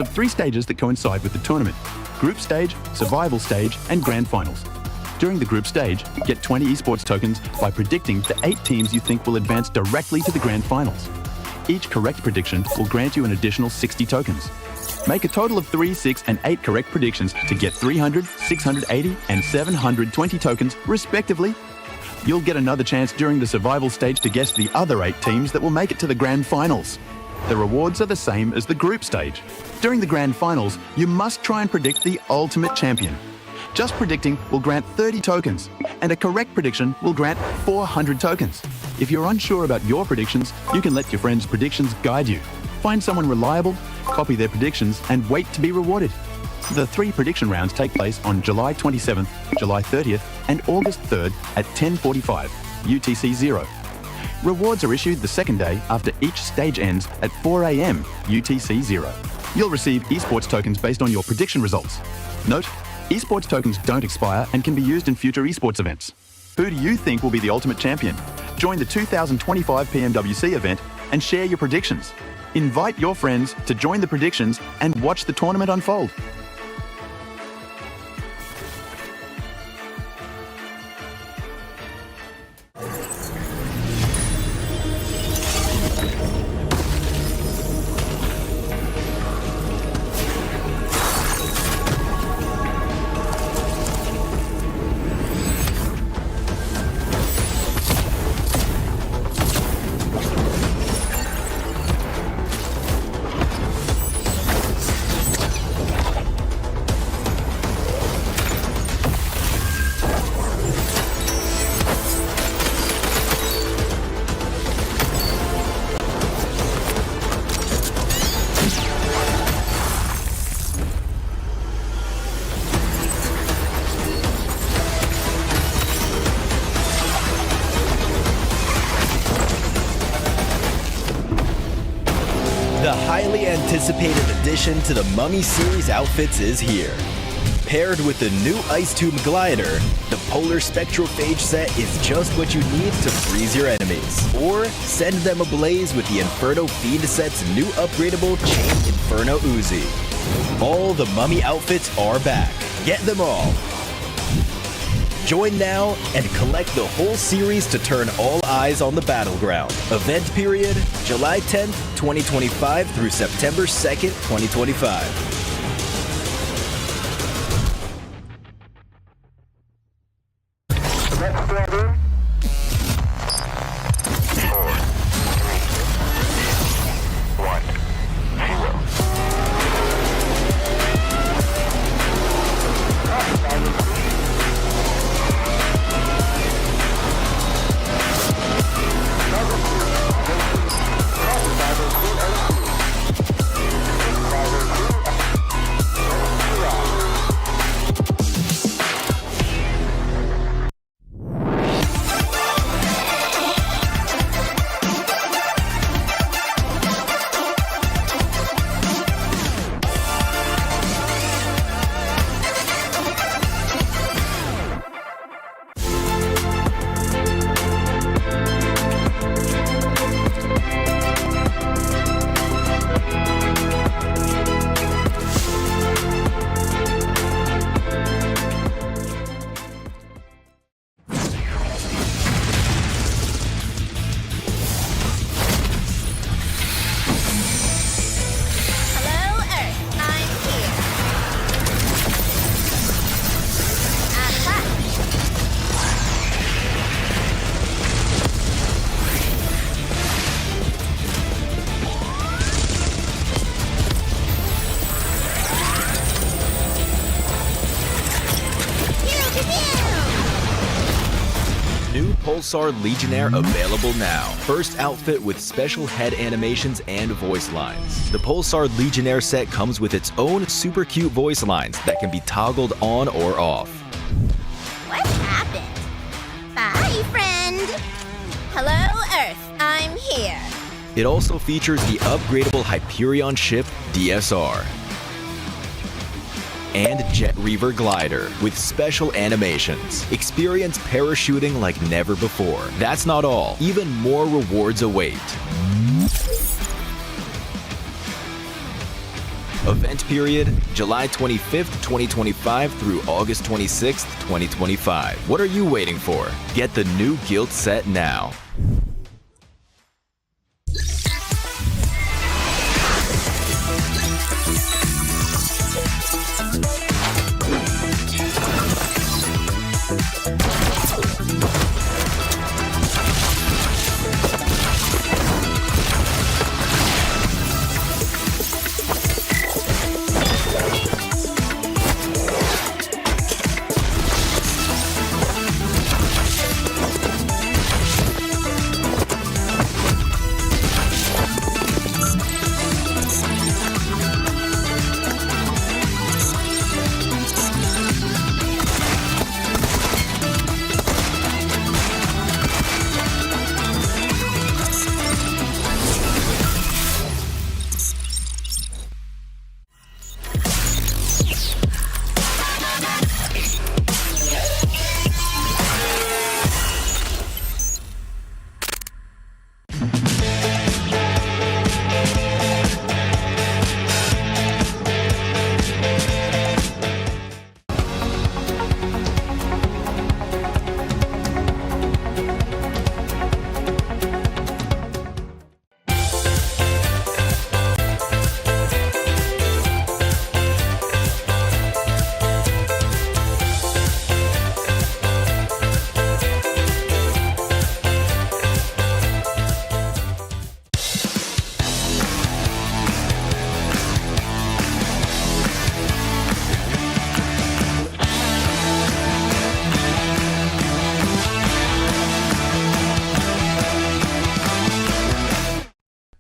of 3 stages that coincide with the tournament: Group Stage, Survival Stage, and Grand Finals. During the Group Stage, get 20 esports tokens by predicting the 8 teams you think will advance directly to the Grand Finals. Each correct prediction will grant you an additional 60 tokens. Make a total of 3, 6, and 8 correct predictions to get 300, 680, and 720 tokens, respectively. You'll get another chance during the Survival Stage to guess the other 8 teams that will make it to the Grand Finals. The rewards are the same as the Group Stage. During the Grand Finals, you must try and predict the ultimate champion. Just predicting will grant 30 tokens, and a correct prediction will grant 400 tokens. If you're unsure about your predictions, you can let your friends' predictions guide you. Find someone reliable, copy their predictions, and wait to be rewarded. The 3 prediction rounds take place on July 27th, July 30th, and August 3rd at 10:45 UTC 0. Rewards are issued the second day after each stage ends at 4 AM UTC 0. You'll receive esports tokens based on your prediction results. Note, esports tokens don't expire and can be used in future esports events. Who do you think will be the ultimate champion? Join the 2025 PMWC event and share your predictions. Invite your friends to join the predictions and watch the tournament unfold. The highly anticipated addition to the Mummy series outfits is here. Paired with the new Ice Tomb glider, the Polar Spectrophage set is just what you need to freeze your enemies. Or send them ablaze with the Inferno Fiend set's new upgradable Chain Inferno Uzi. All the Mummy outfits are back. Get them all. Join now and collect the whole series to turn all eyes on the battleground. Event period, July 10th, 2025 through September 2nd, 2025. New Pulsar Legionnaire available now. First outfit with special head animations and voice lines. The Pulsar Legionnaire set comes with its own super cute voice lines that can be toggled on or off. What happened? Bye, friend. Hello, Earth. I'm here. It also features the upgradable Hyperion ship DSR and Jet Reaver glider with special animations. Experience parachuting like never before. That's not all. Even more rewards await. Event period, July 25th, 2025 through August 26th, 2025. What are you waiting for? Get the new Guild set now.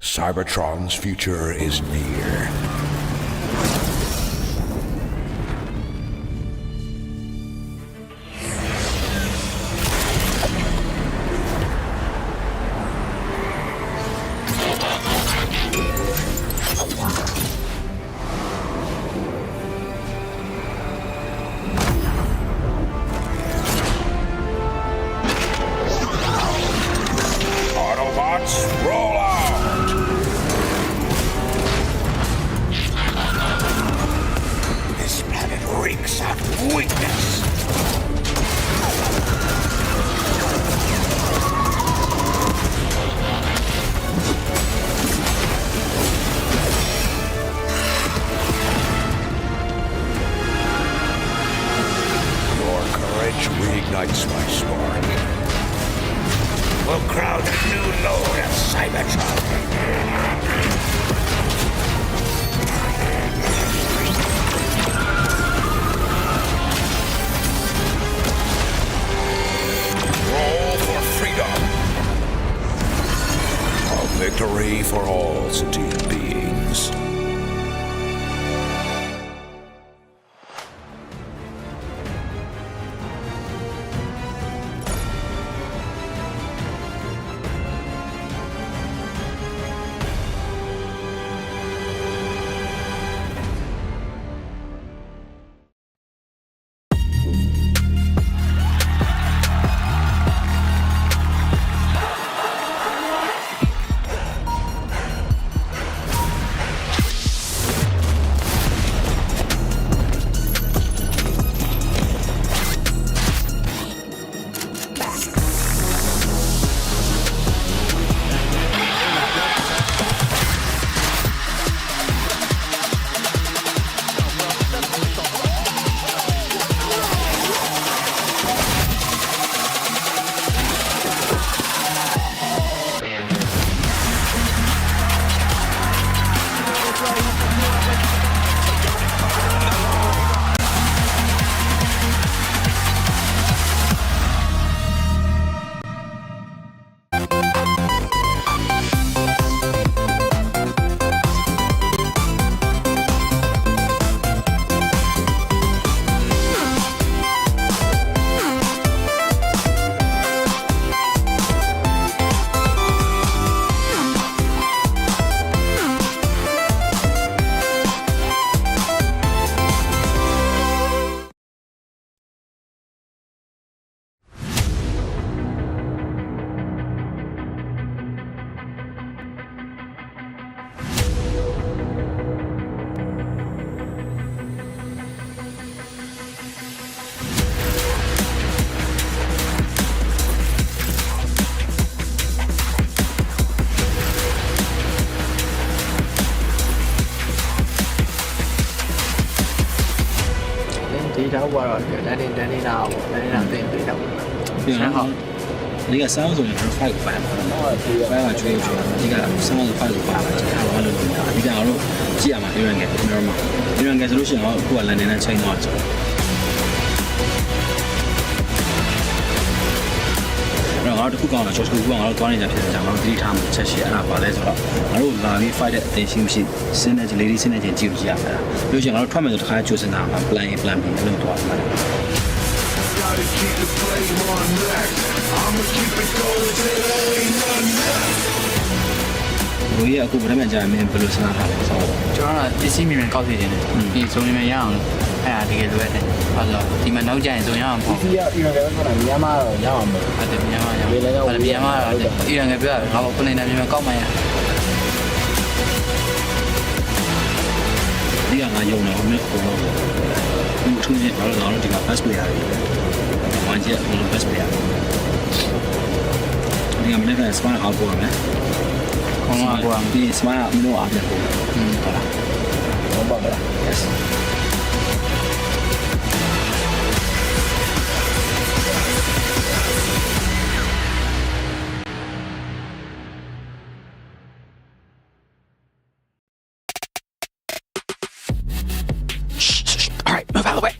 Cybertron's future is near. Autobots, roll out! This planet reeks of weakness. Your courage reignites my spark. We'll crowd a new load of Cybertron. Roll for freedom. A victory for all sentient beings. ဒီတော့ကတော့တန်းနေတာတင်ပေးတော့ ပြီးတော့ဒီကဆောင်းဆိုရင်ကျွန်တော်5ကိုပိုင်းပါတော့5ကကျွေးဒီကဆောင်း5ကိုပိုင်းပါကျွန်တော်ဘာလို့လဲဒီကတော့ကြည့်ရမှာပြောရငယ်ကျွန်တော်မှာပြောရငယ်ဆိုလို့ရှိရင်တော့အခုကလန်ဒန်နဲ့ချိန်တော့ကျွန်တော်တော့ငါတို့တစ်ခုကောင်းတာကျော်စကူကငါတို့သွားနေကြဖြစ်တဲ့ကြောင့်ငါတို့တိထားမှချက်ရှိအဲ့ဒါပါလဲဆိုတော့ငါတို့လာပြီး fight တဲ့အသိရှိမရှိစင်းနေကြလေးစင်းနေချင်းကြည့်လို့ရမှာလို့ရှိရင်ငါတို့ထွက်မယ်ဆိုတခါကျိုးစင်တာမှာ plan B လို့သွားမှာဘယ်ရအခုဗရမန်ကြာမင်းဘယ်လိုစနာထားလဲဆိုတော့ ကျွန်တော်ကပစ္စည်းမြန်ကောက်စီခြင်းတယ်ဒီစုံနေရအောင်လို့အဲ့ဒါတကယ်လိုရတယ်ဟုတ်လားဒီမှာနောက်ကျရင်စုံရအောင်ပေါ့ဒီကအီရန်ကလည်းဆိုတာမြန်မာတော့ရအောင်ပေါ့ဟုတ်တယ်မြန်မာရအောင်မြန်မာတော့အီရန်ကပြောငါ့ကိုနေနေမြန်ကောက်မှရဒီကငါယုံတယ်ဟိုမဲ့ကိုဒီထူးနေဘာလို့လဲဒီက best player တွေဝန်ကျက်ဘယ်လို best player ဒီကမနေ့က smart အောက်ပေါ်မယ်ခေါင်းကဒီ smart မလို့အားပြဖို့ဟုတ်လားဟုတ်ပါလား yes All right, move out of the way.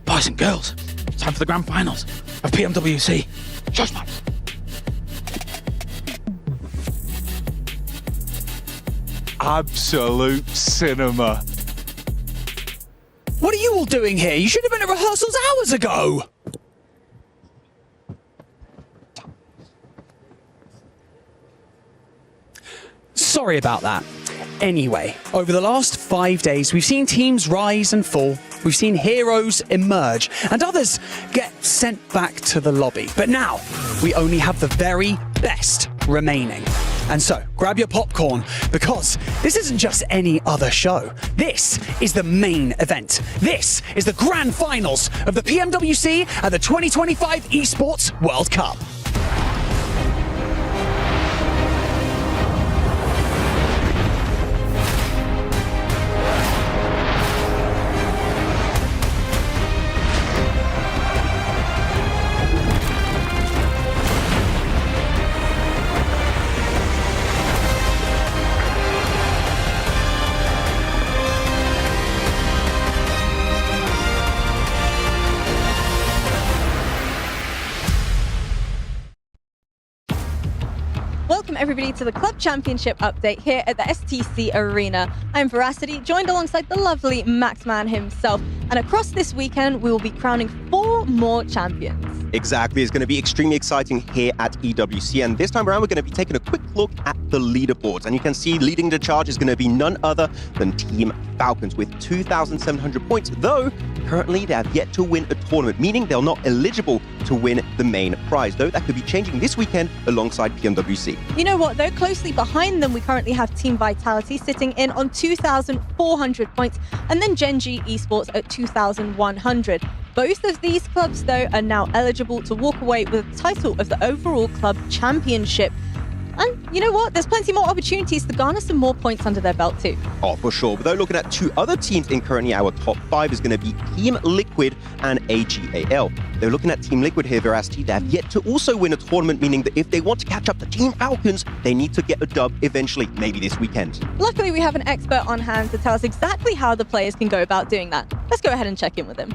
Boys and girls, it's time for the grand finals of PMWC. Josh, man. Absolute cinema. What are you all doing here? You should have been at rehearsals hours ago. Sorry about that. Anyway, over the last 5 days, we've seen teams rise and fall. We've seen heroes emerge and others get sent back to the lobby. But now we only have the very best remaining. And so grab your popcorn because this isn't just any other show. This is the main event. This is the grand finals of the PMWC and the 2025 ESPORTS World Cup. Welcome everybody to the Club Championship update here at the STC Arena. I'm Veracity, joined alongside the lovely Maxman himself. And across this weekend, we will be crowning 4 more champions. Exactly, it's going to be extremely exciting here at EWC, and this time around we're going to be taking a quick look at the leaderboards, and you can see leading the charge is going to be none other than Team Falcons with 2,700 points, though currently they have yet to win a tournament, meaning they're not eligible to win the main prize, though that could be changing this weekend alongside PMWC. You know what though, closely behind them we currently have Team Vitality sitting in on 2,400 points, and then Genji Esports at 2,100. Both of these clubs, though, are now eligible to walk away with the title of the overall club championship. And you know what? There's plenty more opportunities to garner some more points under their belt too. Oh, for sure. But though looking at 2 other teams in currently our top 5 is going to be Team Liquid and AGAL. They're looking at Team Liquid here, Veracity. They have yet to also win a tournament, meaning that if they want to catch up to Team Falcons, they need to get a dub eventually, maybe this weekend. Luckily, we have an expert on hand to tell us exactly how the players can go about doing that. Let's go ahead and check in with him.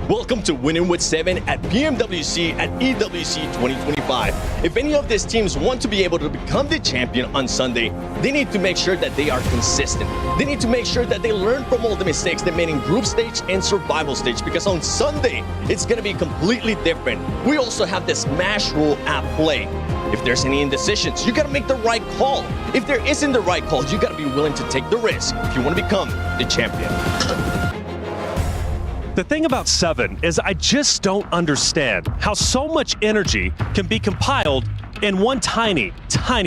Welcome to Winning with 7 at PMWC at EWC 2025. If any of these teams want to be able to become the champion on Sunday, they need to make sure that they are consistent. They need to make sure that they learn from all the mistakes they made in group stage and survival stage, because on Sunday, it's going to be completely different. We also have the smash rule at play. If there's any indecisions, you got to make the right call. If there isn't the right call, you got to be willing to take the risk if you want to become the champion. The thing about 7 is I just don't understand how so much energy can be compiled in one tiny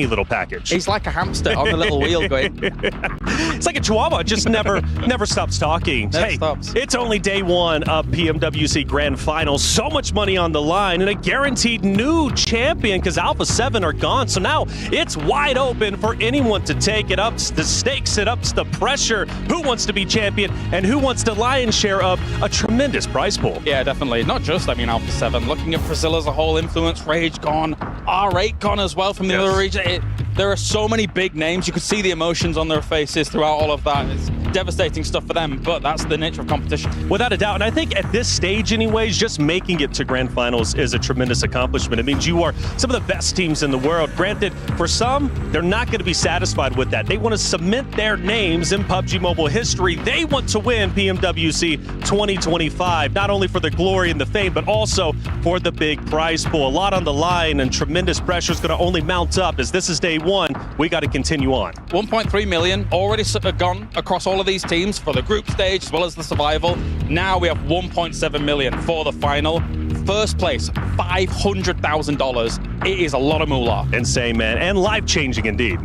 little package. He's like a hamster on the little wheel going. It's like a chihuahua, just never stops talking. Never stops. It's only day one of PMWC Grand Finals. So much money on the line and a guaranteed new champion because Alpha 7 are gone. So now it's wide open for anyone to take it. Ups the stakes, it ups the pressure. Who wants to be champion and who wants the lion's share of a tremendous prize pool? Yeah, definitely. Not just, Alpha 7. Looking at Brazil as a whole, Influence, Rage gone, R8 gone as well from the other region. There are so many big names. You could see the emotions on their faces throughout all of that. It's devastating stuff for them, but that's the nature of competition. Without a doubt. And I think at this stage anyways, just making it to Grand Finals is a tremendous accomplishment. It means you are some of the best teams in the world. Granted, for some, they're not going to be satisfied with that. They want to cement their names in PUBG Mobile history. They want to win PMWC 2025, not only for the glory and the fame, but also for the big prize pool. A lot on the line and tremendous pressure is going to only mount up as this is day one. We got to continue on. 1.3 million already gone across all of these teams for the group stage as well as the survival. Now we have 1.7 million for the final. First place, $500,000. It is a lot of moolah. Insane, man, and life-changing indeed.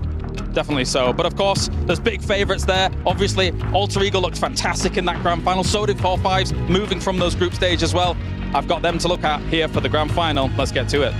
Definitely so. But of course, there's big favorites there. Obviously, Alter Ego looked fantastic in that grand final. So did 4-5s, moving from those group stage as well. I've got them to look at here for the grand final. Let's get to it.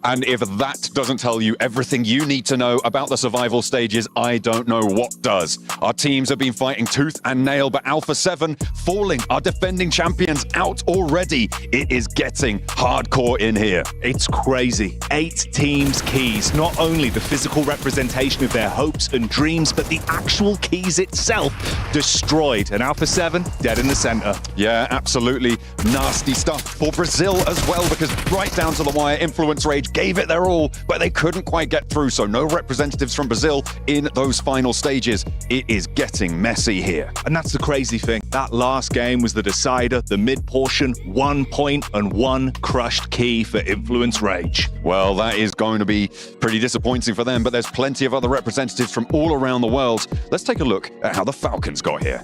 And if that doesn't tell you everything you need to know about the survival stages, I don't know what does. Our teams have been fighting tooth and nail, but Alpha 7 falling, our defending champions out already. It is getting hardcore in here. It's crazy. 8 teams' keys. Not only the physical representation of their hopes and dreams, but the actual keys itself destroyed. And Alpha 7 dead in the center. Yeah, absolutely nasty stuff for Brazil as well, because right down to the wire, Influence Rage gave it their all, but they couldn't quite get through, so no representatives from Brazil in those final stages. It is getting messy here. And that's the crazy thing. That last game was the decider, the mid-portion, 1 point and 1 crushed key for Influence Rage. Well, that is going to be pretty disappointing for them, but there's plenty of other representatives from all around the world. Let's take a look at how the Falcons got here.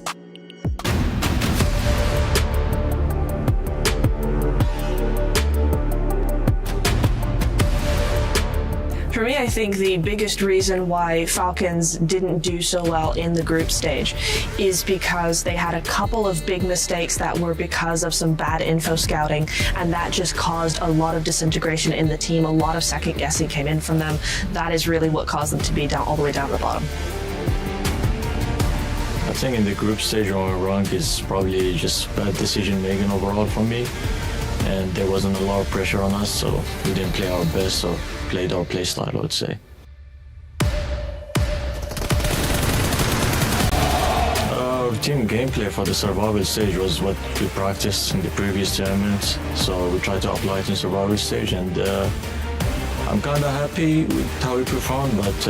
For me, I think the biggest reason why Falcons didn't do so well in the group stage is because they had a couple of big mistakes that were because of some bad info scouting, and that just caused a lot of disintegration in the team. A lot of second guessing came in from them. That is really what caused them to be down all the way down to the bottom. I think in the group stage, our rank is probably just bad decision making overall for me. And there wasn't a lot of pressure on us, so we didn't play our best or played our play style, I would say. Our team gameplay for the survival stage was what we practiced in the previous tournaments, so we tried to apply it in survival stage, and I'm kind of happy with how we performed, but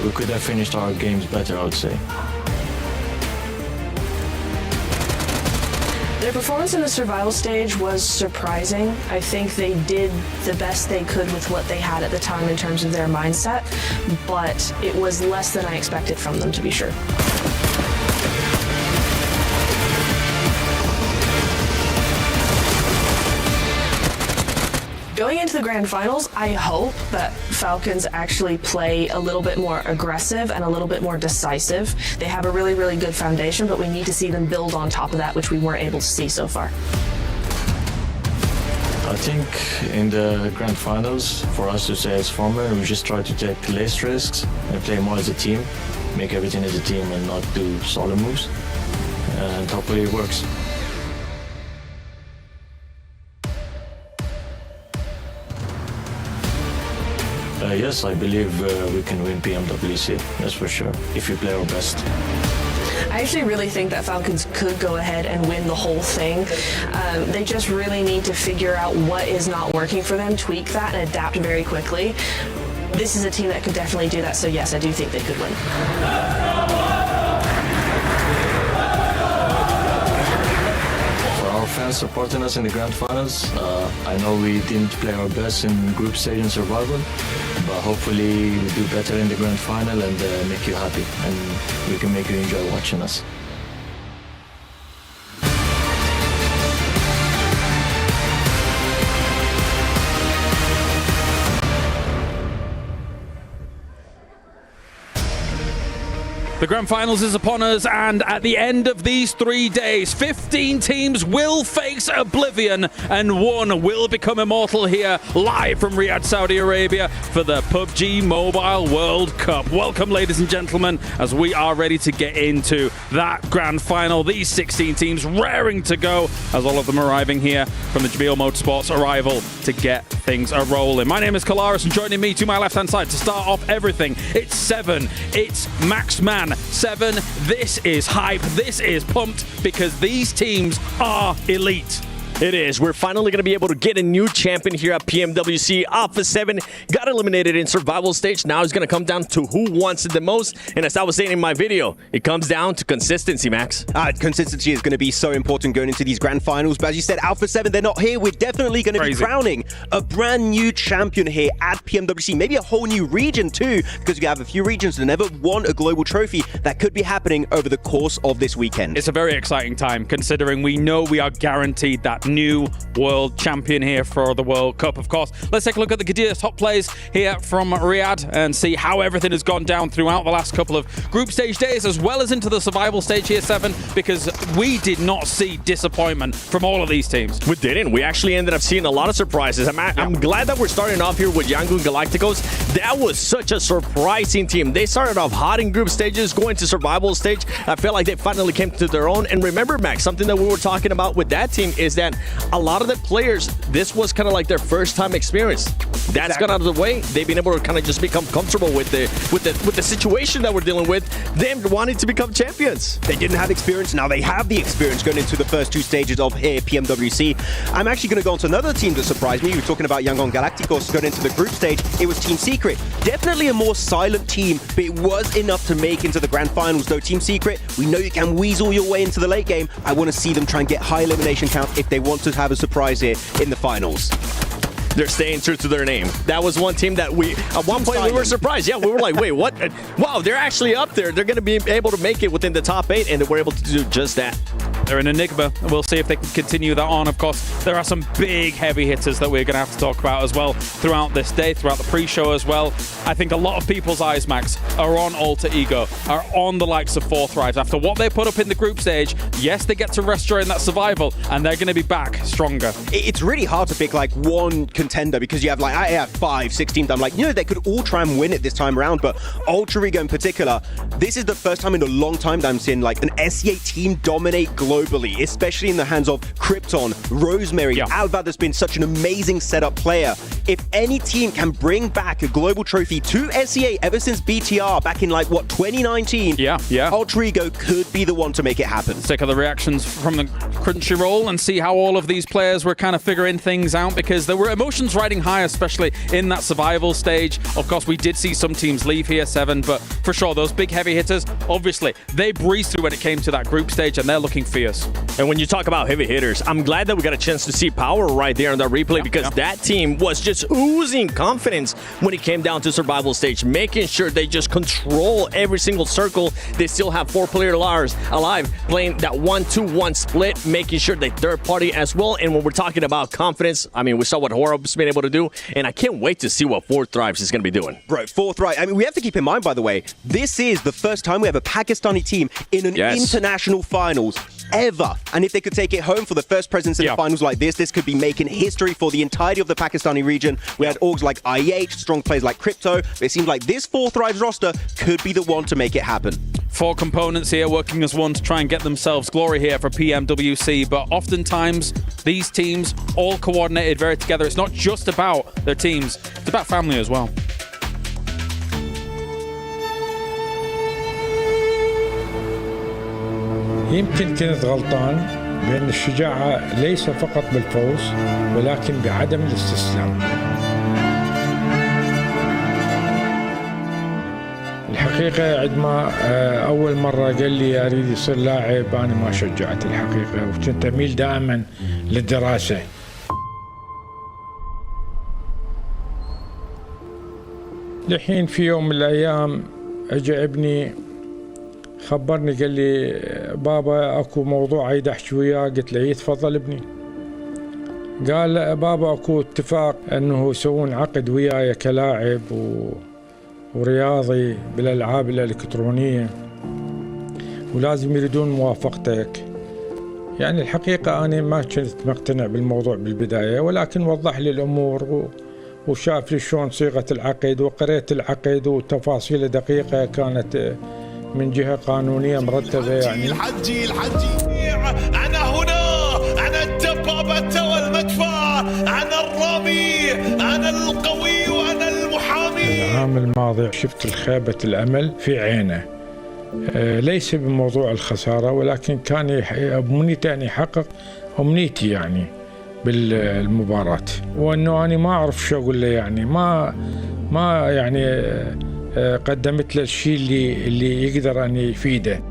we could have finished our games better, I would say. Their performance in the survival stage was surprising. I think they did the best they could with what they had at the time in terms of their mindset, but it was less than I expected from them, to be sure. Going into the grand finals, I hope that Falcons actually play a little bit more aggressive and a little bit more decisive. They have a really, really good foundation, but we need to see them build on top of that, which we weren't able to see so far. I think in the grand finals, for us to say as former, we just try to take less risks and play more as a team, make everything as a team and not do solo moves, and hopefully it works. Yes, I believe we can win PMWC, that's for sure, if we play our best. I actually really think that Falcons could go ahead and win the whole thing. They just really need to figure out what is not working for them, tweak that, and adapt very quickly. This is a team that could definitely do that, so yes, I do think they could win. Fans supporting us in the grand finals. I know we didn't play our best in group stage and survival, but hopefully we do better in the grand final and make you happy, and we can make you enjoy watching us. The grand finals is upon us, and at the end of these 3 days, 15 teams will face oblivion, and one will become immortal here, live from Riyadh, Saudi Arabia, for the PUBG Mobile World Cup. Welcome, ladies and gentlemen, as we are ready to get into that grand final. These 16 teams raring to go, as all of them arriving here from the Jamil Motorsports arrival to get things a-rolling. My name is Kalaris, and joining me to my left-hand side to start off everything, it's Seven, it's Max Man. Seven, this is hype, this is pumped, because these teams are elite. It is. We're finally going to be able to get a new champion here at PMWC. Alpha 7 got eliminated in survival stage. Now it's going to come down to who wants it the most. And as I was saying in my video, it comes down to consistency, Max. Consistency is going to be so important going into these grand finals. But as you said, Alpha 7, they're not here. We're definitely going to be crowning a brand new champion here at PMWC. Maybe a whole new region too, because you have a few regions that never won a global trophy. That could be happening over the course of this weekend. It's a very exciting time, considering we know we are guaranteed that new world champion here for the World Cup, of course. Let's take a look at the Qadir top plays here from Riyadh and see how everything has gone down throughout the last couple of group stage days, as well as into the survival stage here, Seven, because we did not see disappointment from all of these teams. We didn't. We actually ended up seeing a lot of surprises. I'm glad that we're starting off here with Yangon Galacticos. That was such a surprising team. They started off hot in group stages, going to survival stage. I felt like they finally came to their own. And remember, Max, something that we were talking about with that team is that a lot of the players, this was kind of like their first time experience. That's gone out of the way. They've been able to kind of just become comfortable with the situation that we're dealing with, them wanting to become champions. They didn't have experience, now they have the experience going into the first two stages of here PMWC. I'm actually going to go on to another team that surprised me. You were talking about Yangon Galacticos going into the group stage. It was Team Secret. Definitely a more silent team, but it was enough to make into the grand finals. Though Team Secret, we know you can weasel your way into the late game. I want to see them try and get high elimination count if they want to have a surprise here in the finals. They're staying true to their name. That was one team that at one point we were surprised. Yeah, we were like, wait, what? Wow, they're actually up there. They're going to be able to make it within the top 8, and they were able to do just that. They're an enigma, and we'll see if they can continue that on. Of course, there are some big heavy hitters that we're going to have to talk about as well throughout this day, throughout the pre-show as well. I think a lot of people's eyes, Max, are on Alter Ego, are on the likes of Forthright. After what they put up in the group stage, yes, they get to rest during that survival, and they're going to be back stronger. It's really hard to pick like one contender, because you have like, I have 5, 6 teams. I'm like, you know, they could all try and win it this time around, but Alter Ego in particular, this is the first time in a long time that I'm seeing like an SEA team dominate globally, especially in the hands of Krypton, Rosemary, Alva, that's been such an amazing setup player. If any team can bring back a global trophy to SEA ever since BTR back in like, what, 2019? Yeah. Alter Ego could be the one to make it happen. Let's take other reactions from the Crunchyroll and see how all of these players were kind of figuring things out, because there were emotions riding high, especially in that survival stage. Of course, we did see some teams leave here, Seven, but for sure, those big heavy hitters, obviously, they breezed through when it came to that group stage, and they're looking fierce. And when you talk about heavy hitters, I'm glad that we got a chance to see Power right there in that replay, because that team was just oozing confidence when it came down to survival stage, making sure they just control every single circle. They still have 4 players alive, playing that 1-2-1 split, making sure they third party as well. And when we're talking about confidence, I mean, we saw what Horob's been able to do, and I can't wait to see what Forthright is going to be doing. Bro, Forthright, I mean, we have to keep in mind, by the way, this is the first time we have a Pakistani team in an international finals ever. And if they could take it home for the first presence in the finals like this could be making history for the entirety of the Pakistani region. We had orgs like IH, strong players like Crypto. It seems like this Forthright roster could be the one to make it happen. 4 components here working as one to try and get themselves glory here for PMWC, but oftentimes these teams all coordinated very together. It's not just about their teams, it's about family as well. يمكن كنت غلطان بأن الشجاعة ليس فقط بالفوز ولكن بعدم الاستسلام. الحقيقة عندما أول مرة قال لي أريد يصير لاعب أنا ما شجعت الحقيقة، وكنت أميل دائما للدراسة. لحين في يوم من الأيام أجا ابني خبرني قال لي بابا اكو موضوع عايز احكي وياه. قلت له تفضل ابني. قال بابا اكو اتفاق انه يسوون عقد وياي كلاعب ورياضي بالالعاب الالكترونيه، ولازم يريدون موافقتك. يعني الحقيقة أنا ما كنت مقتنع بالموضوع بالبداية، ولكن وضح لي الأمور وشاف لي شلون صيغة العقد، وقريت العقد وتفاصيله دقيقة، كانت من جهة قانونية مرتبة. يعني الحجي أنا هنا، أنا الدبابة والمدفع، أنا الرامي، أنا القوي وأنا المحامي. العام الماضي شفت الخيبة الأمل في عينه، ليس بموضوع الخسارة، ولكن كان أمنيته أن يحقق أمنيتي يعني بالمباراة، وأنه أنا ما أعرف شو أقول له. يعني ما يعني قدمت له الشيء اللي يقدر أن يفيده.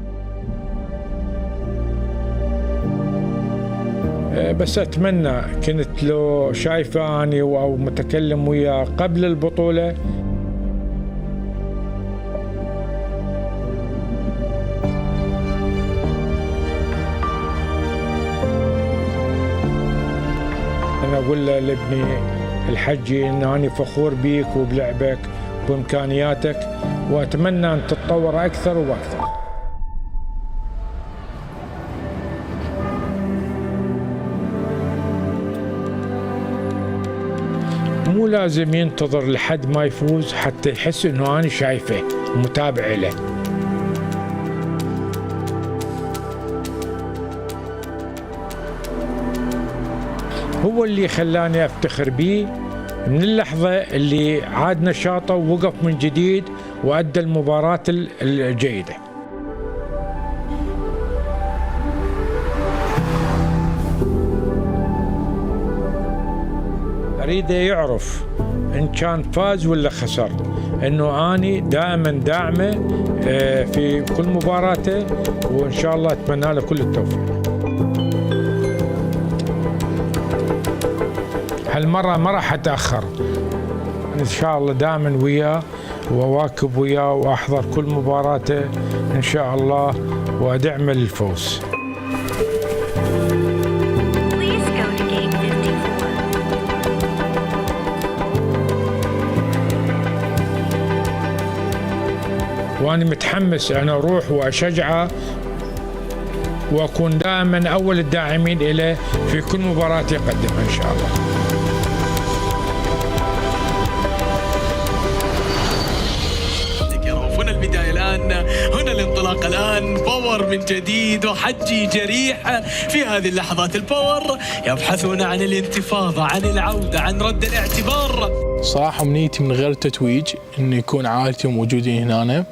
بس أتمنى كنت لو شايفه أني أو متكلم وياه قبل البطولة، أنا أقول له لابني الحجي إن أنا فخور بيك وبلعبك وبإمكانياتك، وأتمنى أن تتطور أكثر وأكثر. مو لازم ينتظر لحد ما يفوز حتى يحس إنه أنا شايفه ومتابع له. هو اللي خلاني أفتخر بيه من اللحظة اللي عاد نشاطه ووقف من جديد وأدى المباراة الجيدة. أريده يعرف إن كان فاز ولا خسر، إنه أني دائما داعمه في كل مباراته، وإن شاء الله أتمنى له كل التوفيق. هالمرة ما راح أتأخر، إن شاء الله دائما وياه وأواكب وياه وأحضر كل مباراته إن شاء الله وأدعمه للفوز. وأنا متحمس أنا أروح وأشجعه وأكون دائما أول الداعمين إليه في كل مباراة يقدمها إن شاء الله. هنا البداية الآن، هنا الانطلاق الآن، باور من جديد وحجي جريح في هذه اللحظات. الباور يبحثون عن الانتفاضة، عن العودة، عن رد الاعتبار. صراحة أمنيتي من غير تتويج إن يكون عائلتي موجودين هنا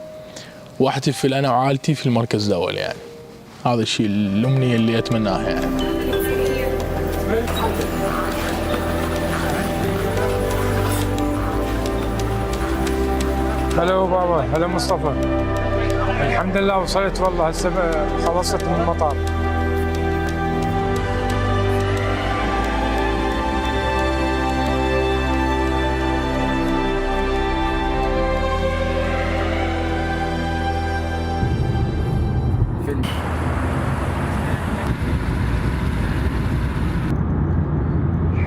واحتفل أنا وعائلتي في المركز الأول. يعني هذا الشيء الأمنية اللي أتمناها. يعني هلا بابا، هلا مصطفى. الحمد لله وصلت والله، هسه خلصت من المطار.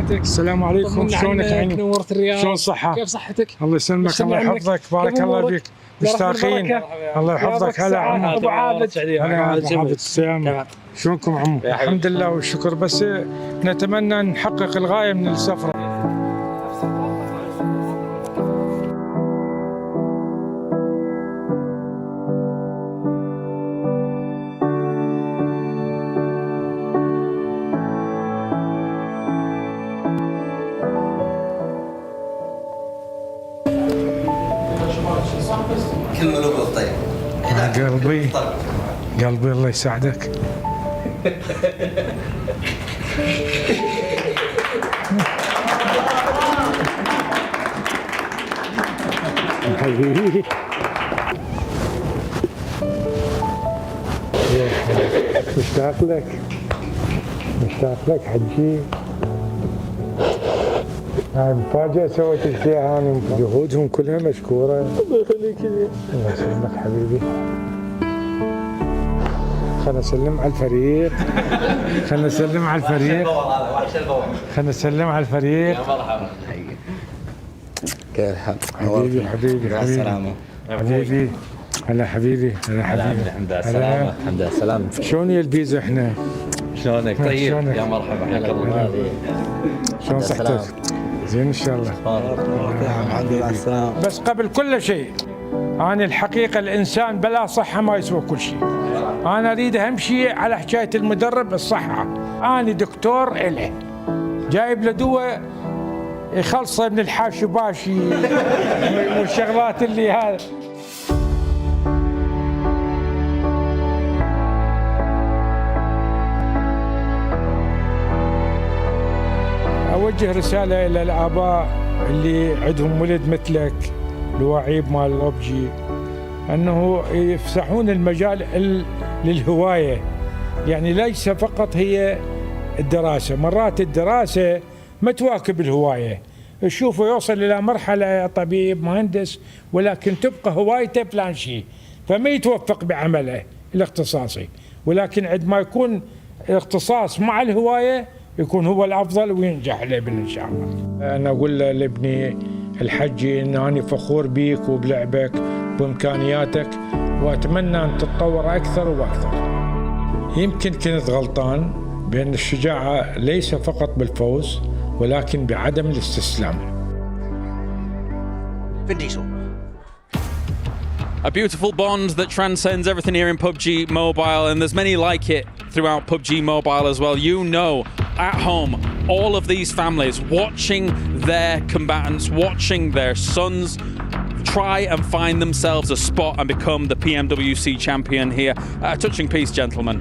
السلام عليكم، شلونك عيني؟ نورت الرياض. شلون الصحة؟ كيف صحتك؟ الله يسلمك، الله يحفظك، بارك الله فيك. مشتاقين. الله يحفظك. هلا عمو ابو عابد. هلا ابو عابد السلام. شلونكم عمو؟ الحمد لله والشكر، بس نتمنى نحقق الغاية من السفرة. كلمة نقول طيب. قلبي الله يساعدك. حبيبي مشتاق لك حجي. هاي مفاجأة سويت لك اياها انا، جهودهم كلها مشكورة. الله يخليك. الله يسلمك حبيبي. خلنا نسلم على الفريق. خلنا نسلم على الفريق. يا مرحبا. حبيبي السلامة. حبيبي هلا حبيبي هلا حبيبي الحمد لله سلامة الحمد لله سلامة شلون هي البيزا احنا؟ شلونك طيب شلونك؟ يا مرحبا حياك الله شلون صحتك؟ زين ان شاء الله الحمد لله السلامة بس قبل كل شيء أنا الحقيقة الإنسان بلا صحة ما يسوى كل شيء. أنا أريد أهم شيء على حكاية المدرب الصحة. أنا دكتور إله جايب له دواء يخلصه من الحاشباشي والشغلات اللي هذا. أوجه رسالة إلى الآباء اللي عندهم ولد مثلك الوعيب مال الأوبجي أنه يفسحون المجال للهواية، يعني ليس فقط هي الدراسة، مرات الدراسة ما تواكب الهواية، تشوفه يوصل إلى مرحلة طبيب مهندس ولكن تبقى هوايته فلان شيء فما يتوفق بعمله الاختصاصي، ولكن عندما يكون الاختصاص مع الهواية يكون هو الأفضل وينجح الابن إن شاء الله. أنا أقول لابني الحجي إن أنا فخور بيك وبلعبك وبإمكانياتك وأتمنى أن تتطور أكثر وأكثر. يمكن كنت غلطان بأن الشجاعة ليس فقط بالفوز ولكن بعدم الاستسلام. A beautiful bond that transcends everything here in PUBG Mobile, and there's many like it throughout PUBG Mobile as well. You know, at home, all of these families watching their combatants, watching their sons try and find themselves a spot and become the PMWC champion here. A touching piece, gentlemen.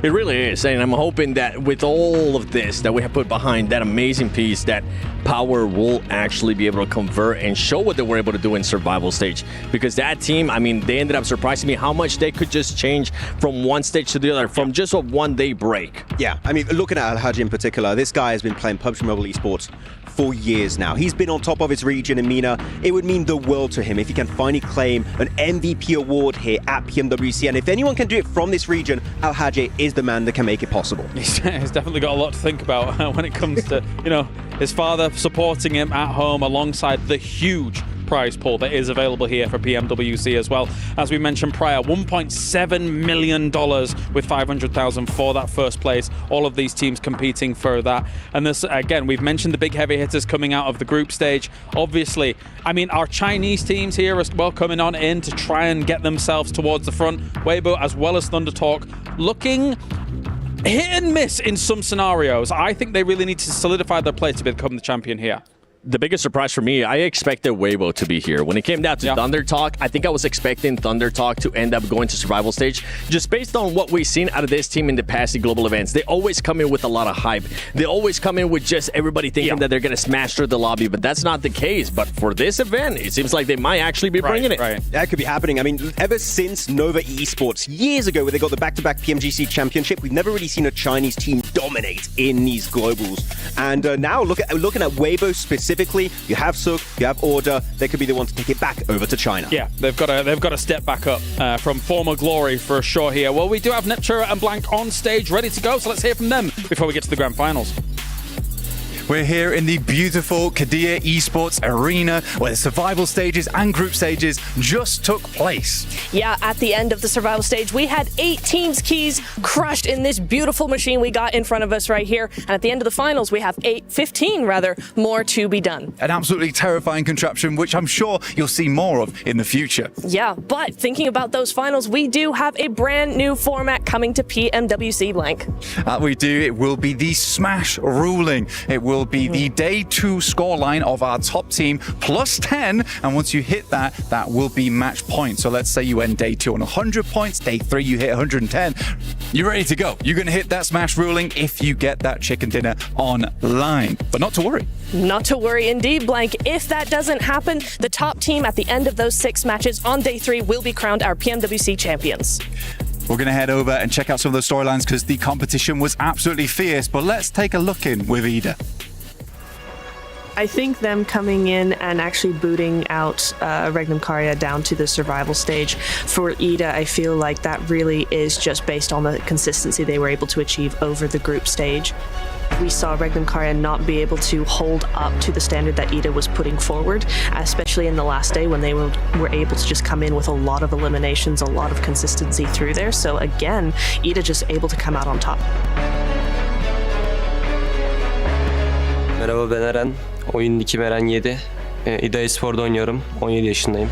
It really is, and I'm hoping that with all of this that we have put behind that amazing piece, that Power will actually be able to convert and show what they were able to do in survival stage. Because that team, I mean, they ended up surprising me how much they could just change from one stage to the other, from just a one-day break. Yeah, I mean, looking at Al-Haji in particular, this guy has been playing PUBG Mobile Esports for years now. He's been on top of his region in MENA. It would mean the world to him if he can finally claim an MVP award here at PMWC. And if anyone can do it from this region, Al-Haji is the man that can make it possible. He's definitely got a lot to think about when it comes to, you know, his father supporting him at home alongside the huge prize pool that is available here for PMWC as well. As we mentioned prior, $1.7 million with 500,000 for that first place. All of these teams competing for that. And this, again, we've mentioned the big heavy hitters coming out of the group stage. Obviously, I mean, our Chinese teams here as well coming on in to try and get themselves towards the front. Weibo as well as Thunder Talk looking hit and miss in some scenarios. I think they really need to solidify their place to become the champion here. The biggest surprise for me, I expected Weibo to be here. When it came down to Thunder Talk, I think I was expecting Thunder Talk to end up going to survival stage. Just based on what we've seen out of this team in the past global events, they always come in with a lot of hype. They always come in with just everybody thinking that they're going to smash through the lobby, but that's not the case. But for this event, it seems like they might actually be bringing it. Right. That could be happening. I mean, ever since Nova Esports, years ago, where they got the back-to-back PMGC championship, we've never really seen a Chinese team dominate in these globals. And now, looking at Weibo specifically, you have Suk, you have Order. They could be the ones to take it back over to China. Yeah, they've got to step back up from former glory for sure here. Well, we do have Neptura and Blank on stage ready to go, so let's hear from them before we get to the grand finals. We're here in the beautiful Qiddiya Esports Arena where the survival stages and group stages just took place. Yeah, at the end of the survival stage, we had 8 teams' keys crushed in this beautiful machine we got in front of us right here. And at the end of the finals, we have 15 more to be done. An absolutely terrifying contraption, which I'm sure you'll see more of in the future. Yeah, but thinking about those finals, we do have a brand new format coming to PMWC Blank. We do. It will be the Smash ruling. It will be the day 2 scoreline of our top team plus 10, and once you hit that, that will be match point. So let's say you end day 2 on 100 points, day 3 you hit 110. You're ready to go. You're going to hit that Smash ruling if you get that chicken dinner online. But not to worry. Not to worry indeed, Blank. If that doesn't happen, the top team at the end of those 6 matches on day 3 will be crowned our PMWC champions. We're going to head over and check out some of those storylines because the competition was absolutely fierce. But let's take a look in with Ida. I think them coming in and actually booting out Regnum Karya down to the survival stage for Ida, I feel like that really is just based on the consistency they were able to achieve over the group stage. We saw Regnum Karya not be able to hold up to the standard that ETA was putting forward, especially in the last day when they were able to just come in with a lot of eliminations, a lot of consistency through there. So again, ETA just able to come out on top. Merhaba, ben Eren. Oyun nikim Eren 7. ESPORT'da oynuyorum. 17 yaşındayım.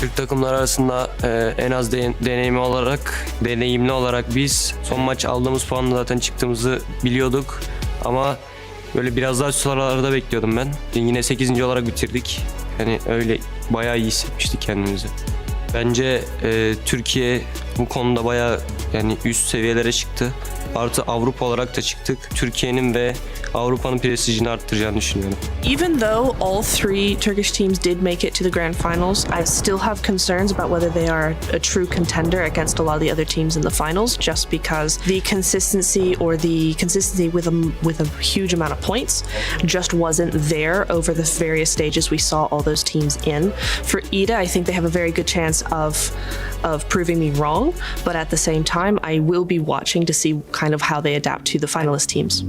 Türk takımlar arasında en az deneyimli olarak biz son maç aldığımız puanla zaten çıktığımızı biliyorduk. Ama böyle biraz daha sıralarda bekliyordum ben. Yine 8. olarak bitirdik. Yani öyle bayağı iyi hissetmiştik kendimizi. Bence Türkiye bu konuda bayağı yani üst seviyelere çıktı. Artı Avrupa olarak da çıktık. Türkiye'nin ve Avrupa'nın prestijini arttıracağını düşünüyorum. Even though all three Turkish teams did make it to the grand finals, I still have concerns about whether they are a true contender against a lot of the other teams in the finals, just because the consistency with a huge amount of points just wasn't there over the various stages we saw all those teams in. For ETA, I think they have a very good chance of proving me wrong, but at the same time, I will be watching to see kind of how they adapt to the finalist teams.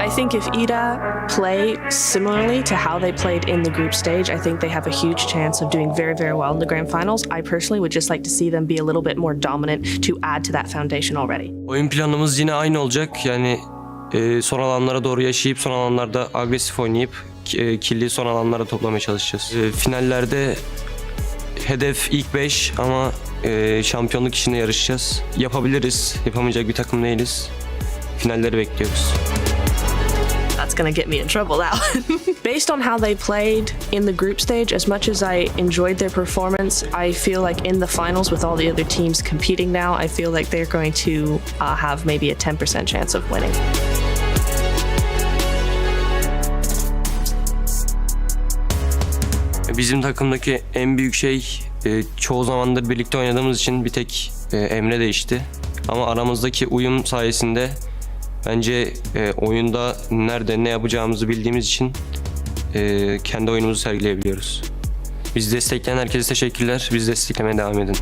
I think if ETA play similarly to how they played in the group stage, I think they have a huge chance of doing very, very well in the grand finals. I personally would just like to see them be a little bit more dominant to add to that foundation already. Oyun planımız yine aynı olacak. Yani son alanlara doğru yaşayıp son alanlarda agresif oynayıp killi son alanlara toplamaya çalışacağız. Finallerde hedef ilk 5 ama şampiyonluk için yarışacağız. Yapabiliriz. Yapamayacak bir takım değiliz. Finalleri bekliyoruz. That's gonna get me in trouble now. Based on how they played in the group stage, as much as I enjoyed their performance, I feel like in the finals with all the other teams competing now, I feel like they're going to have maybe a 10% chance of winning. Bizim takımdaki en büyük şey çoğu zamandır birlikte oynadığımız için bir tek Emre değişti. Ama aramızdaki uyum sayesinde bence oyunda nerede ne yapacağımızı bildiğimiz için kendi oyunumuzu sergileyebiliyoruz. Bizi destekleyen herkese teşekkürler. Bizi desteklemeye devam edin.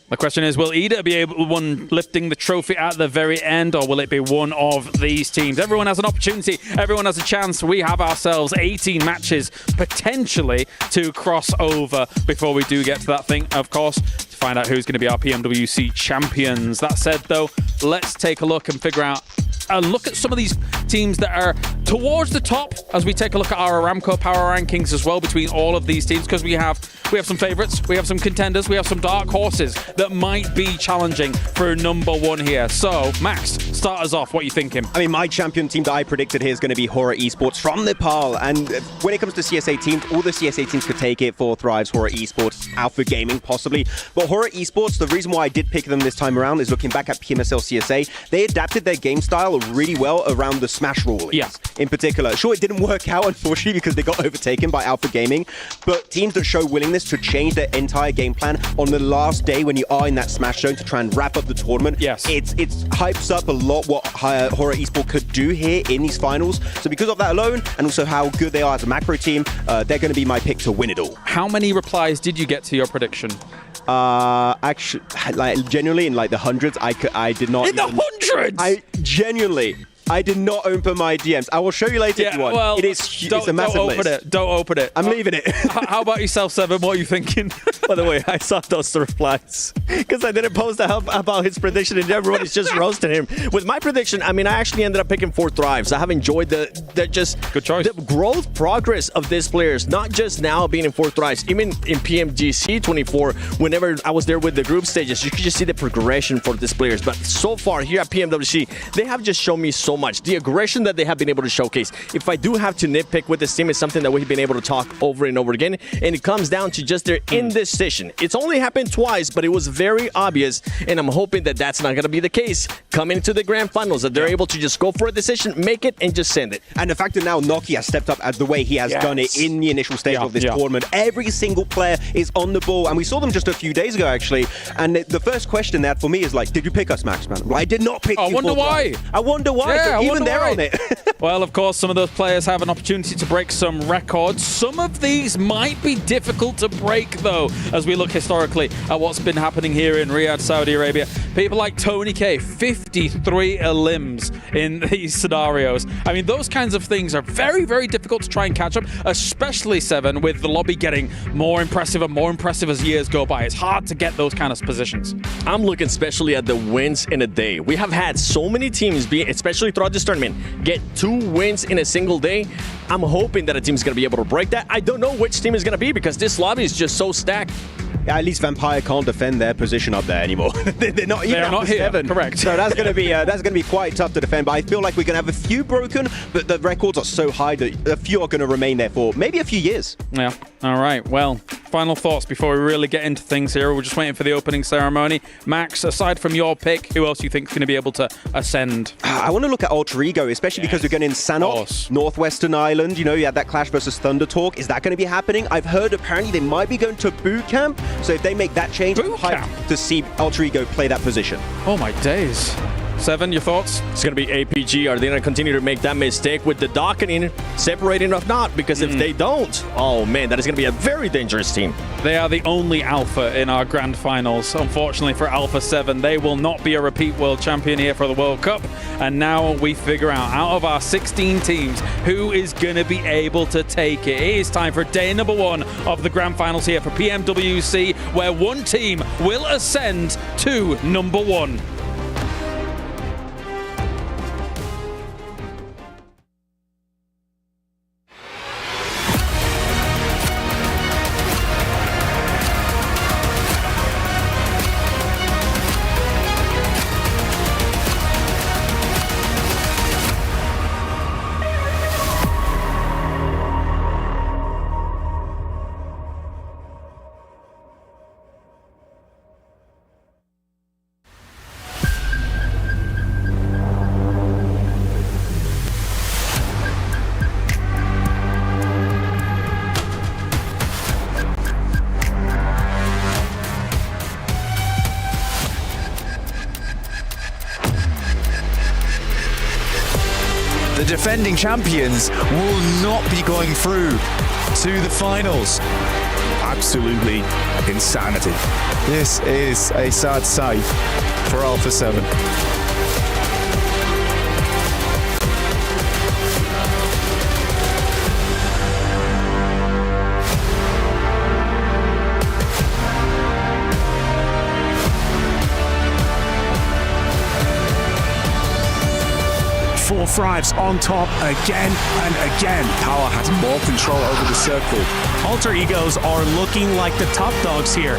The question is, will ETA be one lifting the trophy at the very end, or will it be one of these teams? Everyone has an opportunity. Everyone has a chance. We have ourselves 18 matches potentially to cross over before we do get to that thing, of course, to find out who's going to be our PMWC champions. That said, though, let's take a look and figure out look at some of these teams that are towards the top as we take a look at our Aramco power rankings as well between all of these teams, because we have some favorites, we have some contenders, we have some dark horses that might be challenging for number one here. So, Max, start us off. What are you thinking? I mean, my champion team that I predicted here is going to be Horror Esports from Nepal. And when it comes to CSA teams, all the CSA teams could take it. 4 Thrives, Horror Esports, Alpha Gaming, possibly. But Horror Esports, the reason why I did pick them this time around is looking back at PMSL CSA, they adapted their game style really well around the smash rulings. Yeah. In particular. Sure, it didn't work out, unfortunately, because they got overtaken by Alpha Gaming. But teams that show willingness to change their entire game plan on the last day when you are in that smash zone to try and wrap up the tournament. Yes. It hypes up a lot what Horror Esports could do here in these finals. So because of that alone, and also how good they are as a macro team, they're going to be my pick to win it all. How many replies did you get to your prediction? Actually, like genuinely in like the hundreds. I did not. In the hundreds? I did not open my DMs. I will show you later if you want. Well, it's a massive don't open list. it. Don't open it. I'm leaving it. How about yourself, Seven? What are you thinking? By the way, I saw those replies because I didn't post about his prediction and everyone is just roasting him. With my prediction, I mean, I actually ended up picking 4 Thrives. I have enjoyed the just good choice. The growth progress of these players, not just now being in 4 Thrives, even in PMGC 24, whenever I was there with the group stages, you could just see the progression for these players. But so far here at PMWC, they have just shown me so so much. The aggression that they have been able to showcase. If I do have to nitpick with this team, is something that we've been able to talk over and over again, and it comes down to just their indecision. It's only happened twice, but it was very obvious, and I'm hoping that that's not going to be the case coming into the grand finals, that they're able to just go for a decision, make it, and just send it. And the fact that now Noki has stepped up as the way he has done it in the initial stage of this tournament. Every single player is on the ball, and we saw them just a few days ago, actually. And the first question there for me is like, did you pick us, Max, man? Well, I did not pick you. I wonder why. I wonder why. Yeah, but even they're on it. Well, of course, some of those players have an opportunity to break some records. Some of these might be difficult to break, though, as we look historically at what's been happening here in Riyadh, Saudi Arabia. People like Tony K, 53 elims in these scenarios. I mean, those kinds of things are very, very difficult to try and catch up, especially 7, with the lobby getting more impressive and more impressive as years go by. It's hard to get those kind of positions. I'm looking especially at the wins in a day. We have had so many teams, especially throughout this tournament, get 2 wins in a single day. I'm hoping that a team's going to be able to break that. I don't know which team is going to be because this lobby is just so stacked. Yeah, at least Vampire can't defend their position up there anymore. They're not even not here. 7. Correct. So that's going to be quite tough to defend. But I feel like we're going to have a few broken, but the records are so high that a few are going to remain there for maybe a few years. Yeah. All right. Well, final thoughts before we really get into things here. We're just waiting for the opening ceremony. Max, aside from your pick, who else do you think is going to be able to ascend? I want to look at Alter Ego, especially because we're going in Sanok, Northwestern Ireland. You know, you had that Clash versus Thunder talk. Is that going to be happening? I've heard apparently they might be going to boot camp. So if they make that change, I'm hyped to see Alter Ego play that position. Oh my days. 7, your thoughts? It's going to be APG. Are they going to continue to make that mistake with the docketing, separating or not? Because if they don't, oh man, that is going to be a very dangerous team. They are the only Alpha in our grand finals. Unfortunately for Alpha 7, they will not be a repeat world champion here for the World Cup. And now we figure out of our 16 teams, who is going to be able to take it. It is time for day number 1 of the grand finals here for PMWC, where one team will ascend to number 1. The defending champions will not be going through to the finals. Absolutely insanity. This is a sad sight for Alpha 7. Thrives on top again and again. Power has more control over the circle. Alter Egos are looking like the top dogs here.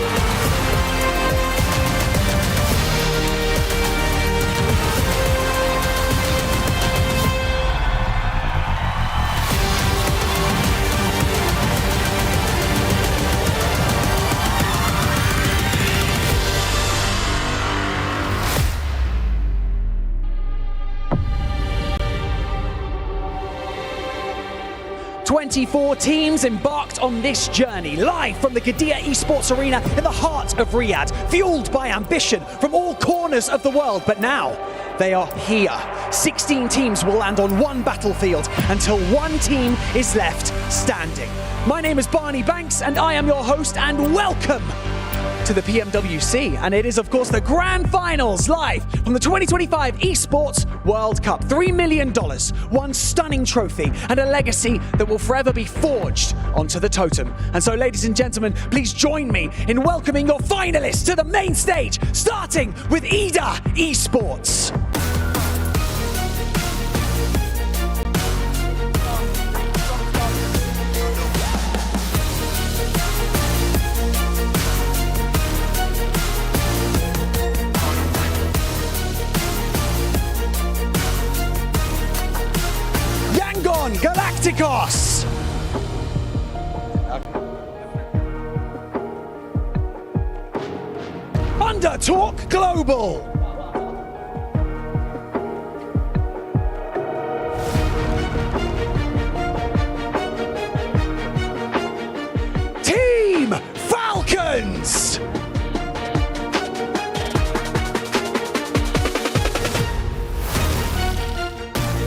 Twenty-four teams embarked on this journey, live from the Qiddiya Esports Arena in the heart of Riyadh, fueled by ambition from all corners of the world. But now, they are here. 16 teams will land on one battlefield until one team is left standing. My name is Barney Banks, and I am your host, and welcome to the PMWC, and it is of course the grand finals live from the 2025 Esports World Cup. $3 million, one stunning trophy, and a legacy that will forever be forged onto the totem. And so, ladies and gentlemen, please join me in welcoming your finalists to the main stage, starting with Esports. Galacticos. Under Talk Global. Team Falcons.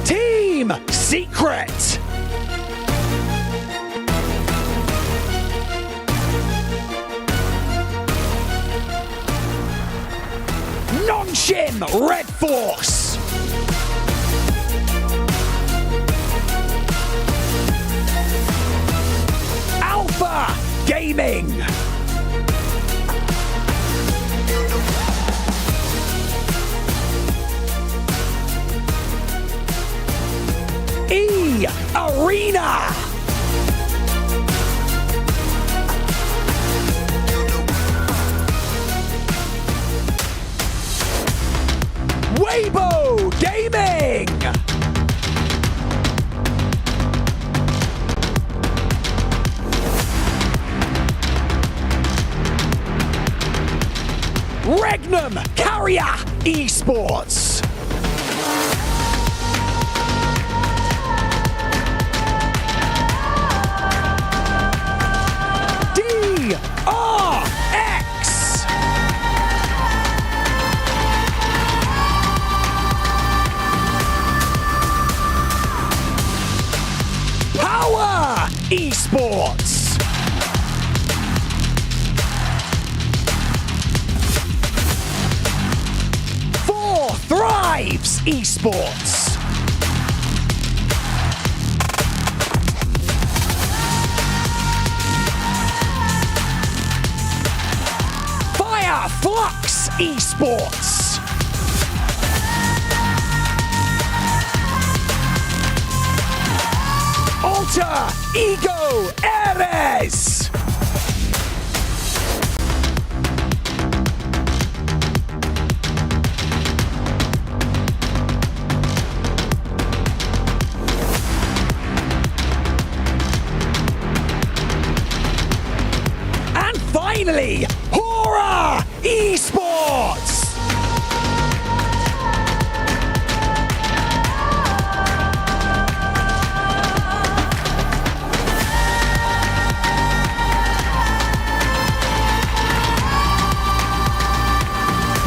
Team Secret. Non-Shim Red Force. Alpha Gaming. E Arena. Weibo Gaming. Regnum Carrier Esports. DRX. Power Esports. Thrives Esports. Fire Flux Esports. Alter Ego Ares. Finally, Hora Esports!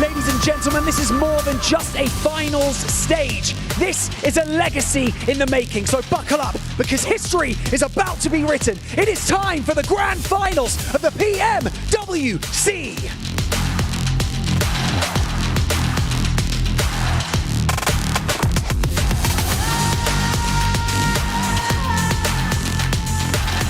Ladies and gentlemen, this is more than just a finals stage. This is a legacy in the making, so buckle up, because history is about to be written. It is time for the grand finals of the PMWC.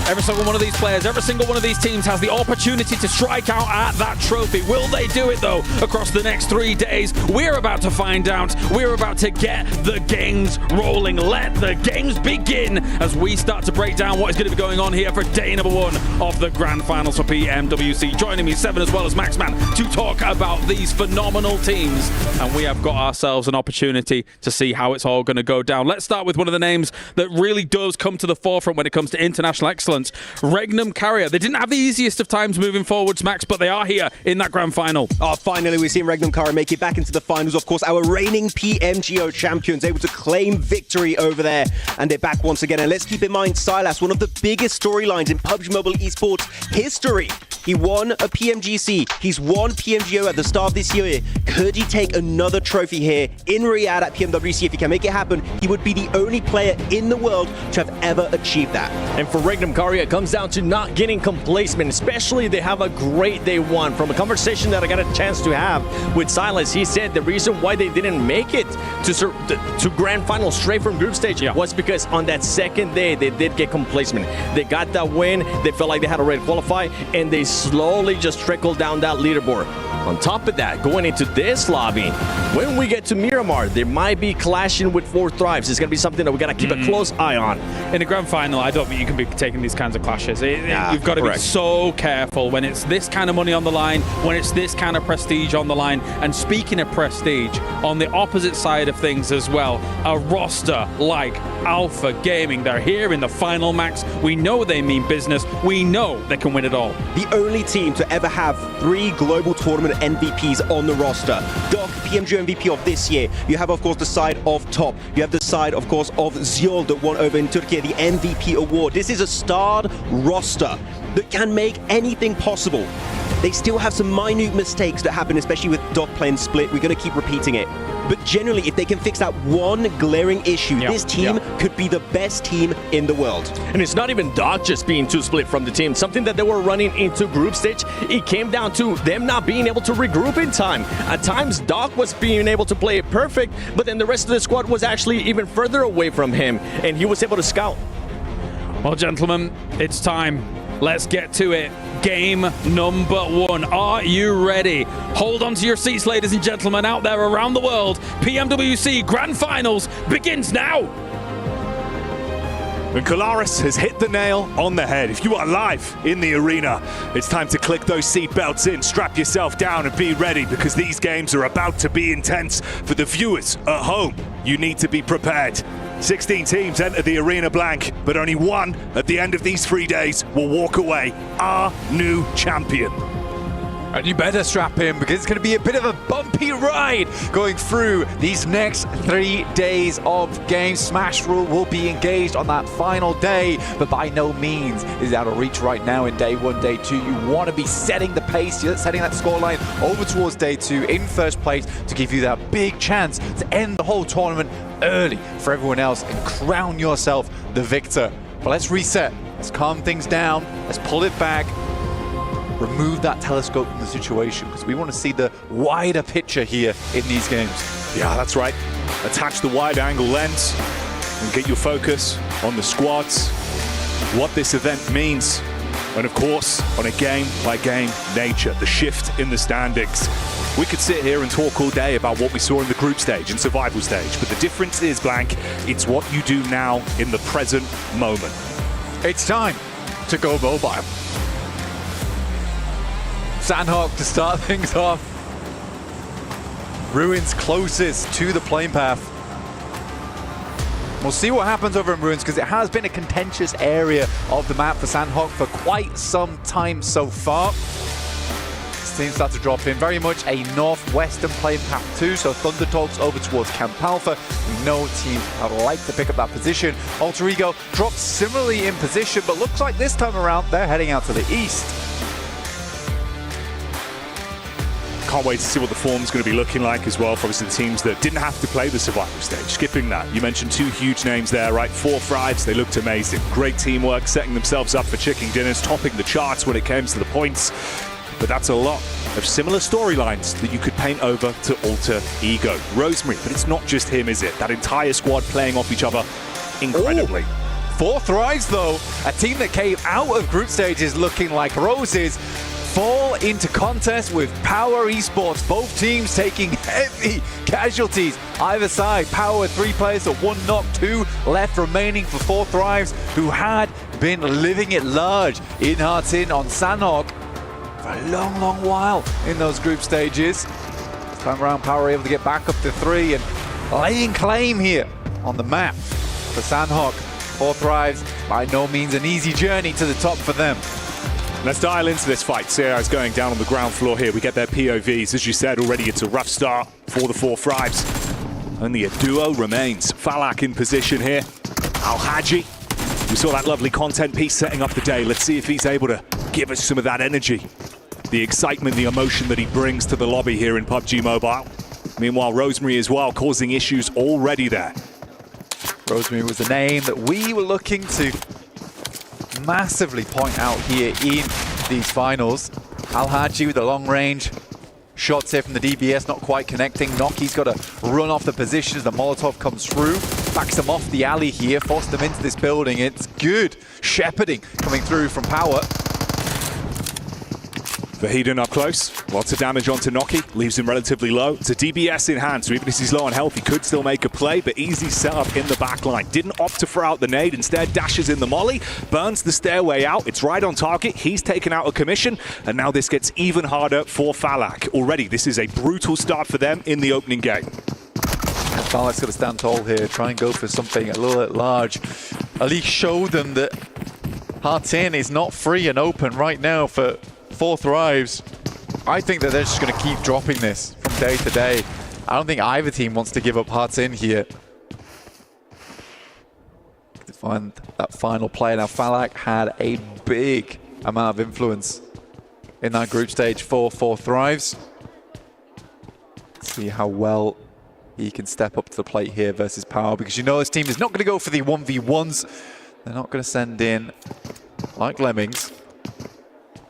Every single one of these players, every single one of these teams has the opportunity to strike out at that trophy. Will they do it, though, across the next 3 days? We're about to find out. We're about to get the games rolling. Let the games begin as we start to break down what is going to be going on here for day number 1 of the Grand Finals for PMWC. Joining me, Seven as well as Maxman, to talk about these phenomenal teams. And we have got ourselves an opportunity to see how it's all going to go down. Let's start with one of the names that really does come to the forefront when it comes to international excellence. Regnum Carrier. They didn't have the easiest of times moving forwards, Max, but they are here in that grand final. Oh, finally, we've seen Regnum Carrier make it back into the finals. Of course, our reigning PMGO champions able to claim victory over there, and they're back once again. And let's keep in mind, Silas, one of the biggest storylines in PUBG Mobile esports history. He won a PMGC. He's won PMGO at the start of this year. Could he take another trophy here in Riyadh at PMWC? If he can make it happen, he would be the only player in the world to have ever achieved that. And for Regnum Carrier, it comes down to not getting complacent, especially they have a great day 1. From a conversation that I got a chance to have with Silas, he said the reason why they didn't make it to grand final straight from group stage was because on that second day they did get complacent. They got that win, they felt like they had already qualified, and they slowly just trickled down that leaderboard. On top of that, going into this lobby, when we get to Miramar, there might be clashing with 4 Thrives. It's going to be something that we got to keep a close eye on. In the grand final, I don't think you can be taking these these kinds of clashes. You've got to be so careful when it's this kind of money on the line, when it's this kind of prestige on the line. And speaking of prestige, on the opposite side of things as well, a roster like Alpha Gaming, they're here in the final, Max. We know they mean business. We know they can win it all. The only team to ever have 3 global tournament MVPs on the roster. Doc, PMG MVP of this year. You have, of course, the side of Top. You have the side, of course, of Ziol that won over in Turkey the MVP award. This is a starred roster that can make anything possible. They still have some minute mistakes that happen, especially with Doc playing split. We're going to keep repeating it. But generally, if they can fix that one glaring issue, this team could be the best team in the world. And it's not even Doc just being too split from the team. Something that they were running into group stage, it came down to them not being able to regroup in time. At times, Doc was being able to play it perfect, but then the rest of the squad was actually even further away from him, and he was able to scout. Well, gentlemen, it's time. Let's get to it. Game number 1. Are you ready? Hold on to your seats, ladies and gentlemen, out there around the world. PMWC Grand Finals begins now. And Kolaris has hit the nail on the head. If you are live in the arena, it's time to click those seat belts in, strap yourself down and be ready, because these games are about to be intense. For the viewers at home, you need to be prepared. 16 teams enter the arena blank, but only one at the end of these 3 days will walk away our new champion. And you better strap in, because it's going to be a bit of a bumpy ride going through these next 3 days of games. Smash Rule will be engaged on that final day, but by no means is it out of reach right now in day 1, day 2. You want to be setting the pace, setting that scoreline over towards day 2 in first place to give you that big chance to end the whole tournament early for everyone else and crown yourself the victor. But let's reset, let's calm things down, let's pull it back. Remove that telescope from the situation, because we want to see the wider picture here in these games. Yeah, that's right. Attach the wide-angle lens and get your focus on the squads, what this event means, and of course, on a game-by-game nature, the shift in the standings. We could sit here and talk all day about what we saw in the group stage and survival stage, but the difference is, Blank, it's what you do now in the present moment. It's time to go mobile. Sandhawk to start things off. Ruins closest to the plane path. We'll see what happens over in Ruins, because it has been a contentious area of the map for Sandhawk for quite some time so far. This team starts to drop in very much a northwestern plane path too, so Thunder Talks over towards Camp Alpha. We know teams would like to pick up that position. Alter Ego drops similarly in position, but looks like this time around they're heading out to the east. Can't wait to see what the form's going to be looking like as well for obviously the teams that didn't have to play the survival stage. Skipping that, you mentioned 2 huge names there, right? 4 Thrives, they looked amazing. Great teamwork, setting themselves up for chicken dinners, topping the charts when it comes to the points. But that's a lot of similar storylines that you could paint over to Alter Ego. Rosemary, but it's not just him, is it? That entire squad playing off each other incredibly. Ooh. 4 Thrives though, a team that came out of group stages looking like roses, fall into contest with Power Esports. Both teams taking heavy casualties either side. Power 3 players at 1 knock, 2 left remaining for 4 Thrives, who had been living it large in Heartin on Sandhawk for a long while in those group stages. This time around, Power able to get back up to 3 and laying claim here on the map for Sandhawk. 4 Thrives, by no means an easy journey to the top for them. Let's dial into this fight. Sierra is going down on the ground floor here. We get their POVs. As you said already, it's a rough start for the 4 Thrives. Only a duo remains. Falak in position here. Al-Haji. We saw that lovely content piece setting up the day. Let's see if he's able to give us some of that energy. The excitement, the emotion that he brings to the lobby here in PUBG Mobile. Meanwhile, Rosemary as well, causing issues already there. Rosemary was a name that we were looking to massively point out here in these finals. Al-Haji with the long range shots here from the DBS, not quite connecting. Noki's got to run off the position as the Molotov comes through. Backs them off the alley here, forced them into this building. It's good shepherding coming through from Power. Vahidin up close, lots of damage onto Noki, leaves him relatively low. It's a DBS in hand, so even if he's low on health, he could still make a play, but easy setup in the back line. Didn't opt to throw out the nade, instead dashes in the molly, burns the stairway out, it's right on target, he's taken out a commission, and now this gets even harder for Falak. Already, this is a brutal start for them in the opening game. And Falak's got to stand tall here, try and go for something a little bit large. At least show them that Heartin is not free and open right now for 4 Thrives. I think that they're just going to keep dropping this from day to day. I don't think either team wants to give up Heartin here. To find that final play. Now, Falak had a big amount of influence in that group stage for 4 Thrives. Let's see how well he can step up to the plate here versus Power, because you know this team is not going to go for the 1v1s. They're not going to send in like lemmings.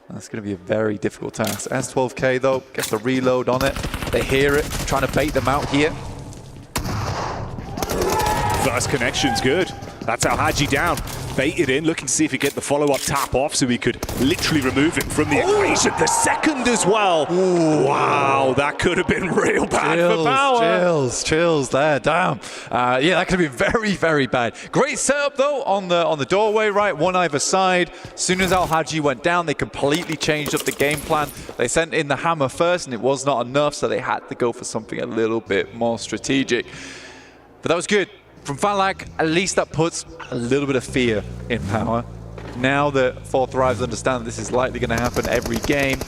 That's going to be a very difficult task. S12K though, gets the reload on it. They hear it, trying to bait them out here. First connection's good. That's Al Haji down. Baited in, looking to see if he get the follow-up tap off so he could literally remove him from the equation. The second as well. Ooh. Wow, that could have been real bad for Power. Chills there, damn. Yeah, that could have been very, very bad. Great setup though on the doorway, right? One either side. As soon as Al Haji went down, they completely changed up the game plan. They sent in the hammer first and it was not enough, so they had to go for something a little bit more strategic. But that was good. From Falak, at least that puts a little bit of fear in Power. Now that 4 Thrives understand that this is likely going to happen every game,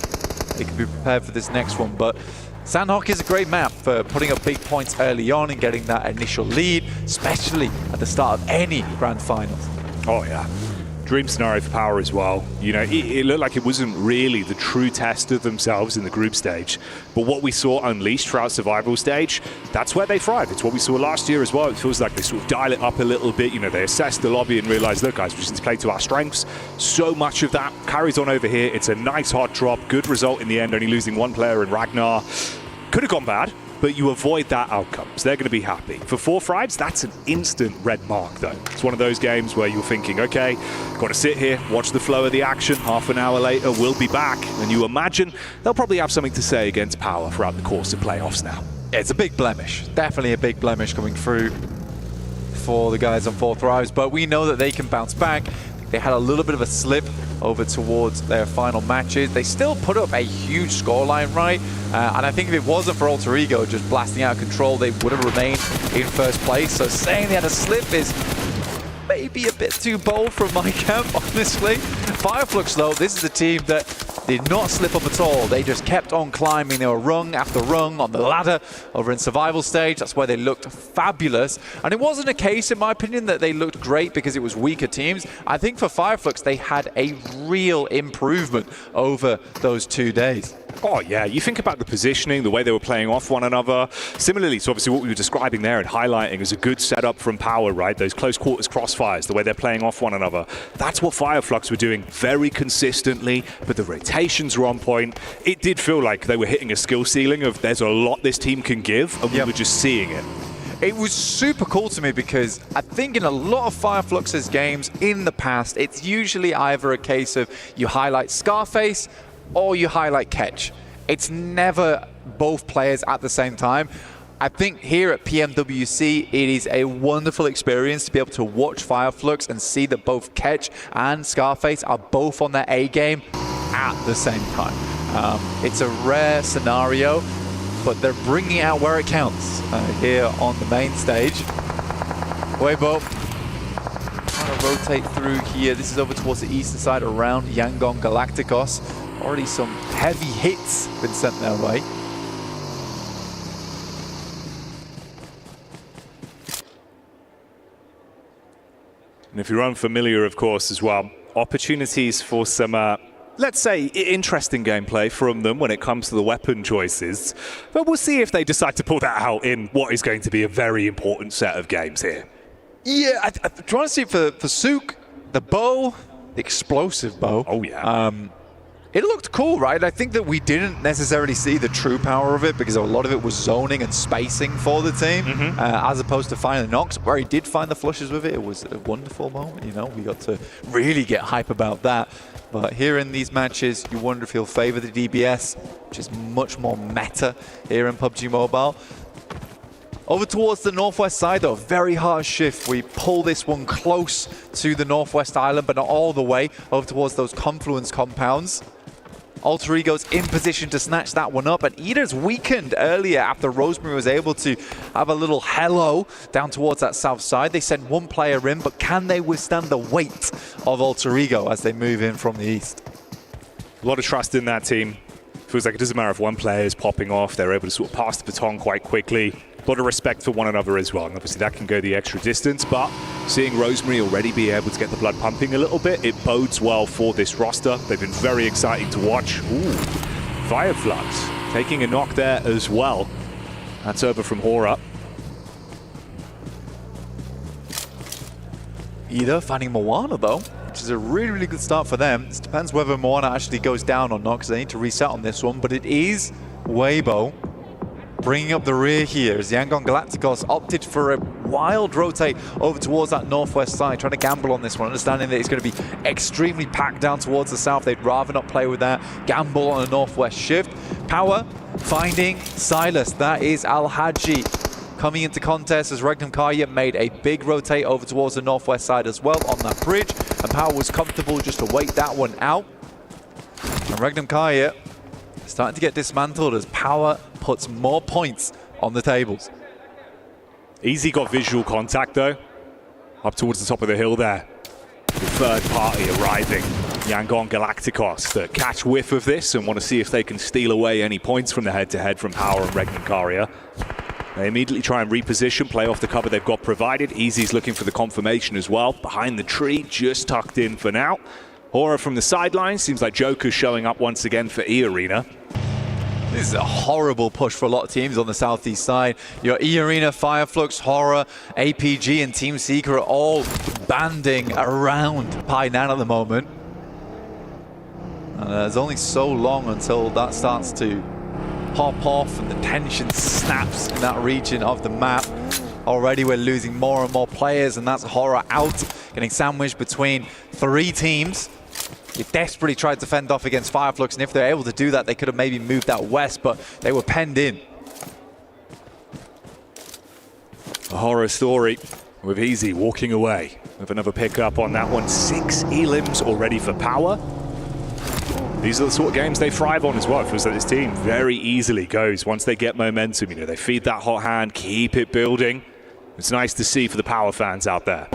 they can be prepared for this next one. But Sandhawk is a great map for putting up big points early on and getting that initial lead, especially at the start of any grand finals. Oh yeah. Dream scenario for Power as well. You know, it looked like it wasn't really the true test of themselves in the group stage, but what we saw unleashed throughout survival stage, that's where they thrive. It's what we saw last year as well. It feels like they sort of dial it up a little bit. You know, they assess the lobby and realize, look guys, we just need to play to our strengths. So much of that carries on over here. It's a nice hard drop, good result in the end, only losing 1 player in Ragnar. Could have gone bad, but you avoid that outcome, so they're going to be happy. For 4 Thrives, that's an instant red mark though. It's one of those games where you're thinking, okay, got to sit here, watch the flow of the action, half an hour later we'll be back, and you imagine they'll probably have something to say against Power throughout the course of playoffs now. Yeah, it's a big blemish, definitely a big blemish coming through for the guys on 4 Thrives, but we know that they can bounce back. They had a little bit of a slip over towards their final matches. They still put up a huge scoreline, right? And I think if it wasn't for Alter Ego just blasting out of control, they would have remained in first place. So saying they had a slip is maybe a bit too bold from my camp, honestly. Fireflux, though, this is a team that did not slip up at all. They just kept on climbing. They were rung after rung on the ladder over in survival stage. That's why they looked fabulous. And it wasn't a case, in my opinion, that they looked great because it was weaker teams. I think for Fireflux, they had a real improvement over those 2 days. Oh yeah, you think about the positioning, the way they were playing off one another. Similarly to obviously what we were describing there and highlighting as a good setup from Power, right? Those close quarters crossfires, the way they're playing off one another. That's what Fireflux were doing very consistently, but the rotations were on point. It did feel like they were hitting a skill ceiling of there's a lot this team can give, and we were just seeing it. It was super cool to me because I think in a lot of Fireflux's games in the past, it's usually either a case of you highlight Scarface or you highlight Ketch. It's never both players at the same time. I think here at PMWC, it is a wonderful experience to be able to watch Fireflux and see that both Ketch and Scarface are both on their A game at the same time. It's a rare scenario, but they're bringing out where it counts here on the main stage. Weibo trying to rotate through here. This is over towards the eastern side around Yangon Galacticos. Already some heavy hits been sent their way. And if you're unfamiliar, of course, as well, opportunities for some, let's say, interesting gameplay from them when it comes to the weapon choices. But we'll see if they decide to pull that out in what is going to be a very important set of games here. Yeah, I'm trying to see for Sook, the bow, the explosive bow. Oh, yeah. It looked cool, right? I think that we didn't necessarily see the true power of it because a lot of it was zoning and spacing for the team, as opposed to finding the knocks. Where he did find the flushes with it, it was a wonderful moment. You know, we got to really get hype about that. But here in these matches, you wonder if he'll favor the DBS, which is much more meta here in PUBG Mobile. Over towards the northwest side, though, very hard shift. We pull this one close to the northwest island, but not all the way over towards those confluence compounds. Alter Ego's in position to snatch that one up, and Eda's weakened earlier after Rosemary was able to have a little hello down towards that south side. They send one player in, but can they withstand the weight of Alter Ego as they move in from the east? A lot of trust in that team. Feels like it doesn't matter if one player is popping off, they're able to sort of pass the baton quite quickly. A lot of respect for one another as well, and obviously that can go the extra distance, but seeing Rosemary already be able to get the blood pumping a little bit, it bodes well for this roster. They've been very exciting to watch. Ooh, Fireflux taking a knock there as well. That's over from Hora. Eda finding Moana, though, which is a really, really good start for them. It depends whether Moana actually goes down or not, because they need to reset on this one, but it is Weibo bringing up the rear here as Yangon Galacticos opted for a wild rotate over towards that northwest side, trying to gamble on this one, understanding that it's going to be extremely packed down towards the south. They'd rather not play with that. Gamble on a northwest shift. Power finding Silas. That is Al-Haji coming into contest as Regnum Karya made a big rotate over towards the northwest side as well on that bridge, and Power was comfortable just to wait that one out. And Regnum Karya starting to get dismantled as Power puts more points on the tables. Easy got visual contact though, up towards the top of the hill there. The third party arriving, Yangon Galacticos, that catch whiff of this and want to see if they can steal away any points from the head-to-head from Power and Regnum Karya. They immediately try and reposition, play off the cover they've got provided. Easy's looking for the confirmation as well. Behind the tree, just tucked in for now. Hora from the sidelines, seems like Joker's showing up once again for E-Arena. This is a horrible push for a lot of teams on the southeast side. Your E-Arena, Fireflux, Hora, APG, and Team Seeker are all banding around Painan at the moment. And there's only so long until that starts to pop off and the tension snaps in that region of the map. Already we're losing more and more players, and that's Hora out, getting sandwiched between 3 teams. They desperately tried to fend off against Fireflux, and if they're able to do that, they could have maybe moved out west, but they were penned in. A horror story with Easy walking away with another pickup on that one. 6 elims already for Power. These are the sort of games they thrive on as well. It feels like this team very easily goes once they get momentum. You know, they feed that hot hand, keep it building. It's nice to see for the Power fans out there.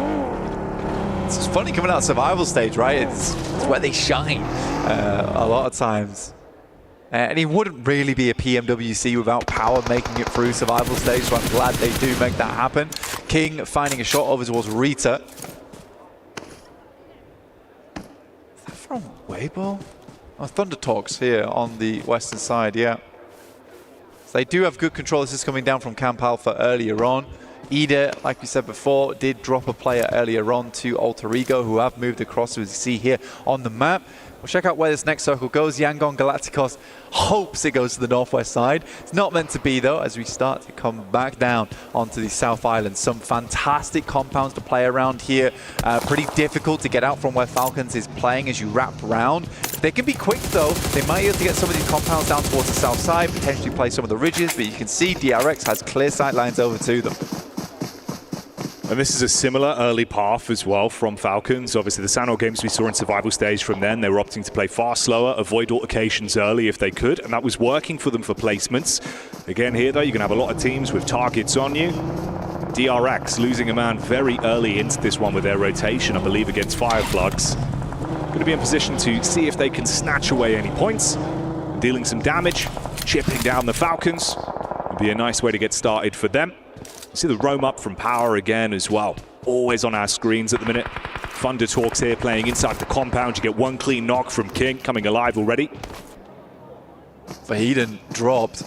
It's funny coming out of survival stage, right? It's where they shine a lot of times. And it wouldn't really be a PMWC without Power making it through survival stage, so I'm glad they do make that happen. King finding a shot over towards Rita. Is that from Weibo? Oh, Thunder Talks here on the western side, yeah. So they do have good control. This is coming down from Camp Alpha earlier on. Eda, like we said before, did drop a player earlier on to Alter Ego, who have moved across, as you see here on the map. We'll check out where this next circle goes. Yangon Galacticos hopes it goes to the northwest side. It's not meant to be, though, as we start to come back down onto the South Island. Some fantastic compounds to play around here. Pretty difficult to get out from where Falcons is playing as you wrap around. They can be quick, though. They might be able to get some of these compounds down towards the south side, potentially play some of the ridges, but you can see DRX has clear sight lines over to them. And this is a similar early path as well from Falcons. Obviously, the Sanor games we saw in survival stage from then, they were opting to play far slower, avoid altercations early if they could, and that was working for them for placements. Again, here, though, you're going to have a lot of teams with targets on you. DRX losing a man very early into this one with their rotation, I believe, against Fireflux. Going to be in position to see if they can snatch away any points. Dealing some damage, chipping down the Falcons. Would be a nice way to get started for them. See the roam up from Power again as well. Always on our screens at the minute. Thunder Talks here playing inside the compound. You get one clean knock from King, coming alive already. Vahiden dropped.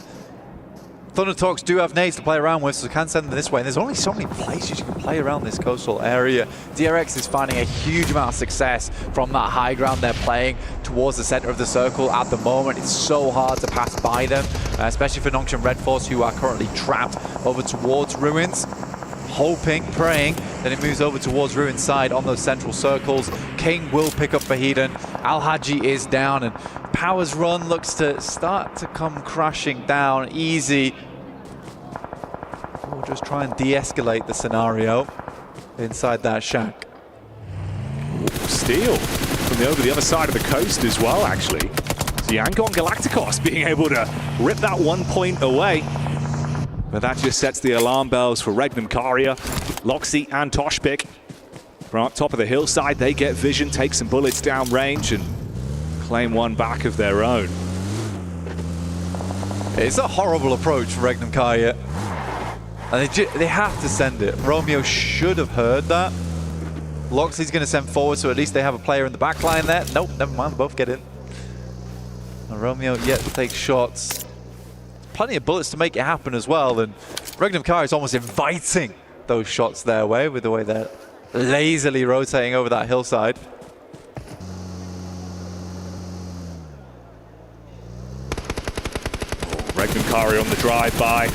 Thunder Talks do have nades to play around with, so we can send them this way. And there's only so many places you can play around this coastal area. DRX is finding a huge amount of success from that high ground they're playing towards the center of the circle at the moment. It's so hard to pass by them, especially for Nongshim Red Force, who are currently trapped over towards Ruins. Hoping, praying that it moves over towards Ruins side on those central circles. King will pick up Vahiden Al-Haji is down, and Power's run looks to start to come crashing down easy. We'll just try and de-escalate the scenario inside that shack. Steal from over the other side of the coast as well, actually. So Yangon Galacticos being able to rip that 1 point away. But that just sets the alarm bells for Regnum Karia, Loxy and Toshpik. From up top of the hillside, they get vision, take some bullets down range, and claim one back of their own. It's a horrible approach for Regnum Karia. And they have to send it. Romeo should have heard that. Loxley's going to send forward, so at least they have a player in the back line there. Nope, never mind, both get in. And Romeo yet to take shots. Plenty of bullets to make it happen as well, and Regnum Karia is almost inviting those shots their way with the way they're lazily rotating over that hillside. Regnum Karia on the drive-by.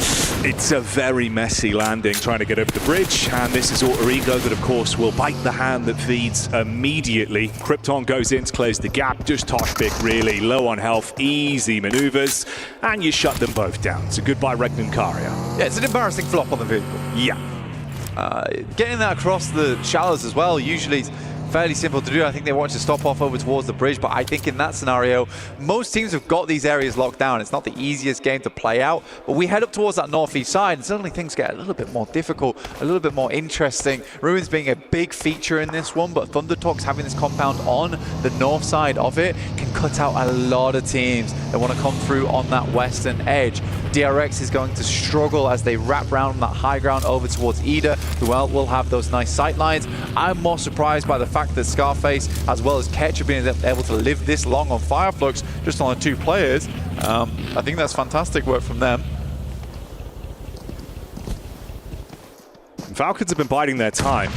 It's a very messy landing trying to get over the bridge, and this is Alter Ego that, of course, will bite the hand that feeds immediately. Krypton goes in to close the gap. Just Toshpik really low on health, easy maneuvers, and you shut them both down. So goodbye, Regnum Karia. Yeah, it's an embarrassing flop on the vehicle. Yeah. Getting that across the shallows as well, usually fairly simple to do. I think they want to stop off over towards the bridge, but I think in that scenario, most teams have got these areas locked down. It's not the easiest game to play out, but we head up towards that northeast side, and suddenly things get a little bit more difficult, a little bit more interesting. Ruins being a big feature in this one, but Thundertalks having this compound on the north side of it can cut out a lot of teams that want to come through on that western edge. DRX is going to struggle as they wrap around on that high ground over towards Ida, who will have those nice sight lines. I'm more surprised by the fact that Scarface, as well as Ketch, have been able to live this long on Fireflux just on the 2 players. I think that's fantastic work from them. Falcons have been biding their time.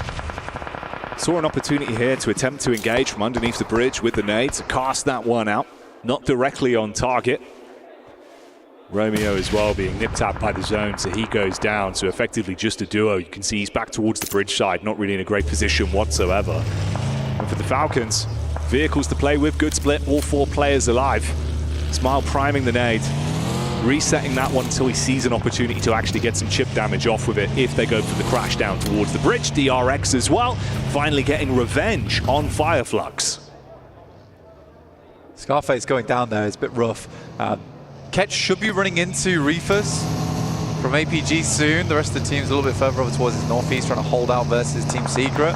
Saw an opportunity here to attempt to engage from underneath the bridge with the nade to cast that one out. Not directly on target. Romeo as well being nipped at by the zone, so he goes down. So effectively just a duo. You can see he's back towards the bridge side, not really in a great position whatsoever. And for the Falcons, vehicles to play with, good split, all 4 players alive. Smile priming the nade, resetting that one until he sees an opportunity to actually get some chip damage off with it if they go for the crash down towards the bridge. DRX as well, finally getting revenge on Fireflux. Scarface going down there is a bit rough. Ketch should be running into Reefus from APG soon. The rest of the team's a little bit further over towards his northeast, trying to hold out versus Team Secret.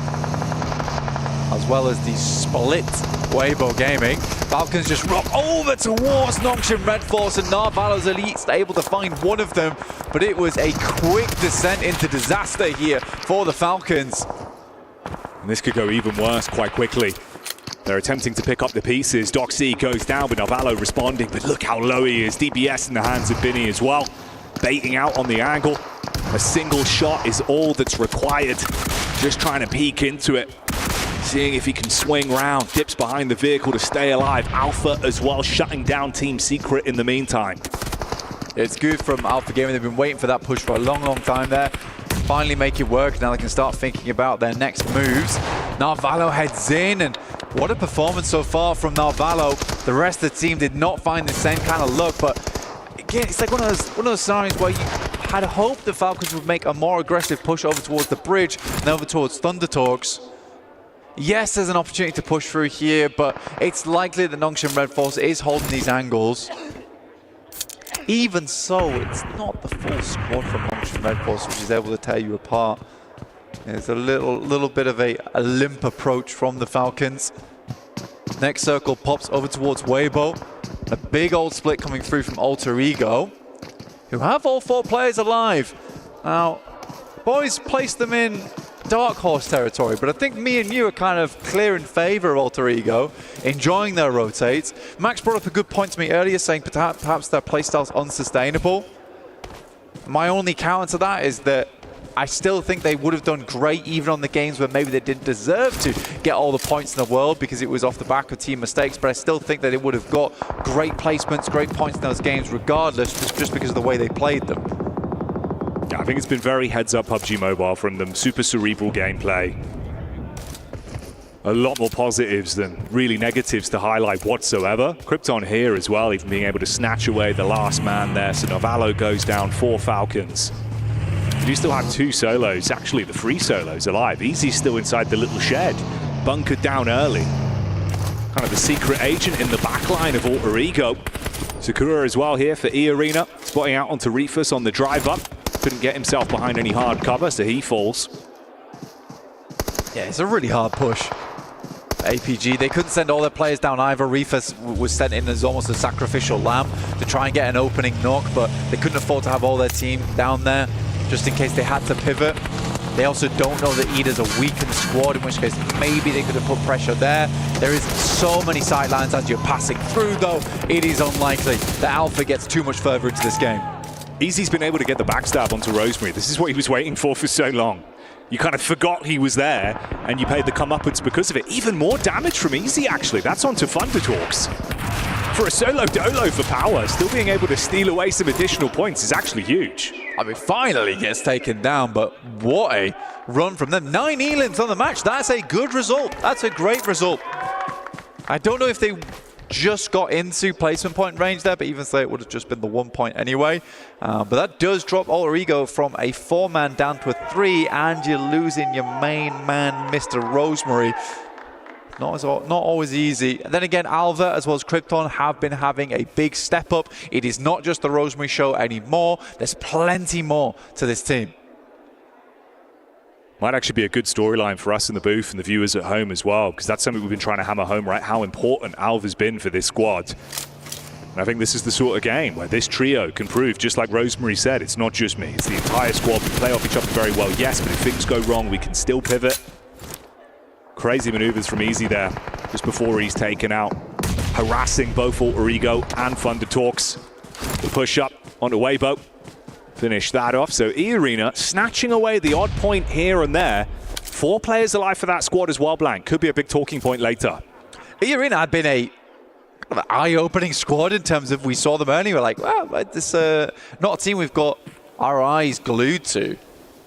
As well as the split Weibo Gaming. Falcons just rock over towards Noxian Red Force, and Narvalo's Elite's able to find one of them, but it was a quick descent into disaster here for the Falcons. And this could go even worse quite quickly. They're attempting to pick up the pieces. Doxy goes down with Narvalo responding, but look how low he is. DBS in the hands of Binny as well. Baiting out on the angle. A single shot is all that's required. Just trying to peek into it. Seeing if he can swing round. Dips behind the vehicle to stay alive. Alpha as well, shutting down Team Secret in the meantime. It's good from Alpha Gaming. They've been waiting for that push for a long, long time there. Finally make it work. Now they can start thinking about their next moves. Narvalo heads in, and what a performance so far from Narvalo. The rest of the team did not find the same kind of look, but again, it's like one of those scenarios where you had hoped the Falcons would make a more aggressive push over towards the bridge and over towards Thundertalks. Yes, there's an opportunity to push through here, but it's likely that Noxian Red Force is holding these angles. Even so, it's not the full squad from Noxian Red Force which is able to tear you apart. It's a little bit of a limp approach from the Falcons. Next circle pops over towards Weibo. A big old split coming through from Alter Ego, who have all 4 players alive. Now, boys placed them in Dark Horse territory, but I think me and you are kind of clear in favor of Alter Ego, enjoying their rotates. Max brought up a good point to me earlier, saying perhaps their playstyle's unsustainable. My only counter to that is that I still think they would have done great even on the games where maybe they didn't deserve to get all the points in the world because it was off the back of team mistakes, but I still think that they would have got great placements, great points in those games regardless, just because of the way they played them. Yeah, I think it's been very heads-up PUBG Mobile from them. Super cerebral gameplay. a lot more positives than really negatives to highlight whatsoever. Krypton here as well, even being able to snatch away the last man there. So Novalo goes down for Falcons. We do still have 2 solos, actually the 3 solos alive. Easy's still inside the little shed, bunkered down early. Kind of the secret agent in the back line of Alter Ego. Sakura as well here for E-Arena, spotting out onto Refus on the drive up. Couldn't get himself behind any hard cover, so he falls. Yeah, it's a really hard push. APG, they couldn't send all their players down either. Refus was sent in as almost a sacrificial lamb to try and get an opening knock, but they couldn't afford to have all their team down there just in case they had to pivot. They also don't know that Ida's a weakened squad, in which case maybe they could have put pressure there. There is so many sidelines as you're passing through, though. It is unlikely that Alpha gets too much further into this game. Easy's been able to get the backstab onto Rosemary. This is what he was waiting for so long. You kind of forgot he was there, and you paid the comeuppance because of it. Even more damage from Easy, actually. That's onto Thundertalks. For a solo dolo for Power, still being able to steal away some additional points is actually huge. I mean, finally gets taken down, but what a run from them. 9 elims on the match. That's a good result. That's a great result. I don't know if they just got into placement point range there, but even so, it would have just been the 1 point anyway. But that does drop Alter Ego from a 4-man down to a 3, and you're losing your main man, Mr. Rosemary. Not always easy. And then again, Alva as well as Krypton have been having a big step up. It is not just the Rosemary show anymore. There's plenty more to this team. Might actually be a good storyline for us in the booth and the viewers at home as well, because that's something we've been trying to hammer home, right? How important Alva's been for this squad. And I think this is the sort of game where this trio can prove, just like Rosemary said, it's not just me, it's the entire squad. We play off each other very well, yes, but if things go wrong, we can still pivot. Crazy maneuvers from Easy there, just before he's taken out. Harassing both Alter Ego and Thundertalks. The push up onto Weibo. Finish that off. So E-Arena snatching away the odd point here and there. 4 players alive for that squad as well, Blank. Could be a big talking point later. E-Arena had been a eye-opening squad in terms of we saw them earlier. We're like, well, this not a team we've got our eyes glued to.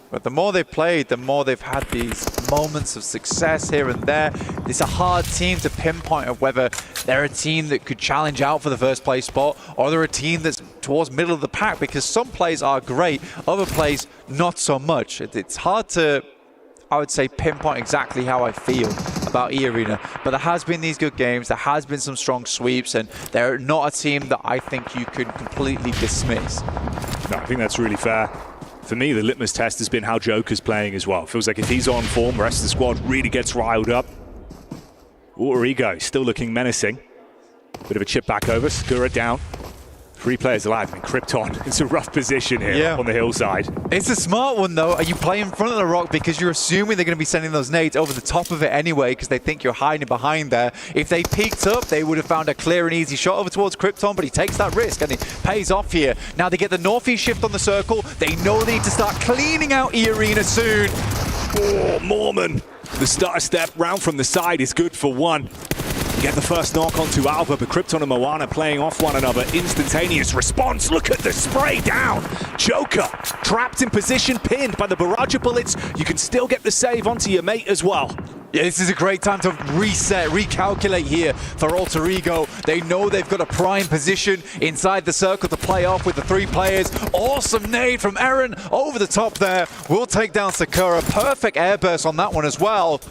But the more they've played, the more they've had these moments of success here and there. It's a hard team to pinpoint of whether they're a team that could challenge out for the first place spot, or they're a team that's towards middle of the pack, because some plays are great, other plays not so much. It's hard to, I would say, pinpoint exactly how I feel about E-Arena, but there has been these good games, there has been some strong sweeps, and they're not a team that I think you could completely dismiss. No, I think that's really fair. For me, the litmus test has been how Joker's playing as well. Feels like if he's on form, the rest of the squad really gets riled up. Alter Ego still looking menacing. Bit of a chip back over, Sakura down. 3 players alive. I mean, Krypton, it's a rough position here on the hillside. It's a smart one, though. You play in front of the rock because you're assuming they're going to be sending those nades over the top of it anyway, because they think you're hiding behind there. If they peeked up, they would have found a clear and easy shot over towards Krypton, but he takes that risk and it pays off here. Now they get the northeast shift on the circle. They know they need to start cleaning out E-Arena soon. Oh, Mormon. The starter step round from the side is good for 1. Get the first knock onto Alva, but Krypton and Moana playing off one another. Instantaneous response. Look at the spray down. Joker trapped in position, pinned by the barrage of bullets. You can still get the save onto your mate as well. Yeah, this is a great time to reset, recalculate here for Alter Ego. They know they've got a prime position inside the circle to play off with the 3 players. Awesome nade from Eren over the top there. We'll take down Sakura. Perfect airburst on that one as well.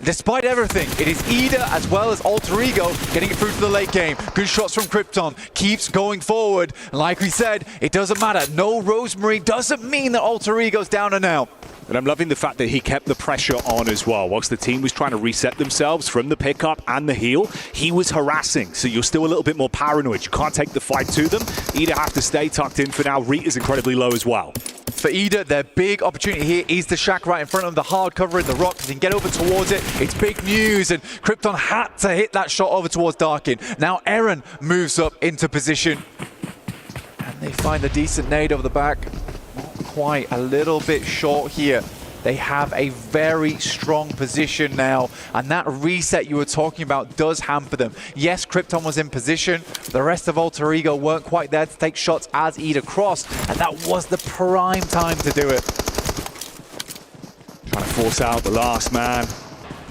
Despite everything, it is Ida as well as Alter Ego getting it through to the late game. Good shots from Krypton, keeps going forward. Like we said, it doesn't matter. No Rosemary doesn't mean that Alter Ego's down and out. And I'm loving the fact that he kept the pressure on as well. Whilst the team was trying to reset themselves from the pickup and the heal, he was harassing. So you're still a little bit more paranoid. You can't take the fight to them. Ida have to stay tucked in for now. Rita's incredibly low as well. For Ida, their big opportunity here is the shack right in front of them, the hard cover in the rock. They can get over towards it. It's big news, and Krypton had to hit that shot over towards Darkin. Now Eren moves up into position, and they find a decent nade over the back. Not quite, a little bit short here. They have a very strong position now, and that reset you were talking about does hamper them. Yes, Krypton was in position. The rest of Alter Ego weren't quite there to take shots as Ida crossed, and that was the prime time to do it. Trying to force out the last man.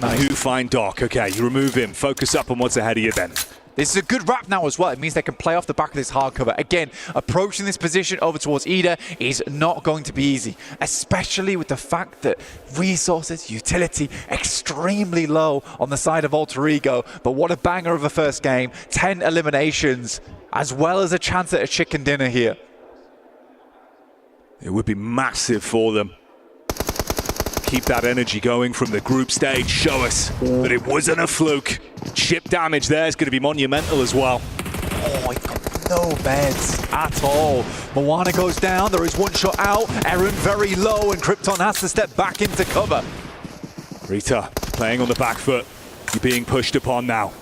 And who find Doc? Okay, you remove him. Focus up on what's ahead of you then. This is a good wrap now as well. It means they can play off the back of this hard cover. Again, approaching this position over towards Ida is not going to be easy, especially with the fact that resources, utility, extremely low on the side of Alter Ego. But what a banger of a first game. 10 eliminations, as well as a chance at a chicken dinner here. It would be massive for them. Keep that energy going from the group stage. Show us that it wasn't a fluke. Chip damage there is going to be monumental as well. Oh my God, no beds at all. Moana goes down, there is one shot out. Eren very low and Krypton has to step back into cover. Rita playing on the back foot. You're being pushed upon now.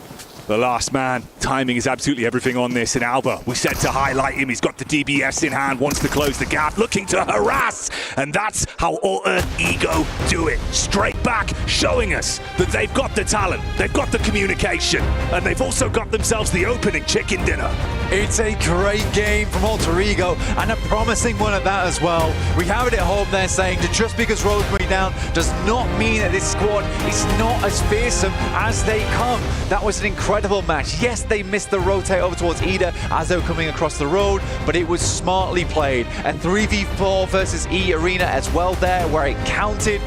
The last man. Timing is absolutely everything on this. And Alba, we said to highlight him. He's got the DBS in hand, wants to close the gap, looking to harass. And that's how Alter Ego do it. Straight back, showing us that they've got the talent, they've got the communication, and they've also got themselves the opening chicken dinner. It's a great game from Alter Ego, and a promising one at that as well. We have it at home there saying that just because Rosemary down does not mean that this squad is not as fearsome as they come. That was an incredible match. Yes, they missed the rotate over towards Ida as they were coming across the road, but it was smartly played. A 3v4 versus E arena as well there, where it counted.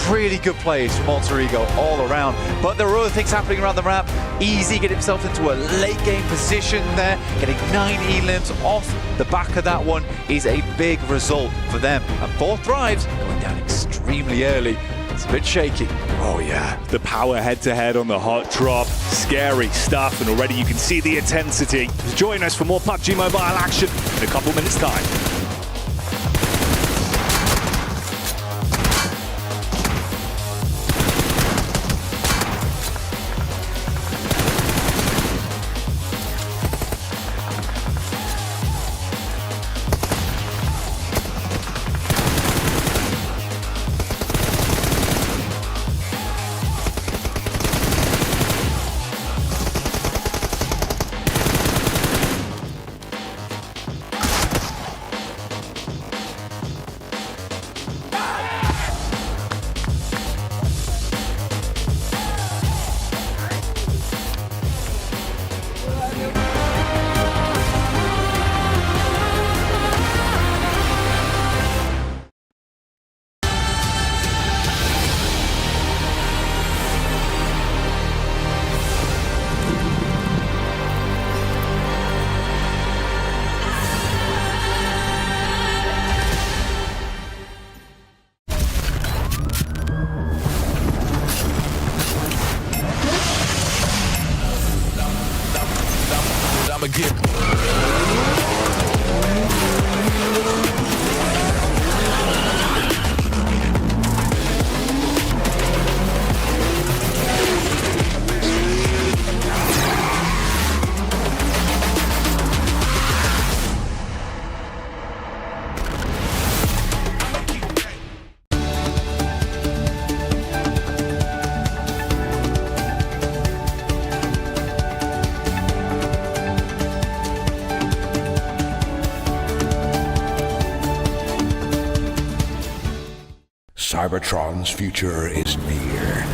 Really good plays from Alter Ego all around. But there were other things happening around the map. Easy get himself into a late game position there, getting 9 elims off the back of that one is a big result for them. And 4 Thrives going down extremely early. It's a bit shaky. Oh yeah, the power head-to-head on the hot drop. Scary stuff, and already you can see the intensity. Join us for more PUBG Mobile action in a couple minutes' time. Cybertron's future is near.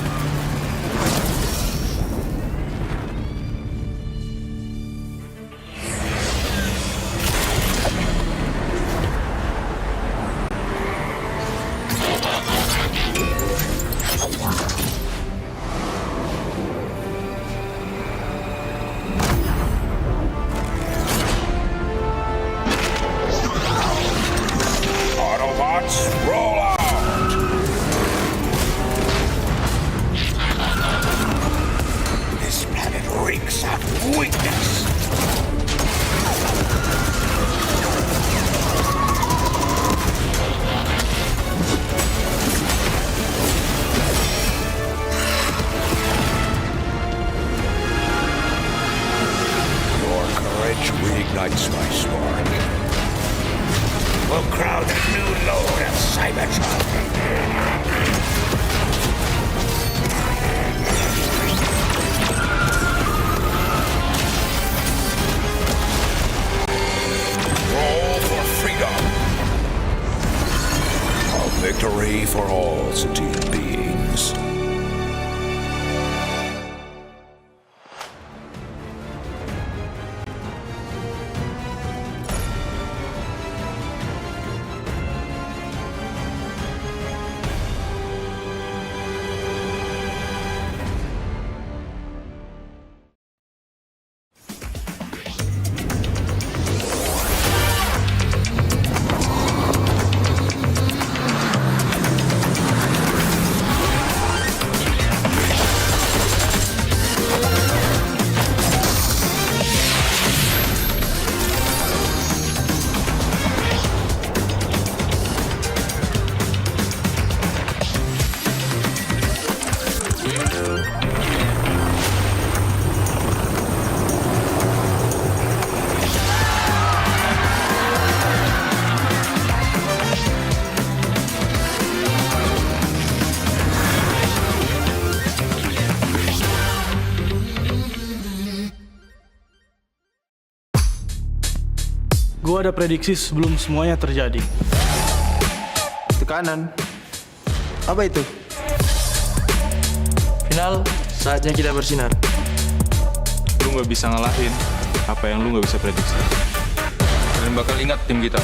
Autobots, roll out! This planet reeks of weakness. Your courage reignites my spark. We'll crowd a new load of Cybertron. Roll for freedom. A victory for all sentient beings. Gue ada prediksi sebelum semuanya terjadi. Tekanan. Apa itu? Final, saatnya kita bersinar. Lu nggak bisa ngalahin apa yang lu nggak bisa prediksi. Kalian bakal ingat tim kita.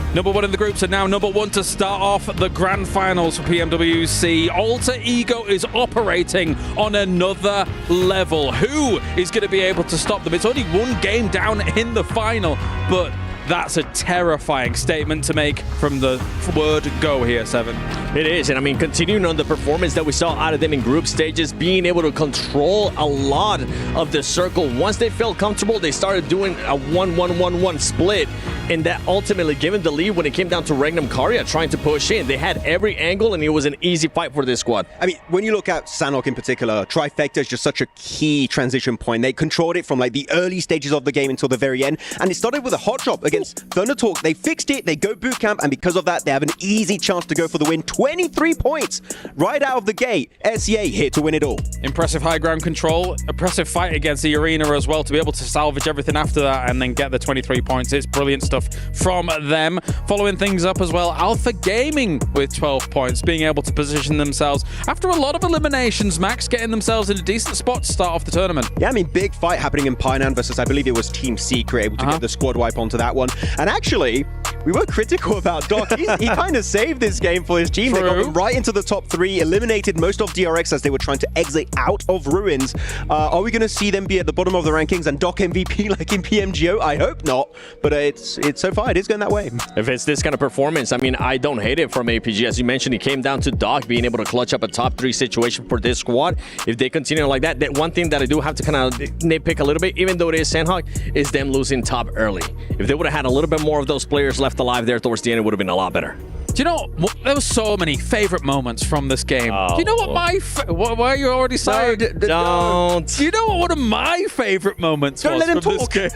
Number one in the groups and now number one to start off the grand finals for PMWC. Alter Ego is operating on another level. Who is going to be able to stop them? It's only one game down in the final, but that's a terrifying statement to make from the word go here, Seven. It is, and I mean, continuing on the performance that we saw out of them in group stages, being able to control a lot of the circle. Once they felt comfortable, they started doing a 1-1-1-1 split, and that ultimately gave them the lead when it came down to Regnum Karya trying to push in. They had every angle, and it was an easy fight for this squad. I mean, when you look at Sanhok in particular, Trifecta is just such a key transition point. They controlled it from like the early stages of the game until the very end, and it started with a hot drop against Thundertalk. They fixed it, they go boot camp, and because of that, they have an easy chance to go for the win. 23 points right out of the gate. SEA here to win it all. Impressive high ground control, impressive fight against the arena as well to be able to salvage everything after that and then get the 23 points. It's brilliant stuff from them. Following things up as well, Alpha Gaming with 12 points, being able to position themselves after a lot of eliminations, Max, getting themselves in a decent spot to start off the tournament. Yeah, I mean, big fight happening in Painan versus, I believe it was Team Secret, able to get the squad wipe onto that one. And actually, we were critical about Doc. He kind of saved this game for his team. They got them right into the top 3, eliminated most of DRX as they were trying to exit out of Ruins. Are we going to see them be at the bottom of the rankings and Doc MVP like in PMGO? I hope not, but it's so far it is going that way. If it's this kind of performance, I mean, I don't hate it from APG. As you mentioned, it came down to Doc being able to clutch up a top 3 situation for this squad. If they continue like that, one thing that I do have to kind of nitpick a little bit, even though it is Sanhok, is them losing top early. If they would have had a little bit more of those players left alive there towards the end, it would have been a lot better. Do you know, there were so many favorite moments from this game. Do you know what my... why are you already saying? Don't. Do you know what one of my favorite moments was from this game?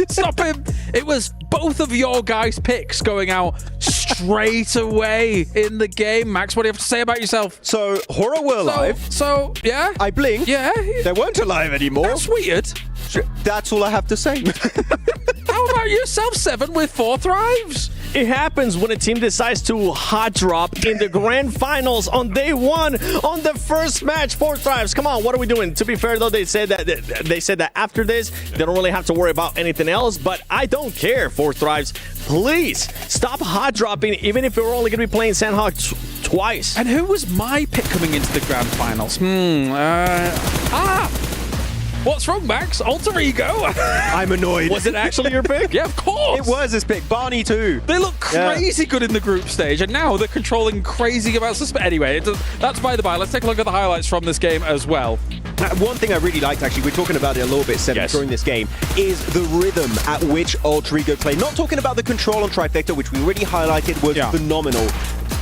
Stop him. It was both of your guys' picks going out straight away in the game. Max, what do you have to say about yourself? So, Horror were alive. So, yeah. I blinked. Yeah. They weren't alive anymore. That's weird. That's all I have to say. How about yourself, Seven, with 4 thrives? It happens when a team decides to hot drop in the grand finals on day 1 on the first match. 4 thrives. Come on, what are we doing? To be fair, though, they said that after this, they don't really have to worry about anything else. But I don't care. 4 thrives. Please stop hot dropping, even if we're only going to be playing Sanhok twice. And who was my pick coming into the grand finals? What's wrong, Max? Alter Ego? I'm annoyed. Was it actually your pick? Yeah, of course. It was his pick. Barney too. They look crazy good in the group stage, and now they're controlling crazy amounts of Anyway, that's by the by. Let's take a look at the highlights from this game as well. One thing I really liked, actually, we're talking about it a little bit, Seven, during this game, is the rhythm at which Alter Ego play. Not talking about the control on Trifecta, which we already highlighted was phenomenal.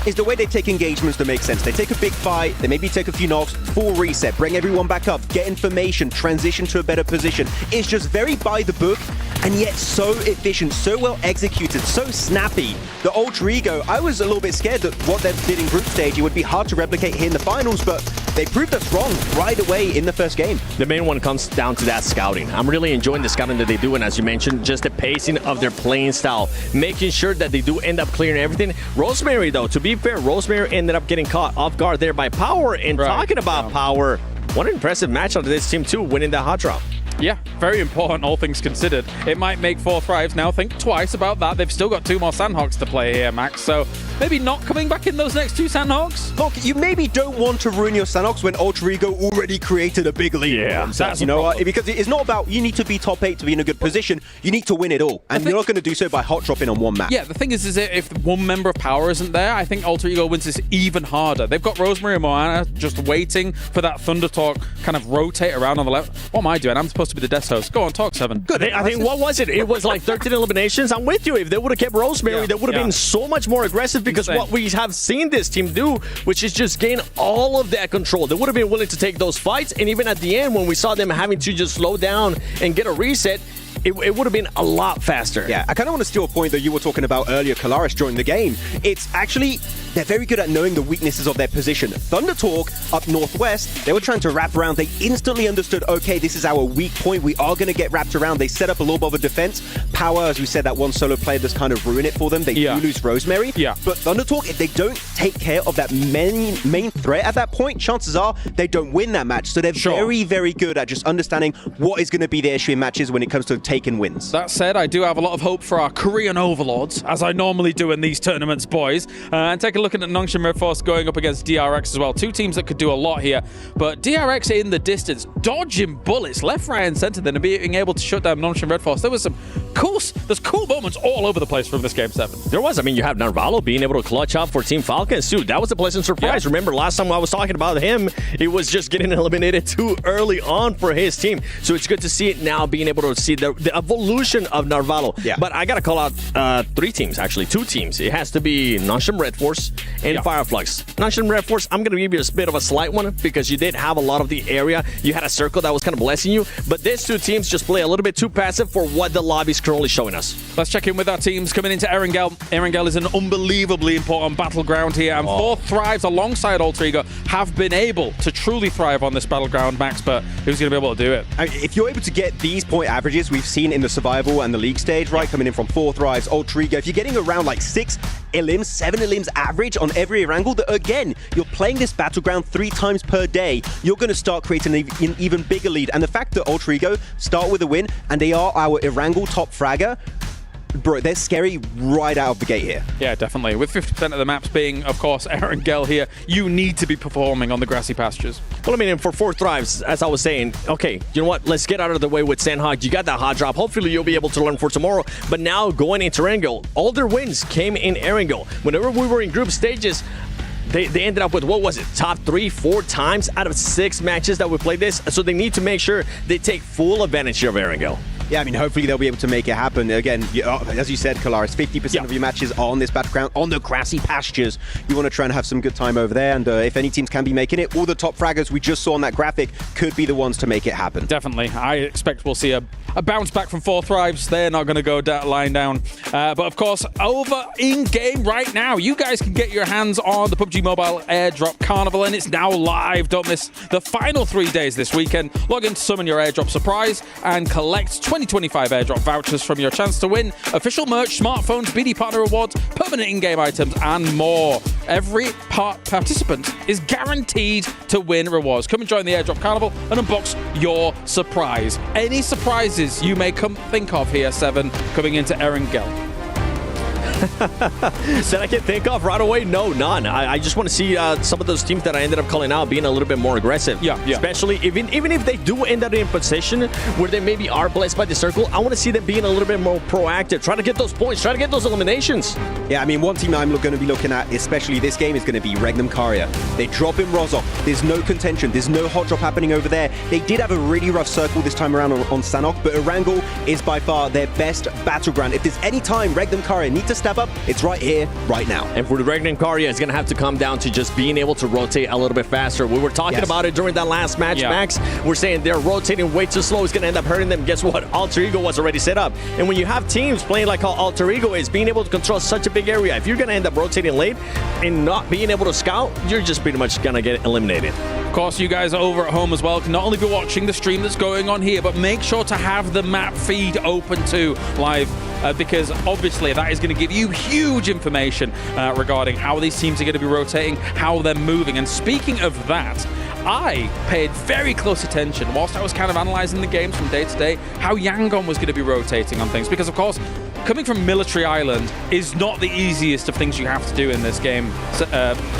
Is the way they take engagements that make sense. They take a big fight, they maybe take a few knocks, full reset, bring everyone back up, get information, transition to a better position. It's just very by the book, and yet so efficient, so well executed, so snappy. The Alter Ego, I was a little bit scared that what they did in group stage, it would be hard to replicate here in the finals, but they proved us wrong right away in the first game. The main one comes down to that scouting. I'm really enjoying the scouting that they do, and as you mentioned, just the pacing of their playing style, making sure that they do end up clearing everything. Rosemary, though, to be fair, Rosemary ended up getting caught off guard there by Power, and talking about Power, what an impressive match out of this team too, winning that hot drop. Yeah, very important, all things considered. It might make 4 thrives now. Think twice about that. They've still got 2 more Sandhogs to play here, Max. So maybe not coming back in those next 2 Sandhogs. Look, you maybe don't want to ruin your Sandhogs when Alter Ego already created a big lead. Yeah, that's because it's not about you need to be top 8 to be in a good position. You need to win it all, and you're not going to do so by hot dropping on one map. Yeah, the thing is if one member of Power isn't there, I think Alter Ego wins this even harder. They've got Rosemary and Moana just waiting for that Thunder Talk kind of rotate around on the left. What am I doing? I'm supposed to be the desk host. Go on, talk, Seven. Good. I think, what was it? It was like 13 eliminations. I'm with you. If they would have kept Rosemary, they would have been so much more aggressive, because what we have seen this team do, which is just gain all of that control. They would have been willing to take those fights, and even at the end, when we saw them having to just slow down and get a reset, it would have been a lot faster. Yeah, I kind of want to steal a point that you were talking about earlier, Kalaris, during the game. It's actually, they're very good at knowing the weaknesses of their position. Thunder Talk up northwest, they were trying to wrap around. They instantly understood, okay, this is our weak point. We are going to get wrapped around. They set up a little bit of a defense. Power, as we said, that one solo player does kind of ruin it for them. They do lose Rosemary. Yeah. But Thunder Talk, if they don't take care of that main threat at that point, chances are they don't win that match. So they're very, very good at just understanding what is going to be the issue in matches when it comes to taking wins. That said, I do have a lot of hope for our Korean overlords, as I normally do in these tournaments, boys. And take a look at Nongshim Red Force going up against DRX as well. Two teams that could do a lot here. But DRX in the distance, dodging bullets left, right, and center, then being able to shut down Nongshim Red Force. There was some there's cool moments all over the place from this Game 7. There was. I mean, you have Narvalo being able to clutch up for Team Falcons, too. That was a pleasant surprise. Yeah. Remember, last time I was talking about him, it was just getting eliminated too early on for his team. So it's good to see it now, being able to see the evolution of Narvalo. Yeah. But I got to call out two teams. It has to be Nongshim Red Force and Fireflux. Nongshim Red Force, I'm going to give you a bit of a slight one because you did have a lot of the area. You had a circle that was kind of blessing you. But these two teams just play a little bit too passive for what the lobby is currently showing us. Let's check in with our teams coming into Erangel. Erangel is an unbelievably important battleground here, and Four Thrives alongside Alter Ego have been able to truly thrive on this battleground, Max, but who's going to be able to do it? I mean, if you're able to get these point averages we've seen in the survival and the league stage, right, coming in from Four Thrives, Alter Ego, if you're getting around like 6 elims, 7 elims average on every Erangel, that again, you're playing this battleground 3 times per day, you're going to start creating an even bigger lead. And the fact that Alter Ego start with a win, and they are our Erangel top fragger, bro, they're scary right out of the gate here. Yeah, definitely. With 50% of the maps being, of course, Erangel here, you need to be performing on the grassy pastures. Well, I mean, for Four Thrives, as I was saying, okay, you know what? Let's get out of the way with Sandhog. You got that hot drop. Hopefully, you'll be able to learn for tomorrow. But now, going into Erangel, all their wins came in Erangel. Whenever we were in group stages, they ended up with, what was it, top 3-4 times out of 6 matches that we played this. So they need to make sure they take full advantage of Erangel. Yeah, I mean, hopefully they'll be able to make it happen. Again, as you said, Kalaris, 50% of your matches are on this battleground, on the grassy pastures. You want to try and have some good time over there, and if any teams can be making it, all the top fraggers we just saw on that graphic could be the ones to make it happen. Definitely. I expect we'll see a bounce back from Four Thrives. They're not going to go lying down. But of course, over in-game right now, you guys can get your hands on the PUBG Mobile Airdrop Carnival, and it's now live. Don't miss the final 3 days this weekend. Log in to summon your airdrop surprise and collect 2025 airdrop vouchers from your chance to win official merch, smartphones, BD partner rewards, permanent in-game items, and more. Every participant is guaranteed to win rewards. Come and join the Airdrop Carnival and unbox your surprise. Any surprises you may think of here, Seven, coming into Erangel? That I can think of right away? No, none. I just want to see some of those teams that I ended up calling out being a little bit more aggressive. Yeah. Especially even if they do end up in position where they maybe are blessed by the circle, I want to see them being a little bit more proactive. Try to get those points. Try to get those eliminations. Yeah, I mean, one team I'm going to be looking at, especially this game, is going to be Regnum Karya. They drop in Rozok. There's no contention. There's no hot drop happening over there. They did have a really rough circle this time around on Sanok, but Erangel is by far their best battleground. If there's any time Regnum Karya need to step up, it's right here, right now. And for the Regnum Karya, it's going to have to come down to just being able to rotate a little bit faster. We were talking about it during that last match, Max. We're saying they're rotating way too slow. It's going to end up hurting them. Guess what? Alter Ego was already set up. And when you have teams playing like how Alter Ego is, being able to control such a big area, if you're going to end up rotating late and not being able to scout, you're just pretty much going to get eliminated. Of course, you guys over at home as well can not only be watching the stream that's going on here, but make sure to have the map feed open too live, because obviously that is going to give you huge information regarding how these teams are going to be rotating, how they're moving. And speaking of that, I paid very close attention whilst I was kind of analysing the games from day to day, how Yangon was going to be rotating on things, because of course, coming from Military Island is not the easiest of things you have to do in this game,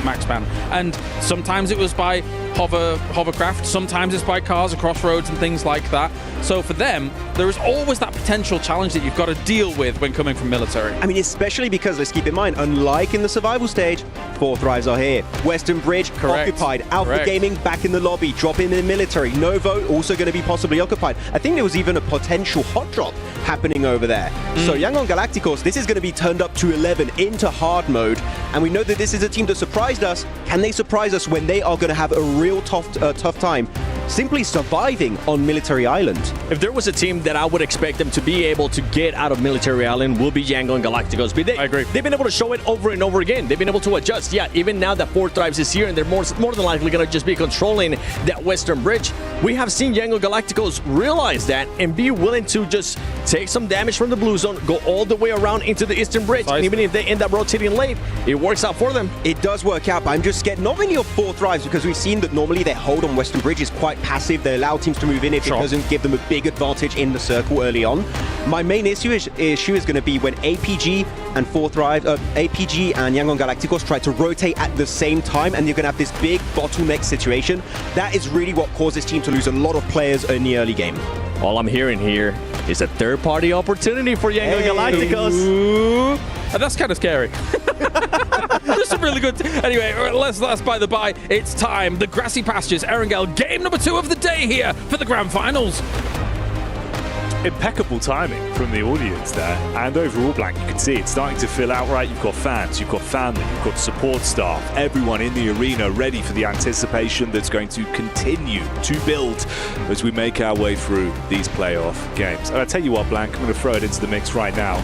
Maxpan. And sometimes it was by hovercraft, sometimes it's by cars across roads and things like that. So for them, there is always that potential challenge that you've got to deal with when coming from military. I mean, especially because, let's keep in mind, unlike in the survival stage, Four Thrives are here. Western Bridge, occupied. Alpha Gaming back in the lobby, drop in the military. Novo also going to be possibly occupied. I think there was even a potential hot drop happening over there. So Yangon Galacticos, this is going to be turned up to 11 into hard mode. And we know that this is a team that surprised us. Can they surprise us when they are going to have a real tough time simply surviving on Military Island. If there was a team that I would expect them to be able to get out of Military Island, will be Yango and Galacticos. But I agree. They've been able to show it over and over again. They've been able to adjust. Yeah, even now that 4 Thrives is here and they're more than likely going to just be controlling that western bridge, we have seen Yango Galacticos realize that and be willing to just take some damage from the blue zone, go all the way around into the eastern bridge, and even if they end up rotating late, it works out for them. It does work out, but I'm just scared not really of 4 Thrives, because we've seen that normally their hold on western bridge is quite passive. They allow teams to move in if it doesn't give them a big advantage in the circle early on. My main issue is going to be when APG and 4 Thrive, APG and Yangon Galacticos try to rotate at the same time, and you're going to have this big bottleneck situation. That is really what causes team to lose a lot of players in the early game. All I'm hearing here is a third-party opportunity for Yango Galacticos. And that's kind of scary. Just a really good... Anyway, let's by the by. It's time. The Grassy Pastures, Erangel, game number 2 of the day here for the Grand Finals. Impeccable timing from the audience there, and overall, Blank, you can see it's starting to fill out right. You've got fans, you've got family, you've got support staff, everyone in the arena ready for the anticipation that's going to continue to build as we make our way through these playoff games. And I tell you what, Blank, I'm going to throw it into the mix right now.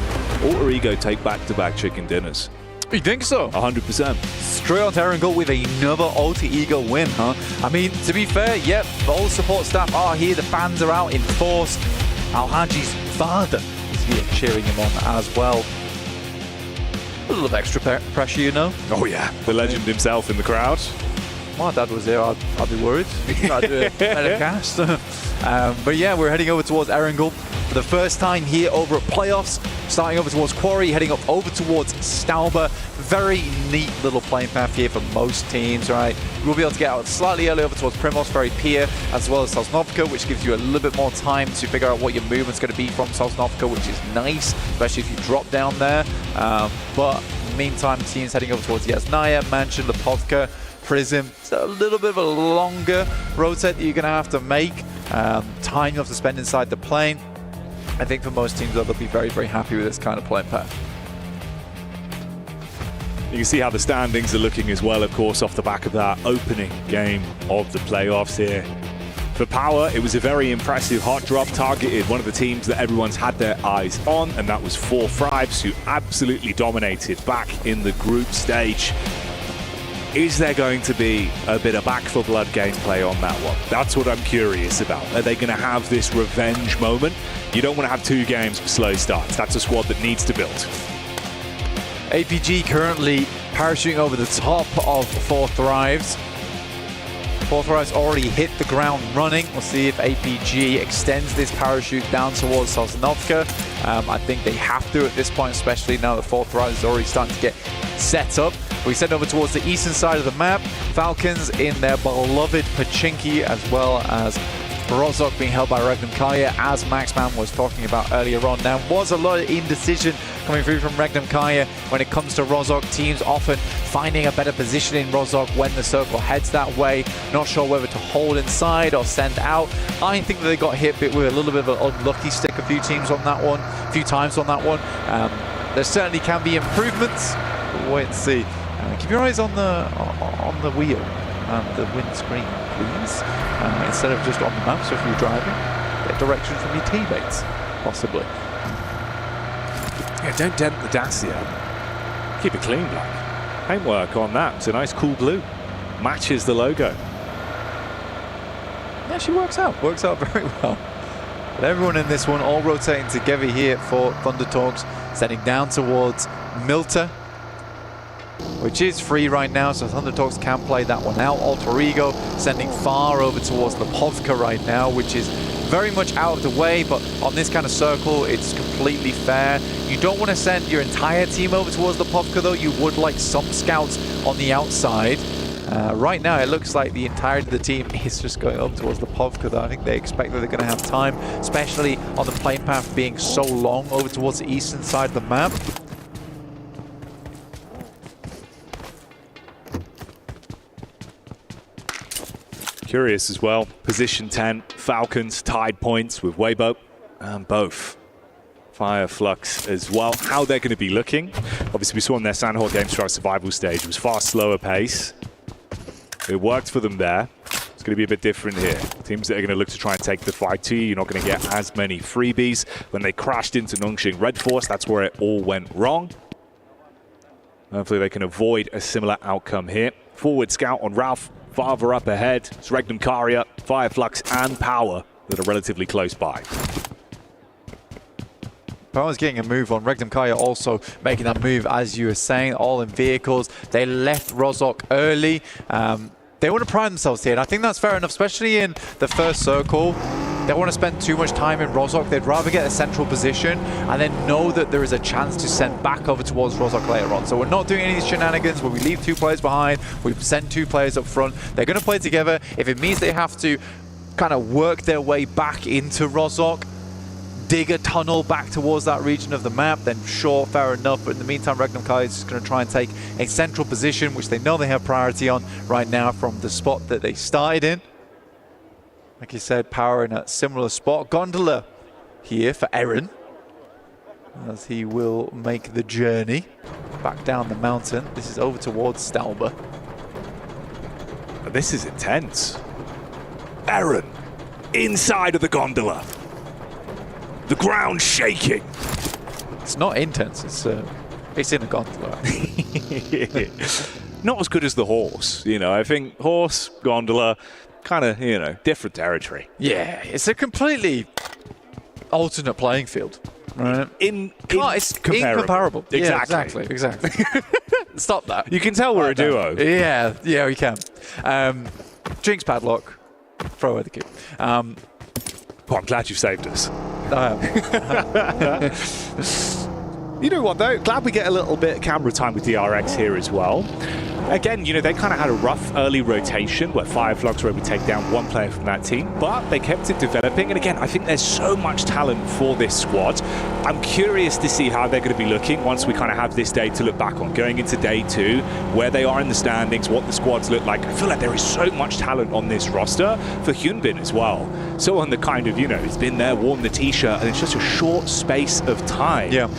Alter Ego take back-to-back chicken dinners. You think so? 100%. Straight on to Erangel with another Alter Ego win, huh? I mean, to be fair, yep, all the support staff are here, the fans are out in force. Al-Haji's father is here cheering him on as well. A little of extra pressure, you know. Oh yeah, the legend himself in the crowd. My dad was here, I'd be worried. I'd do a better cast. But yeah, we're heading over towards Erangel for the first time here over at playoffs. Starting over towards Quarry, heading up over towards Stauber. Very neat little playing path here for most teams, right? We'll be able to get out slightly early over towards Primos, very Pier, as well as Sosnovka, which gives you a little bit more time to figure out what your movement's going to be from Sosnovka, which is nice, especially if you drop down there. But meantime, teams heading over towards Yasnaya, Mansion, Lipovka, Prism. It's a little bit of a longer rotate that you're going to have to make. Time you have to spend inside the plane. I think for most teams, they'll be very, very happy with this kind of playing path. You can see how the standings are looking as well, of course, off the back of that opening game of the playoffs here. For Power, it was a very impressive hot drop, targeted one of the teams that everyone's had their eyes on, and that was 4 Thrives, who absolutely dominated back in the group stage. Is there going to be a bit of back for blood gameplay on that one? That's what I'm curious about. Are they going to have this revenge moment? You don't want to have 2 games for slow starts. That's a squad that needs to build. APG currently parachuting over the top of 4 Thrives. 4 Thrives already hit the ground running. We'll see if APG extends this parachute down towards Sosnovka. I think they have to at this point, especially now that 4 Thrives is already starting to get set up. We send over towards the eastern side of the map. Falcons in their beloved Pachinki, as well as Rozok being held by Regnum Kaya, as Maxman was talking about earlier on. Now, was a lot of indecision coming through from Regnum Kaya when it comes to Rozok. Teams often finding a better position in Rozok when the circle heads that way. Not sure whether to hold inside or send out. I think that they got hit with a little bit of an unlucky stick a few times on that one. There certainly can be improvements. We'll wait and see. Keep your eyes on the wheel and the windscreen, please. Instead of just on the map, so if you're driving, get direction from your teammates, possibly. Yeah, don't dent the Dacia. Keep it clean, Black. Paintwork on that. It's a nice cool blue. Matches the logo. Yeah, she works out very well. But everyone in this one all rotating together here for Thunder Talks, sending down towards Milta, which is free right now, so Thunder Talks can play that one out. Alter Ego sending far over towards Lipovka right now, which is very much out of the way, but on this kind of circle, it's completely fair. You don't want to send your entire team over towards Lipovka, though. You would like some scouts on the outside. Right now, it looks like the entirety of the team is just going up towards Lipovka, though. I think they expect that they're going to have time, especially on the plane path being so long over towards the eastern side of the map. Curious as well. Position 10, Falcons tied points with Weibo and both Fire Flux as well. How they're going to be looking. Obviously, we saw in their Sandhawk games for our survival stage. It was far slower pace. It worked for them there. going to be a bit different here. Teams that are going to look to try and take the fight to you, you're not going to get as many freebies. When they crashed into Nongshing Red Force, that's where it all went wrong. Hopefully they can avoid a similar outcome here. Forward scout on Ralph, farther up ahead. It's Regnum Karia, Fireflux and Power that are relatively close by. Power's getting a move on. Regnum Kaya also making that move, as you were saying, all in vehicles. They left Rozhok early. They want to pride themselves here, and I think that's fair enough, especially in the first circle. They don't want to spend too much time in Rozhok. They'd rather get a central position and then know that there is a chance to send back over towards Rozhok later on. So we're not doing any of these shenanigans where we leave 2 players behind, we send 2 players up front. They're going to play together. If it means they have to kind of work their way back into Rozhok, dig a tunnel back towards that region of the map, then sure, fair enough. But in the meantime, Regnum Kai is just going to try and take a central position, which they know they have priority on right now from the spot that they started in. Like you said, Power in a similar spot. Gondola here for Eren, as he will make the journey back down the mountain. This is over towards Stalber. This is intense. Eren, inside of the gondola. The ground shaking. It's not intense, it's in a gondola. Not as good as the horse, you know. I think horse, gondola, kind of, you know, different territory. Yeah, it's a completely alternate playing field, right? It's incomparable. Exactly. Yeah, exactly. Stop that. You can tell we're a duo. Yeah, we can. Jinx padlock, throw away the key. Well, I'm glad you saved us. You know what, though? Glad we get a little bit of camera time with DRX here as well. Again, you know, they kind of had a rough early rotation where Fireflux were able to take down 1 player from that team, but they kept it developing. And again, I think there's so much talent for this squad. I'm curious to see how they're going to be looking once we kind of have this day to look back on. Going into day 2, where they are in the standings, what the squads look like. I feel like there is so much talent on this roster for Hyunbin as well. Someone that kind of, you know, has been there, worn the t-shirt, and it's just a short space of time. Yeah.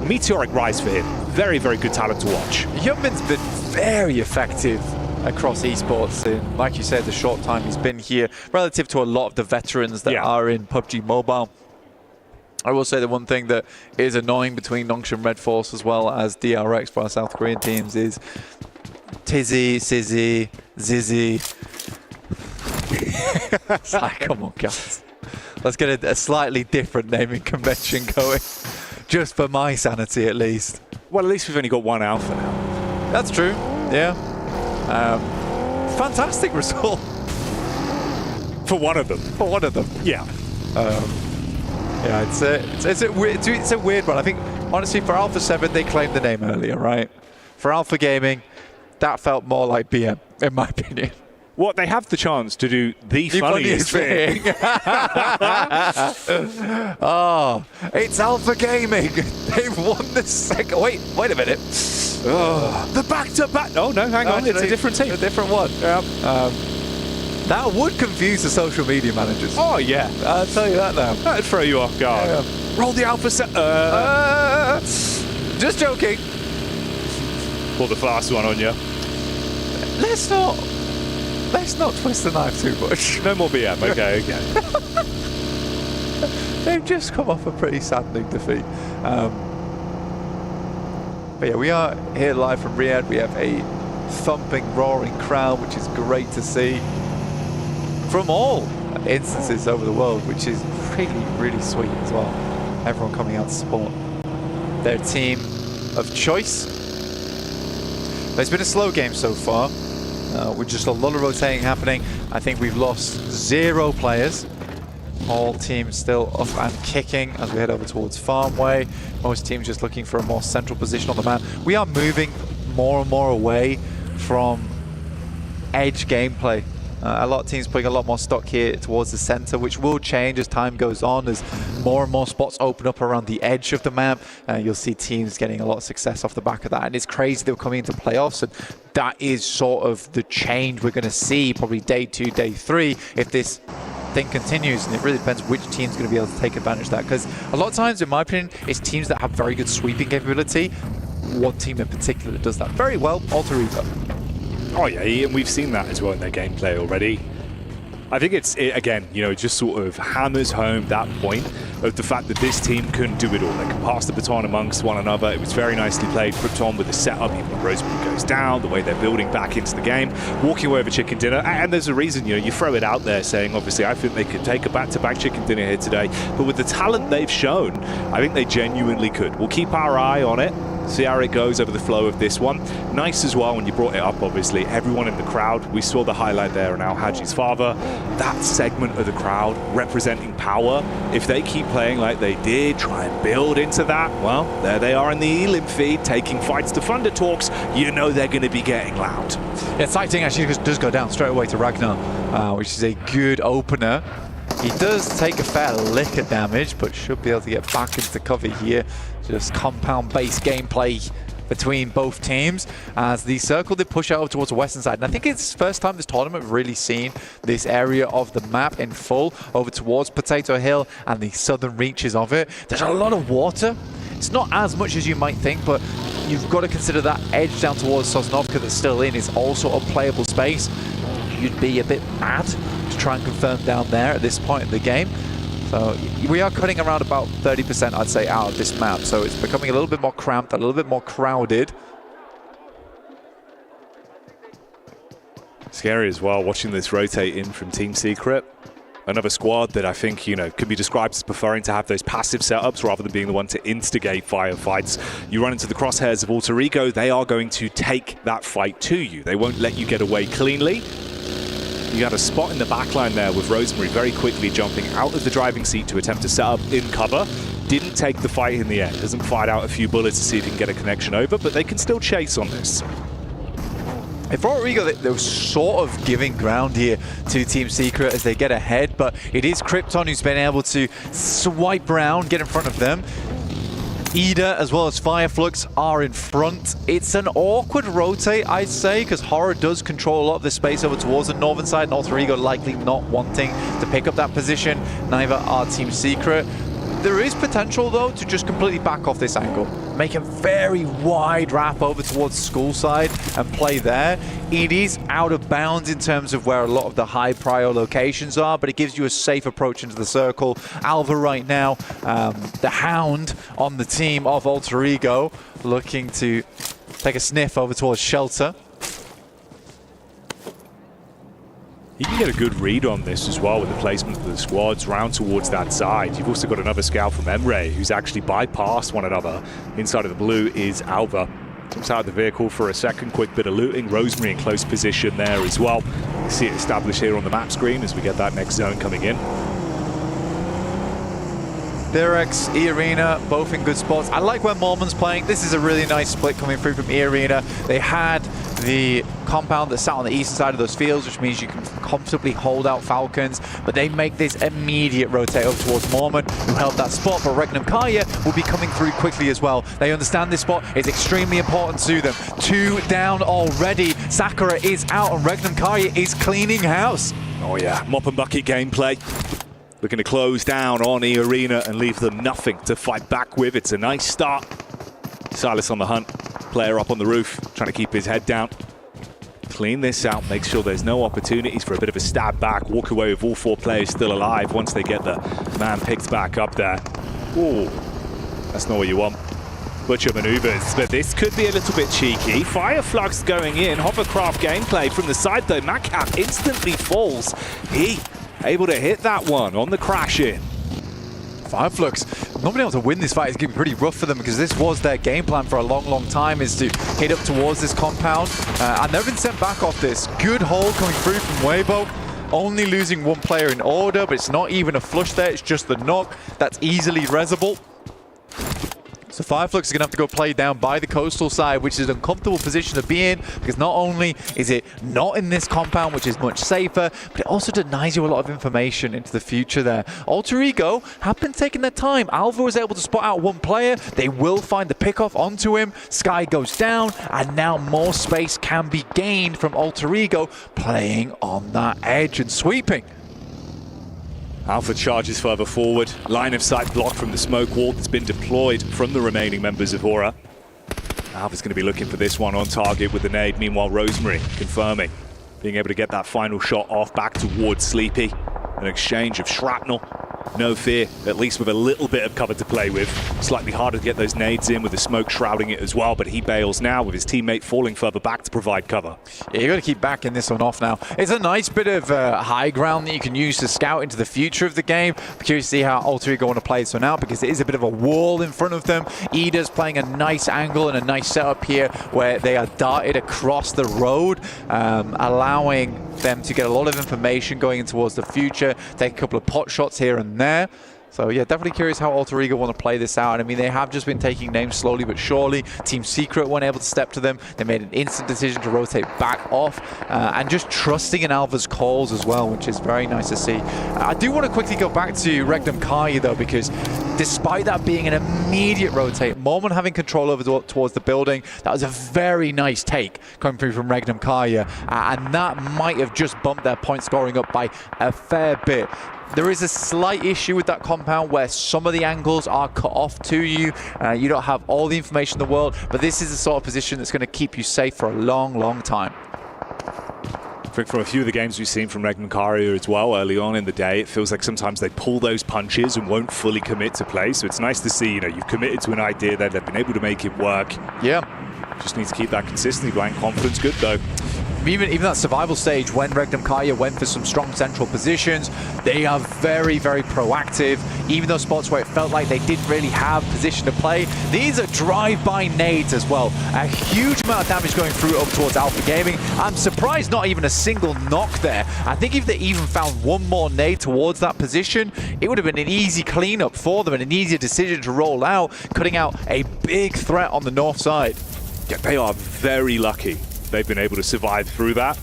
Meteoric rise for him. Very, very good talent to watch. Hyunbin's been very effective across esports in, like you said, the short time he's been here, relative to a lot of the veterans that are in PUBG Mobile. I will say the one thing that is annoying between Nongshim Red Force as well as DRX for our South Korean teams is Tizzy, Sizzy, Zizzy. It's like, come on, guys. Let's get a slightly different naming convention going. Just for my sanity, at least. Well, at least we've only got 1 alpha now. That's true, yeah. Fantastic result. For one of them. For one of them. Yeah. Yeah, it's a weird one. I think, honestly, for Alpha 7, they claimed the name earlier, right? For Alpha Gaming, that felt more like BM, in my opinion. What, they have the chance to do the funniest thing. Oh, it's Alpha Gaming. They've won the second. Wait a minute. Oh. The back-to-back. Oh, no, hang on. It's a different team. A different one. Yep. That would confuse the social media managers. Oh, yeah. I'll tell you that now. That'd throw you off guard. Yeah. Roll the Alpha set. Just joking. Pull the fast one on you. Let's not twist the knife too much. No more BM. Okay. They've just come off a pretty saddening defeat. But yeah, we are here live from Riyadh. We have a thumping, roaring crowd, which is great to see from all instances over the world, which is really, really sweet as well. Everyone coming out to support their team of choice. But it's been a slow game so far. With just a lot of rotating happening. I think we've lost 0 players. All teams still up and kicking as we head over towards Farmway. Most teams just looking for a more central position on the map. We are moving more and more away from edge gameplay. A lot of teams putting a lot more stock here towards the center, which will change as time goes on. As more and more spots open up around the edge of the map, you'll see teams getting a lot of success off the back of that. And it's crazy they're coming into playoffs, and that is sort of the change we're going to see probably day 2, day 3, if this thing continues. And it really depends which team's going to be able to take advantage of that. Because a lot of times, in my opinion, it's teams that have very good sweeping capability. One team in particular does that very well, Alter Ego. Oh yeah, and we've seen that as well in their gameplay already. I think again, you know, it just sort of hammers home that point of the fact that this team couldn't do it all. They can pass the baton amongst one another. It was very nicely played. Krypton with the setup, even when Rosemary goes down, the way they're building back into the game, walking away with a chicken dinner. And there's a reason, you know, you throw it out there saying, obviously, I think they could take a back-to-back chicken dinner here today. But with the talent they've shown, I think they genuinely could. We'll keep our eye on it, see how it goes over the flow of this one. Nice as well when you brought it up, obviously. Everyone in the crowd, we saw the highlight there on Al Haji's father. That segment of the crowd representing power. If they keep playing like they did, try and build into that, well, there they are in the elim feed, taking fights to Thunder Talks. You know they're going to be getting loud. Yeah, sighting actually does go down straight away to Ragnar, which is a good opener. He does take a fair lick of damage, but should be able to get back into cover here. Just compound-based gameplay between both teams as the circle did push out towards the western side. And I think it's the first time this tournament we've really seen this area of the map in full over towards Potato Hill and the southern reaches of it. There's a lot of water. It's not as much as you might think, but you've got to consider that edge down towards Sosnovka that's still in is also a playable space. You'd be a bit mad to try and confirm down there at this point in the game. So we are cutting around about 30%, I'd say, out of this map. So it's becoming a little bit more cramped, a little bit more crowded. Scary as well, watching this rotate in from Team Secret. Another squad that I think, you know, could be described as preferring to have those passive setups rather than being the one to instigate firefights. You run into the crosshairs of Alter Ego, they are going to take that fight to you. They won't let you get away cleanly. You had a spot in the backline there with Rosemary very quickly jumping out of the driving seat to attempt to set up in cover. Didn't take the fight in the end. Hasn't fired out a few bullets to see if he can get a connection over, but they can still chase on this. For Rodrigo, they're sort of giving ground here to Team Secret as they get ahead, but it is Krypton who's been able to swipe around, get in front of them. Ida as well as Fireflux are in front. It's an awkward rotate, I'd say, because Horror does control a lot of the space over towards the northern side, and Alter Ego likely not wanting to pick up that position. Neither are Team Secret. There is potential, though, to just completely back off this angle. Make a very wide wrap over towards school side and play there. It is out of bounds in terms of where a lot of the high prio locations are, but it gives you a safe approach into the circle. Alva right now, the hound on the team of Alter Ego, looking to take a sniff over towards Shelter. You can get a good read on this as well with the placement of the squads round towards that side. You've also got another scout from Emre who's actually bypassed one another. Inside of the blue is Alva. Jumps out of the vehicle for a second, quick bit of looting. Rosemary in close position there as well. You see it established here on the map screen as we get that next zone coming in. Direx, E-Arena, both in good spots. I like where Mormon's playing. This is a really nice split coming through from E-Arena. They had the compound that sat on the eastern side of those fields, which means you can comfortably hold out Falcons, but they make this immediate rotate over towards Mormon, who held that spot, but Regnum Kaya will be coming through quickly as well. They understand this spot is extremely important to them. 2 down already. Sakura is out, and Regnum Kaya is cleaning house. Oh yeah, mop and bucket gameplay. Looking to close down on E-Arena and leave them nothing to fight back with. It's a nice start. Silas on the hunt. Player up on the roof, trying to keep his head down. Clean this out, make sure there's no opportunities for a bit of a stab back. Walk away with all 4 players still alive once they get the man picked back up there. Ooh, that's not what you want. Butcher maneuvers, but this could be a little bit cheeky. Fireflux going in. Hovercraft gameplay from the side though. Macap instantly falls. He able to hit that one on the crash in. Fireflux not being able to win this fight is going to be pretty rough for them, because this was their game plan for a long time, is to hit up towards this compound. And they've been sent back off this. Good hold coming through from Weibo. Only losing 1 player in order, but it's not even a flush there. It's just the knock. That's easily resable. So Fireflux is going to have to go play down by the coastal side, which is an uncomfortable position to be in, because not only is it not in this compound, which is much safer, but it also denies you a lot of information into the future there. Alter Ego have been taking their time. Alva was able to spot out 1 player. They will find the pickoff onto him. Sky goes down, and now more space can be gained from Alter Ego playing on that edge and sweeping. Alpha charges further forward. Line of sight blocked from the smoke wall that's been deployed from the remaining members of Aura. Alpha's going to be looking for this one on target with the nade. Meanwhile, Rosemary confirming. being able to get that final shot off back towards Sleepy. An exchange of shrapnel. No fear, at least with a little bit of cover to play with. Slightly harder to get those nades in with the smoke shrouding it as well, but he bails now with his teammate falling further back to provide cover. Yeah, you got to keep backing this one off now. It's a nice bit of high ground that you can use to scout into the future of the game. I'm curious to see how Alter Ego want to play this one out, because it is a bit of a wall in front of them. Ida's playing a nice angle and a nice setup here where they are darted across the road, allowing them to get a lot of information going in towards the future, take a couple of pot shots here and there. So yeah, definitely curious how Alter Ego want to play this out. I mean, they have just been taking names slowly but surely. Team Secret weren't able to step to them. They made an instant decision to rotate back off, and just trusting in Alva's calls as well, which is very nice to see. I do want to quickly go back to Regnum Kaya though, because despite that being an immediate rotate, Moment having control over towards the building, that was a very nice take coming through from Regnum Kaya, and that might have just bumped their point scoring up by a fair bit. There is a slight issue with that compound where some of the angles are cut off to you. You don't have all the information in the world, but this is the sort of position that's going to keep you safe for a long, long time. I think from a few of the games we've seen from Regnum Kaya as well early on in the day, it feels like sometimes they pull those punches and won't fully commit to play. So it's nice to see, you know, you've committed to an idea there, they've been able to make it work. Yeah. Just need to keep that consistency going. Confidence good though. Even that survival stage, when Regnum Kaya went for some strong central positions, they are very, very proactive. Even those spots where it felt like they didn't really have position to play, these are drive-by nades as well. A huge amount of damage going through up towards Alpha Gaming. I'm surprised not even a single knock there. I think if they even found one more nade towards that position, it would have been an easy cleanup for them and an easier decision to roll out, cutting out a big threat on the north side. Yeah, they are very lucky they've been able to survive through that.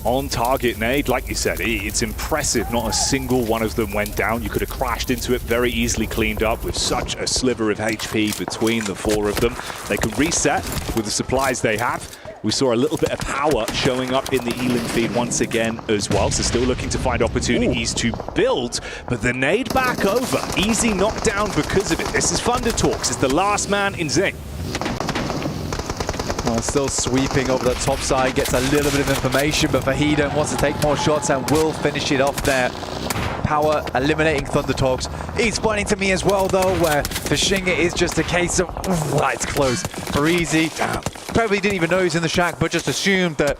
On target nade, like you said, it's impressive. Not a single one of them went down. You could have crashed into it, very easily cleaned up with such a sliver of HP between the four of them. They can reset with the supplies they have. We saw a little bit of power showing up in the Elim feed once again as well, so still looking to find opportunities to build, but the nade back over. Easy knockdown because of it. This is Thunder Talks. It's the last man in Zing. Well, still sweeping over the top side, gets a little bit of information, but Fahida wants to take more shots and will finish it off there. Power eliminating Thunder Talks. He's pointing to me as well, though, where for Shinga is just a case of, it's close. For Easy, probably didn't even know he was in the shack, but just assumed that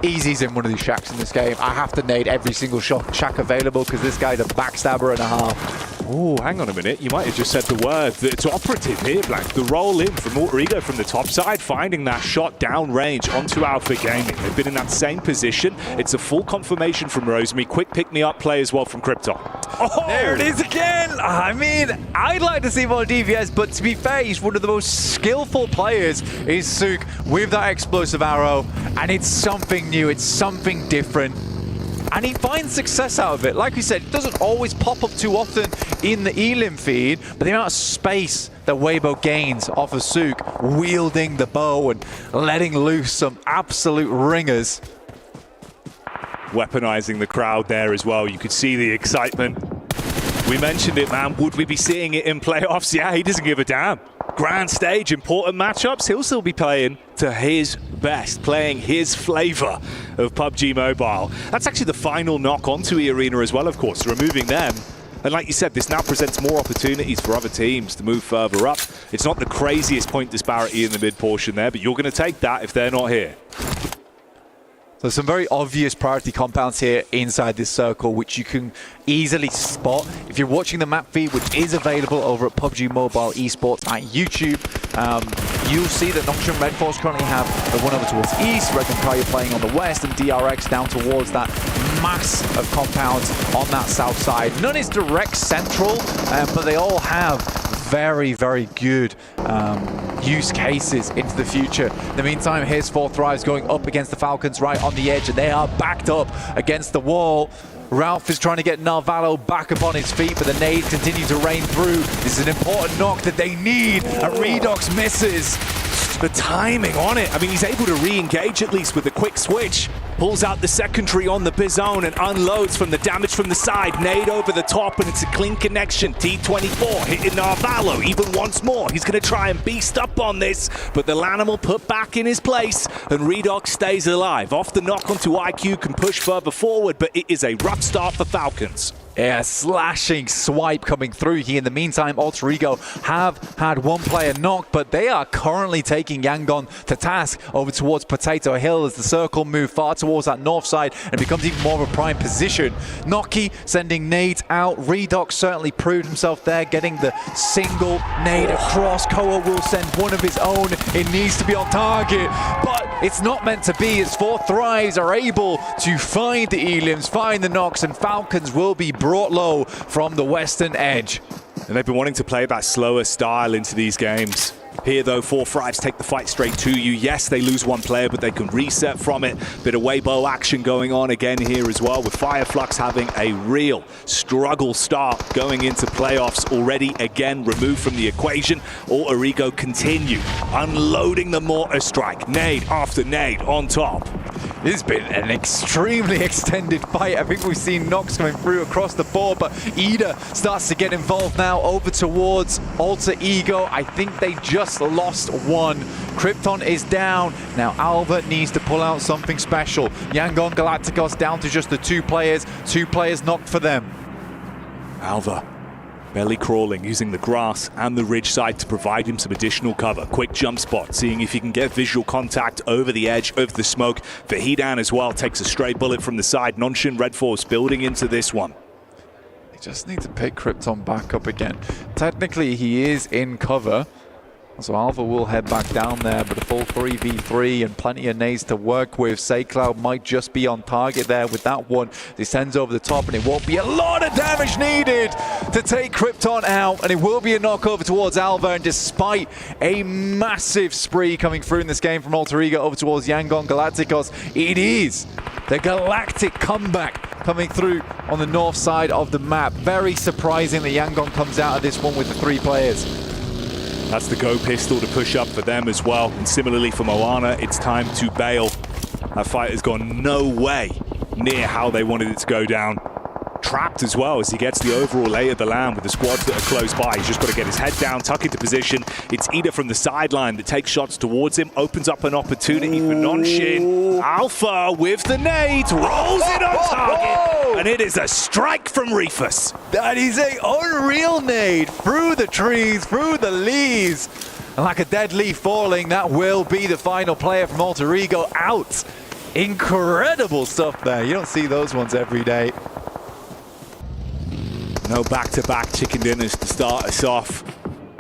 Easy's in one of these shacks in this game. I have to nade every single shack available because this guy's a backstabber and a half. Oh, hang on a minute. You might have just said the word. It's operative here, Blank. The roll in from Alter Ego from the top side, finding that shot down range onto Alpha Gaming. They've been in that same position. It's a full confirmation from Rosemary. Quick pick-me-up play as well from Krypton. Oh, there it is again. I mean, I'd like to see more DVS, but to be fair, he's one of the most skillful players, is Sook, with that explosive arrow, and it's something new, it's something different. And he finds success out of it. Like we said, it doesn't always pop up too often in the Elim feed, but the amount of space that Weibo gains off of Sook, wielding the bow and letting loose some absolute ringers. Weaponizing the crowd there as well. You could see the excitement. We mentioned it, man. Would we be seeing it in playoffs? Yeah, he doesn't give a damn. Grand stage, important matchups. He'll still be playing to his best, playing his flavor of PUBG Mobile. That's actually the final knock onto E-Arena as well, of course, removing them. And like you said, this now presents more opportunities for other teams to move further up. It's not the craziest point disparity in the mid portion there, but you're going to take that if they're not here. So some very obvious priority compounds here inside this circle, which you can easily spot. If you're watching the map feed, which is available over at PUBG Mobile Esports at YouTube, you'll see that Noxian Red Force currently have the one over towards east, Regnum Kaya playing on the west, and DRX down towards that mass of compounds on that south side. None is direct central, but they all have very, very good use cases into the future. In the meantime, here's 4 Thrives going up against the Falcons right on the edge, and they are backed up against the wall. Ralph is trying to get Narvalo back up on his feet, but the nades continue to rain through. This is an important knock that they need, and Redox misses. the timing on it. I mean, he's able to re-engage at least with a quick switch. Pulls out the secondary on the Bizone and unloads from the damage from the side. Nade over the top, and it's a clean connection. T24 hitting Narvalo even once more. He's going to try and beast up on this, but the Lanimal put back in his place, and Redox stays alive. Off the knock onto IQ, can push further forward, but it is a rough start for Falcons. Yeah, slashing swipe coming through here. In the meantime, Alter Ego have had one player knocked, but they are currently taking Yangon to task over towards Potato Hill as the circle move far towards that north side and becomes even more of a prime position. Noki sending nades out. Redox certainly proved himself there, getting the single nade across. Koa will send one of his own. It needs to be on target, but it's not meant to be as 4 Thrives are able to find the Elims, find the knocks, and Falcons will be brought low from the western edge. And they've been wanting to play that slower style into these games. Here, though, 4 Thrives take the fight straight to you. Yes, they lose one player, but they can reset from it. Bit of Weibo action going on again here as well, with Fireflux having a real struggle start going into playoffs already again removed from the equation. Alter Ego continue unloading the mortar strike. Nade after nade on top. This has been an extremely extended fight. I think we've seen knocks coming through across the board, but Ida starts to get involved now over towards Alter Ego. I think they just lost one. Krypton is down. Now Alva needs to pull out something special. Yangon Galacticos down to just the 2 players. 2 players knocked for them. Alva belly crawling, using the grass and the ridge side to provide him some additional cover. Quick jump spot, seeing if he can get visual contact over the edge of the smoke. Vahidan as well takes a stray bullet from the side. Nonshin Red Force building into this one. They just need to pick Krypton back up again. Technically, he is in cover. So Alva will head back down there, but a full 3v3 and plenty of nades to work with. Saycloud might just be on target there with that one. Descends over the top, and it won't be a lot of damage needed to take Krypton out, and it will be a knock over towards Alva. And despite a massive spree coming through in this game from Alter Ego over towards Yangon Galacticos, it is the Galactic comeback coming through on the north side of the map. Very surprising that Yangon comes out of this one with the 3 players. That's the go pistol to push up for them as well. And similarly for Moana, it's time to bail. That fight has gone no way near how they wanted it to go down. Trapped as well as he gets the overall lay of the land with the squads that are close by. He's just got to get his head down, tuck into position. It's Ida from the sideline that takes shots towards him, opens up an opportunity for Nonshin. Alpha with the nades, rolls it on target, and it is a strike from Reefus. That is an unreal nade through the trees, through the leaves. And like a dead leaf falling, that will be the final player from Alter Ego out. Incredible stuff there. You don't see those ones every day. No back-to-back chicken dinners to start us off.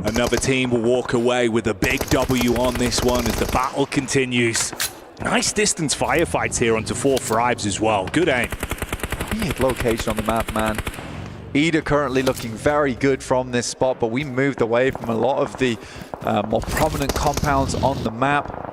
Another team will walk away with a big W on this one as the battle continues. Nice distance firefights here onto 4 Thrives as well. Good aim. Weird location on the map, man. Ida currently looking very good from this spot, but we moved away from a lot of the more prominent compounds on the map.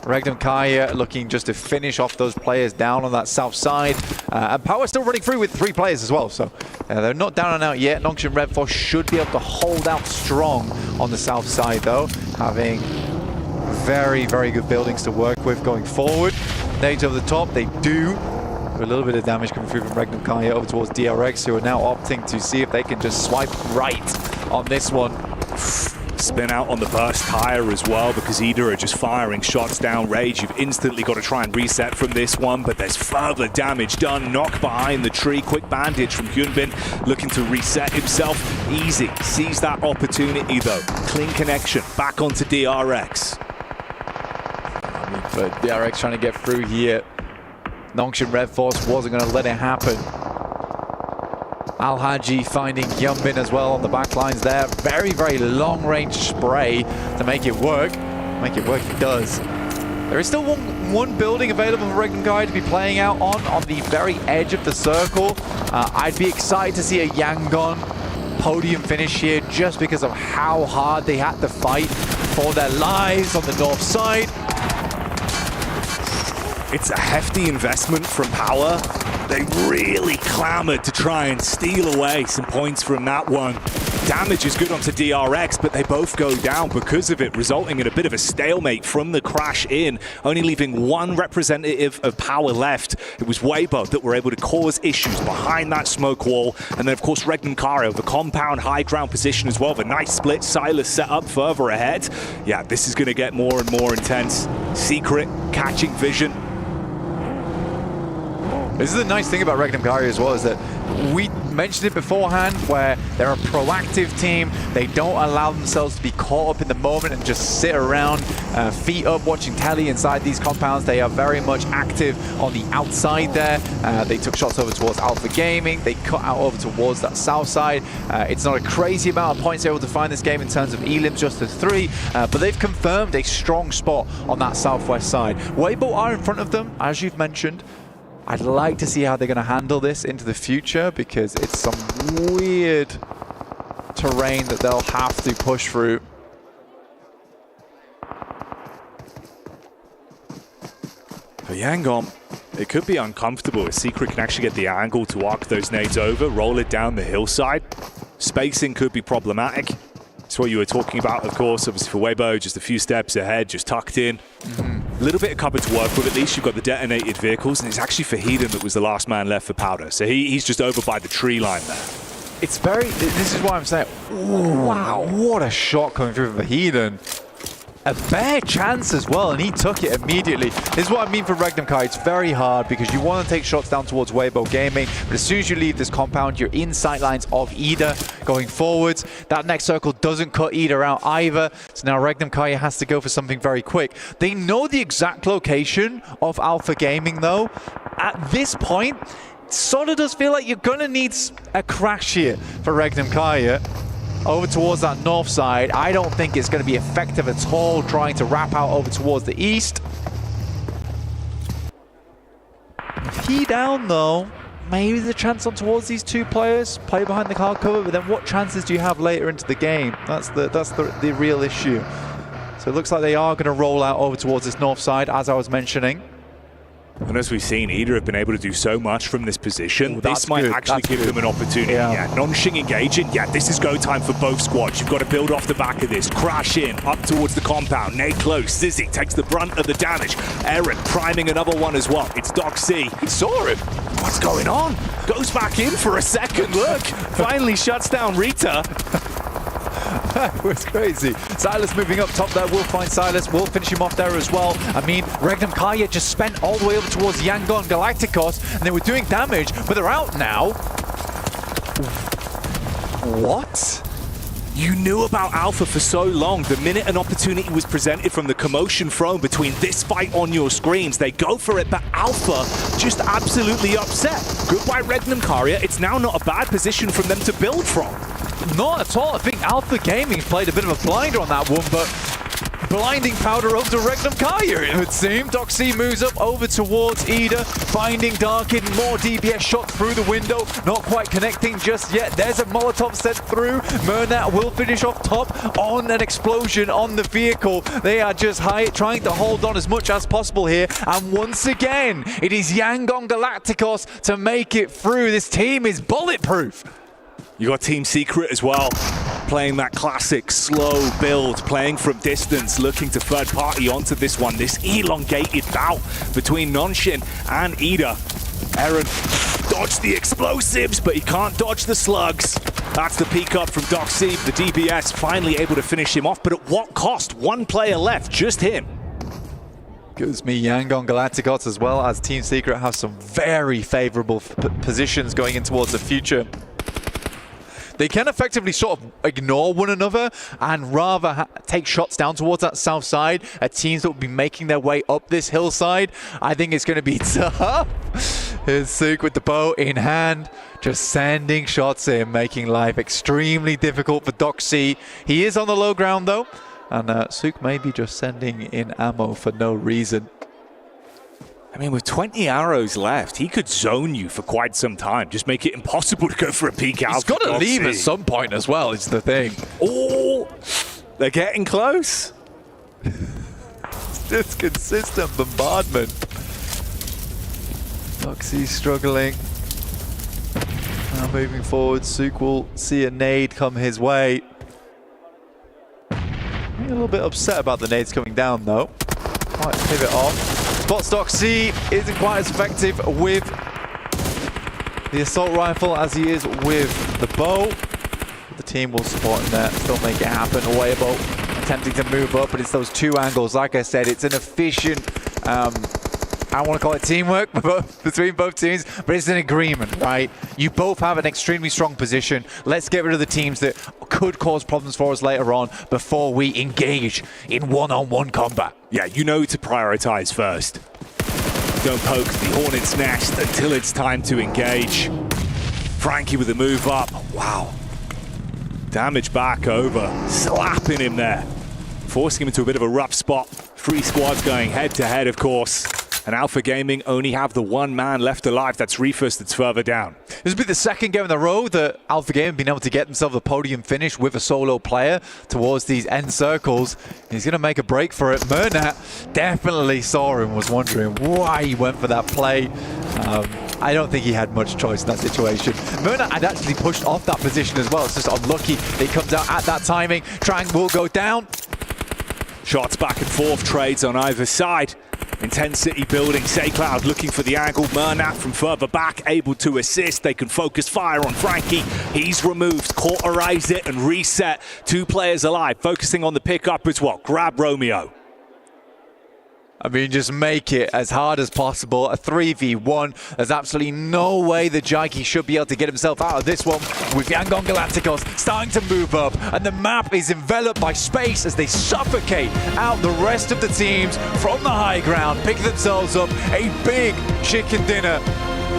Regnum Kaya looking just to finish off those players down on that south side. And Power still running through with 3 players as well, so they're not down and out yet. Nongshim Red Force should be able to hold out strong on the south side, though, having very, very good buildings to work with going forward. Nades over the top, they do. A little bit of damage coming through from Regnum Kaya over towards DRX, who are now opting to see if they can just swipe right on this one. Spin out on the burst tire as well, because Ida are just firing shots down Rage. You've instantly got to try and reset from this one, but there's further damage done. Knock behind the tree. Quick bandage from Hyunbin, looking to reset himself. Easy sees that opportunity though. Clean connection back onto DRX. But DRX trying to get through here. Nongshim Red Force wasn't going to let it happen. Al-Haji finding Hyunbin as well on the back lines there. Very, very long-range spray to make it work. Make it work, it does. There is still one building available for Regnum Kai to be playing out on the very edge of the circle. I'd be excited to see a Yangon podium finish here just because of how hard they had to fight for their lives on the north side. It's a hefty investment from Power. They really clamored to try and steal away some points from that one. Damage is good onto DRX, but they both go down because of it, resulting in a bit of a stalemate from the crash in, only leaving one representative of Power left. It was Weibo that were able to cause issues behind that smoke wall. And then, of course, Regnan Kario, the compound high ground position as well. The nice split, Silas set up further ahead. Yeah, this is going to get more and more intense. Secret catching vision. This is the nice thing about Regnan Kario as well, is that we mentioned it beforehand, where they're a proactive team. They don't allow themselves to be caught up in the moment and just sit around, feet up, watching telly inside these compounds. They are very much active on the outside there. They took shots over towards Alpha Gaming. They cut out over towards that south side. It's not a crazy amount of points they're able to find this game in terms of elims, just the 3, but they've confirmed a strong spot on that southwest side. Weibo are in front of them, as you've mentioned. I'd like to see how they're going to handle this into the future, because it's some weird terrain that they'll have to push through. For Yangon, it could be uncomfortable if Secret can actually get the angle to arc those nades over, roll it down the hillside. Spacing could be problematic. It's what you were talking about, of course. Obviously for Weibo, just a few steps ahead, just tucked in. A little bit of cover to work with. At least you've got the detonated vehicles, and it's actually Fahiden that was the last man left for Powder. So he's just over by the tree line there. It's very, this is why I'm saying, ooh, wow, what a shot coming through from Fahiden. A fair chance as well, and he took it immediately. This is what I mean for Regnan Kai. It's very hard because you want to take shots down towards Weibo Gaming, but as soon as you leave this compound, you're in sight lines of Ida going forwards. That next circle doesn't cut Ida out either, so now Regnan Kai has to go for something very quick. They know the exact location of Alpha Gaming though. At this point, it sort of does feel like you're going to need a crash here for Regnan Kai. Over towards that north side, I don't think it's going to be effective at all trying to wrap out over towards the east. If he down though, maybe the chance on towards these two players, play behind the car cover, but then what chances do you have later into the game? That's the real issue. So it looks like they are going to roll out over towards this north side, as I was mentioning. And as we've seen, Ida have been able to do so much from this position. Ooh, this might actually give them an opportunity. Yeah, Nongshing engaging. Yeah, this is go time for both squads. You've got to build off the back of this. Crash in, up towards the compound. Nade close. Zizzy takes the brunt of the damage. Aaron priming another one as well. It's Doc C. He saw him. What's going on? Goes back in for a second look. Finally shuts down Rita. That was crazy. Silas moving up top there. We'll find Silas. We'll finish him off there as well. I mean, Regnan Kaya just spent all the way over towards Yangon Galacticos, and they were doing damage, but they're out now. What? You knew about Alpha for so long. The minute an opportunity was presented from the commotion thrown between this fight on your screens, they go for it, but Alpha just absolutely upset. Goodbye Regnan Karia. It's now not a bad position for them to build from. Not at all. I think Alpha Gaming played a bit of a blinder on that one, but blinding powder over to Regnan Kaya, it would seem. Doc C moves up over towards Ida, finding Darkin, more DBS shot through the window, not quite connecting just yet. There's a Molotov sent through. Murnat will finish off top on an explosion on the vehicle. They are just trying to hold on as much as possible here, and once again, it is Yangon Galacticos to make it through. This team is bulletproof. You got Team Secret as well, playing that classic slow build, playing from distance, looking to third party onto this one. This elongated bout between Nongshing and Ida. Aaron dodged the explosives, but he can't dodge the slugs. That's the peek up from Doc C. The DBS finally able to finish him off, but at what cost? One player left, just him. Gives me Yangon Galacticos as well as Team Secret have some very favorable positions going in towards the future. They can effectively sort of ignore one another and rather take shots down towards that south side at teams that will be making their way up this hillside. I think it's going to be tough. Here's Suk with the bow in hand, just sending shots in, making life extremely difficult for Doc C. He is on the low ground though, and Suk may be just sending in ammo for no reason. I mean, with 20 arrows left, he could zone you for quite some time. Just make it impossible to go for a peek out. He's got to leave at some point as well, is the thing. Oh, they're getting close. Just consistent bombardment. Foxy's struggling. Now moving forward, Sook will see a nade come his way. A little bit upset about the nades coming down though. Might pivot off. Spotstock C isn't quite as effective with the assault rifle as he is with the bow. The team will support him there, still make it happen. Awayable attempting to move up, but it's those two angles. Like I said, it's an efficient, I don't want to call it teamwork between both teams, but it's an agreement, right? You both have an extremely strong position. Let's get rid of the teams that could cause problems for us later on before we engage in one-on-one combat. Yeah, you know to prioritize first. Don't poke the hornet's nest until it's time to engage. Frankie with the move up. Wow. Damage back over. Slapping him there. Forcing him into a bit of a rough spot. 3 squads going head-to-head, of course. And Alpha Gaming only have the one man left alive. That's Reefus that's further down. This will be the second game in a row that Alpha Gaming have been able to get themselves a podium finish with a solo player towards these end circles. He's going to make a break for it. Murnat definitely saw him, was wondering why he went for that play. I don't think he had much choice in that situation. Murnat had actually pushed off that position as well. It's just unlucky that he comes out at that timing. Trang will go down. Shots back and forth, trades on either side. Intensity building. SayCloud looking for the angle. Murnat from further back, able to assist. They can focus fire on Frankie. He's removed, cauterize it and reset. 2 players alive, focusing on the pickup as well. Grab Romeo. I mean, just make it as hard as possible. A 3v1. There's absolutely no way that Jaiki should be able to get himself out of this one with Yangon Galacticos starting to move up. And the map is enveloped by space as they suffocate out the rest of the teams from the high ground, pick themselves up a big chicken dinner.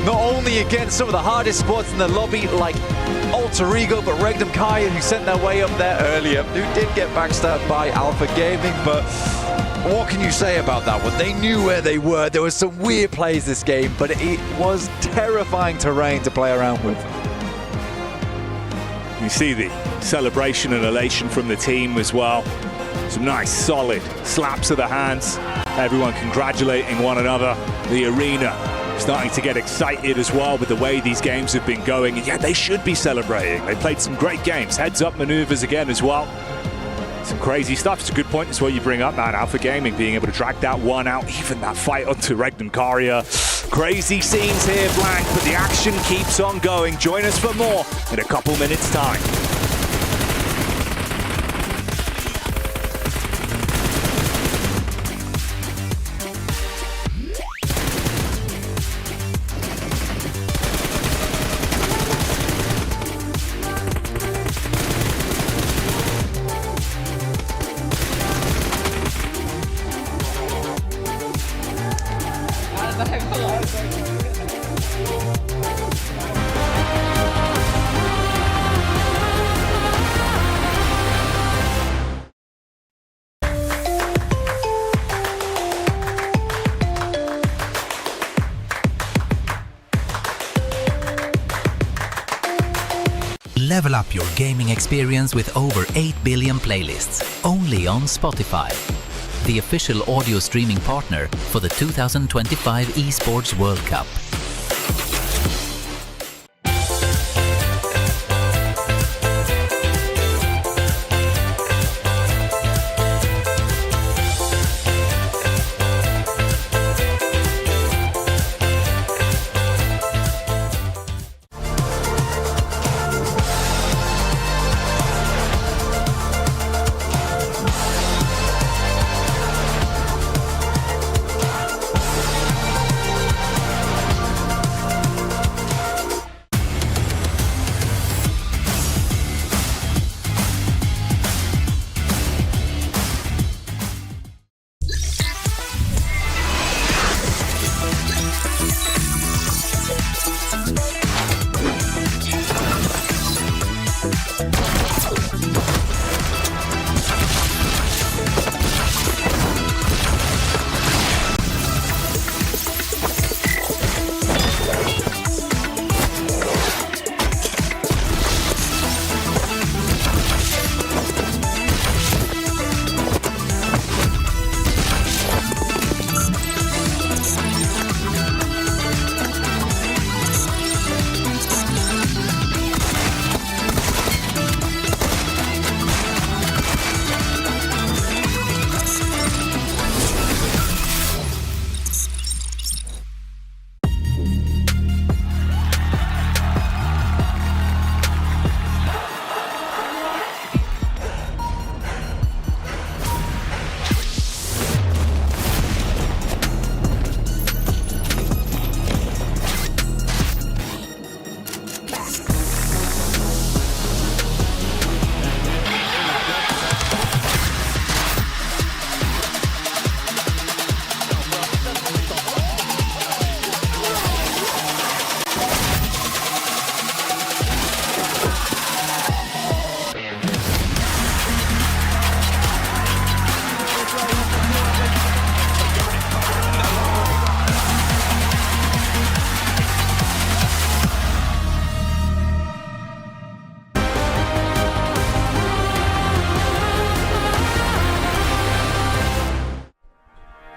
Not only against some of the hardest spots in the lobby like Alter Ego, but Regnum Kaya, who sent their way up there earlier, who did get backstabbed by Alpha Gaming, but what can you say about that one? They knew where they were. There were some weird plays this game, but it was terrifying terrain to play around with. You see the celebration and elation from the team as well. Some nice solid slaps of the hands. Everyone congratulating one another. The arena starting to get excited as well with the way these games have been going. And yeah, they should be celebrating. They played some great games. Heads up maneuvers again as well. Some crazy stuff. It's a good point. That's what you bring up, man. Alpha Gaming being able to drag that one out, even that fight onto Regnum Karia. Crazy scenes here, Blank, but the action keeps on going. Join us for more in a couple minutes' time. Level up your gaming experience with over 8 billion playlists, only on Spotify, the official audio streaming partner for the 2025 ESPORTS World Cup.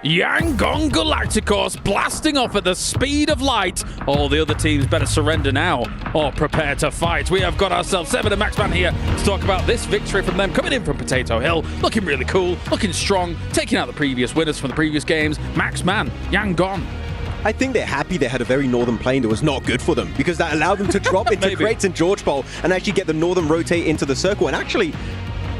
Yangon Galacticos blasting off at the speed of light. All the other teams better surrender now or prepare to fight. We have got ourselves Seven and Maxman here to talk about this victory from them, coming in from Potato Hill, looking really cool, looking strong, taking out the previous winners from the previous games. Maxman, Yangon. I think they're happy they had a very northern plane that was not good for them, because that allowed them to drop into crates and George Bowl and actually get the northern rotate into the circle. And actually,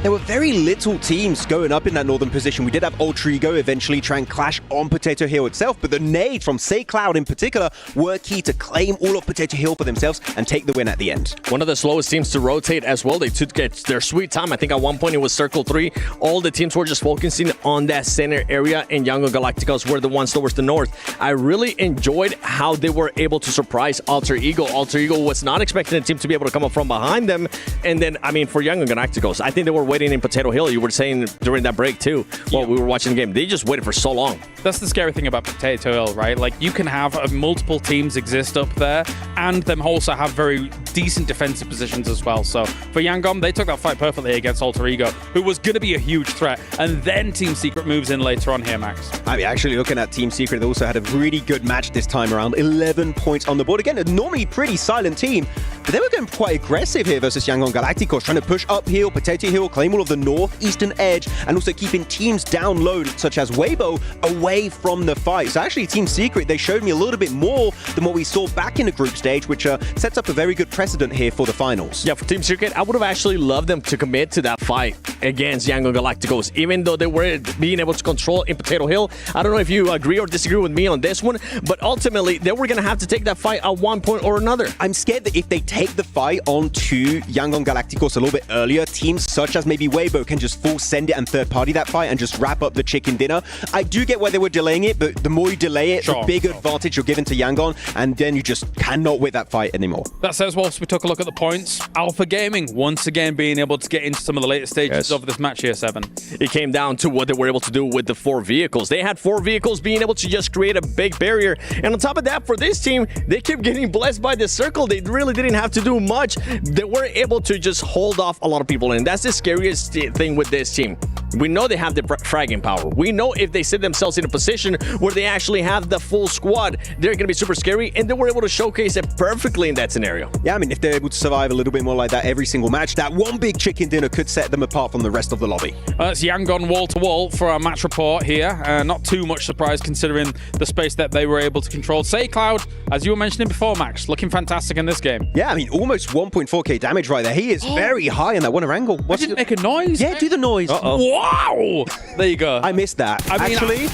there were very little teams going up in that northern position. We did have Ultra Ego eventually try and clash on Potato Hill itself, but the nade from Say Cloud in particular were key to claim all of Potato Hill for themselves and take the win at the end. One of the slowest teams to rotate as well. They took their sweet time. I think at one point it was Circle 3. All the teams were just focusing on that center area, and Yangon Galacticos were the ones towards the north. I really enjoyed how they were able to surprise Alter Ego. Alter Ego was not expecting the team to be able to come up from behind them. And then, I mean, for Yangon Galacticos, I think they were waiting in Potato Hill. You were saying during that break too, while we were watching the game, they just waited for so long. That's the scary thing about Potato Hill, right? Like, you can have multiple teams exist up there and them also have very decent defensive positions as well. So for Yangon, they took that fight perfectly against Alter Ego, who was going to be a huge threat. And then Team Secret moves in later on here, Max. I mean, actually looking at Team Secret, they also had a really good match this time around. 11 points on the board. Again, a normally pretty silent team, but they were going quite aggressive here versus Yangon Galacticos, trying to push uphill, Potato Hill, claim all of the northeastern edge, and also keeping teams down low, such as Weibo, away from the fight. So actually, Team Secret, they showed me a little bit more than what we saw back in the group stage, which sets up a very good precedent here for the finals. Yeah, for Team Secret, I would have actually loved them to commit to that fight against Yangon Galacticos, even though they were being able to control in Potato Hill. I don't know if you agree or disagree with me on this one, but ultimately, they were going to have to take that fight at one point or another. I'm scared that if they take the fight onto Yangon Galacticos a little bit earlier, teams such as maybe Weibo can just full send it and third party that fight and just wrap up the chicken dinner. I do get why they were delaying it, but the more you delay it, the bigger advantage you're giving to Yangon, and then you just cannot win that fight anymore. That says, whilst we took a look at the points, Alpha Gaming once again being able to get into some of the later stages of this match here, Seven. It came down to what they were able to do with the 4 vehicles. They had 4 vehicles being able to just create a big barrier. And on top of that, for this team, they kept getting blessed by the circle. They really didn't have to do much. They were able to just hold off a lot of people. And that's the scariest thing with this team. We know they have the fragging power. We know if they set themselves in a position where they actually have the full squad, they're going to be super scary, and they were able to showcase it perfectly in that scenario. Yeah, I mean, if they're able to survive a little bit more like that every single match, that one big chicken dinner could set them apart from the rest of the lobby. It's Yangon wall to wall for our match report here. Not too much surprise considering the space that they were able to control. Say Cloud, as you were mentioning before, Max, looking fantastic in this game. Yeah, I mean, almost 1.4k damage right there. He is very high in that one angle. I didn't make a noise. Yeah, do the noise. Wow! There you go. I missed that. I mean, actually,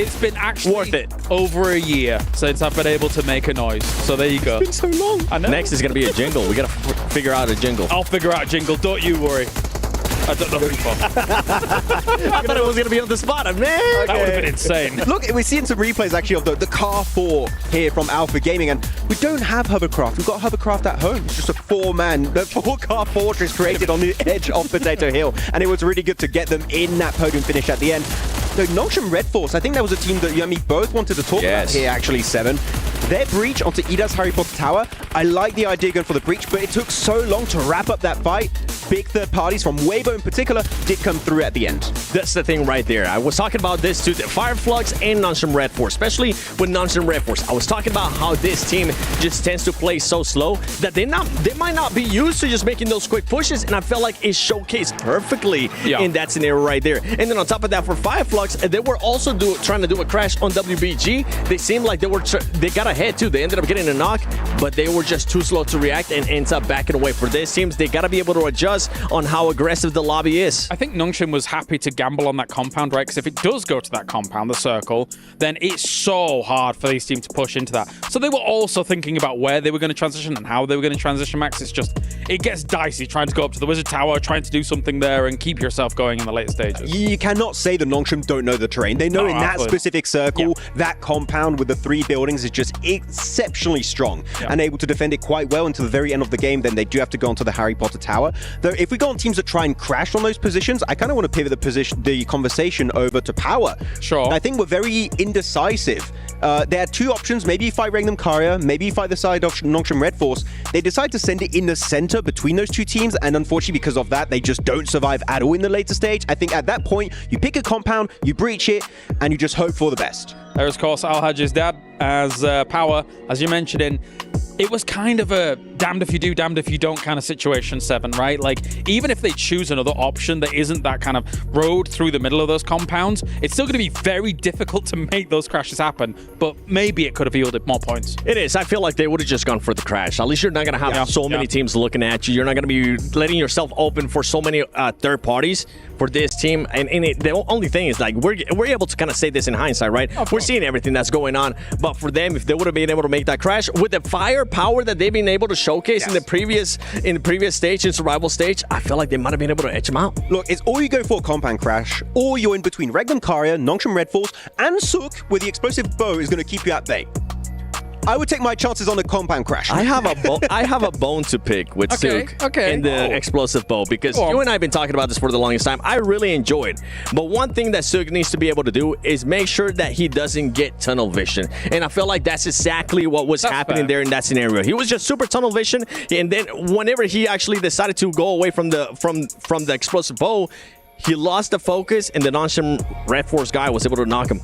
it's been worth it. Over a year since I've been able to make a noise. So there you go. It's been so long. I know. Next is going to be a jingle. We got to figure out a jingle. I'll figure out a jingle. Don't you worry. I don't know who for. I thought it was going to be on the spot, man. That would have been insane. Look, we're seeing some replays actually of the Car 4 here from Alpha Gaming, and we don't have hovercraft. We've got hovercraft at home. It's just a 4-car fortress created on the edge of Potato Hill, and it was really good to get them in that podium finish at the end. So Nongshim Red Force, I think that was a team that you and me both wanted to talk about here, actually, Seven. Their breach onto Ida's Harry Potter Tower, I like the idea going for the breach, but it took so long to wrap up that fight. Big third parties from Weibo in particular did come through at the end. That's the thing right there. I was talking about this too. Fireflux and Nongshim Red Force, especially with Nongshim Red Force. I was talking about how this team just tends to play so slow that they might not be used to just making those quick pushes, and I felt like it showcased perfectly in that scenario right there. And then on top of that, for Fireflux, they were also trying to do a crash on WBG. They seemed like they got ahead too. They ended up getting a knock, but they were just too slow to react and ends up backing away. For this teams, they got to be able to adjust on how aggressive the lobby is. I think Nongshim was happy to gamble on that compound, right? Because if it does go to that compound, the circle, then it's so hard for these teams to push into that. So they were also thinking about where they were going to transition and how they were going to transition, Max. It gets dicey trying to go up to the Wizard Tower, trying to do something there and keep yourself going in the later stages. You cannot say the Nongshim don't know the terrain. They know in that specific circle, that compound with the 3 buildings is just exceptionally strong and able to defend it quite well until the very end of the game. Then they do have to go onto the Harry Potter Tower. Though if we go on teams that try and crash on those positions, I kind of want to pivot the conversation over to Power. Sure. I think we're very indecisive. They had 2 options. Maybe you fight Regnum Karya, maybe you fight the side of Nongshim Red Force. They decide to send it in the center banter between those two teams, and unfortunately because of that, they just don't survive at all in the later stage. I think at that point, you pick a compound, you breach it, and you just hope for the best. There's, of course, Al-Hajj's dad as Power, as you mentioned in. It was kind of a damned if you do, damned if you don't kind of situation, Seven, right? Like, even if they choose another option that isn't that kind of road through the middle of those compounds, it's still going to be very difficult to make those crashes happen, but maybe it could have yielded more points. It is. I feel like they would have just gone for the crash. At least you're not going to have so many teams looking at you. You're not going to be letting yourself open for so many third parties for this team. And the only thing is, like, we're able to kind of say this in hindsight, right? We're seeing everything that's going on. But for them, if they would have been able to make that crash with the firepower that they've been able to showcase in the previous stage, in survival stage, I feel like they might have been able to etch them out. Look, it's all you go for compound crash, or you're in between Regnum Karya, Nongshim Redfalls, and Sook, where the explosive bow is going to keep you at bay. I would take my chances on the compound crash. I have a bone to pick with Sook and the explosive bow, because you and I have been talking about this for the longest time. I really enjoy it. But one thing that Sook needs to be able to do is make sure that he doesn't get tunnel vision. And I feel like that's exactly what was happening there in that scenario. He was just super tunnel vision, and then whenever he actually decided to go away from the explosive bow, he lost the focus, and the Nongshim Red Force guy was able to knock him.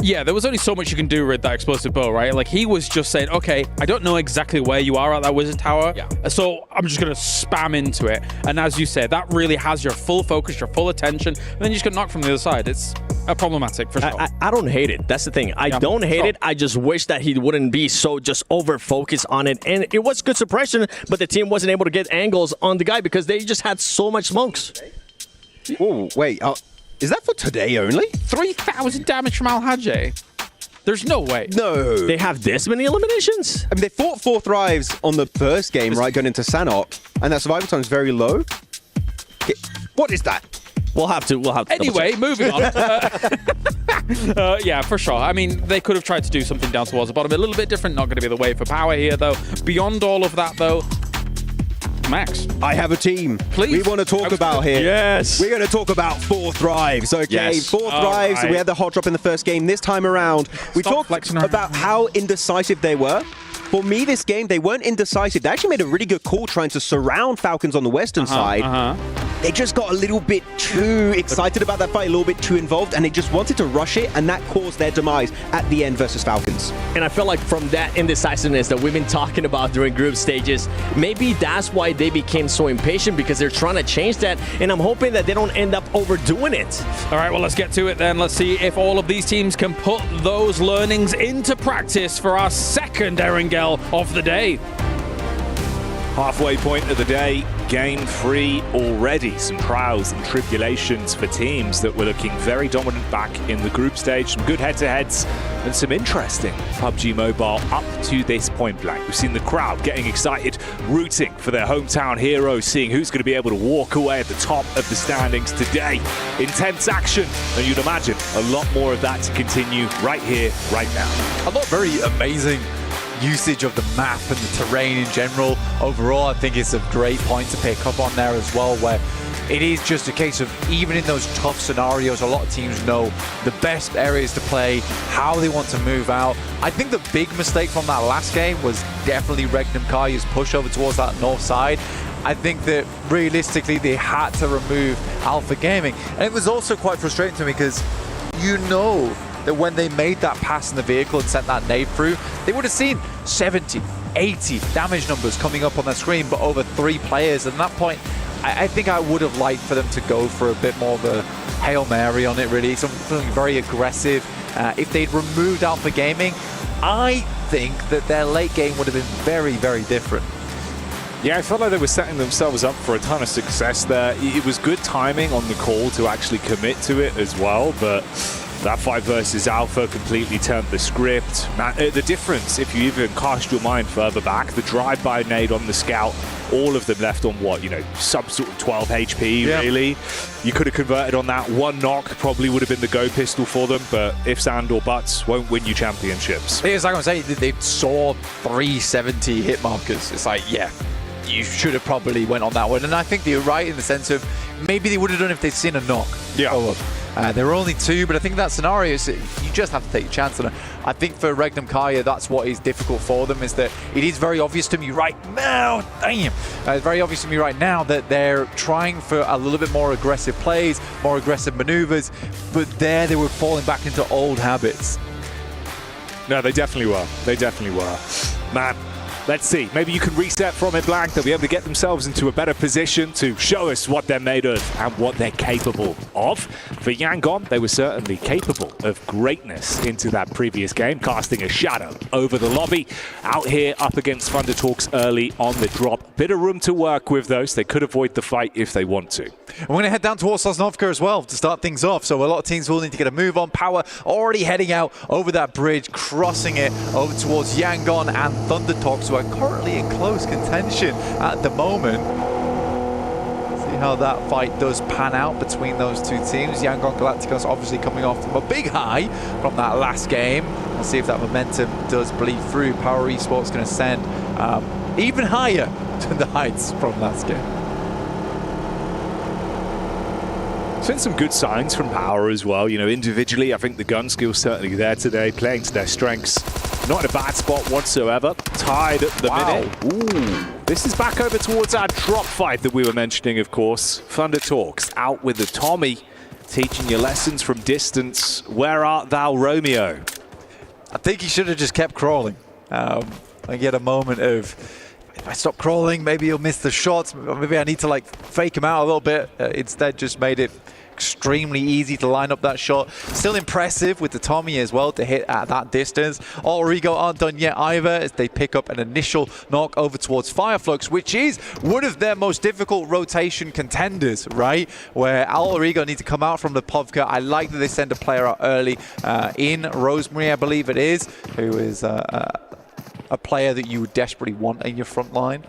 Yeah, there was only so much you can do with that explosive bow, right? Like, he was just saying, okay, I don't know exactly where you are at that wizard tower, so I'm just going to spam into it. And as you said, that really has your full focus, your full attention, and then you just get knocked from the other side. It's problematic, for sure. I don't hate it. That's the thing. I don't hate it. I just wish that he wouldn't be so just over-focused on it. And it was good suppression, but the team wasn't able to get angles on the guy because they just had so much smokes. Oh, wait. Is that for today only? 3,000 damage from Al-Hajj. There's no way. No. They have this many eliminations? I mean, they fought 4 thrives on the first game, right, going into Sanhok, and that survival time is very low. Okay. What is that? We'll have to. Anyway, moving on. Yeah, for sure. I mean, they could have tried to do something down towards the bottom. A little bit different. Not going to be the way for Power here, though. Beyond all of that, though, Max, I have a team. Please. We want to talk about here. Yes. We're going to talk about 4 thrives, okay? Yes. 4 thrives. Right. We had the hot drop in the first game. This time around, we talked about how indecisive they were. For me, this game, they weren't indecisive. They actually made a really good call trying to surround Falcons on the western side. They just got a little bit too excited about that fight, a little bit too involved, and they just wanted to rush it, and that caused their demise at the end versus Falcons. And I feel like from that indecisiveness that we've been talking about during group stages, maybe that's why they became so impatient, because they're trying to change that, and I'm hoping that they don't end up overdoing it. All right, well, let's get to it then. Let's see if all of these teams can put those learnings into practice for our second Erangel of the day. Halfway point of the day, game 3 already. Some trials and tribulations for teams that were looking very dominant back in the group stage. Some good head-to-heads and some interesting PUBG Mobile up to this point blank. We've seen the crowd getting excited, rooting for their hometown heroes, seeing who's going to be able to walk away at the top of the standings today. Intense action, and you'd imagine a lot more of that to continue right here, right now. A lot very amazing usage of the map and the terrain in general. Overall, I think it's a great point to pick up on there as well, where it is just a case of, even in those tough scenarios, a lot of teams know the best areas to play, how they want to move out. I think the big mistake from that last game was definitely Regnum Karya's push over towards that north side. I think that realistically they had to remove Alpha Gaming. And it was also quite frustrating to me because you know that when they made that pass in the vehicle and sent that nade through, they would have seen 70, 80 damage numbers coming up on their screen, but over 3 players. And at that point, I think I would have liked for them to go for a bit more of a Hail Mary on it, really, something very aggressive. If they'd removed Alpha Gaming, I think that their late game would have been very, very different. Yeah, I felt like they were setting themselves up for a ton of success there. It was good timing on the call to actually commit to it as well, but that fight versus Alpha completely turned the script. The difference, if you even cast your mind further back, the drive-by nade on the scout, all of them left on what, sub sort of 12 HP, really. You could have converted on that. 1 knock probably would have been the go pistol for them, but ifs and or buts won't win you championships. It's like I'm saying, they saw 370 hit markers. It's like, yeah, you should have probably went on that one. And I think you're right in the sense of maybe they would have done if they'd seen a knock. Yeah. There were only 2, but I think in that scenario, you just have to take a chance. And I think for Regnum Kaya, that's what is difficult for them, is that it is very obvious to me right now, it's very obvious to me right now that they're trying for a little bit more aggressive plays, more aggressive maneuvers, but there they were falling back into old habits. No, they definitely were. They definitely were. Man, let's see. Maybe you can reset from it blank. They'll be able to get themselves into a better position to show us what they're made of and what they're capable of. For Yangon, they were certainly capable of greatness into that previous game, casting a shadow over the lobby. Out here up against Thunder Talks early on the drop. Bit of room to work with those. They could avoid the fight if they want to. And we're going to head down towards Sosnovka as well to start things off. So a lot of teams will need to get a move on. Power already heading out over that bridge, crossing it over towards Yangon and Thunder Talks, who are currently in close contention at the moment. See how that fight does pan out between those two teams. Yangon Galacticos obviously coming off from a big high from that last game. We'll see if that momentum does bleed through. Power Esports going to send even higher to the heights from last game. Seen some good signs from Power as well. You know, individually, I think the gun skill's certainly there today, playing to their strengths. Not in a bad spot whatsoever. Tied at the minute. Ooh. This is back over towards our drop fight that we were mentioning, of course. Thunder Talks out with the Tommy, teaching you lessons from distance. Where art thou, Romeo? I think he should have just kept crawling. I get a moment of, if I stop crawling, maybe he'll miss the shots. Maybe I need to like fake him out a little bit. Instead, just made it extremely easy to line up that shot. Still impressive with the Tommy as well to hit at that distance. Origo aren't done yet either, as they pick up an initial knock over towards Fireflux, which is one of their most difficult rotation contenders, right? Where Origo need to come out from the Povka. I like that they send a player out early in Rosemary, I believe it is, who is a player that you would desperately want in your front line.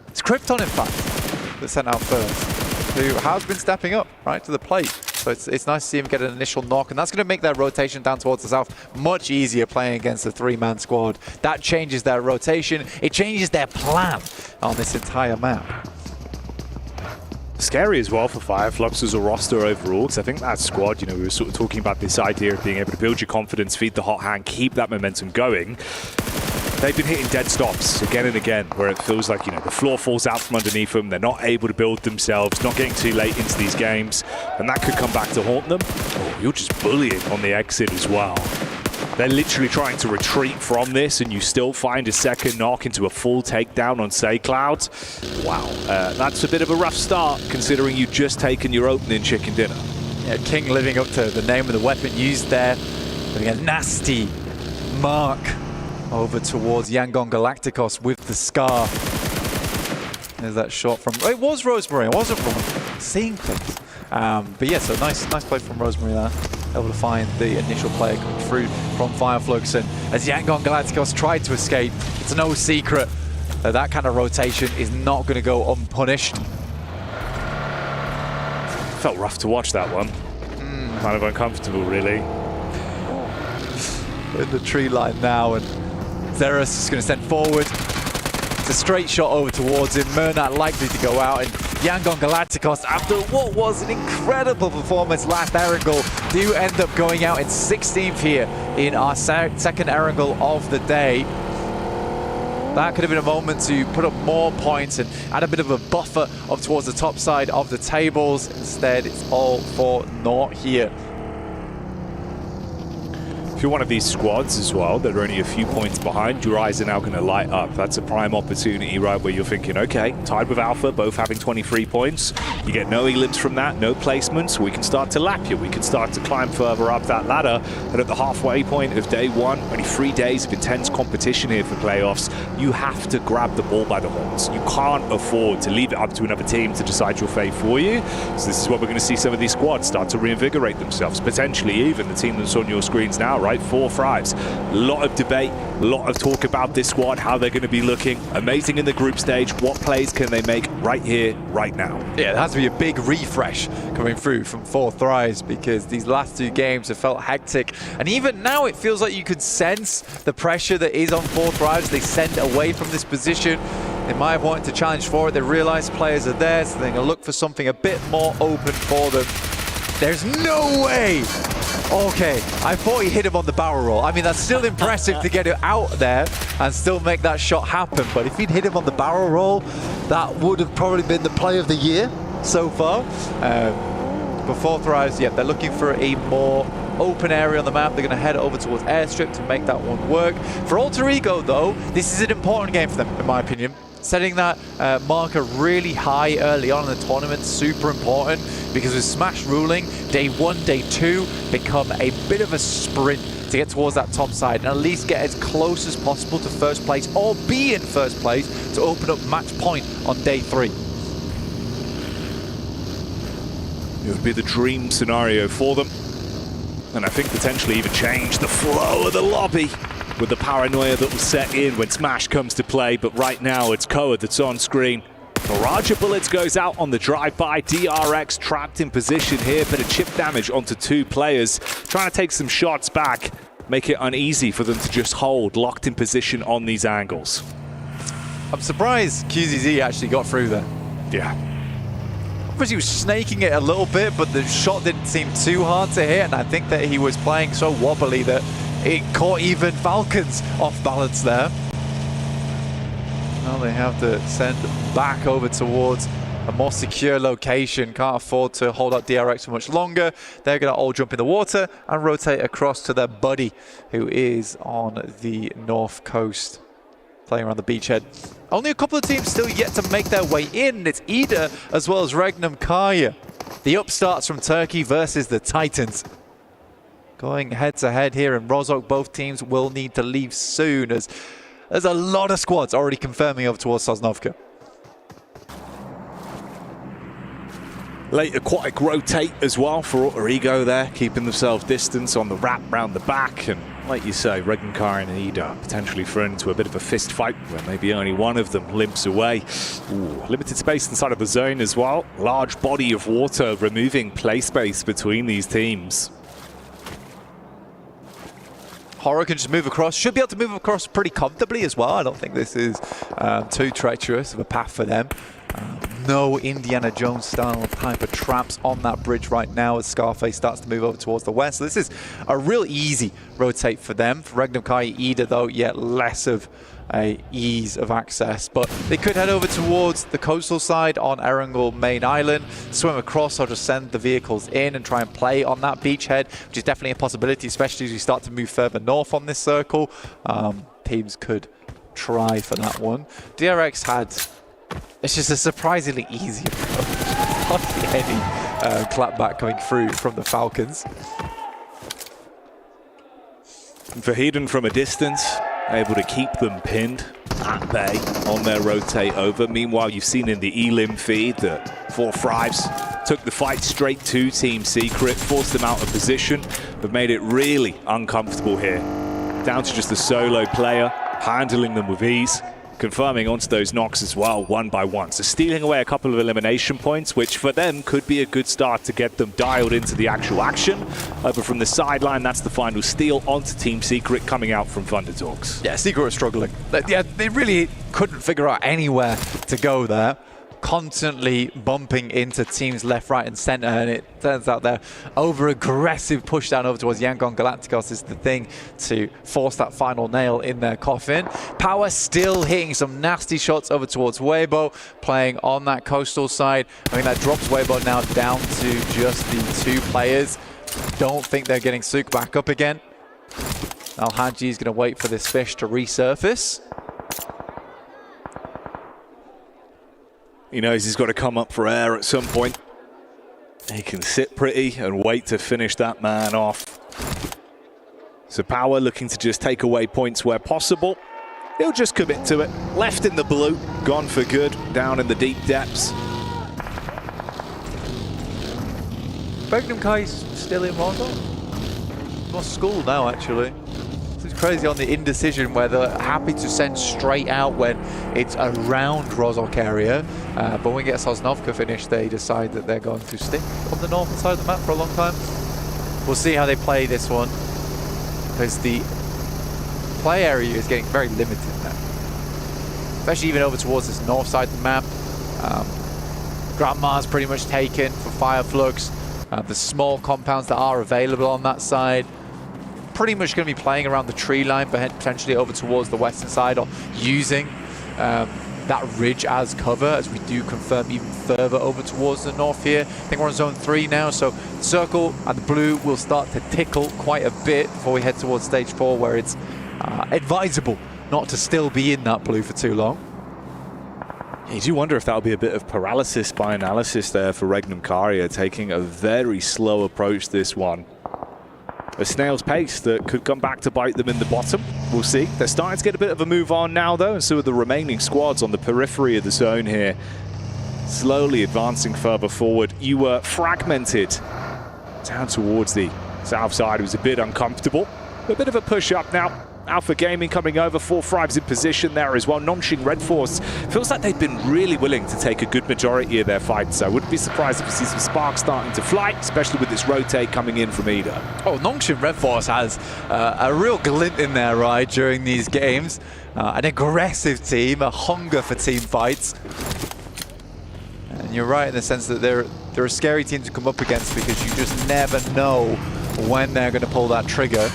It's Krypton, in fact, that's sent out first, who has been stepping up, right, to the plate. So it's nice to see him get an initial knock, and that's going to make their rotation down towards the south much easier playing against a 3-man squad. That changes their rotation. It changes their plan on this entire map. Scary as well for Fireflux as a roster overall, because I think that squad, you know, we were sort of talking about this idea of being able to build your confidence, feed the hot hand, keep that momentum going. They've been hitting dead stops again and again, where it feels like, you know, the floor falls out from underneath them. They're not able to build themselves, not getting too late into these games, and that could come back to haunt them. Oh, you're just bullying on the exit as well. They're literally trying to retreat from this, and you still find a second knock into a full takedown on SayCloud. Wow, that's a bit of a rough start, considering you've just taken your opening chicken dinner. Yeah, King living up to the name of the weapon used there, doing a nasty mark over towards Yangon Galacticos with the Scar. There's that shot from, it was Rosemary, I wasn't wrong, seeing things. But yeah, so nice play from Rosemary there. Able to find the initial player coming through from Fireflux, and as Yangon Galacticos tried to escape, it's no secret that that kind of rotation is not going to go unpunished. Felt rough to watch that one. Kind of uncomfortable, really. In the tree line now, and Xeris is going to send forward. It's a straight shot over towards him. Murnat likely to go out, and Yangon Galacticos, after what was an incredible performance last Erangel, do end up going out in 16th here in our second Erangel of the day. That could have been a moment to put up more points and add a bit of a buffer up towards the top side of the tables. Instead, it's all for naught here. If you're one of these squads as well that are only a few points behind, your eyes are now going to light up. That's a prime opportunity, right, where you're thinking, okay, tied with Alpha, both having 23 points. You get no elims from that, no placements. We can start to lap you. We can start to climb further up that ladder. And at the halfway point of day one, only 3 days of intense competition here for playoffs, you have to grab the ball by the horns. You can't afford to leave it up to another team to decide your fate for you. So this is what we're going to see some of these squads start to reinvigorate themselves. Potentially even the team that's on your screens now, right? 4 Thrives. A lot of debate, a lot of talk about this squad, how they're going to be looking. Amazing in the group stage. What plays can they make right here, right now? Yeah, there has to be a big refresh coming through from 4 Thrives, because these last 2 games have felt hectic. And even now it feels like you could sense the pressure that is on 4 Thrives. They send away from this position. They might have wanted to challenge for it. They realize players are there, so they're going to look for something a bit more open for them. There's no way. Okay, I thought he hit him on the barrel roll. I mean, that's still impressive to get it out there and still make that shot happen. But if he'd hit him on the barrel roll, that would have probably been the play of the year so far. But 4 thrives, yeah, they're looking for a more open area on the map. They're going to head over towards airstrip to make that one work. For Alter Ego, though, this is an important game for them, in my opinion. Setting that marker really high early on in the tournament, super important, because with Smash ruling, day 1, day 2 become a bit of a sprint to get towards that top side and at least get as close as possible to first place or be in first place to open up match point on day 3. It would be the dream scenario for them. And I think potentially even change the flow of the lobby with the paranoia that will set in when Smash comes to play. But right now it's Koa that's on screen. Barrage of bullets goes out on the drive-by. DRX trapped in position here. Bit of chip damage onto 2 players. Trying to take some shots back. Make it uneasy for them to just hold, locked in position on these angles. I'm surprised QZZ actually got through there. Yeah. Obviously, he was snaking it a little bit, but the shot didn't seem too hard to hit, and I think that he was playing so wobbly that it caught even Falcons off balance there. Now they have to send back over towards a more secure location. Can't afford to hold up DRX for much longer. They're going to all jump in the water and rotate across to their buddy, who is on the north coast, playing around the beachhead. Only a couple of teams still yet to make their way in. It's Ida as well as Regnum Kaya. The upstarts from Turkey versus the Titans. Going head to head here in Rozhok, both teams will need to leave soon as there's a lot of squads already confirming over towards Sosnovka. Late aquatic rotate as well for Alter Ego there, keeping themselves distance on the wrap round the back. And like you say, Regan Karin and Ida potentially thrown into a bit of a fist fight where maybe only one of them limps away. Ooh, limited space inside of the zone as well. Large body of water removing play space between these teams. Horror can just move across, should be able to move across pretty comfortably as well. I don't think this is too treacherous of a path for them. No Indiana Jones style type of traps on that bridge right now as Scarface starts to move over towards the west. So this is a real easy rotate for them. For Regnum Kai Ida though, yet less of a ease of access. But they could head over towards the coastal side on Erangel main island, swim across or just send the vehicles in and try and play on that beachhead, which is definitely a possibility, especially as we start to move further north on this circle. Teams could try for that one. DRX had... It's just a surprisingly easy approach. Hardly any clapback coming through from the Falcons. Vahiden from a distance, able to keep them pinned at bay on their rotate over. Meanwhile, you've seen in the Elim feed that 4 Thrives took the fight straight to Team Secret, forced them out of position, but made it really uncomfortable here. Down to just a solo player, handling them with ease. Confirming onto those knocks as well, 1 by 1. So stealing away a couple of elimination points, which for them could be a good start to get them dialed into the actual action. Over from the sideline, that's the final steal onto Team Secret coming out from Thunderdogs. Yeah, Secret are struggling. Yeah, they really couldn't figure out anywhere to go there. Constantly bumping into teams left, right, and center, and it turns out their over-aggressive push down over towards Yangon Galacticos is the thing to force that final nail in their coffin. Power still hitting some nasty shots over towards Weibo, playing on that coastal side. I mean, that drops Weibo now down to just the 2 players. Don't think they're getting Suk back up again. Al-Haji is going to wait for this fish to resurface. He knows he's got to come up for air at some point. He can sit pretty and wait to finish that man off. So Power looking to just take away points where possible. He'll just commit to it. Left in the blue, gone for good, down in the deep depths. Regnum Kai's still in Rozhok? Lost school now, actually. It's crazy on the indecision where they're happy to send straight out when it's around Rozhok area. But when we get Sosnovka finished, they decide that they're going to stick on the northern side of the map for a long time. We'll see how they play this one, because the play area is getting very limited now. Especially even over towards this north side of the map. Grandma's pretty much taken for Fireflux. The small compounds that are available on that side. Pretty much going to be playing around the tree line, but potentially over towards the western side, or using that ridge as cover, as we do confirm even further over towards the north here. I think we're on zone 3 now, so the circle and the blue will start to tickle quite a bit before we head towards stage 4, where it's advisable not to still be in that blue for too long. You do wonder if that'll be a bit of paralysis by analysis there for Regnum Caria, taking a very slow approach this one. A snail's pace that could come back to bite them in the bottom. We'll see. They're starting to get a bit of a move on now, though, and so are the remaining squads on the periphery of the zone here, slowly advancing further forward. You were fragmented down towards the south side. It was a bit uncomfortable. A bit of a push up now. Alpha Gaming coming over, 4 Fribes in position there as well. Nongshing Red Force feels like they've been really willing to take a good majority of their fights, so I wouldn't be surprised if we see some sparks starting to fly, especially with this rotate coming in from Ida. Oh, Nongshing Red Force has a real glint in their eye during these games. An aggressive team, a hunger for team fights. And you're right in the sense that they're a scary team to come up against, because you just never know when they're going to pull that trigger.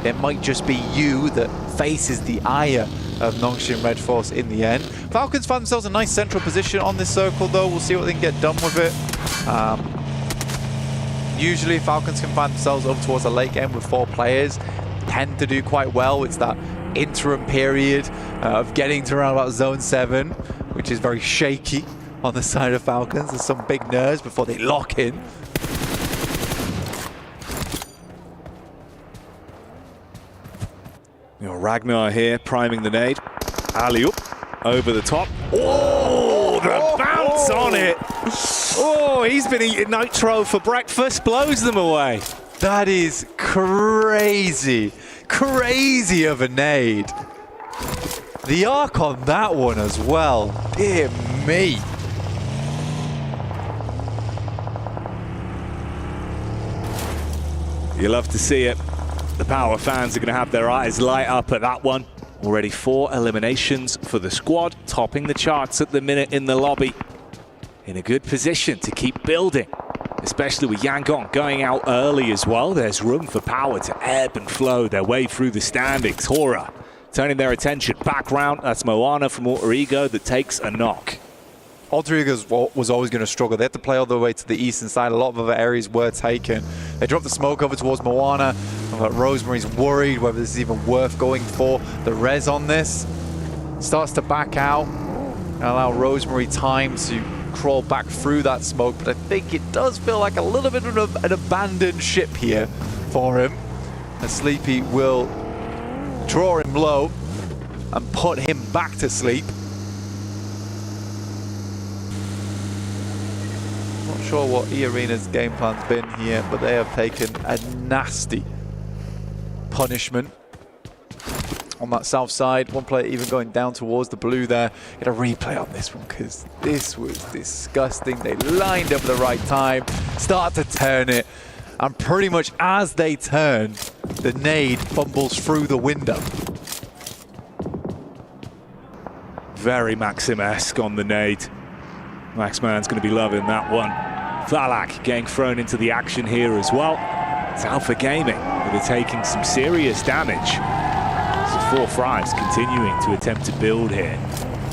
It might just be you that faces the ire of Nongshing Red Force in the end. Falcons find themselves a nice central position on this circle, though. We'll see what they can get done with it. Usually Falcons can find themselves over towards the late game with 4 players. Tend to do quite well. It's that interim period of getting to around about zone 7, which is very shaky on the side of Falcons. There's some big nerves before they lock in. Ragnar here, priming the nade. Alley-oop, over the top. Oh, the bounce on it. Oh, he's been eating nitro for breakfast, blows them away. That is crazy. Crazy of a nade. The arc on that one as well. Dear me. You love to see it. The Power fans are going to have their eyes light up at that one. Already 4 eliminations for the squad, topping the charts at the minute in the lobby. In a good position to keep building, especially with Yangon going out early as well. There's room for Power to ebb and flow their way through the standings. Hora turning their attention back round. That's Moana from Alter Ego that takes a knock. Alter Ego was always going to struggle. They had to play all the way to the eastern side. A lot of other areas were taken. They dropped the smoke over towards Moana. But Rosemary's worried whether this is even worth going for. The res on this starts to back out and allow Rosemary time to crawl back through that smoke. But I think it does feel like a little bit of an abandoned ship here for him. And Sleepy will draw him low and put him back to sleep. Not sure what E-Arena's game plan's been here, but they have taken a nasty punishment on that south side. One player even going down towards the blue there. Get a replay on this one, because this was disgusting. They lined up at the right time, start to turn it, and pretty much as they turn, the nade fumbles through the window. Very Maxim-esque on the nade. Maxman's going to be loving that one. Thalak getting thrown into the action here as well. It's Alpha Gaming, but they're taking some serious damage. So 4 Fribes continuing to attempt to build here.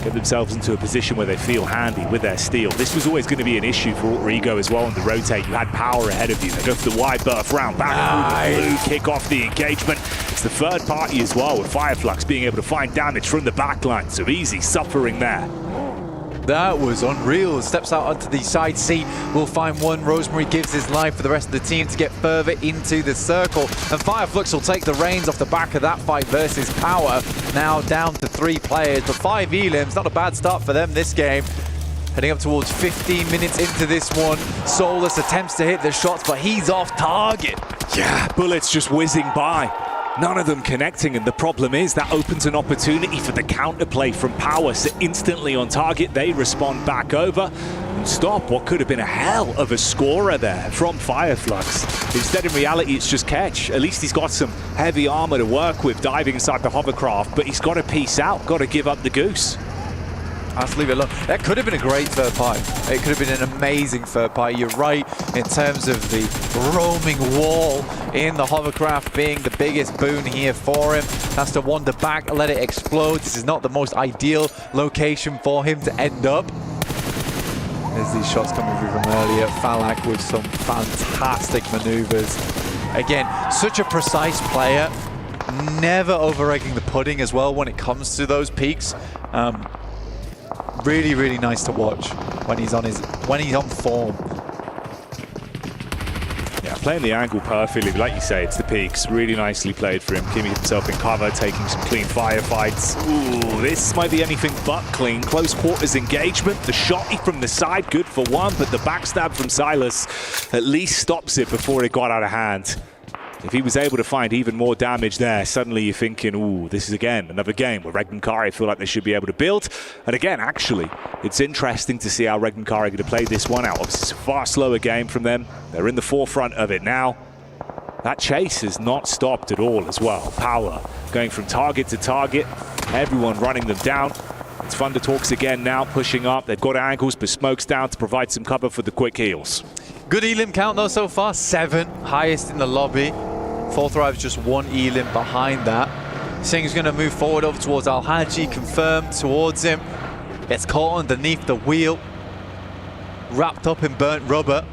Get themselves into a position where they feel handy with their steal. This was always going to be an issue for Alter Ego as well on the rotate. You had Power ahead of you. They go for the wide berth round back through the blue, kick off the engagement. It's the third party as well, with Fireflux being able to find damage from the backline. So easy suffering there. That was unreal. Steps out onto the side C. We'll find one. Rosemary gives his life for the rest of the team to get further into the circle. And Fireflux will take the reins off the back of that fight versus Power. Now down to 3 players, but 5 elims. Not a bad start for them this game. Heading up towards 15 minutes into this one. Soulless attempts to hit the shots, but he's off target. Yeah, bullets just whizzing by. None of them connecting, and the problem is that opens an opportunity for the counterplay from Power. So instantly on target, they respond back over and stop what could have been a hell of a scorer there from Fireflux. Instead, in reality, it's just Ketch. At least he's got some heavy armor to work with diving inside the hovercraft, but he's got to peace out, got to give up the goose. has to leave it alone. That could have been a great third party. It could have been an amazing third party. You're right in terms of the roaming wall in the hovercraft being the biggest boon here for him. Has to wander back, let it explode. This is not the most ideal location for him to end up. There's these shots coming through from earlier. Falak with some fantastic maneuvers. Again, such a precise player. Never over-egging the pudding as well when it comes to those peaks. Really, really nice to watch when he's on form. Yeah, playing the angle perfectly, like you say, it's the peaks. Really nicely played for him, keeping himself in cover, taking some clean firefights. Ooh, this might be anything but clean. Close quarters engagement. The shotty from the side, good for one, but the backstab from Silas at least stops it before it got out of hand. If he was able to find even more damage there, suddenly you're thinking, ooh, this is again another game where Regnum Kari feel like they should be able to build. And again, actually, it's interesting to see how Regnum Kari are going to play this one out. Obviously, it's a far slower game from them. They're in the forefront of it now. That chase has not stopped at all as well. Power going from target to target, everyone running them down. It's Thunder Talks again now, pushing up. They've got angles, but smoke's down to provide some cover for the quick heals. Good elim count though so far, 7, highest in the lobby. 4th Thrive's just 1 elim behind that. Singh's going to move forward over towards Al-Haji, confirmed towards him. Gets caught underneath the wheel, wrapped up in burnt rubber.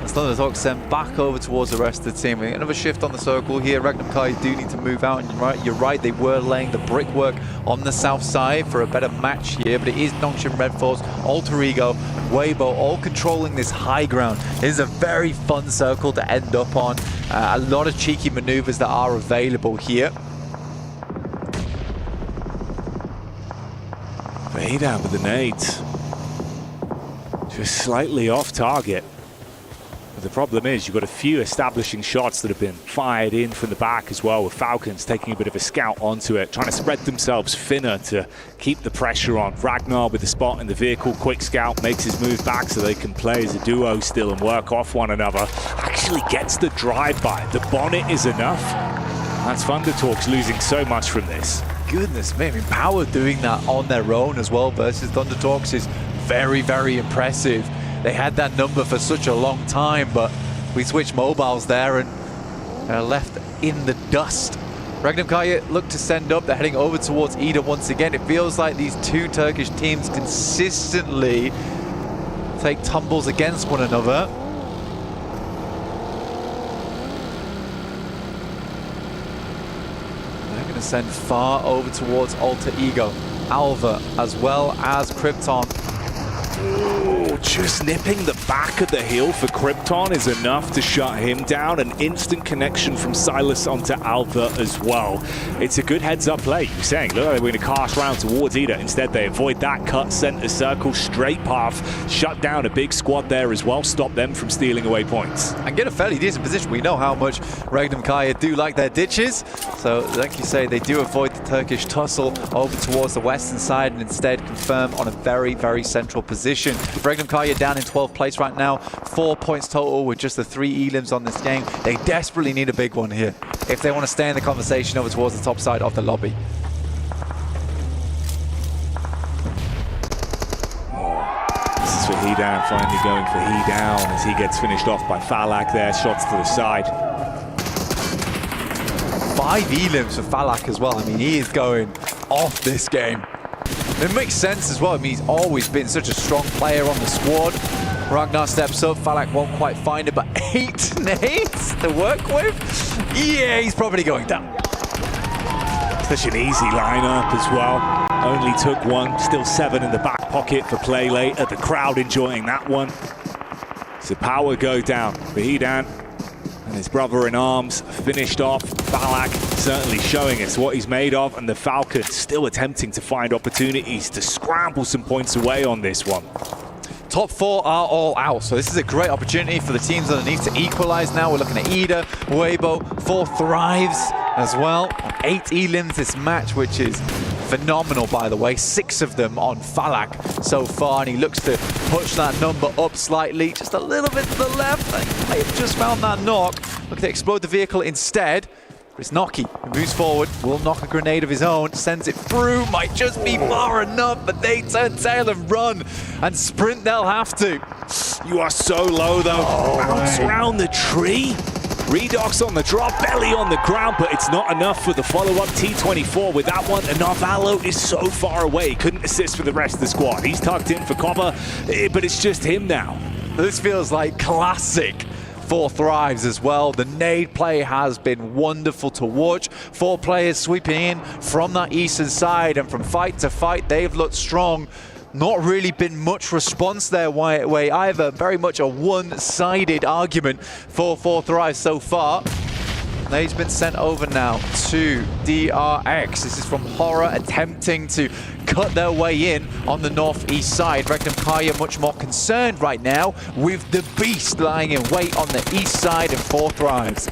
As Thunder Talks sent back over towards the rest of the team. We get another shift on the circle here. Regnum Kari do need to move out, and you're right, they were laying the brickwork on the south side for a better match here, but it is Nongshim Red Force, Alter Ego, Weibo, all controlling this high ground. It is a very fun circle to end up on. A lot of cheeky maneuvers that are available here. Vader with the nades. Just slightly off target. But the problem is you've got a few establishing shots that have been fired in from the back as well, with Falcons taking a bit of a scout onto it, trying to spread themselves thinner to keep the pressure on. Ragnar with the spot in the vehicle, quick scout, makes his move back so they can play as a duo still and work off one another. Actually gets the drive-by. The bonnet is enough. That's Thunder Talks losing so much from this. Goodness me, I mean, Power doing that on their own as well versus Thunder Talks is very, very impressive. They had that number for such a long time, but we switched mobiles there and are left in the dust. Regnum Kari look to send up. They're heading over towards Ida once again. It feels like these two Turkish teams consistently take tumbles against one another. They're going to send far over towards Alter Ego, Alva, as well as Krypton. Ooh, just nipping the back of the heel for Krypton is enough to shut him down. An instant connection from Silas onto Alva as well. It's a good heads-up play. You're saying, look, they're going to cast round towards Ida. Instead, they avoid that cut, center circle, straight path, shut down a big squad there as well, stop them from stealing away points. And get a fairly decent position. We know how much Regnum Kari do like their ditches. So, like you say, they do avoid the Turkish tussle over towards the western side and instead confirm on a very, very central position. Regnum Kari are down in 12th place right now, 4 points total with just the 3 elims on this game. They desperately need a big one here if they want to stay in the conversation over towards the top side of the lobby. This is for Hedown, finally going for Hedown as he gets finished off by Falak there, shots to the side. 5 elims for Falak as well. I mean, he is going off this game. It makes sense as well. I mean, he's always been such a strong player on the squad. Ragnar steps up. Falak won't quite find it, but 8 nades to work with. Yeah, he's probably going down. Such an easy lineup as well. Only took 1, still 7 in the back pocket for play later. The crowd enjoying that one. So Power go down. Vahidan and his brother in arms finished off. Falak certainly showing us what he's made of, and the Falcons still attempting to find opportunities to scramble some points away on this one. Top 4 are all out, so this is a great opportunity for the teams underneath to equalize now. We're looking at Ida, Weibo, 4 Thrives as well. 8 elims this match, which is phenomenal, by the way. 6 of them on Falak so far, and he looks to push that number up slightly, just a little bit to the left. I have just found that knock. Look to explode the vehicle instead. It's Noki, who moves forward, will knock a grenade of his own, sends it through, might just be far enough, but they turn tail and run, and sprint they'll have to. You are so low though. Bounce around the tree. Redox on the drop, belly on the ground, but it's not enough for the follow-up. T24 with that one. Enough Allo is so far away. Couldn't assist for the rest of the squad. He's tucked in for cover, but it's just him now. This feels like classic for Thrives as well. The nade play has been wonderful to watch. 4 players sweeping in from that eastern side, and from fight to fight, they've looked strong. Not really been much response their way either. Very much a one-sided argument for Thrives so far. Nade's been sent over now to DRX. This is from Horror attempting to cut their way in on the northeast side. Regnum Kaya much more concerned right now with the beast lying in wait on the east side of 4 Thrives.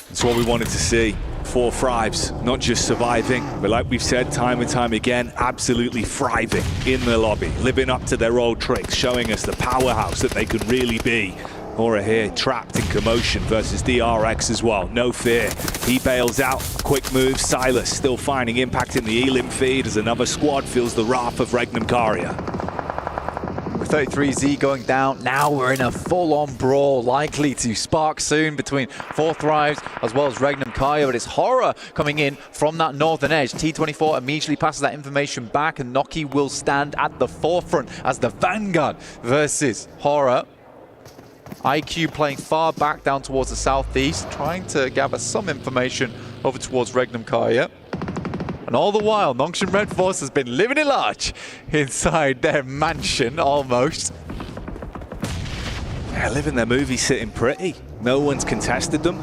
That's what we wanted to see. 4 Thrives, not just surviving, but like we've said time and time again, absolutely thriving in the lobby, living up to their old tricks, showing us the powerhouse that they could really be. Aura here trapped in commotion versus DRX as well. No fear. He bails out. Quick move. Silas still finding impact in the Elim feed as another squad feels the wrath of Regnum Karya. With 33Z going down, now we're in a full-on brawl, likely to spark soon between 4 Thrives as well as Regnum Kaya, but it's Horror coming in from that northern edge. T24 immediately passes that information back, and Noki will stand at the forefront as the vanguard versus Horror. IQ playing far back down towards the southeast, trying to gather some information over towards Regnum Kaya. And all the while, Nongshan Red Force has been living it large inside their mansion, almost. Yeah, living their movie, sitting pretty. No one's contested them.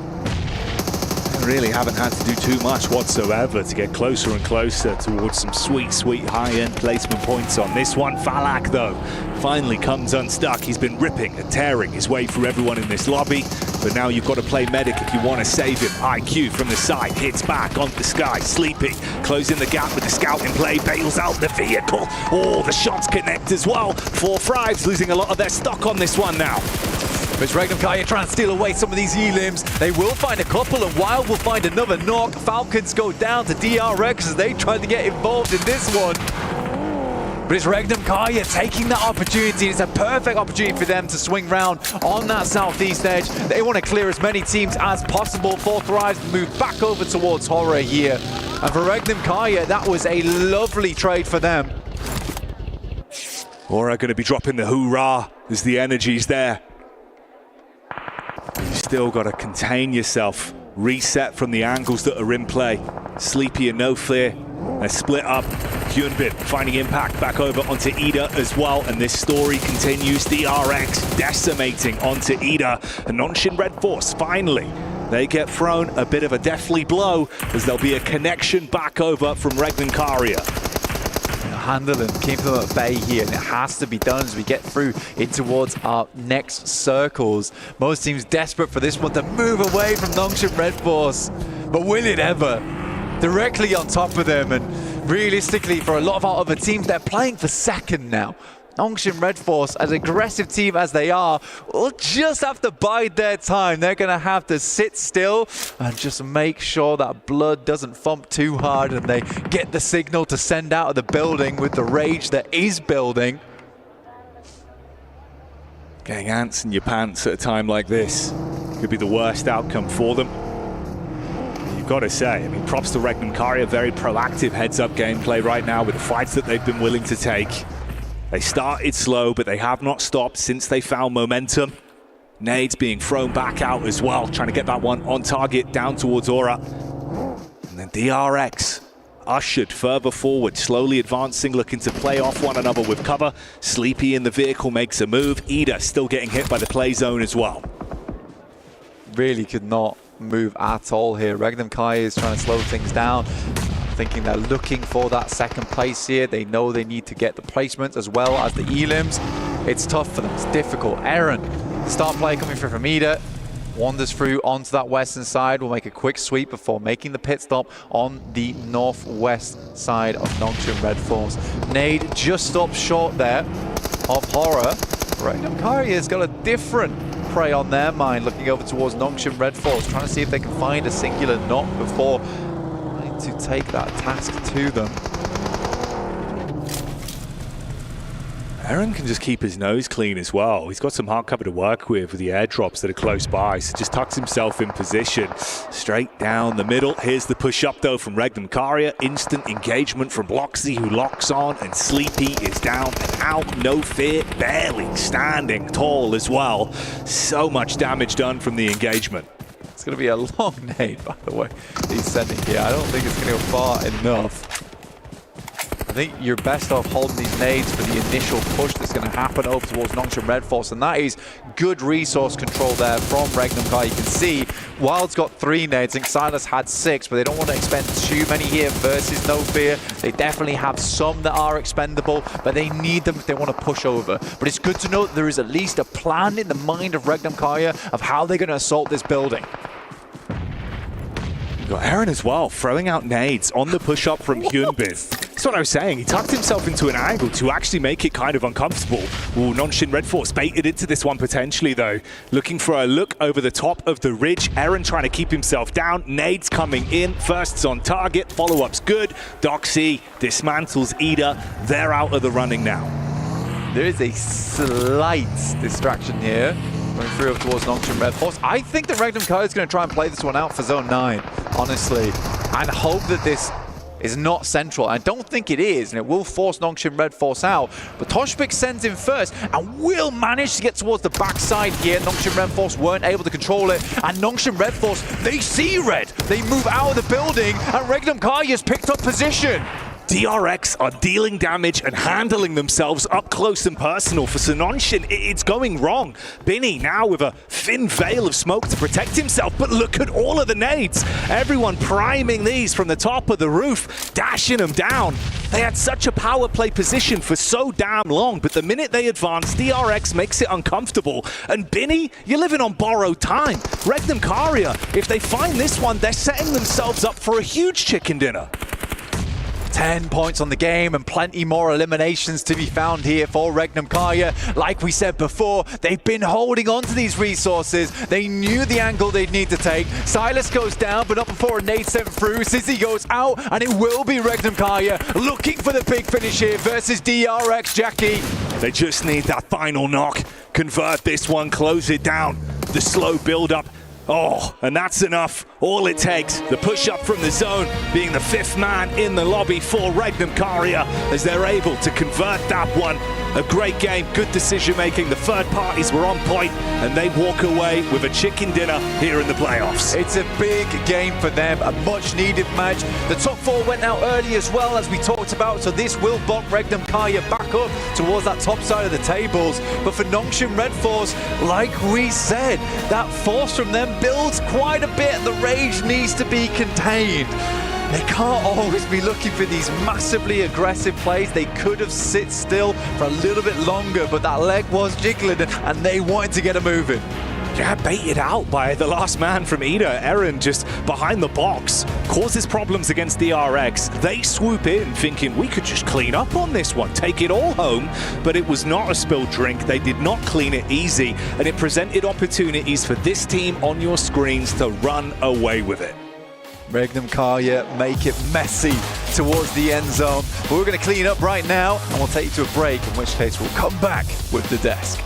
They really haven't had to do too much whatsoever to get closer and closer towards some sweet, sweet high-end placement points on this one. Falak, though, finally comes unstuck. He's been ripping and tearing his way through everyone in this lobby, but now you've got to play medic if you want to save him. IQ from the side, hits back onto the sky. Sleepy closing the gap with the scout in play, bails out the vehicle. Oh, the shots connect as well. 4 Thrives losing a lot of their stock on this one now. But Regnum Kaya trying to steal away some of these elims. They will find a couple, and Wild will find another knock. Falcons go down to DRX as they try to get involved in this one. But it's Regnum Kaya taking that opportunity. It's a perfect opportunity for them to swing round on that southeast edge. They want to clear as many teams as possible. 4 Thrives move back over towards Horror here. And for Regnum Kaya, that was a lovely trade for them. Aura going to be dropping the hoorah as the energy's there. You've still got to contain yourself, reset from the angles that are in play. Sleepy and No Fear, a split up. Hyunbin finding impact back over onto Ida as well, and this story continues. DRX decimating onto Ida, and Nongshan Red Force finally, they get thrown a bit of a deathly blow as there'll be a connection back over from Regnum Karya. Handling, keeping them at bay here, and it has to be done as we get through in towards our next circles. Most teams desperate for this one to move away from Nongshan Red Force, but will it ever? Directly on top of them, and realistically for a lot of our other teams, they're playing for second now. Nongshan Red Force, as aggressive team as they are, will just have to bide their time. They're going to have to sit still and just make sure that blood doesn't thump too hard and they get the signal to send out of the building with the rage that is building. Getting ants in your pants at a time like this could be the worst outcome for them. You've got to say, I mean, props to Regnum Karya, very proactive heads-up gameplay right now with the fights that they've been willing to take. They started slow, but they have not stopped since they found momentum. Nades being thrown back out as well, trying to get that one on target down towards Aura. And then DRX ushered further forward, slowly advancing, looking to play off one another with cover. Sleepy in the vehicle makes a move. Ida still getting hit by the play zone as well. Really could not move at all here. Regnum Kaya is trying to slow things down, thinking they're looking for that second place here. They know they need to get the placements as well as the elims. It's tough for them, it's difficult. Aaron, the start play coming through from Ida, wanders through onto that western side, will make a quick sweep before making the pit stop on the northwest side of Nongshan Red Force. Nade just stopped short there of Horror. Regnum Karya's got a different prey on their mind, looking over towards Nongshim Red Force, trying to see if they can find a singular knock before trying to take that task to them. Aaron can just keep his nose clean as well. He's got some hard cover to work with the airdrops that are close by, so just tucks himself in position. Straight down the middle. Here's the push up though from Regnum Karya. Instant engagement from Bloxy, who locks on, and Sleepy is down and out. No fear, barely standing tall as well. So much damage done from the engagement. It's going to be a long nade, by the way, he's sending here. I don't think it's going to go far enough. I think you're best off holding these nades for the initial push that's going to happen over towards Nongshim Red Force, and that is good resource control there from Regnum Karya. You can see Wild's got 3 nades, I think Silas had 6, but they don't want to expend too many here versus No Fear. They definitely have some that are expendable, but they need them if they want to push over. But it's good to know that there is at least a plan in the mind of Regnum Karya of how they're going to assault this building. Got Aaron as well, throwing out nades on the push-up from Hyunbin. That's what I was saying. He tucked himself into an angle to actually make it kind of uncomfortable. Ooh, Nongshim Red Force baited into this one potentially, though. Looking for a look over the top of the ridge. Aaron trying to keep himself down. Nades coming in. First's on target. Follow-up's good. Doxy dismantles Ida. They're out of the running now. There is a slight distraction here. Going through up towards Nongshim Red Force. I think that Regnum Karya is going to try and play this one out for Zone 9, honestly, and hope that this is not central. I don't think it is, and it will force Nongshim Red Force out. But Toshpik sends in first and will manage to get towards the backside here. Nongshim Red Force weren't able to control it, and Nongshim Red Force, they see red. They move out of the building, and Regnum Karya's picked up position. DRX are dealing damage and handling themselves up close and personal. For Nongshim, it's going wrong. Binny now with a thin veil of smoke to protect himself, but look at all of the nades. Everyone priming these from the top of the roof, dashing them down. They had such a power play position for so damn long, but the minute they advance, DRX makes it uncomfortable. And Binny, you're living on borrowed time. Regnum Karya, if they find this one, they're setting themselves up for a huge chicken dinner. 10 points on the game and plenty more eliminations to be found here for Regnum Karya. Like we said before, they've been holding on to these resources. They knew the angle they'd need to take. Silas goes down, but not before a nade sent through. Sizzy goes out, and it will be Regnum Karya looking for the big finish here versus DRX Jackie. They just need that final knock. Convert this one, close it down. The slow build-up. Oh, and that's enough. All it takes, the push-up from the zone, being the 5th man in the lobby for Regnum Karya as they're able to convert that one. A great game, good decision-making. The third parties were on point, and they walk away with a chicken dinner here in the playoffs. It's a big game for them, a much-needed match. The top 4 went out early as well, as we talked about, so this will bump Regnum Karya back up towards that top side of the tables. But for Nongshim Red Force, like we said, that force from them builds quite a bit. The rage needs to be contained. They can't always be looking for these massively aggressive plays. They could have sit still for a little bit longer, but that leg was jiggling and they wanted to get it moving. Yeah, baited out by the last man from Ida. Aaron just behind the box causes problems against DRX. They swoop in thinking we could just clean up on this one, take it all home, but it was not a spilled drink. They did not clean it easy, and it presented opportunities for this team on your screens to run away with it. Regnum Karya make it messy towards the end zone. But we're going to clean up right now, and we'll take you to a break, in which case we'll come back with the desk.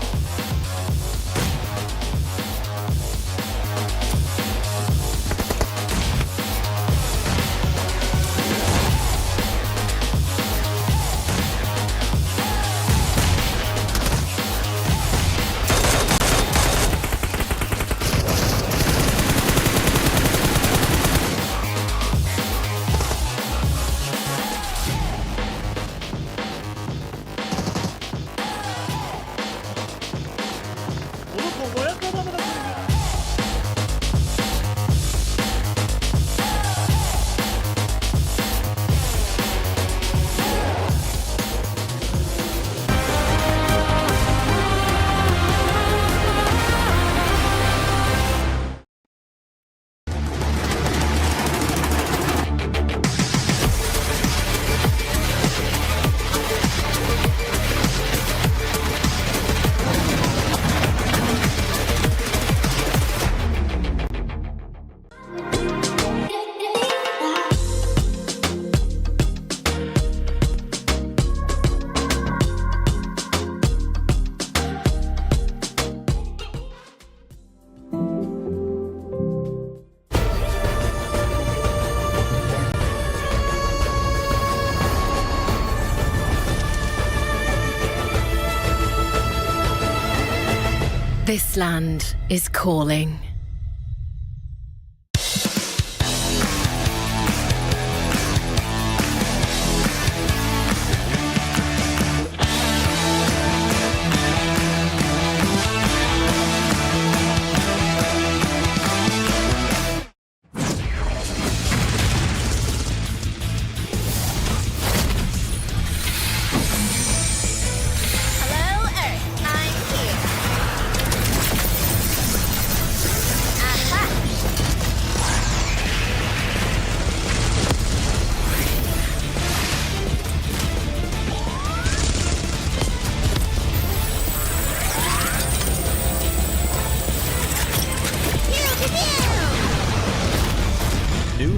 This land is calling.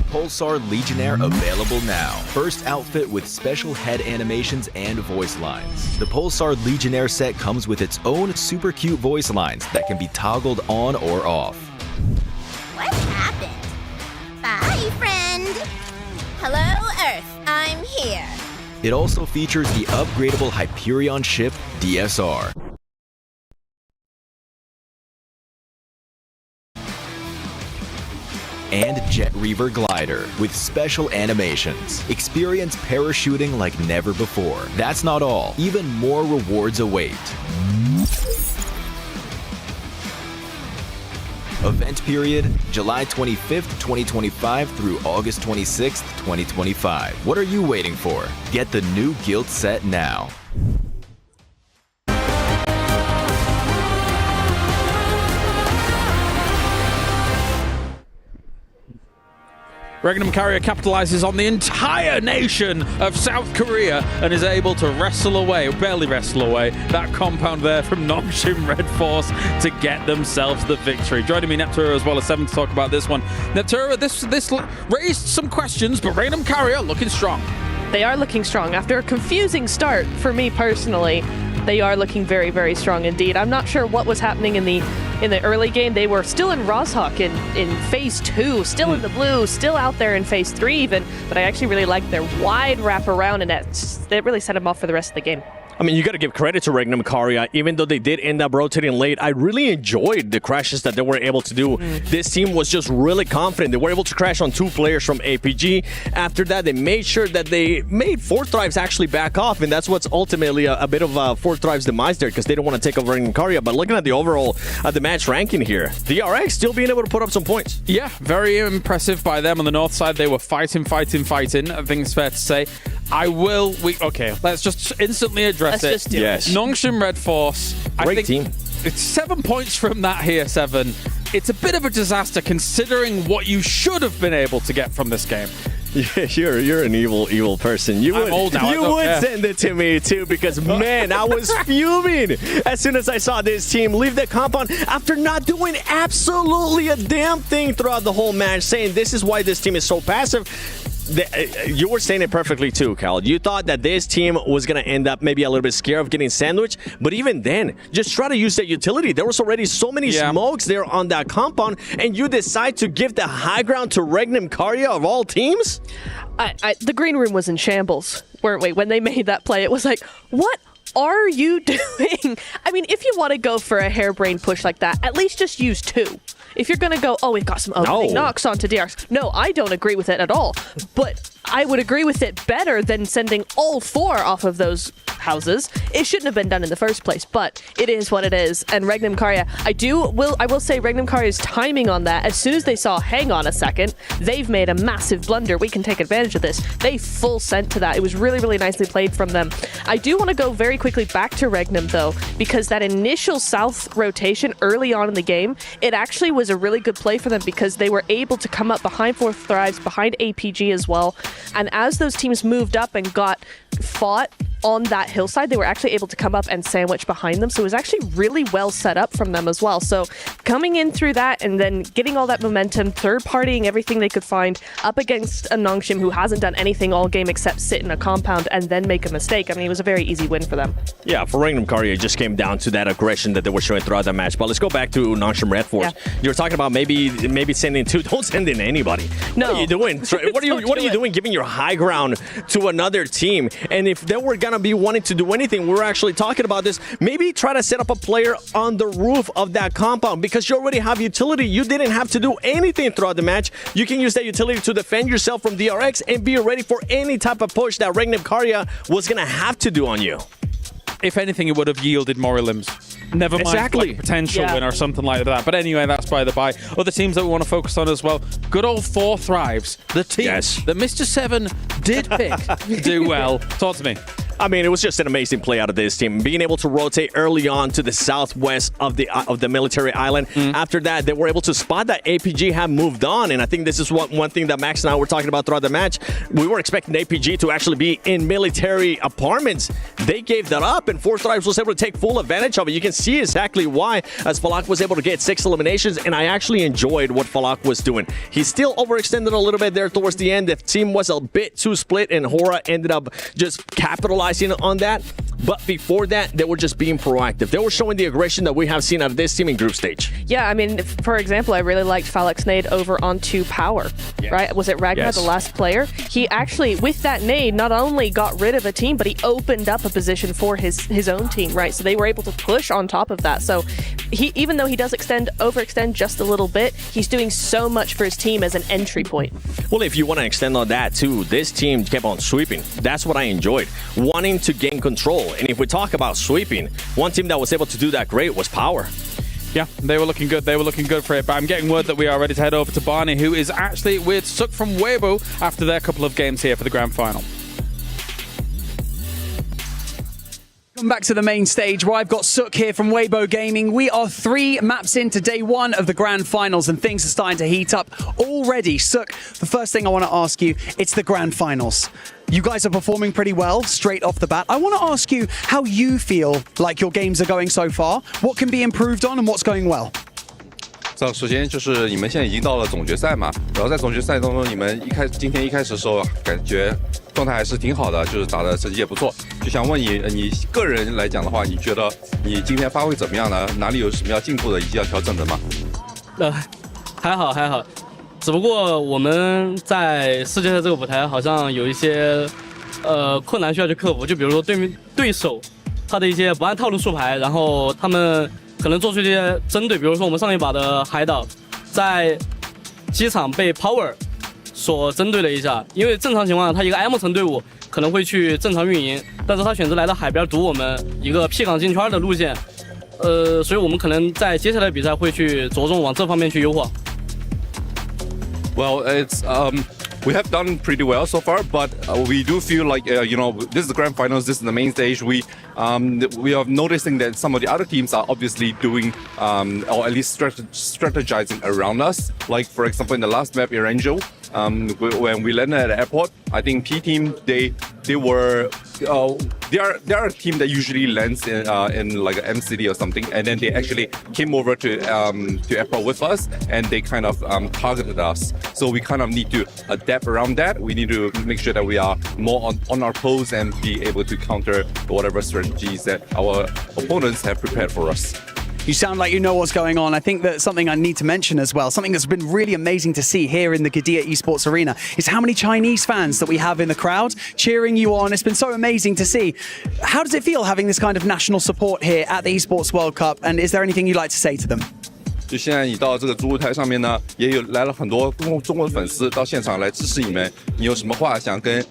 Pulsar Legionnaire available now. First outfit with special head animations and voice lines. The Pulsar Legionnaire set comes with its own super cute voice lines that can be toggled on or off. What happened? Bye, friend. Hello, Earth. I'm here. It also features the upgradable Hyperion ship DSR. And Jet Reaver glider with special animations. Experience parachuting like never before. That's not all. Even more rewards await. Event period, July 25th, 2025 through August 26th, 2025. What are you waiting for? Get the new Guild set now. Regnum Carrier capitalizes on the entire nation of South Korea and is able to wrestle away, or barely wrestle away, that compound there from Nongshim Red Force to get themselves the victory. Joining me, Neptura, as well as Seven, to talk about this one. Neptura, this raised some questions, but Regnum Carrier looking strong. They are looking strong. After a confusing start, for me personally, they are looking very, very strong indeed. I'm not sure what was happening in the early game. They were still in Rozhok in phase 2, still in the blue, still out there in phase 3 even, but I actually really liked their wide wraparound, and that really set them off for the rest of the game. I mean, you got to give credit to Regnum Carrier. Even though they did end up rotating late, I really enjoyed the crashes that they were able to do. This team was just really confident. They were able to crash on 2 players from APG. After that, they made sure that they made Fourth Thrive's actually back off, and that's what's ultimately a bit of Fourth Thrive's demise there, because they don't want to take over Regnum Carrier. But looking at the overall the match ranking here, DRX still being able to put up some points. Yeah, very impressive by them on the north side. They were fighting. I think it's fair to say. Okay, let's just instantly address Let's just do it. Yes. Nongshim Red Force. Great team. It's 7 points from that here, Seven. It's a bit of a disaster considering what you should have been able to get from this game. Yeah, you're an evil person. You I'm old now, you would send it to me too, because man, I was fuming as soon as I saw this team leave the compound after not doing absolutely a damn thing throughout the whole match, saying this is why this team is so passive. You were saying it perfectly too, Cal. You thought that this team was going to end up maybe a little bit scared of getting sandwiched, but even then, just try to use that utility. There was already so many smokes there on that compound, and you decide to give the high ground to Regnum Carrier of all teams? The green room was in shambles, weren't we? When they made that play, it was like, what are you doing? I mean, if you want to go for a harebrained push like that, at least just use 2. If you're going to go, we've got some opening knocks onto DRX. No, I don't agree with it at all. But I would agree with it better than sending all 4 off of those houses. It shouldn't have been done in the first place, but it is what it is. And Regnum Carrier, I will say Regnum Carrier's timing on that, as soon as they saw, hang on a second, they've made a massive blunder. We can take advantage of this. They full sent to that. It was really, really nicely played from them. I do want to go very quickly back to Regnum, though, because that initial south rotation early on in the game, it actually was a really good play for them, because they were able to come up behind Fourth Thrives, behind APG as well. And as those teams moved up and got fought on that hillside, they were actually able to come up and sandwich behind them. So it was actually really well set up from them as well. So coming in through that and then getting all that momentum, third-partying everything they could find up against a Nongshim who hasn't done anything all game except sit in a compound and then make a mistake. I mean, it was a very easy win for them. Yeah, for Regnum Carrier, it just came down to that aggression that they were showing throughout that match. But let's go back to Nongshim Red Force. Yeah. You were talking about maybe sending 2. Don't send in anybody. No. What are you doing? What are you doing giving your high ground to another team? And if they were going to be wanting to do anything, we were actually talking about this, maybe try to set up a player on the roof of that compound because you already have utility. You didn't have to do anything throughout the match. You can use that utility to defend yourself from DRX and be ready for any type of push that Regnum Karya was going to have to do on you. If anything, it would have yielded more limbs. Never mind like a potential win or something like that. But anyway, that's by the by. Other teams that we want to focus on as well. Good old 4 Thrives. The team that Mr. 7 did pick to do well. Talk to me. I mean, it was just an amazing play out of this team. Being able to rotate early on to the southwest of the military island. After that, they were able to spot that APG had moved on. And I think this is one thing that Max and I were talking about throughout the match. We were expecting APG to actually be in military apartments. They gave that up, and 4 Thrives was able to take full advantage of it. You can see exactly why, as Falak was able to get 6 eliminations, and I actually enjoyed what Falak was doing. He still overextended a little bit there towards the end. The team was a bit too split, and Hora ended up just capitalizing on that. But before that, they were just being proactive. They were showing the aggression that we have seen out of this team in group stage. Yeah, I mean, for example, I really liked Falak's nade over onto Power, right? Was it Ragnar, the last player? He actually, with that nade, not only got rid of a team, but he opened up a position for his own team, right? So they were able to push on top of that. So he, even though he does overextend just a little bit, he's doing so much for his team as an entry point. Well, if you want to extend on that too, this team kept on sweeping. That's what I enjoyed, wanting to gain control. And if we talk about sweeping, one team that was able to do that great was Power. Yeah, they were looking good. They were looking good for it. But I'm getting word that we are ready to head over to Barney, who is actually with Suk from Weibo after their couple of games here for the grand final. Welcome back to the main stage where I've got Suk here from Weibo Gaming. We are 3 maps into day 1 of the grand finals and things are starting to heat up already. Suk, the first thing I want to ask you, it's the grand finals. You guys are performing pretty well straight off the bat. I want to ask you how you feel like your games are going so far, what can be improved on and what's going well. 首先就是你们现在已经到了总决赛嘛，然后在总决赛当中，你们今天一开始的时候感觉状态还是挺好的，就是打的成绩也不错。就想问你个人来讲的话，你觉得你今天发挥怎么样呢？哪里有什么要进步的，以及要调整的吗？还好，只不过我们在世界赛这个舞台好像有一些困难需要去克服，就比如说对手他的一些不按套路出牌，然后他们可能做出一些针对，比如说我们上一把的海岛在机场被 Power 所针对了一下，因为正常情况下他一个 M 层队伍可能会去正常运营，但是他选择来到海边堵我们一个 P 港进圈的路线，所以我们可能在接下来的比赛会去着重往这方面去优化。Well, we have done pretty well so far, but we do feel like this is the grand finals, this is the main stage. We are noticing that some of the other teams are obviously doing or at least strategizing around us. Like for example, in the last map, Erangel, when we landed at the airport, I think P team they are a team that usually lands in like an M city or something, and then they actually came over to airport with us, and they kind of targeted us. So we kind of need to adapt around that. We need to make sure that we are more on our toes and be able to counter whatever strategies that our opponents have prepared for us. You sound like you know what's going on. I think that something I need to mention as well, something that's been really amazing to see here in the Qiddiya Esports Arena, is how many Chinese fans that we have in the crowd cheering you on. It's been so amazing to see. How does it feel having this kind of national support here at the Esports World Cup? And is there anything you'd like to say to them? 就现在你到这个主舞台上面呢，也有来了很多中国的粉丝到现场来支持你们。你有什么话想跟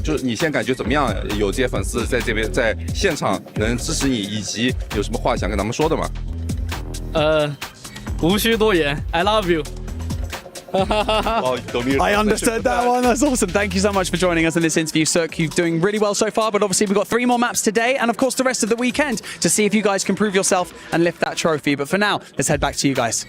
就是你现在感觉怎么样？有这些粉丝在这边在现场能支持你，以及有什么话想跟他们说的吗？无需多言 ，I love you。 I understood that one. That's awesome. Thank you so much for joining us in this interview, Suk. You're doing really well so far, but obviously we've got 3 more maps today and of course the rest of the weekend to see if you guys can prove yourself and lift that trophy. But for now, let's head back to you guys.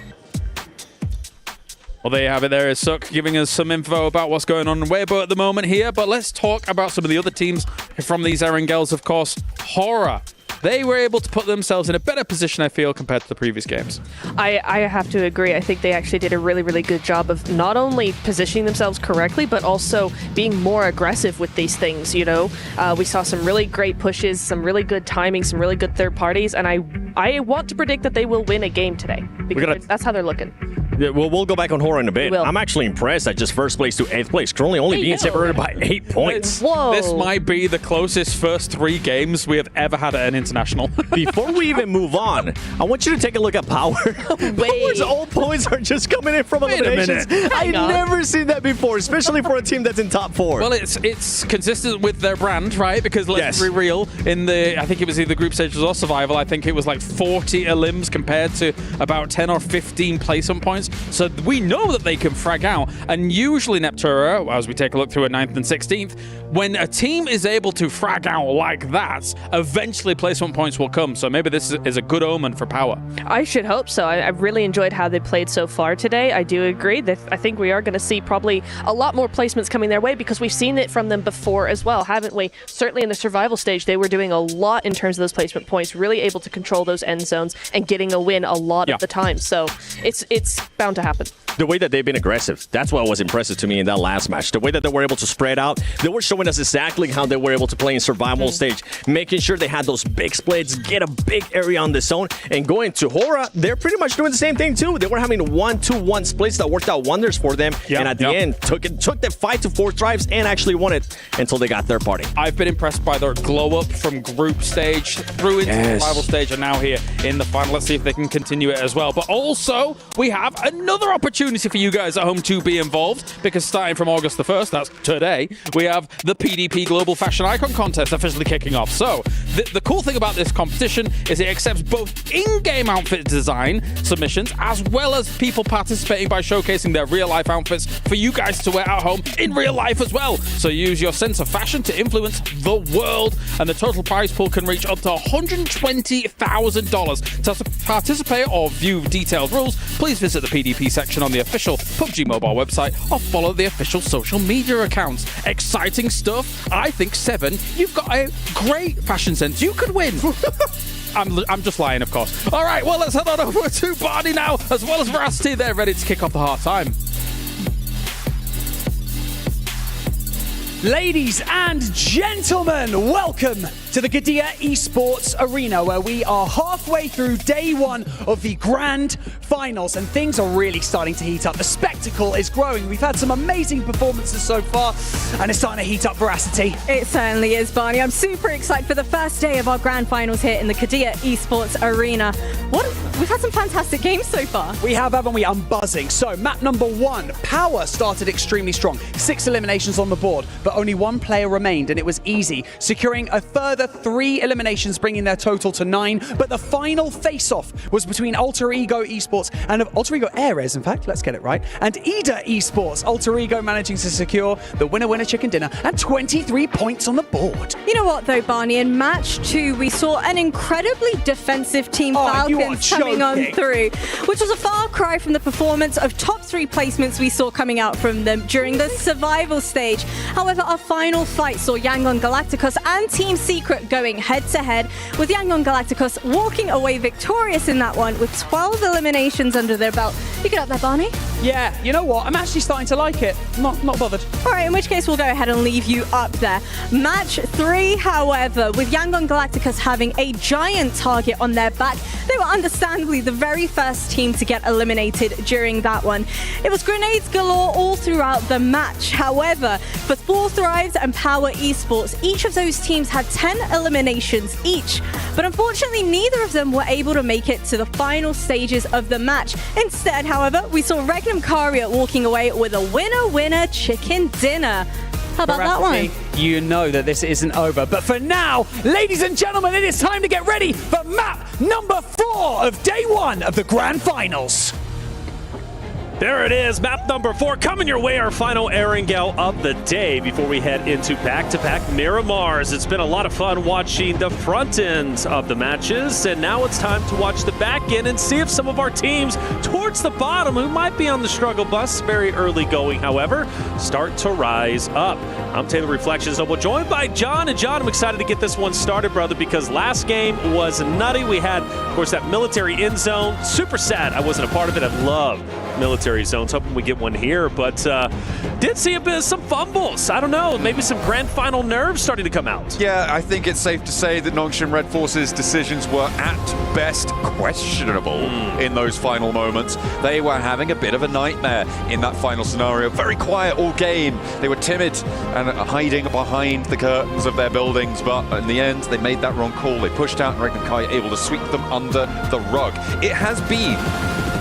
Well, there you have it. There is Suk giving us some info about what's going on in Weibo at the moment here. But let's talk about some of the other teams from these Erangels, of course. Hora. They were able to put themselves in a better position, I feel, compared to the previous games. I have to agree. I think they actually did a really, really good job of not only positioning themselves correctly, but also being more aggressive with these things, you know? We saw some really great pushes, some really good timing, some really good third parties, and I want to predict that they will win a game today, because that's how they're looking. Yeah, we'll go back on Hora in a bit. We will. I'm actually impressed at just first place to 8th place, currently only being separated by 8 points. Whoa. This might be the closest first 3 games we have ever had at an international. Before we even move on, I want you to take a look at Power. Power's all points are just coming in from eliminations. I've never seen that before, especially for a team that's in top 4. Well, it's consistent with their brand, right? Because let's be real, in the, I think it was either group stages or survival, I think it was like 40 elims compared to about 10 or 15 placement points. So we know that they can frag out. And usually Neptura, as we take a look through a 9th and 16th, when a team is able to frag out like that, eventually placement points will come. So maybe this is a good omen for Power. I should hope so. I've really enjoyed how they played so far today. I do agree that I think we are going to see probably a lot more placements coming their way because we've seen it from them before as well, haven't we? Certainly in the survival stage, they were doing a lot in terms of those placement points, really able to control those end zones and getting a win a lot of the time. So it's bound to happen. The way that they've been aggressive, that's what was impressive to me in that last match. The way that they were able to spread out, they were showing us exactly how they were able to play in survival stage, making sure they had those big splits, get a big area on the zone, and going to Hora, they're pretty much doing the same thing too. They were having 1-2-1 splits that worked out wonders for them, and at the end, took the fight to 4 drives and actually won it until they got third party. I've been impressed by their glow up from group stage through into survival stage and now here in the final. Let's see if they can continue it as well. But also, we have another opportunity for you guys at home to be involved, because starting from August the 1st, that's today, we have the PDP Global Fashion Icon Contest officially kicking off. So, the cool thing about this competition is it accepts both in-game outfit design submissions as well as people participating by showcasing their real-life outfits for you guys to wear at home in real life as well. So use your sense of fashion to influence the world, and the total prize pool can reach up to $120,000. To participate or view detailed rules, please visit the PDP section on the official PUBG Mobile website or follow the official social media accounts. Exciting stuff. I think, Seven, you've got a great fashion sense. You could win. I'm just lying, of course. All right, well, let's head on over to Barney now, as well as Veracity. They're ready to kick off the half-time. Ladies and gentlemen, welcome to the Qiddiya Esports Arena, where we are halfway through day 1 of the grand finals, and things are really starting to heat up. The spectacle is growing. We've had some amazing performances so far, and it's starting to heat up. Veracity. It certainly is, Barney. I'm super excited for the first day of our grand finals here in the Qiddiya Esports Arena. We've had some fantastic games so far. We have, haven't we? I'm buzzing. So, map number 1, Power started extremely strong. 6 eliminations on the board, but only 1 player remained, and it was easy, securing a further 3 eliminations, bringing their total to 9. But the final face-off was between Alter Ego Esports and Alter Ego Ares, in fact, let's get it right, and Ida Esports. Alter Ego managing to secure the winner-winner chicken dinner and 23 points on the board. You know what, though, Barney? In match 2, we saw an incredibly defensive Team Falcons coming on through, which was a far cry from the performance of top 3 placements we saw coming out from them during the survival stage. However, our final fight saw Yangon Galacticos and Team Secret going head-to-head, with Yangon Galacticos walking away victorious in that one with 12 eliminations under their belt. You get up there, Barney? Yeah, you know what? I'm actually starting to like it. Not bothered. All right, in which case we'll go ahead and leave you up there. Match 3, however, with Yangon Galacticos having a giant target on their back, they were understandably the very first team to get eliminated during that one. It was grenades galore all throughout the match. However, for Four Thrives and Power Esports, each of those teams had 10 eliminations each. But unfortunately, neither of them were able to make it to the final stages of the match. Instead, however, we saw Regnum Caria walking away with a winner-winner chicken dinner. How about that one? You know that this isn't over. But for now, ladies and gentlemen, it is time to get ready for map number 4 of day 1 of the grand finals. There it is, map number 4 coming your way, our final Erangel of the day before we head into back-to-back Miramars. It's been a lot of fun watching the front ends of the matches, and now it's time to watch the back end and see if some of our teams towards the bottom, who might be on the struggle bus, very early going, however, start to rise up. I'm Taylor Reflections, and we're joined by John. And John, I'm excited to get this one started, brother, because last game was nutty. We had, of course, that military end zone. Super sad I wasn't a part of it. I love military zones. Hoping we get one here, but did see a bit of some fumbles. I don't know, maybe some grand final nerves starting to come out. Yeah, I think it's safe to say that Nongshim Red Force's decisions were at best questionable in those final moments. They were having a bit of a nightmare in that final scenario. Very quiet all game. They were timid and hiding behind the curtains of their buildings, but in the end, they made that wrong call. They pushed out and Ragnar Kai able to sweep them under the rug. It has been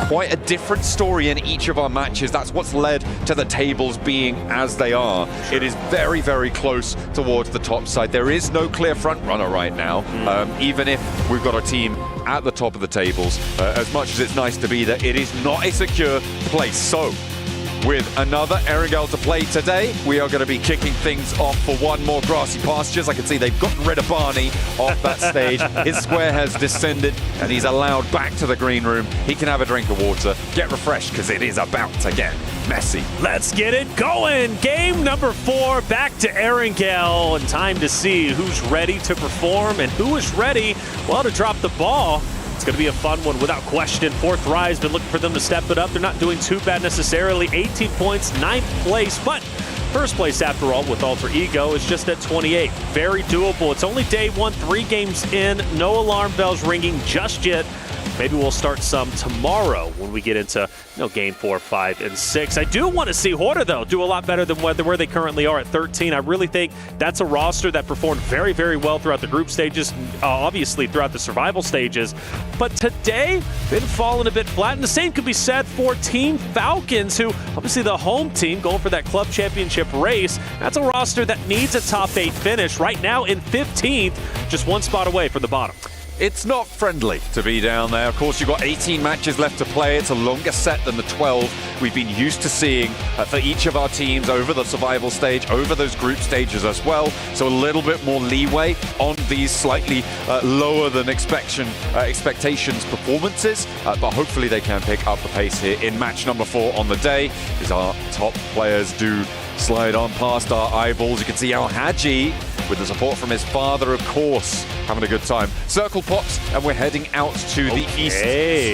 quite a different story in each of our matches. That's what's led to the tables being as they are. It is very, very close towards the top side. There is no clear front runner right now, even if we've got a team at the top of the tables. As much as it's nice to be there, it is not a secure place. So, with another Erangel to play today, we are going to be kicking things off for one more grassy pastures. I can see they've gotten rid of Barney off that stage. His square has descended and he's allowed back to the green room. He can have a drink of water, get refreshed, because it is about to get messy. Let's get it going. Game number 4, back to Erangel, and time to see who's ready to perform and who is ready, well, to drop the ball. It's going to be a fun one without question. Fourth Rise, been looking for them to step it up. They're not doing too bad necessarily. 18 points, 9th place, but first place after all with Alter Ego is just at 28. Very doable. It's only day 1, 3 games in. No alarm bells ringing just yet. Maybe we'll start some tomorrow when we get into game 4, 5, and 6. I do want to see Horda, though, do a lot better than where they currently are at 13. I really think that's a roster that performed very, very well throughout the group stages, obviously throughout the survival stages. But today, been falling a bit flat. And the same could be said for Team Falcons, who obviously the home team going for that club championship race. That's a roster that needs a top 8 finish. Right now in 15th, just one spot away from the bottom. It's not friendly to be down there. Of course, you've got 18 matches left to play. It's a longer set than the 12 we've been used to seeing for each of our teams over the survival stage, over those group stages as well. So a little bit more leeway on these slightly lower than expectations performances. But hopefully they can pick up the pace here in match number 4 on the day, as our top players do slide on past our eyeballs. You can see Al Haji, with the support from his father, of course, having a good time. Circle pops, and we're heading out to the east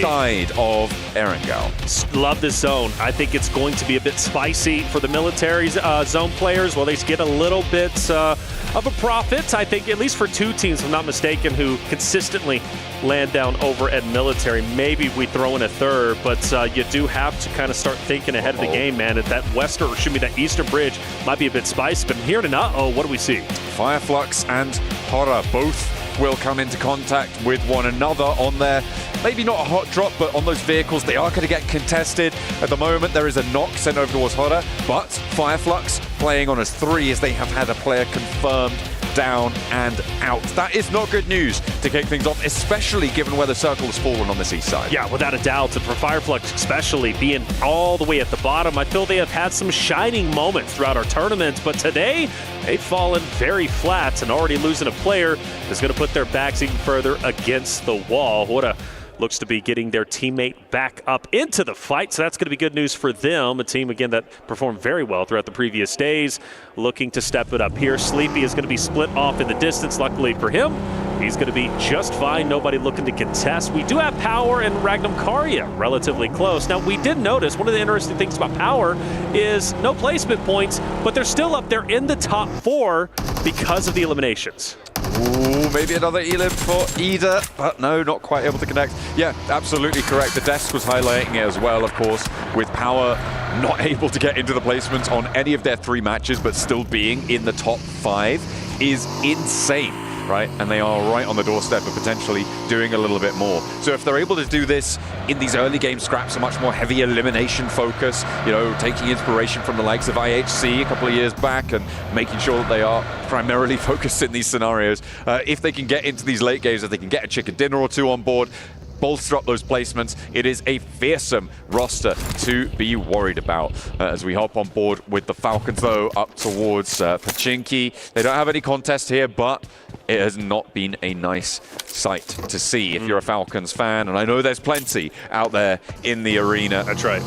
side of Erangel. Love this zone. I think it's going to be a bit spicy for the military zone players. Well, they get a little bit of a profit, I think, at least for 2 teams, if I'm not mistaken, who consistently land down over at military. Maybe we throw in a third, but you do have to kind of start thinking ahead of the game, man. That that eastern bridge might be a bit spicy, but here in what do we see? Fireflux and Horror both will come into contact with one another on their, maybe not a hot drop, but on those vehicles, they are going to get contested. At the moment, there is a knock sent over towards Horror, but Fireflux playing on as 3 as they have had a player confirmed down and out. That is not good news to kick things off, especially given where the circle has fallen on this east side. Yeah, without a doubt. And for Fireflux especially, being all the way at the bottom, I feel they have had some shining moments throughout our tournament, but today they've fallen very flat, and already losing a player is going to put their backs even further against the wall. What looks to be getting their teammate back up into the fight, so that's going to be good news for them. A team, again, that performed very well throughout the previous days, looking to step it up here. Sleepy is going to be split off in the distance. Luckily for him, he's going to be just fine. Nobody looking to contest. We do have Power and Ragnum Karya relatively close. Now, we did notice one of the interesting things about Power is no placement points, but they're still up there in the top 4 because of the eliminations. Ooh, maybe another elim for Ida, but no, not quite able to connect. Yeah, absolutely correct. The desk was highlighting it as well, of course, with Power not able to get into the placements on any of their 3 matches, but still being in the top 5 is insane, right? And they are right on the doorstep of potentially doing a little bit more. So if they're able to do this in these early game scraps, a much more heavy elimination focus, taking inspiration from the likes of IHC a couple of years back and making sure that they are primarily focused in these scenarios. If they can get into these late games, if they can get a chicken dinner or 2 on board, bolster up those placements, it is a fearsome roster to be worried about. As we hop on board with the Falcons, though, up towards Pachinki. They don't have any contest here, but it has not been a nice sight to see if you're a Falcons fan, and I know there's plenty out there in the arena. That's right.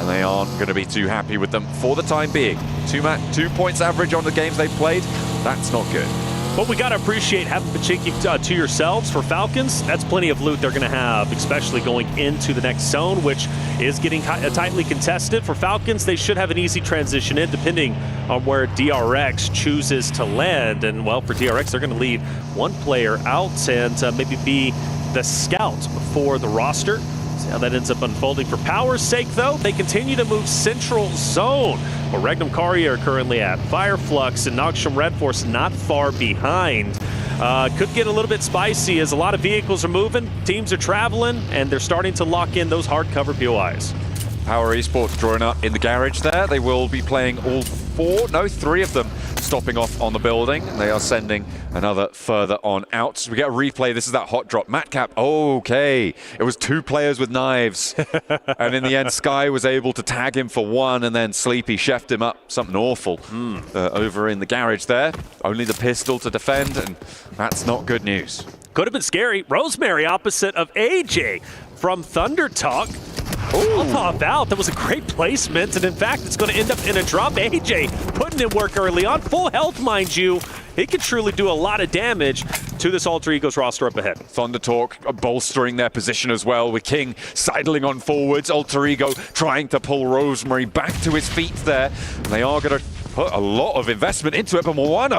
And they aren't going to be too happy with them for the time being. 2 points average on the games they've played, that's not good. But we got to appreciate having Pachinki to yourselves. For Falcons, that's plenty of loot they're going to have, especially going into the next zone, which is getting tightly contested. For Falcons, they should have an easy transition in, depending on where DRX chooses to land. And, well, for DRX, they're going to leave one player out and maybe be the scout for the roster. See how that ends up unfolding. For Power's sake, though, they continue to move central zone, where Regnum Kari are currently at. Fireflux and Nogsham Red Force not far behind. Could get a little bit spicy as a lot of vehicles are moving, teams are traveling, and they're starting to lock in those hardcover POIs. Power Esports drawing up in the garage there. They will be playing all three of them stopping off on the building. They are sending another further on out. So we get a replay. This is that hot drop. Matcap, okay. It was 2 players with knives. And in the end, Sky was able to tag him for 1, and then Sleepy chefed him up something awful over in the garage there. Only the pistol to defend, and that's not good news. Could have been scary. Rosemary opposite of AJ from Thunder Talk. I'll pop out. That was a great placement, and in fact, it's going to end up in a drop. AJ putting in work early on. Full health, mind you. He could truly do a lot of damage to this Alter Egos roster up ahead. Thunder Talk bolstering their position as well, with King sidling on forwards. Alter Ego trying to pull Rosemary back to his feet there. And they are going to put a lot of investment into it, but Moana,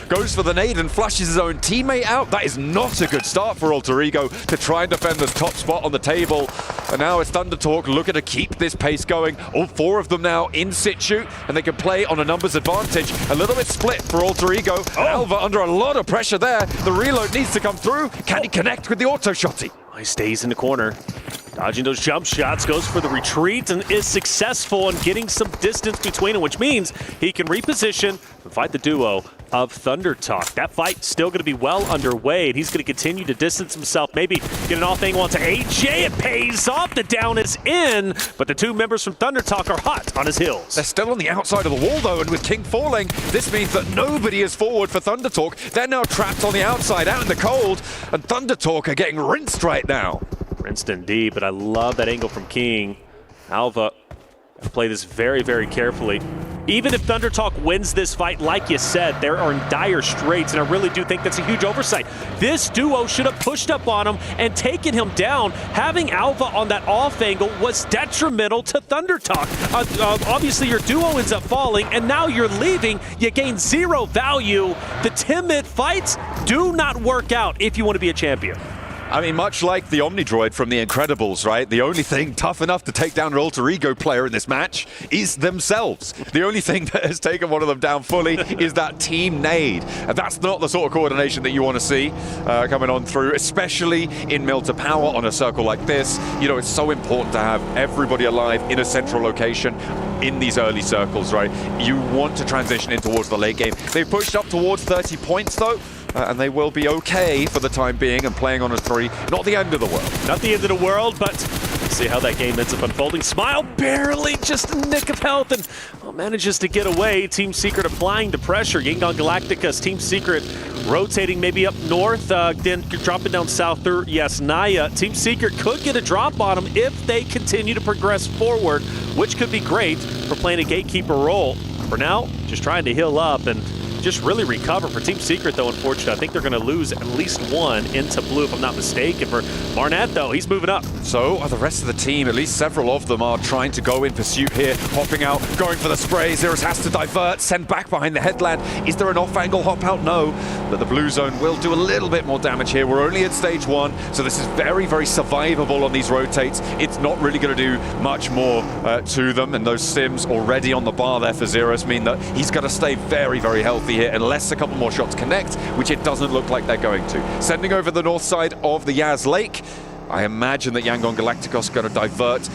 goes for the nade and flushes his own teammate out. That is not a good start for Alter Ego to try and defend this top spot on the table. And now it's Thunder Talk looking to keep this pace going. All 4 of them now in situ, and they can play on a numbers advantage. A little bit split for Alter Ego. Alva under a lot of pressure there. The reload needs to come through. Can he connect with the auto shotty? He stays in the corner, dodging those jump shots, goes for the retreat, and is successful in getting some distance between them, which means he can reposition and fight the duo of Thunder Talk. That fight still going to be well underway, and he's going to continue to distance himself, maybe get an off angle onto AJ. It pays off. The down is in, but the 2 members from Thunder Talk are hot on his heels. They're still on the outside of the wall, though, and with King falling, this means that nobody is forward for Thunder Talk. They're now trapped on the outside, out in the cold, and Thunder Talk are getting rinsed right now. Rinsed indeed, but I love that angle from King. Alva, play this very, very carefully. Even if Thunder Talk wins this fight, like you said, they are in dire straits, and I really do think that's a huge oversight. This duo should have pushed up on him and taken him down. Having Alva on that off angle was detrimental to Thunder Talk. Obviously, your duo ends up falling, and now you're leaving. You gain 0 value. The 10-minute fights do not work out if you want to be a champion. I mean, much like the Omnidroid from The Incredibles, right? The only thing tough enough to take down an Alter Ego player in this match is themselves. The only thing that has taken one of them down fully is that team nade. And that's not the sort of coordination that you want to see coming on through, especially in Mill to Power on a circle like this. You know, it's so important to have everybody alive in a central location in these early circles, right? You want to transition in towards the late game. They've pushed up towards 30 points, though. And they will be okay for the time being, and playing on a 3. Not the end of the world. Not the end of the world, but see how that game ends up unfolding. Smile barely, just a nick of health, and manages to get away. Team Secret applying the pressure. Yangon Galactica's Team Secret rotating maybe up north, then dropping down south through Naya. Team Secret could get a drop on them if they continue to progress forward, which could be great for playing a gatekeeper role. For now, just trying to heal up and just really recover. For Team Secret, though, unfortunately, I think they're going to lose at least 1 into blue, if I'm not mistaken. For Barnett, though, he's moving up. So are the rest of the team. At least several of them are trying to go in pursuit here, hopping out, going for the spray. Zeros has to divert, send back behind the headland. Is there an off-angle hop out? No, but the blue zone will do a little bit more damage here. We're only at stage 1, so this is very, very survivable on these rotates. It's not really going to do much more to them, and those sims already on the bar there for Zeros mean that he's got to stay very, very healthy here, unless a couple more shots connect, which it doesn't look like they're going to. Sending over the north side of the Yaz Lake. I imagine that Yangon Galacticos going to divert.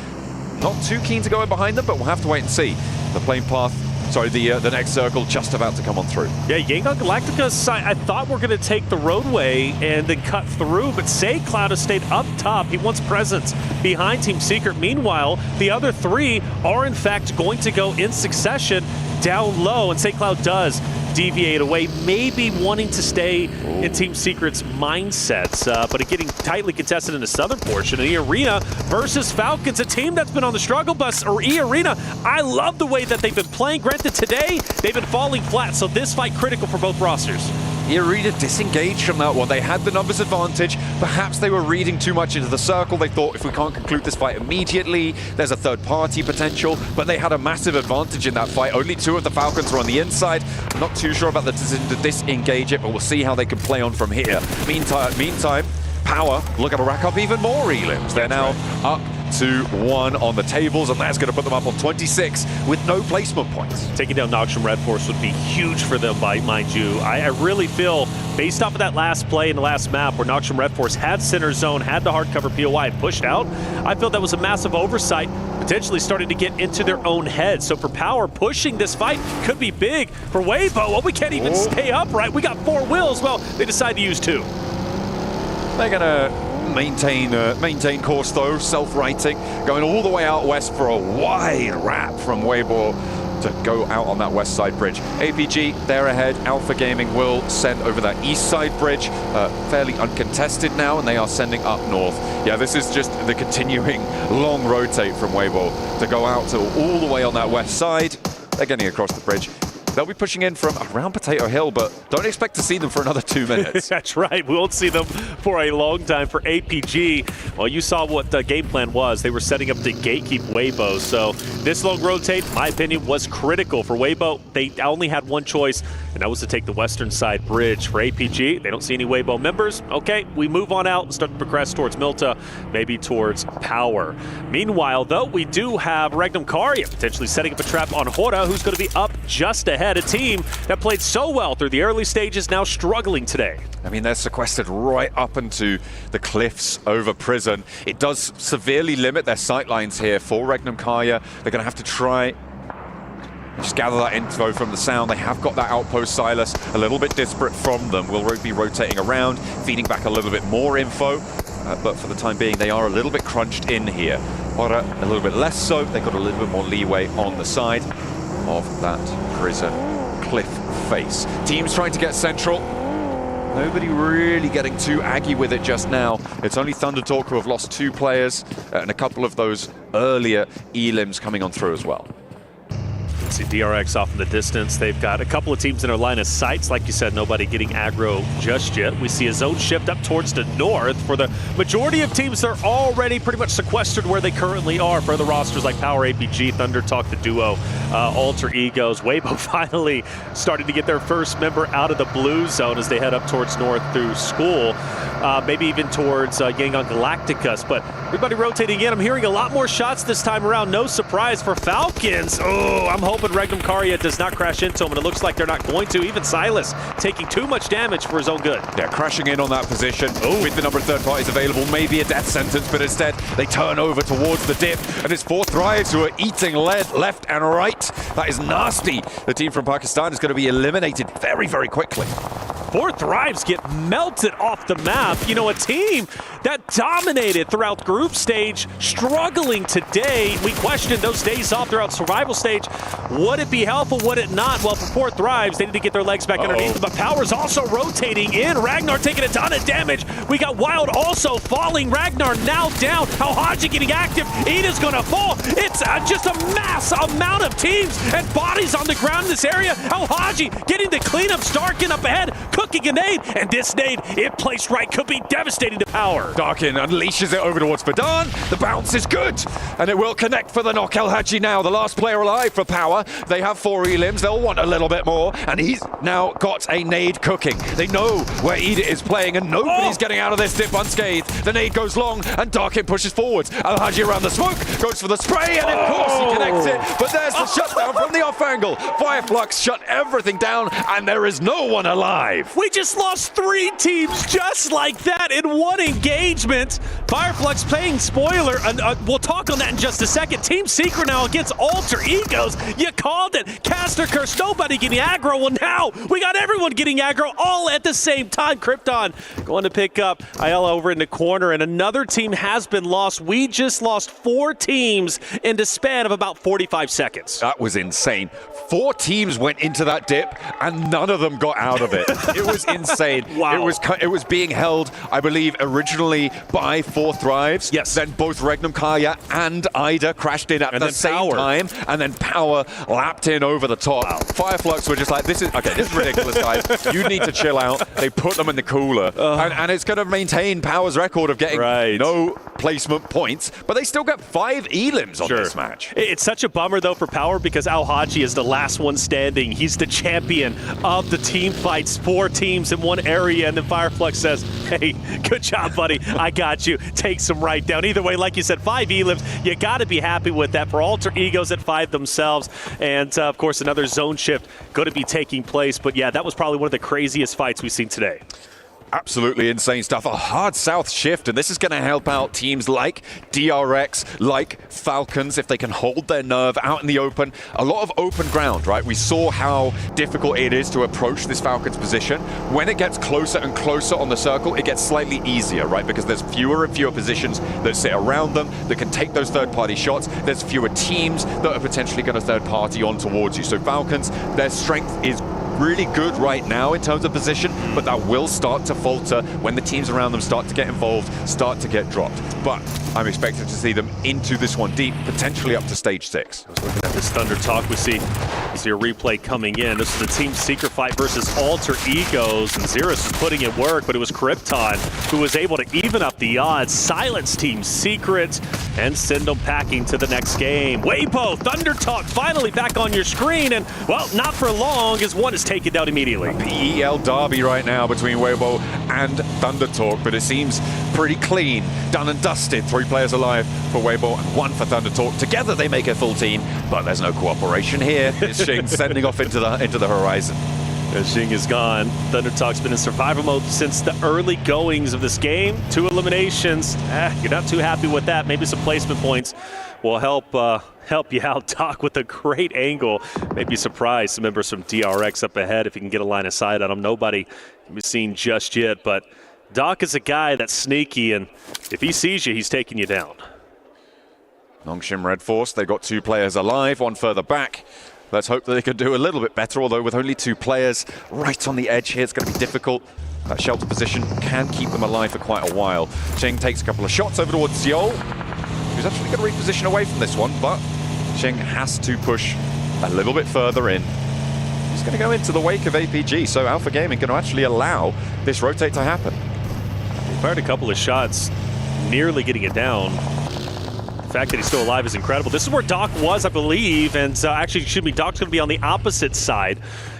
Not too keen to go in behind them, but we'll have to wait and see. The plane path, sorry, the next circle just about to come on through. Yeah, Yangon Galacticos, I thought we're going to take the roadway and then cut through, but Say Cloud has stayed up top. He wants presence behind Team Secret. Meanwhile, the other 3 are in fact going to go in succession down low, and Say Cloud does deviate away, maybe wanting to stay in Team Secret's mindsets, but getting tightly contested in the southern portion. And E-Arena versus Falcons, a team that's been on the struggle bus, or E-Arena. I love the way that they've been playing. Granted, today, they've been falling flat, so this fight critical for both rosters. Riyadh disengaged from that one. They had the numbers advantage. Perhaps they were reading too much into the circle. They thought if we can't conclude this fight immediately, there's a third party potential, but they had a massive advantage in that fight. Only 2 of the Falcons were on the inside. I'm not too sure about the decision to disengage it, but we'll see how they can play on from here. Meantime, Power looking to rack up even more elims. They're now up to 1 on the tables, and that's going to put them up on 26 with no placement points. Taking down Noxium Red Force would be huge for them, mind you. I really feel, based off of that last play in the last map where Noxium Red Force had center zone, had the hardcover POI and pushed out, I feel that was a massive oversight, potentially starting to get into their own heads. So for Power, pushing this fight could be big. For Weibo, well, we can't even stay upright. We got 4 wills. Well, they decide to use 2. They're going to maintain course though, self-righting, going all the way out west for a wide wrap from Weibo to go out on that west side bridge. APG, they're ahead. Alpha Gaming will send over that east side bridge, fairly uncontested now, and they are sending up north. Yeah, this is just the continuing long rotate from Weibo to go out to all the way on that west side. They're getting across the bridge. They'll be pushing in from around Potato Hill, but don't expect to see them for another 2 minutes. That's right. We won't see them for a long time. For APG, well, you saw what the game plan was. They were setting up to gatekeep Weibo. So this long rotate, in my opinion, was critical for Weibo. They only had one choice, and that was to take the western side bridge. For APG, they don't see any Weibo members. Okay, we move on out and start to progress towards Milta, maybe towards Power. Meanwhile, though, we do have Regnum Karya potentially setting up a trap on Hora, who's going to be up just ahead. A team that played so well through the early stages, now struggling today. I mean, they're sequestered right up into the cliffs over Prison. It does severely limit their sightlines here for Regnum Karya. They're going to have to try just gather that info from the sound. They have got that outpost Silas a little bit disparate from them. We'll be rotating around, feeding back a little bit more info. But for the time being, they are a little bit crunched in here. Hora a little bit less so. They've got a little bit more leeway on the side of that Prison cliff face. Teams trying to get central. Nobody really getting too aggy with it just now. It's only Thunder Talk who have lost 2 players and a couple of those earlier elims coming on through as well. See DRX off in the distance. They've got a couple of teams in their line of sights. Like you said, nobody getting aggro just yet. We see a zone shift up towards the north. For the majority of teams, they're already pretty much sequestered where they currently are. For the rosters like Power, APG, Thunder Talk, the duo, Alter Egos. Weibo finally starting to get their first member out of the blue zone as they head up towards north through school. Maybe even towards Yangon Galacticus. But everybody rotating in. I'm hearing a lot more shots this time around. No surprise for Falcons. Oh, I'm hoping Regnum Karya does not crash into him, and it looks like they're not going to. Even Silas taking too much damage for his own good. Yeah, crashing in on that position with the number of third parties available. Maybe a death sentence, but instead they turn over towards the dip, and it's 4 Thrives who are eating lead left and right. That is nasty. The team from Pakistan is going to be eliminated very, very quickly. 4 Thrives get melted off the map. You know, a team that dominated throughout group stage, struggling today. We questioned those days off throughout survival stage. Would it be helpful? Would it not? Well, for 4 Thrives, they need to get their legs back underneath them. But Power's also rotating in. Ragnar taking a ton of damage. We got Wild also falling. Ragnar now down. Haji getting active. Ida's going to fall. It's just a mass amount of teams and bodies on the ground in this area. Haji getting the cleanup. Starkin up ahead, cooking a nade. And this nade, if placed right, could be devastating to Power. Darkin unleashes it over towards Fadan. The bounce is good, and it will connect for the knock. Haji now, the last player alive for Power. They have 4 elims. They'll want a little bit more, and he's now got a nade cooking. They know where Ida is playing, and nobody's getting out of this dip unscathed. The nade goes long, and Darkin pushes forwards. Haji around the smoke, goes for the spray, and of course he connects it, but there's the shutdown from the off angle. Fireflux shut everything down, and there is no one alive. We just lost 3 teams just like that in one engagement. Fireflux playing spoiler, and we'll talk on that in just a second. Team Secret now against Alter Egos. You called it. Caster Curse, nobody getting aggro. Well, now we got everyone getting aggro all at the same time. Krypton going to pick up Ayala over in the corner, and another team has been lost. We just lost 4 teams in the span of about 45 seconds. That was insane. 4 teams went into that dip, and none of them got out of it. It was insane. Wow. It was being held, I believe, originally by 4 thrives. Yes. Then both Regnum Kaya and Ida crashed in at the same time, and then Power lapped in over the top. Wow. Fireflux were just like, this is ridiculous, guys. You need to chill out. They put them in the cooler, and it's going to maintain Power's record of getting no placement points, but they still got 5 elims on this match. It's such a bummer, though, for Power because Al-Haji is the last one standing. He's the champion of the team fights, 4 teams in one area, and then Fireflux says, hey, good job, buddy. I got you. Take some right down. Either way, like you said, 5 elims. You got to be happy with that for Alter Egos at 5 themselves. And, of course, another zone shift going to be taking place. But, yeah, that was probably one of the craziest fights we've seen today. Absolutely insane stuff. A hard south shift, and this is going to help out teams like DRX, like Falcons, if they can hold their nerve out in the open. A lot of open ground, right? We saw how difficult it is to approach this Falcons position. When it gets closer and closer on the circle, it gets slightly easier, right? Because there's fewer and fewer positions that sit around them that can take those third-party shots. There's fewer teams that are potentially going to third-party on towards you. So Falcons, their strength is really good right now in terms of position, but that will start to falter when the teams around them start to get involved, start to get dropped. But I'm expecting to see them into this one deep, potentially up to stage 6. I was looking at this Thunder Talk. We see a replay coming in. This is the Team Secret fight versus Alter Egos, and Xerus is putting in work, but it was Krypton who was able to even up the odds, silence Team Secret, and send them packing to the next game. Weibo, Thunder Talk finally back on your screen, and, well, not for long as one is taken down immediately. PEL derby right now between Weibo and Thunder Talk, but it seems pretty clean, done and dusted. 3 players alive for Weibo and 1 for Thunder Talk. Together they make a full team, but there's no cooperation here. It's Xing sending off into the horizon. Xing is gone. Thunder Talk's been in survival mode since the early goings of this game. 2 eliminations. You're not too happy with that. Maybe some placement points will help you out. Doc with a great angle. Maybe surprise some members from DRX up ahead if you can get a line of sight on them. Nobody can be seen just yet, but Doc is a guy that's sneaky, and if he sees you, he's taking you down. Nongshim Red Force, they've got 2 players alive, 1 further back. Let's hope that they can do a little bit better, although with only 2 players right on the edge here, it's going to be difficult. That shelter position can keep them alive for quite a while. Xing takes a couple of shots over towards Seoul, who's actually going to reposition away from this one, but Xing has to push a little bit further in. He's going to go into the wake of APG, so Alpha Gaming going to actually allow this rotate to happen. He fired a couple of shots, nearly getting it down. The fact that he's still alive is incredible. This is where Doc was, I believe, and actually, excuse me, Doc's going to be on the opposite side.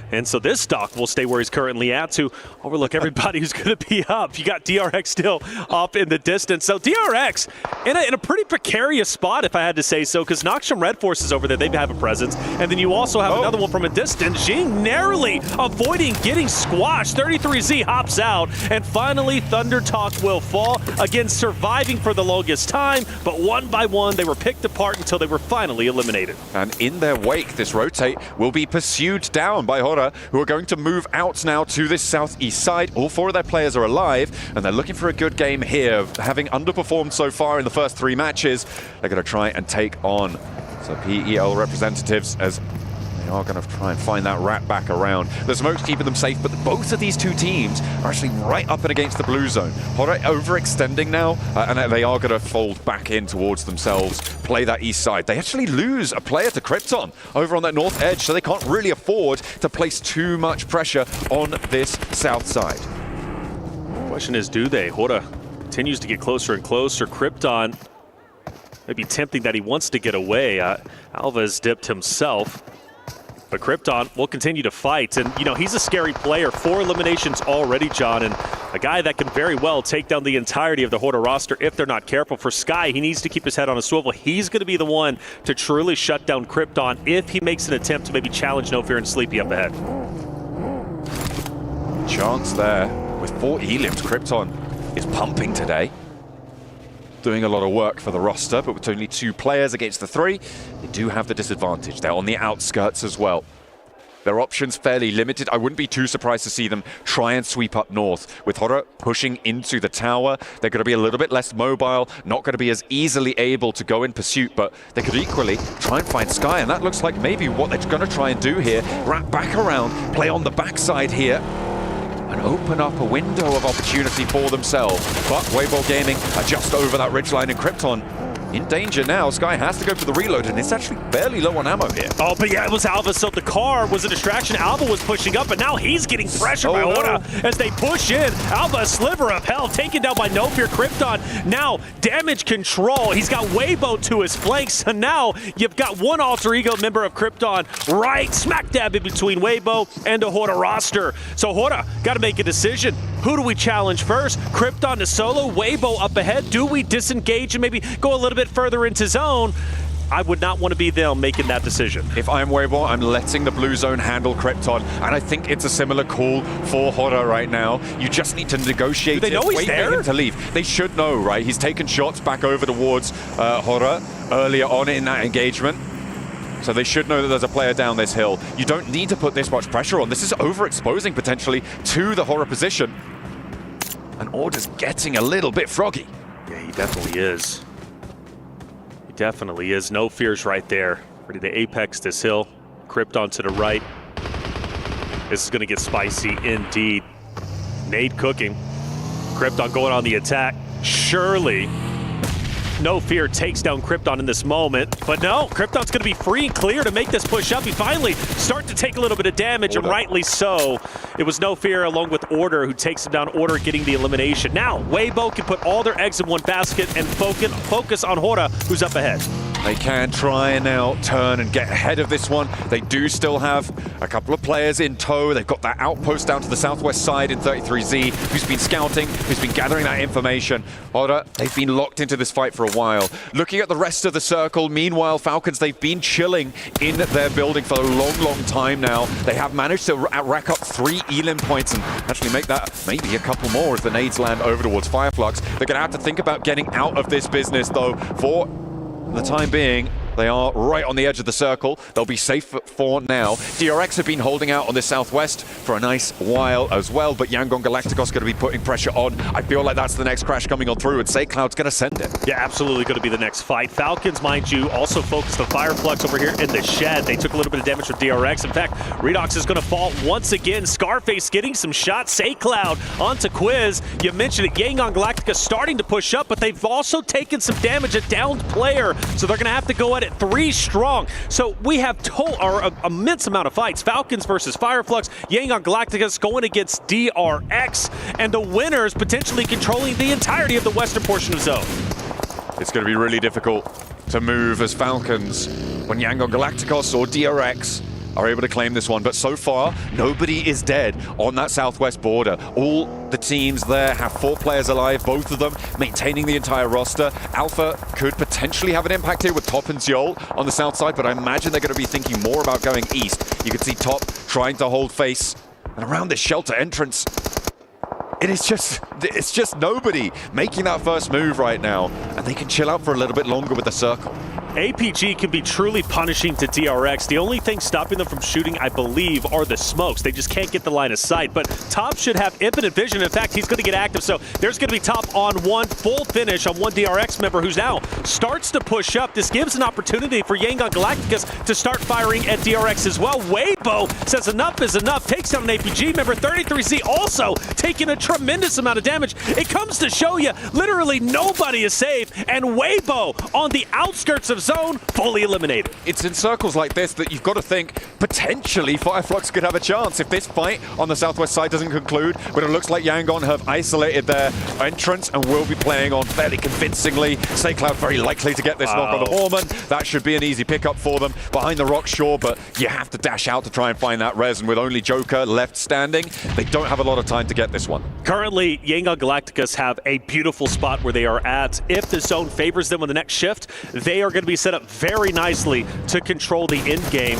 And so this Doc will stay where he's currently at to overlook everybody who's going to be up. You got DRX still up in the distance. So DRX in a pretty precarious spot, if I had to say so, because Nongshim Red Force is over there. They have a presence. And then you also have another one from a distance. Xing narrowly avoiding getting squashed. 33Z hops out. And finally, Thunder Talk will fall. Again, surviving for the longest time. But one by one, they were picked apart until they were finally eliminated. And in their wake, this rotate will be pursued down by Hora, who are going to move out now to this southeast side. All 4 of their players are alive, and they're looking for a good game here. Having underperformed so far in the first 3 matches, they're going to try and take on some PEL representatives as they are going to try and find that rat back around. The smoke's keeping them safe, but both of these 2 teams are actually right up and against the blue zone. Hora overextending now, and they are going to fold back in towards themselves, play that east side. They actually lose a player to Krypton over on that north edge, so they can't really afford to place too much pressure on this south side. Question is, do they? Hora continues to get closer and closer. Krypton maybe tempting that he wants to get away. Alva has dipped himself. But Krypton will continue to fight, and you know, he's a scary player. 4 eliminations already, John, and a guy that can very well take down the entirety of the Hora roster if they're not careful. For Sky, he needs to keep his head on a swivel. He's going to be the one to truly shut down Krypton if he makes an attempt to maybe challenge No Fear and Sleepy up ahead. Chance there. With 4 elims, Krypton is pumping today. Doing a lot of work for the roster, but with only 2 players against the 3, they do have the disadvantage. They're on the outskirts as well. Their options fairly limited. I wouldn't be too surprised to see them try and sweep up north. With Hora pushing into the tower, they're going to be a little bit less mobile, not going to be as easily able to go in pursuit, but they could equally try and find Sky, and that looks like maybe what they're going to try and do here. Wrap back around, play on the backside here. and open up a window of opportunity for themselves. But Weibo Gaming are just over that ridgeline, and Krypton in danger now. Sky has to go for the reload, and it's actually barely low on ammo here. Oh, but yeah, it was Alva, so the car was a distraction. Alva was pushing up, but now he's getting pressure by Hora as they push in. Alva, a sliver of health, taken down by No Fear. Krypton now damage control. He's got Weibo to his flanks, and now you've got one alter ego member of Krypton right smack dab in between Weibo and the Hora roster. So Hora got to make a decision. Who do we challenge first? Krypton to solo, Weibo up ahead. Do we disengage and maybe go a little bit further into zone? I would not want to be them making that decision. If I'm Weibo, I'm letting the blue zone handle Krypton, and I think it's a similar call for Hora right now. You just need to negotiate. Do they know he's there? For him to leave. They should know, right? He's taken shots back over towards Hora earlier on in that engagement. So they should know that there's a player down this hill. You don't need to put this much pressure on. This is overexposing potentially to the Hora position. And Order's getting a little bit froggy. Yeah, he definitely is. He definitely is. No Fears right there. Ready to apex this hill. Krypton to the right. This is going to get spicy indeed. Nade cooking. Krypton going on the attack. Surely No Fear takes down Krypton in this moment, but no, Krypton's going to be free and clear to make this push up. He finally starts to take a little bit of damage, and rightly so. It was No Fear along with Order who takes him down, Order getting the elimination. Now, Weibo can put all their eggs in one basket and focus on Hora, who's up ahead. They can try and now turn and get ahead of this one. They do still have a couple of players in tow. They've got that outpost down to the southwest side in 33Z, who's been scouting, who's been gathering that information. Hora, they've been locked into this fight for a while. Looking at the rest of the circle, meanwhile, Falcons, they've been chilling in their building for a long, long time now. They have managed to rack up 3 Elim points and actually make that maybe a couple more as the nades land over towards Fireflux. They're going to have to think about getting out of this business, though, for the time being. They are right on the edge of the circle. They'll be safe for now. DRX have been holding out on the southwest for a nice while as well, but Yangon Galacticos going to be putting pressure on. I feel like that's the next crash coming on through, and SayCloud's going to send it. Yeah, absolutely going to be the next fight. Falcons, mind you, also focused on Fireflux over here in the shed. They took a little bit of damage from DRX. In fact, Redox is going to fall once again. Scarface getting some shots. SayCloud onto Quiz. You mentioned it, Yangon Galactica starting to push up, but they've also taken some damage, a downed player, so they're going to have to go at it 3 strong. So we have an immense amount of fights. Falcons versus Fireflux, Yangon Galacticus going against DRX, and the winners potentially controlling the entirety of the western portion of zone. It's going to be really difficult to move as Falcons when Yangon Galacticos or DRX are able to claim this one, but so far nobody is dead on that southwest border. All the teams there have 4 players alive, both of them maintaining the entire roster. Alpha could potentially have an impact here with Top and Zeol on the south side, but I imagine they're going to be thinking more about going east. You can see Top trying to hold face, and around this shelter entrance, it's just nobody making that first move right now, and they can chill out for a little bit longer with the circle. APG can be truly punishing to DRX. The only thing stopping them from shooting, I believe, are the smokes. They just can't get the line of sight. But Top should have infinite vision. In fact, he's going to get active. So there's going to be Top on one full finish on one DRX member who's now starts to push up. This gives an opportunity for Yangon Galacticus to start firing at DRX as well. Weibo says enough is enough. Takes down an APG member. 33Z also taking a tremendous amount of damage. It comes to show you literally nobody is safe. And Weibo on the outskirts of zone, fully eliminated. It's in circles like this that you've got to think potentially Fireflux could have a chance if this fight on the southwest side doesn't conclude, but it looks like Yangon have isolated their entrance and will be playing on fairly convincingly. SayCloud very likely to get this knock on the Horman. That should be an easy pickup for them behind the rock, sure, but you have to dash out to try and find that res, and with only Joker left standing, they don't have a lot of time to get this one. Currently, Yangon Galacticus have a beautiful spot where they are at. If the zone favors them on the next shift, they are going to be set up very nicely to control the end game.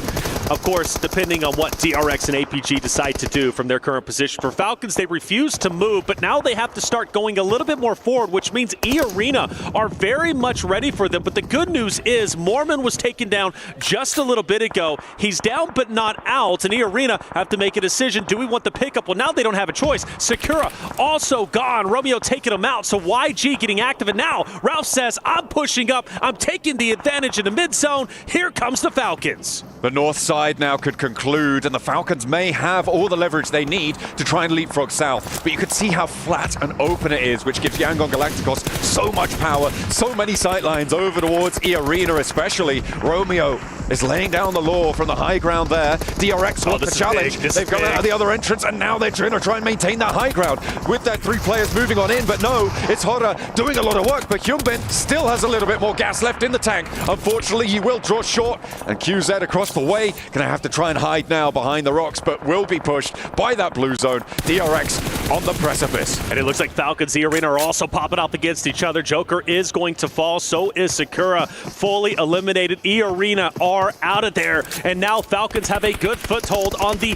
Of course, depending on what DRX and APG decide to do from their current position. For Falcons, they refuse to move, but now they have to start going a little bit more forward, which means E-Arena are very much ready for them. But the good news is Mormon was taken down just a little bit ago. He's down but not out, and E-Arena have to make a decision. Do we want the pickup? Well, now they don't have a choice. Sakura also gone. Romeo taking him out, so YG getting active, and now Ralph says, I'm pushing up. I'm taking the advantage in the mid zone. Here comes the Falcons. The north side side now could conclude, and the Falcons may have all the leverage they need to try and leapfrog south. But you could see how flat and open it is, which gives Yangon Galacticos so much power, so many sightlines over towards E Arena especially. Romeo is laying down the law from the high ground there. DRX wants the challenge. They've gone out of the other entrance, and now they're trying to try and maintain that high ground with their 3 players moving on in. But no, it's Hora doing a lot of work, but Hyunbin still has a little bit more gas left in the tank. Unfortunately, he will draw short, and QZ across the way gonna have to try and hide now behind the rocks, but will be pushed by that blue zone. DRX on the precipice. And it looks like Falcons E Arena are also popping up against each other. Joker is going to fall, so is Sakura. Fully eliminated. E Arena are out of there, and now Falcons have a good foothold on the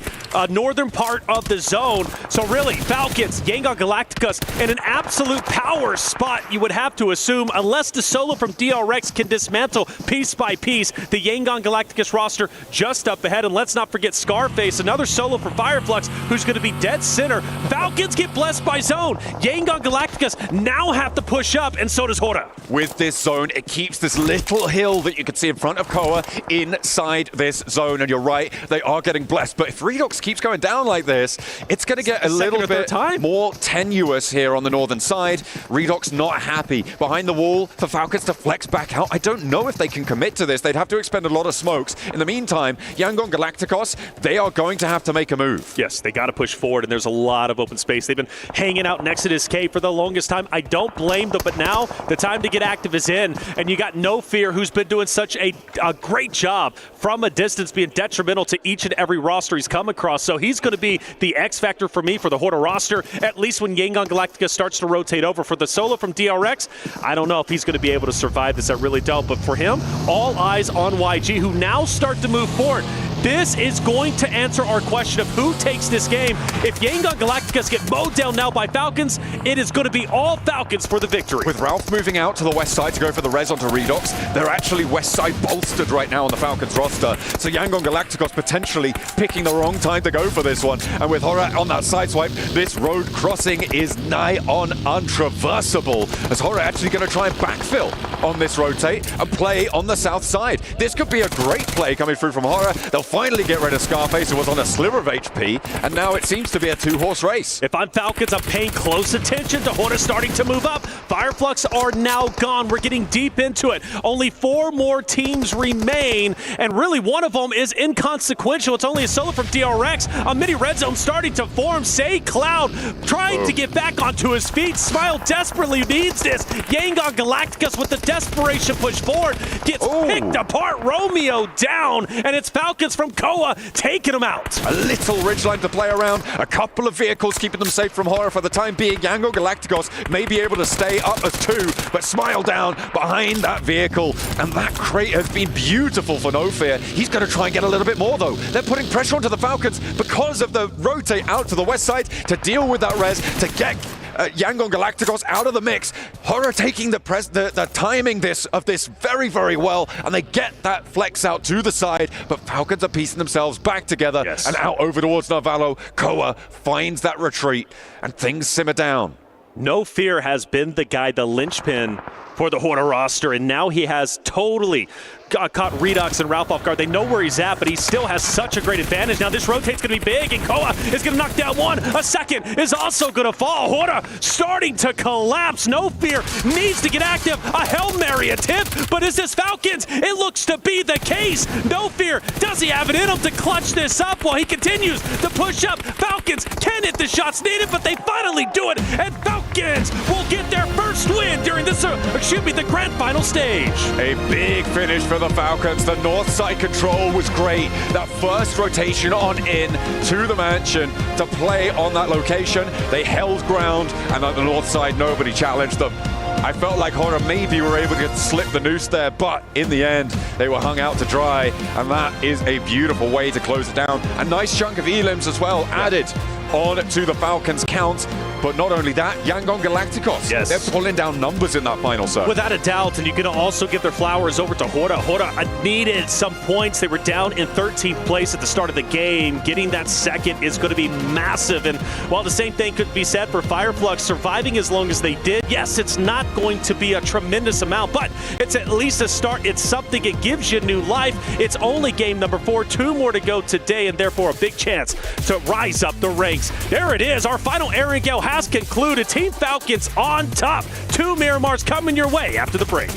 northern part of the zone. So really, Falcons, Yangon Galacticos in an absolute power spot, you would have to assume, unless the solo from DRX can dismantle piece by piece the Yangon Galacticos roster just up ahead. And let's not forget Scarface, another solo for Fireflux, who's going to be dead center. Falcons get blessed by zone. Yangon Galacticos now have to push up, and so does Hora. With this zone, it keeps this little hill that you can see in front of Koa inside this zone, and you're right, they are getting blessed. But if Redox keeps going down like this, it's going to get a little bit more tenuous here on the northern side. Redox not happy. Behind the wall for Falcons to flex back out. I don't know if they can commit to this. They'd have to expend a lot of smokes. In the meantime, Yangon Galacticos, they are going to have to make a move. Yes, they got to push forward, and there's a lot of open space. They've been hanging out next to this cave for the longest time. I don't blame them, but now the time to get active is in, and you got No Fear, who's been doing such a great job from a distance, being detrimental to each and every roster he's come across. So he's going to be the X factor for me for the Hora roster, at least when Yangon Galactica starts to rotate over. For the solo from DRX, I don't know if he's going to be able to survive this. I really don't. But for him, all eyes on YG, who now start to move forward. This is going to answer our question of who takes this game. If Yangon Galacticos get mowed down now by Falcons, it is going to be all Falcons for the victory. With Ralph moving out to the west side to go for the res onto Redox, they're actually west side bolstered right now on the Falcons roster. So Yangon Galacticos potentially picking the wrong time to go for this one. And with Hora on that side swipe, this road crossing is nigh on untraversable. As Hora actually going to try and backfill on this rotate and play on the south side. This could be a great play coming through from Hora. They'll finally get rid of Scarface, who was on a sliver of HP, and now it seems to be a 2-horse race. If I'm Falcons, I'm paying close attention to Hora starting to move up. Fireflux are now gone. We're getting deep into it. Only 4 more teams remain, and really one of them is inconsequential. It's only a solo from DRX. A mini red zone starting to form. Say Cloud trying to get back onto his feet. Smile desperately needs this. Yangon Galacticos with the desperation push forward gets picked apart. Romeo down, and it's Falcons from Koa taking him out. A little ridgeline to play around, a couple of vehicles keeping them safe from Hora for the time being. Yangon Galacticos may be able to stay up as 2, but Smile down behind that vehicle, and that crate has been beautiful for No Fear. He's going to try and get a little bit more though. They're putting pressure onto the Falcons because of the rotate out to the west side to deal with that res, to get Yangon Galacticos out of the mix. Hora taking the timing of this very, very well, and they get that flex out to the side, but Falcons are piecing themselves back together and out over towards Narvalo. Koa finds that retreat, and things simmer down. No Fear has been the guy, the linchpin for the Hora roster, and now he has totally caught Redox and Ralph off guard. They know where he's at, but he still has such a great advantage. Now this rotate's going to be big, and Koa is going to knock down one. A second is also going to fall. Hora starting to collapse. No Fear needs to get active. A Hail Mary attempt, but is this Falcons? It looks to be the case. No Fear, does he have it in him to clutch this up while he continues to push up? Falcons can hit the shots needed, but they finally do it, and Falcons will get their first win during this, the grand final stage. A big finish for the Falcons. The north side control was great. That first rotation on in to the mansion to play on that location. They held ground, and at the north side, nobody challenged them. I felt like Hora maybe were able to slip the noose there, but in the end, they were hung out to dry, and that is a beautiful way to close it down. A nice chunk of elims as well added on to the Falcons' count. But not only that, Yangon Galacticos, they're pulling down numbers in that final circle. Without a doubt, and you can also give their flowers over to Hora. Hora needed some points. They were down in 13th place at the start of the game. Getting that second is going to be massive. And while the same thing could be said for Fireflux, surviving as long as they did, yes, it's not going to be a tremendous amount, but it's at least a start. It's something. It gives you new life. It's only game number 4, 2 more to go today, and therefore a big chance to rise up the ranks. There it is. Our final Erangel has concluded. Team Falcons on top. 2 Miramars coming your way after the break.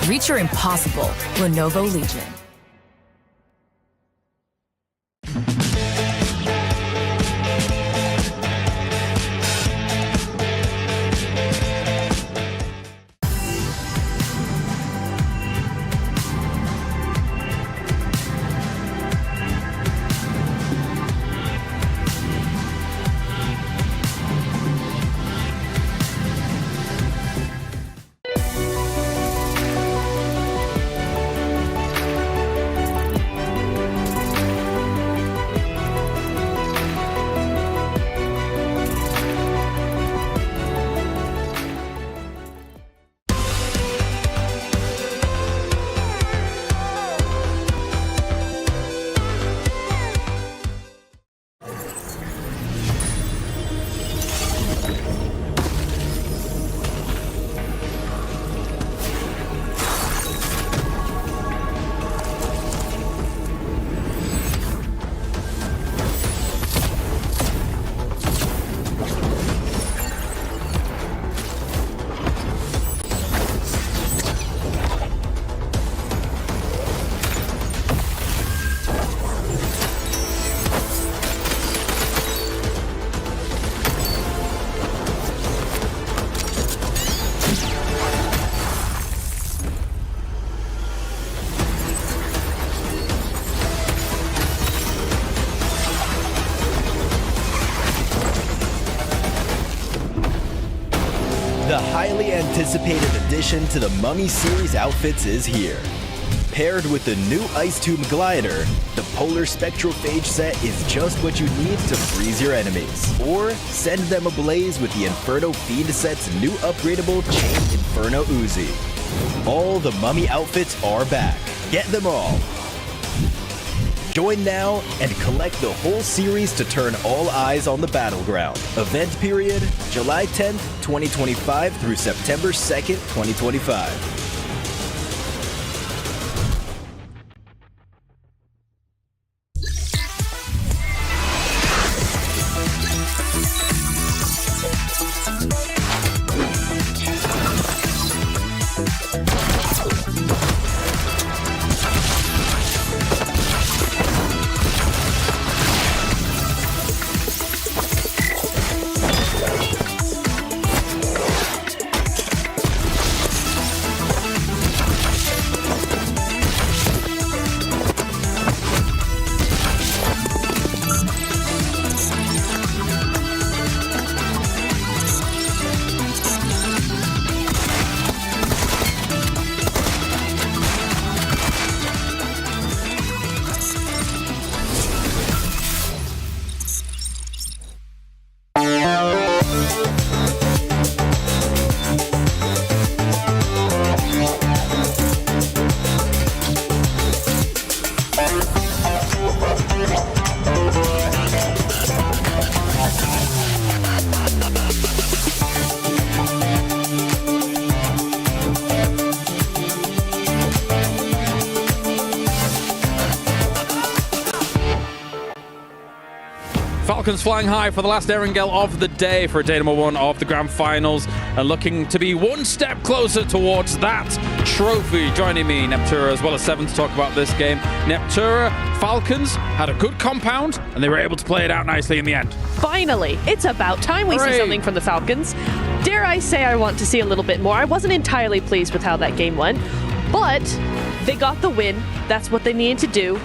Reach your impossible. Lenovo Legion. The highly anticipated addition to the Mummy series outfits is here. Paired with the new Ice Tomb Glider, the Polar Spectrophage set is just what you need to freeze your enemies. Or send them ablaze with the Inferno Fiend set's new upgradable Chain Inferno Uzi. All the Mummy outfits are back. Get them all. Join now and collect the whole series to turn all eyes on the battleground. Event period, July 10th, 2025 through September 2nd, 2025. Falcons flying high for the last Erangel of the day for day number 1 of the grand finals and looking to be one step closer towards that trophy. Joining me, Neptura, as well as Seven, to talk about this game. Neptura, Falcons had a good compound and they were able to play it out nicely in the end. Finally, it's about time we see something from the Falcons. Dare I say I want to see a little bit more. I wasn't entirely pleased with how that game went, but they got the win. That's what they needed to do.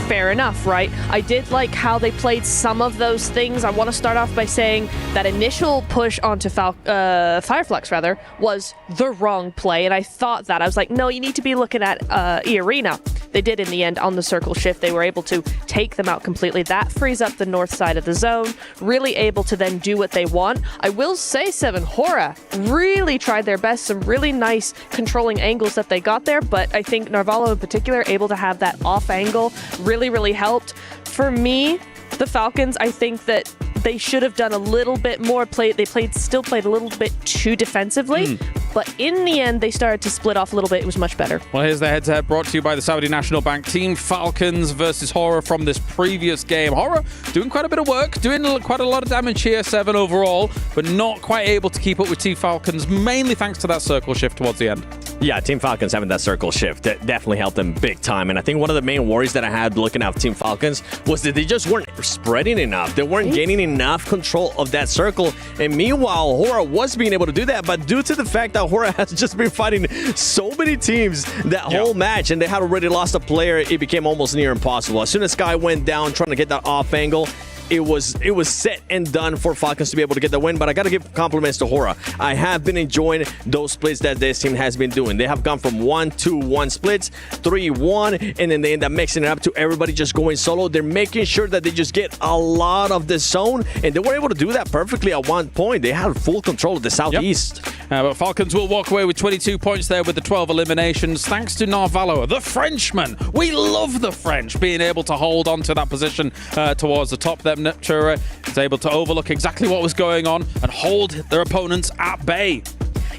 Fair enough, right? I did like how they played some of those things. I want to start off by saying that initial push onto Fireflux was the wrong play, and I thought that. I was like, no, you need to be looking at E-Arena. They did in the end on the circle shift. They were able to take them out completely. That frees up the north side of the zone, really able to then do what they want. I will say, Seven, Hora really tried their best. Some really nice controlling angles that they got there, but I think Narvalo in particular, able to have that off angle, really helped. For me, the Falcons, I think that they should have done a little bit more play. They still played a little bit too defensively, but in the end, they started to split off a little bit. It was much better. Well, here's the head-to-head brought to you by the Saudi National Bank. Team Falcons versus Hora from this previous game. Hora doing quite a bit of work, doing quite a lot of damage here, 7 overall, but not quite able to keep up with Team Falcons, mainly thanks to that circle shift towards the end. Yeah, Team Falcons having that circle shift that definitely helped them big time. And I think one of the main worries that I had looking at Team Falcons was that they just weren't spreading enough. They weren't gaining enough control of that circle. And meanwhile, Hora was being able to do that. But due to the fact that Hora has just been fighting so many teams that whole match, and they had already lost a player, it became almost near impossible. As soon as Sky went down trying to get that off angle, it was set and done for Falcons to be able to get the win, but I got to give compliments to Hora. I have been enjoying those splits that this team has been doing. They have gone from 1-2-1 splits, 3-1, and then they end up mixing it up to everybody just going solo. They're making sure that they just get a lot of the zone, and they were able to do that perfectly at one point. They had full control of the southeast. But Falcons will walk away with 22 points there with the 12 eliminations, thanks to Narvalo, the Frenchman. We love the French being able to hold on to that position towards the top there. Neptura is able to overlook exactly what was going on and hold their opponents at bay.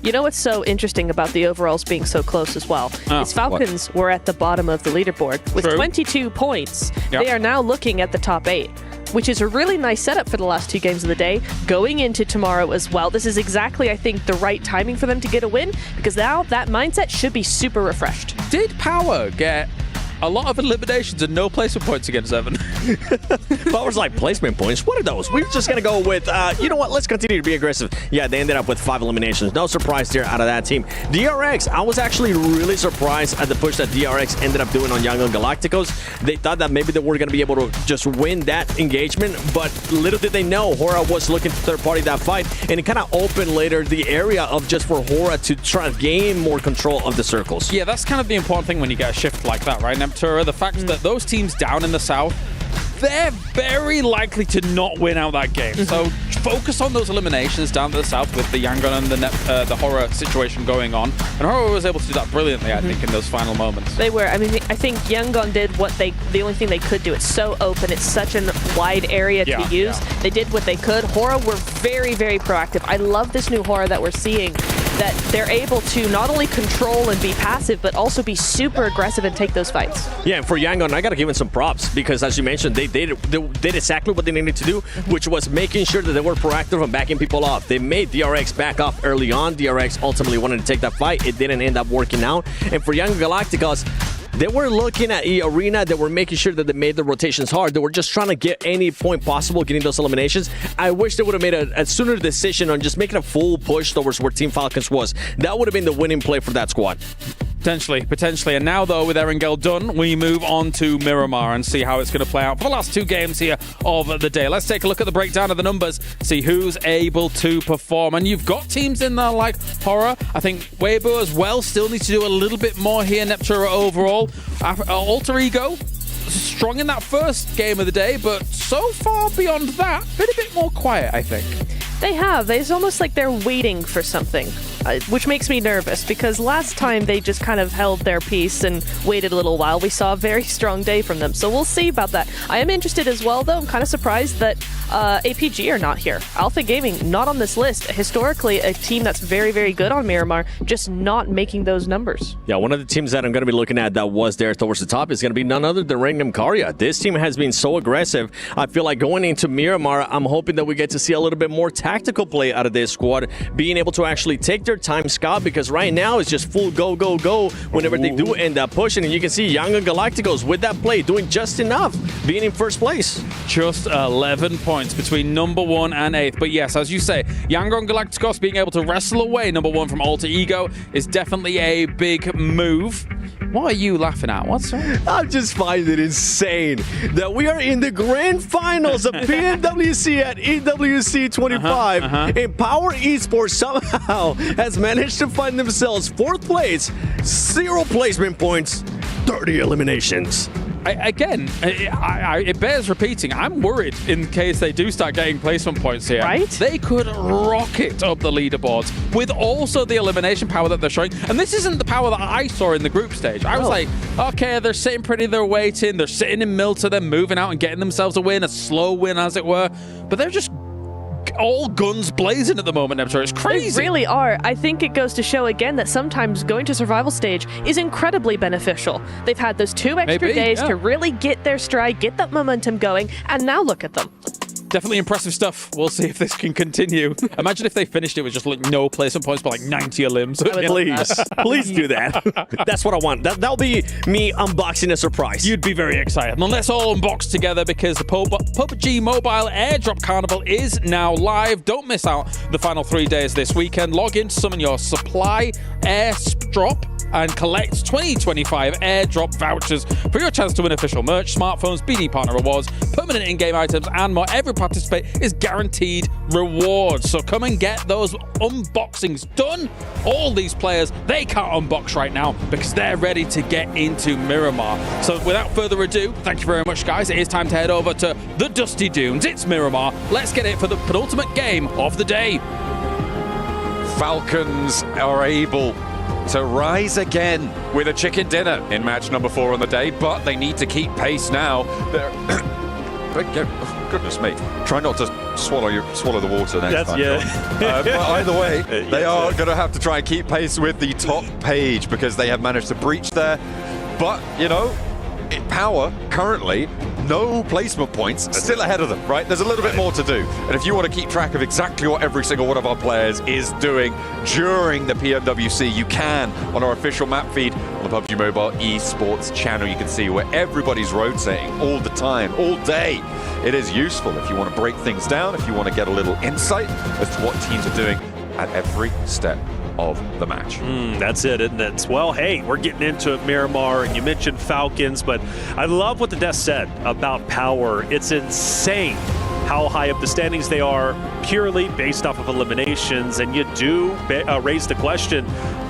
You know what's so interesting about the overalls being so close as well? Is Falcons were at the bottom of the leaderboard with 22 points. They are now looking at the top 8, which is a really nice setup for the last 2 games of the day, going into tomorrow as well. This is exactly, I think, the right timing for them to get a win, because now that mindset should be super refreshed. Did Power get a lot of eliminations and no placement points against Evan? Power's like placement points. What are those? We're just going to go with, you know what? Let's continue to be aggressive. Yeah, they ended up with 5 eliminations. No surprise there out of that team. DRX, I was actually really surprised at the push that DRX ended up doing on Young Galacticos. They thought that maybe they were going to be able to just win that engagement, but little did they know Hora was looking to third party that fight, and it kind of opened later the area of just for Hora to try to gain more control of the circles. Yeah, that's kind of the important thing when you get a shift like that, right, Neptura? The fact that those teams down in the south, they're very likely to not win out that game. So focus on those eliminations down to the south with the Yangon and the Hora situation going on. And Hora was able to do that brilliantly, I think, in those final moments. They were. I mean, I think Yangon did the only thing they could do. It's so open. It's such a wide area to use. They did what they could. Hora were very, very proactive. I love this new Hora that we're seeing, that they're able to not only control and be passive, but also be super aggressive and take those fights. Yeah, and for Yangon, I got to give them some props, because as you mentioned, they did exactly what they needed to do, which was making sure that they were proactive and backing people off. They made DRX back off early on. DRX ultimately wanted to take that fight. It didn't end up working out. And for Young Galacticos, they were looking at E-Arena. They were making sure that they made the rotations hard. They were just trying to get any point possible getting those eliminations. I wish they would have made a sooner decision on just making a full push towards where Team Falcons was. That would have been the winning play for that squad. Potentially. And now, though, with Erangel done, we move on to Miramar and see how it's going to play out for the last 2 games here of the day. Let's take a look at the breakdown of the numbers, see who's able to perform. And you've got teams in there like Hora. I think Weibo as well still needs to do a little bit more here. Neptura overall. Alter Ego, strong in that first game of the day, but so far beyond that, been a bit more quiet, I think. They have. It's almost like they're waiting for something. which makes me nervous because last time they just kind of held their peace and waited a little while. We saw a very strong day from them, so we'll see about that. I am interested as well, though. I'm kind of surprised that APG are not here. Alpha Gaming, not on this list. Historically, a team that's very, very good on Miramar, just not making those numbers. Yeah, one of the teams that I'm going to be looking at that was there towards the top is going to be none other than Rangam Karya. This team has been so aggressive. I feel like going into Miramar, I'm hoping that we get to see a little bit more tactical play out of this squad, being able to actually take their time, Scott, because right now it's just full go, go, go whenever they do end up pushing. And you can see Young and Galacticos with that play doing just enough, being in first place. Just 11 points between number 1 and 8th. But yes, as you say, Yangon Galacticos being able to wrestle away number 1 from Alter Ego is definitely a big move. What are you laughing at? What's wrong? I just find it insane that we are in the grand finals of PMWC at EWC 25, and Power Esports somehow has managed to find themselves 4th place, 0 placement points, 30 eliminations. It bears repeating. I'm worried in case they do start getting placement points here. Right? They could rocket up the leaderboards with also the elimination power that they're showing. And this isn't the power that I saw in the group stage. I was like, okay, they're sitting pretty, they're waiting, they're sitting in Milta, they're moving out and getting themselves a win, a slow win as it were. But they're just all guns blazing at the moment, Neptune. It's crazy. They really are. I think it goes to show again that sometimes going to survival stage is incredibly beneficial. They've had those 2 extra days to really get their stride, get that momentum going, and now look at them. Definitely impressive stuff. We'll see if this can continue. Imagine if they finished it with just like no placement points, but like 90 limbs. Please do that. That's what I want. That'll be me unboxing a surprise. You'd be very excited. And let's all unbox together because the PUBG Mobile Airdrop Carnival is now live. Don't miss out the final 3 days this weekend. Log in to summon your supply airdrop and collect 2025 airdrop vouchers for your chance to win official merch, smartphones, BD partner rewards, permanent in-game items, and more. Every participate is guaranteed rewards. So come and get those unboxings done. All these players, they can't unbox right now because they're ready to get into Miramar. So without further ado, thank you very much, guys. It is time to head over to the Dusty Dunes. It's Miramar. Let's get it for the penultimate game of the day. Falcons are able to rise again with a chicken dinner in match number 4 on the day, but they need to keep pace now. Oh, goodness me. Try not to swallow the water next time. Yeah. But either way, they are going to have to try and keep pace with the top page because they have managed to breach there. But, you know, in Power, currently, no placement points, still ahead of them, right? There's a little bit more to do. And if you want to keep track of exactly what every single one of our players is doing during the PMWC, you can on our official map feed on the PUBG Mobile eSports channel. You can see where everybody's rotating all the time, all day. It is useful if you want to break things down, if you want to get a little insight as to what teams are doing at every step of the match. That's it, isn't it? Well, hey, we're getting into Miramar, and you mentioned Falcons, but I love what the desk said about Power. It's insane how high up the standings they are purely based off of eliminations, and you do raise the question,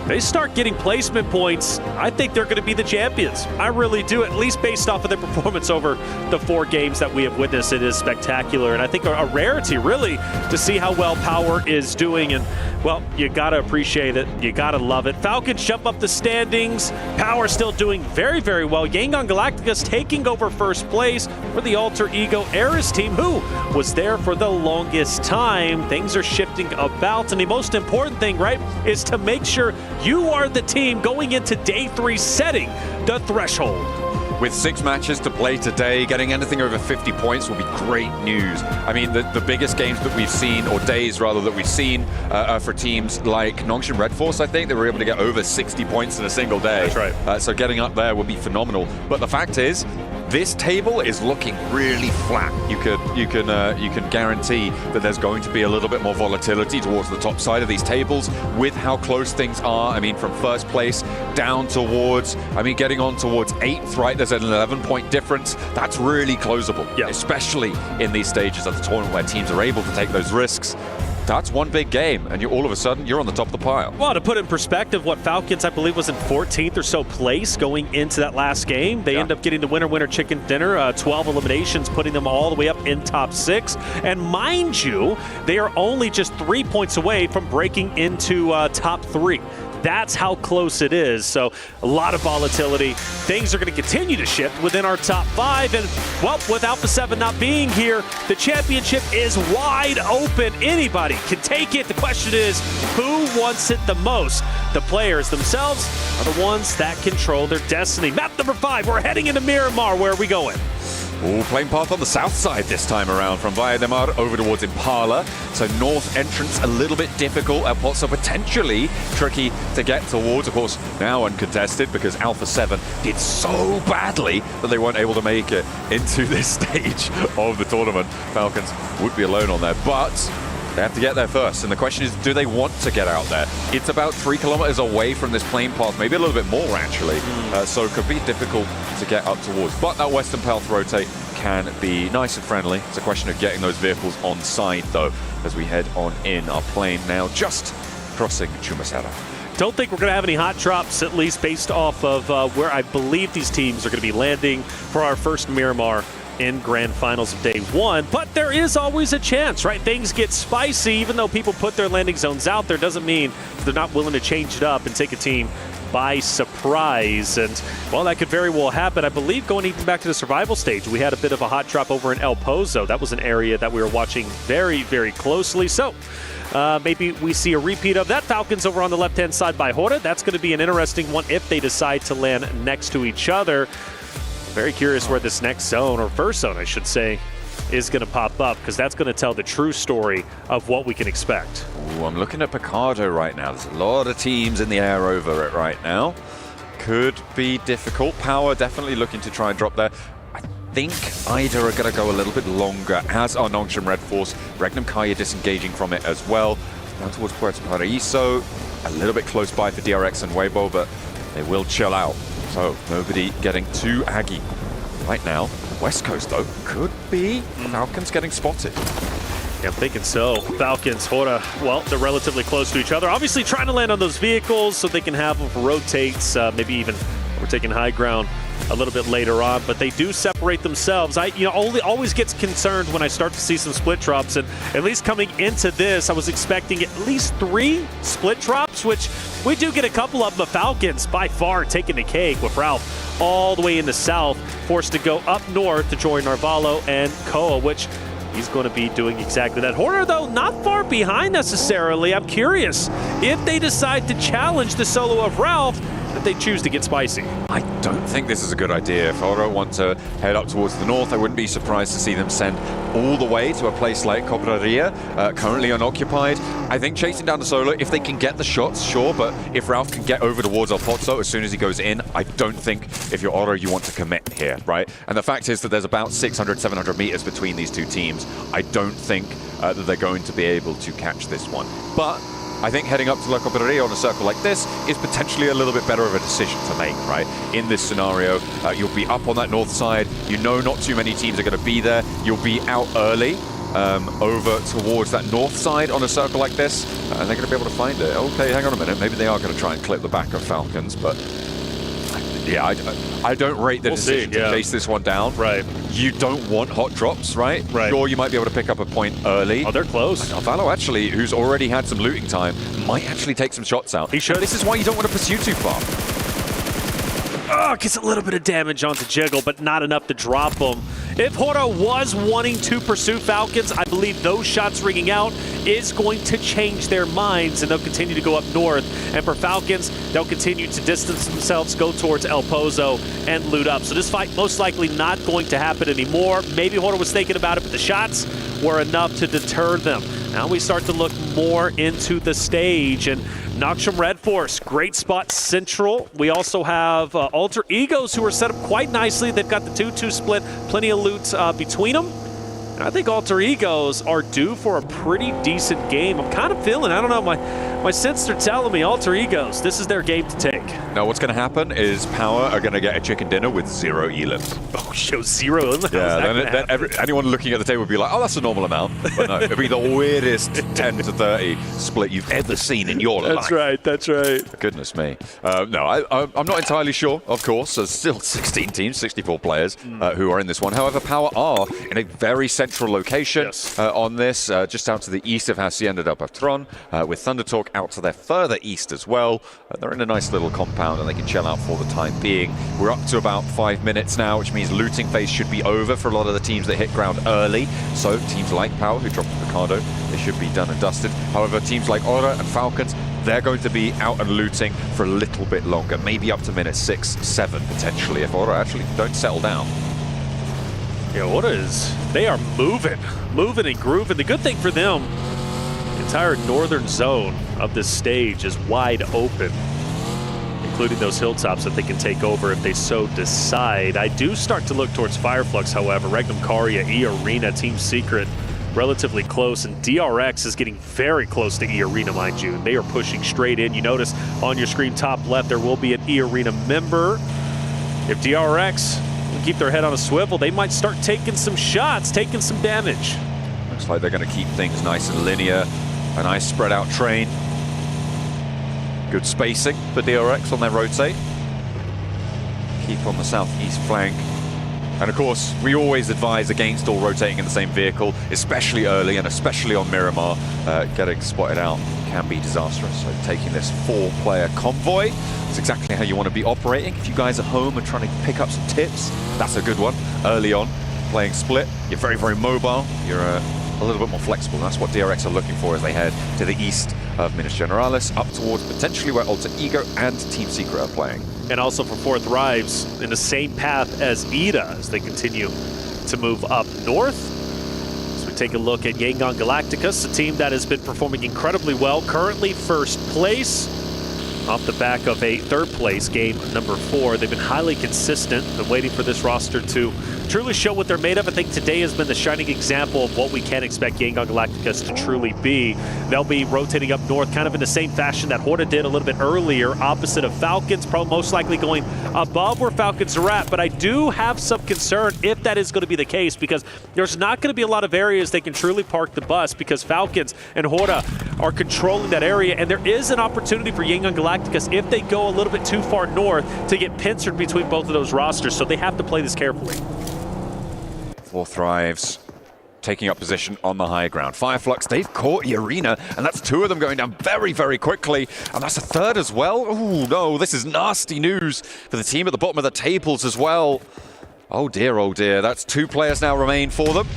they start getting placement points, I think they're going to be the champions. I really do, at least based off of their performance over the 4 games that we have witnessed. It is spectacular, and I think a rarity, really, to see how well Power is doing, and, well, you got to appreciate it. You got to love it. Falcons jump up the standings. Power still doing very, very well. Yangon Galacticos taking over first place for the Alter Ego Eris team, who was there for the longest time. Things are shifting about, and the most important thing, right, is to make sure you are the team going into day 3 setting the threshold. With 6 matches to play today, getting anything over 50 points will be great news. I mean, the biggest games that we've seen, or days rather, that we've seen for teams like Nongshin Red Force, I think, they were able to get over 60 points in a single day. That's right. So getting up there would be phenomenal. But the fact is, this table is looking really flat. You can guarantee that there's going to be a little bit more volatility towards the top side of these tables with how close things are. I mean, from first place down towards, getting on towards 8th, right? There's an 11-point difference. That's really closable, especially in these stages of the tournament where teams are able to take those risks. that's one big game, and all of a sudden, you're on the top of the pile. Well, to put it in perspective, what Falcons, I believe, was in 14th or so place going into that last game. They end up getting the winner chicken dinner, 12 eliminations, putting them all the way up in top 6. And mind you, they are only just 3 points away from breaking into top 3. That's how close it is. So a lot of volatility. Things are going to continue to shift within our top 5. And, well, with Alpha 7 not being here, the championship is wide open. Anybody can take it. The question is, who wants it the most? The players themselves are the ones that control their destiny. Map number 5, we're heading into Miramar. Where are we going? Ooh, playing path on the south side this time around, from Valle de Mar over towards Impala. So north entrance a little bit difficult. El Pozo potentially tricky to get towards. Of course, now uncontested because Alpha 7 did so badly that they weren't able to make it into this stage of the tournament. Falcons would be alone on there, but they have to get there first. And the question is, do they want to get out there? It's about 3 kilometers away from this plane path, maybe a little bit more actually. So it could be difficult to get up towards. But that western path rotate can be nice and friendly. It's a question of getting those vehicles on side though, as we head on in. Our plane now just crossing Chumasera. Don't think we're going to have any hot drops, at least based off of where I believe these teams are going to be landing for our first Miramar in grand finals of day 1, but there is always a chance, right? Things get spicy. Even though people put their landing zones out there, doesn't mean they're not willing to change it up and take a team by surprise. And, well, that could very well happen. I believe going even back to the survival stage, we had a bit of a hot drop over in El Pozo. That was an area that we were watching very, very closely. So maybe we see a repeat of that. Falcons over on the left-hand side by Hora. That's going to be an interesting one if they decide to land next to each other. Very curious where this next zone, or first zone, I should say, is going to pop up, because that's going to tell the true story of what we can expect. Ooh, I'm looking at Picardo right now. There's a lot of teams in the air over it right now. Could be difficult. Power definitely looking to try and drop there. I think Ida are going to go a little bit longer, as are Nongshim Red Force. Regnum Kaya disengaging from it as well. Down towards Puerto Paraíso. A little bit close by for DRX and Weibo, but they will chill out. So nobody getting too aggy right now. West Coast, though, could be Falcons getting spotted. Yeah, I'm thinking so. Falcons, Hora, well, they're relatively close to each other. Obviously trying to land on those vehicles so they can have them rotates, maybe even we're taking high ground a little bit later on, but they do separate themselves. I always gets concerned when I start to see some split drops, and at least coming into this, I was expecting at least 3 split drops, which we do get a couple of them. The Falcons by far taking the cake with Ralph all the way in the south, forced to go up north to join Narvalo and Koa, which he's going to be doing exactly that. Horner, though, not far behind necessarily. I'm curious if they decide to challenge the solo of Ralph, that they choose to get spicy. I don't think this is a good idea. If Oro want to head up towards the north, I wouldn't be surprised to see them send all the way to a place like Cobraria, currently unoccupied. I think chasing down the solo, if they can get the shots, sure, but if Ralph can get over towards El Pozo as soon as he goes in, I don't think if you're Oro, you want to commit here, right? And the fact is that there's about 600, 700 meters between these two teams. I don't think that they're going to be able to catch this one. But I think heading up to La Cobraria on a circle like this is potentially a little bit better of a decision to make, right? In this scenario, you'll be up on that north side. You know not too many teams are going to be there. You'll be out early over towards that north side on a circle like this, and they're going to be able to find it. Okay, hang on a minute. Maybe they are going to try and clip the back of Falcons, but yeah, I don't rate the decision to chase this one down. Right. You don't want hot drops, right? Right. Sure, you might be able to pick up a point early. Oh, they're close. Valo actually, who's already had some looting time, might actually take some shots out. He should. This is why you don't want to pursue too far. Oh, gets a little bit of damage onto Jiggle, but not enough to drop him. If Hora was wanting to pursue Falcons, I believe those shots ringing out is going to change their minds, and they'll continue to go up north. And for Falcons, they'll continue to distance themselves, go towards El Pozo, and loot up. So this fight most likely not going to happen anymore. Maybe Hora was thinking about it, but the shots were enough to deter them. Now we start to look more into the stage, and Nongshim Red Force, great spot central. We also have Alter Egos, who are set up quite nicely. They've got the 2-2 split, plenty of loot between them. And I think Alter Egos are due for a pretty decent game. I'm kind of feeling, I don't know, my sense are telling me Alter Egos, this is their game to take. Now what's going to happen is Power are going to get a chicken dinner with 0 eland. Oh, show 0 eland? Yeah, then anyone looking at the table would be like, oh, that's a normal amount. But no, it'll be the weirdest 10 to 30 split you've ever seen in your life. That's right, that's right. Goodness me. No, I'm not entirely sure, of course. There's still 16 teams, 64 players who are in this one. However, Power are in a very central location on this, just out to the east of Hacienda del Patron, with Thunder Talk out to their further east as well. They're in a nice little compound and they can chill out for the time being. We're up to about 5 minutes now, which means looting phase should be over for a lot of the teams that hit ground early. So teams like Power, who dropped Ricardo, they should be done and dusted. However, teams like Aura and Falcons, they're going to be out and looting for a little bit longer, maybe up to minute 6, 7 potentially, if Aura actually don't settle down. Yeah, they are moving and grooving. The good thing for them, the entire northern zone of this stage is wide open, including those hilltops that they can take over if they so decide. I do start to look towards Fireflux, however. Regnum Caria, E Arena, Team Secret, relatively close, and DRX is getting very close to E Arena, mind you. They are pushing straight in. You notice on your screen top left, there will be an E Arena member. If DRX can keep their head on a swivel, they might start taking some shots, taking some damage. Looks like they're going to keep things nice and linear. A nice spread out train. Good spacing for DRX on their rotate. Keep on the southeast flank. And of course, we always advise against all rotating in the same vehicle, especially early and especially on Miramar. Getting spotted out can be disastrous. So taking this 4-player convoy is exactly how you want to be operating. If you guys are home and trying to pick up some tips, that's a good one. Early on, playing split, you're very, very mobile. You're a little bit more flexible. And that's what DRX are looking for as they head to the east of Minas Generalis, up towards potentially where Alter Ego and Team Secret are playing. And also for Fourth Rives in the same path as Ida as they continue to move up north. So we take a look at Yangon Galacticus, a team that has been performing incredibly well, currently first place off the back of a third place game number 4. They've been highly consistent, been waiting for this roster to truly show what they're made of. I think today has been the shining example of what we can expect Yangon Galacticus to truly be. They'll be rotating up north kind of in the same fashion that Horda did a little bit earlier, opposite of Falcons, probably most likely going above where Falcons are at. But I do have some concern if that is going to be the case, because there's not going to be a lot of areas they can truly park the bus, because Falcons and Horda are controlling that area, and there is an opportunity for Yangon Galacticus if they go a little bit too far north to get pincered between both of those rosters, so they have to play this carefully. Fourth Rives taking up position on the high ground. Fireflux, they've caught the arena, and that's 2 of them going down very, very quickly, and that's a 3rd as well. Oh no, this is nasty news for the team at the bottom of the tables as well. Oh dear, that's 2 players now remain for them.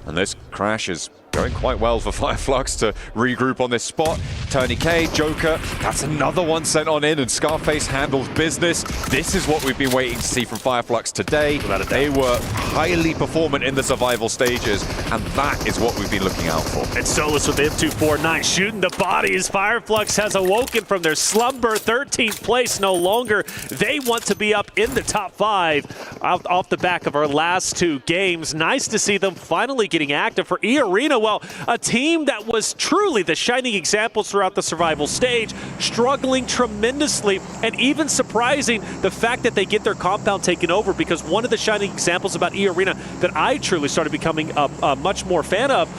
And this crash is going quite well for Fireflux to regroup on this spot. Tony K, Joker, that's another one sent on in, and Scarface handles business. This is what we've been waiting to see from Fireflux today. They were highly performant in the survival stages, and that is what we've been looking out for. And Solus with the M249 shooting the bodies. Fireflux has awoken from their slumber. 13th place no longer. They want to be up in the top 5 off the back of our last 2 games. Nice to see them finally getting active for E Arena. Well, a team that was truly the shining examples throughout the survival stage, struggling tremendously, and even surprising the fact that they get their compound taken over, because one of the shining examples about E Arena that I truly started becoming a much more fan of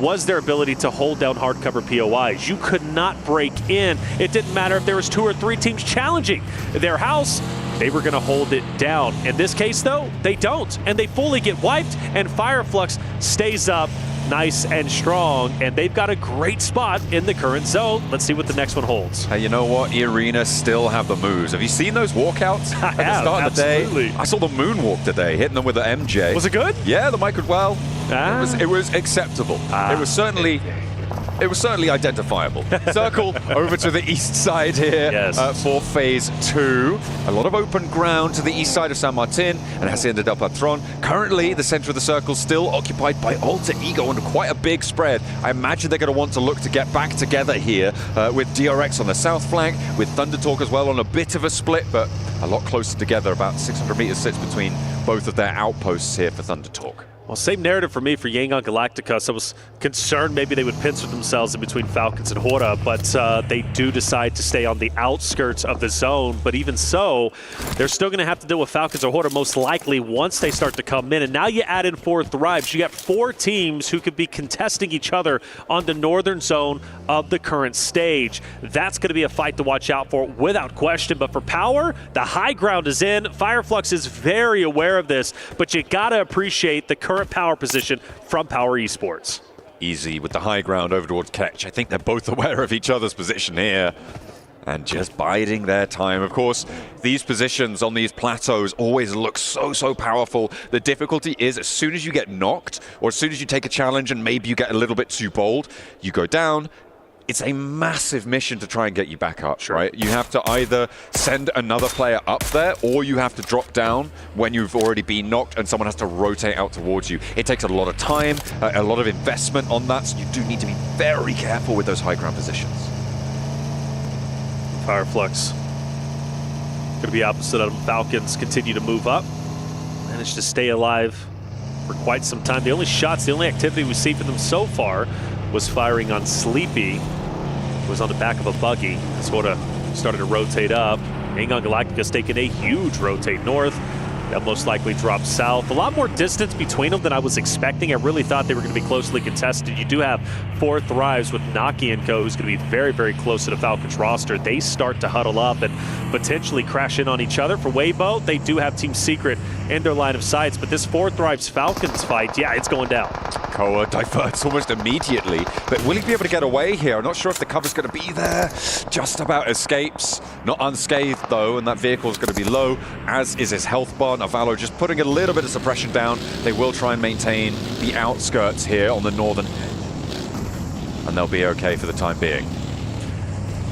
was their ability to hold down hardcover POIs. You could not break in. It didn't matter if there was 2 or 3 teams challenging their house, they were going to hold it down. In this case, though, they don't, and they fully get wiped, and Fireflux stays up nice and strong, and they've got a great spot in the current zone. Let's see what the next one holds. Hey, you know what? E Arena still have the moves. Have you seen those walkouts at the start of the day? I saw the moonwalk today, hitting them with the MJ. Was it good? Yeah, the mic was well. It was acceptable. It was certainly identifiable. Circle over to the east side here for phase 2. A lot of open ground to the east side of San Martin and Hacienda del Patron. Currently, the center of the circle still occupied by Alter Ego and quite a big spread. I imagine they're going to want to look to get back together here with DRX on the south flank, with Thunder Talk as well on a bit of a split, but a lot closer together. About 600 meters sits between both of their outposts here for Thunder Talk. Well, same narrative for me for Yangon Galacticos. I was concerned maybe they would pincer themselves in between Falcons and Hora, but they do decide to stay on the outskirts of the zone. But even so, they're still going to have to deal with Falcons or Hora most likely once they start to come in. And now you add in 4 Thrives. You got 4 teams who could be contesting each other on the northern zone of the current stage. That's going to be a fight to watch out for without question. But for Power, the high ground is in. Fireflux is very aware of this, but you got to appreciate the current power position from Power Esports. Easy with the high ground over towards Ketch. I think they're both aware of each other's position here and just biding their time. Of course, these positions on these plateaus always look so powerful. The difficulty is as soon as you get knocked or as soon as you take a challenge and maybe you get a little bit too bold, you go down. It's a massive mission to try and get you back up, right? You have to either send another player up there or you have to drop down when you've already been knocked and someone has to rotate out towards you. It takes a lot of time, a lot of investment on that, so you do need to be very careful with those high ground positions. Fireflux going to be opposite of them. Falcons continue to move up. Managed to stay alive for quite some time. The only shots, the only activity we see from them so far was firing on Sleepy. It was on the back of a buggy. Sort of started to rotate up. Yangon Galacticos taking a huge rotate north. They'll most likely drop south. A lot more distance between them than I was expecting. I really thought they were going to be closely contested. You do have 4 Thrives with Naki and Co, who's going to be very close to the Falcons roster. They start to huddle up and potentially crash in on each other. For Weibo, they do have Team Secret in their line of sights, but this 4 Thrives Falcons fight, yeah, it's going down. Koa diverts almost immediately, but will he be able to get away here? I'm not sure if the cover's going to be there. Just about escapes. Not unscathed, though, and that vehicle's going to be low, as is his health bar. Navallo just putting a little bit of suppression down. They will try and maintain the outskirts here on the northern end, and they'll be okay for the time being.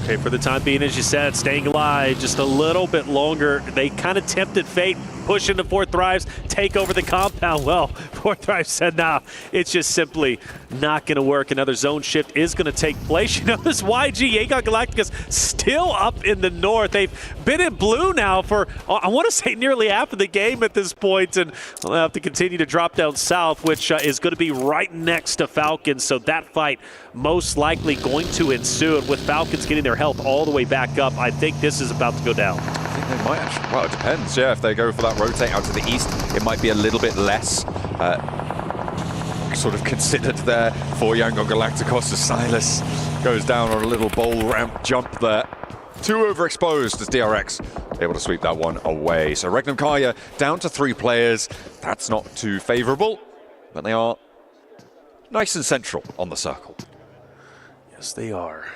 Okay, for the time being, as you said, staying alive just a little bit longer. They kind of tempted fate, push into 4 Thrives, take over the compound. Well, 4 Thrives said, nah, it's just simply not going to work. Another zone shift is going to take place. You know, this YG, Yangon Galacticos, still up in the north. They've been in blue now for, I want to say, nearly half of the game at this point, and they'll have to continue to drop down south, which is going to be right next to Falcons. So that fight most likely going to ensue. And with Falcons getting their health all the way back up, I think this is about to go down. I think they might actually, well, it depends, yeah. If they go for that rotate out to the east, it might be a little bit less sort of considered there for Yangon Galacticos as Silas goes down on a little bowl ramp jump there. Too overexposed as DRX able to sweep that one away. So Regnum Kaya down to 3 players. That's not too favorable, but they are nice and central on the circle. Yes, they are.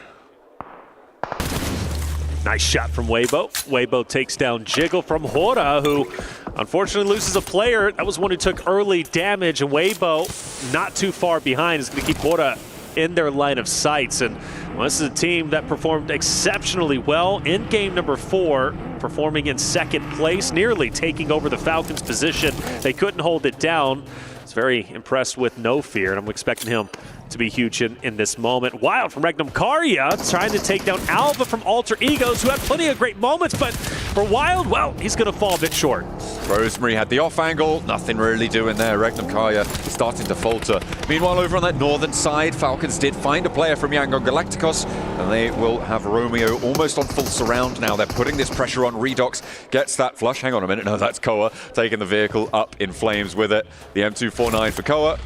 Nice shot from Weibo. Weibo takes down Jiggle from Hora, who unfortunately loses a player. That was one who took early damage, and Weibo not too far behind is going to keep Hora in their line of sights. And well, this is a team that performed exceptionally well in game number 4, performing in 2nd place, nearly taking over the Falcons' position. They couldn't hold it down. I was very impressed with No Fear, and I'm expecting him to be huge in this moment. Wild from Regnum Karya, trying to take down Alva from Alter Egos, who had plenty of great moments, but for Wild, well, he's going to fall a bit short. Rosemary had the off angle, nothing really doing there. Regnum Karya starting to falter. Meanwhile, over on that northern side, Falcons did find a player from Yangon Galacticos, and they will have Romeo almost on full surround now. They're putting this pressure on. Redox gets that flush. Hang on a minute, no, that's Koa taking the vehicle up in flames with it. The M249 for Koa.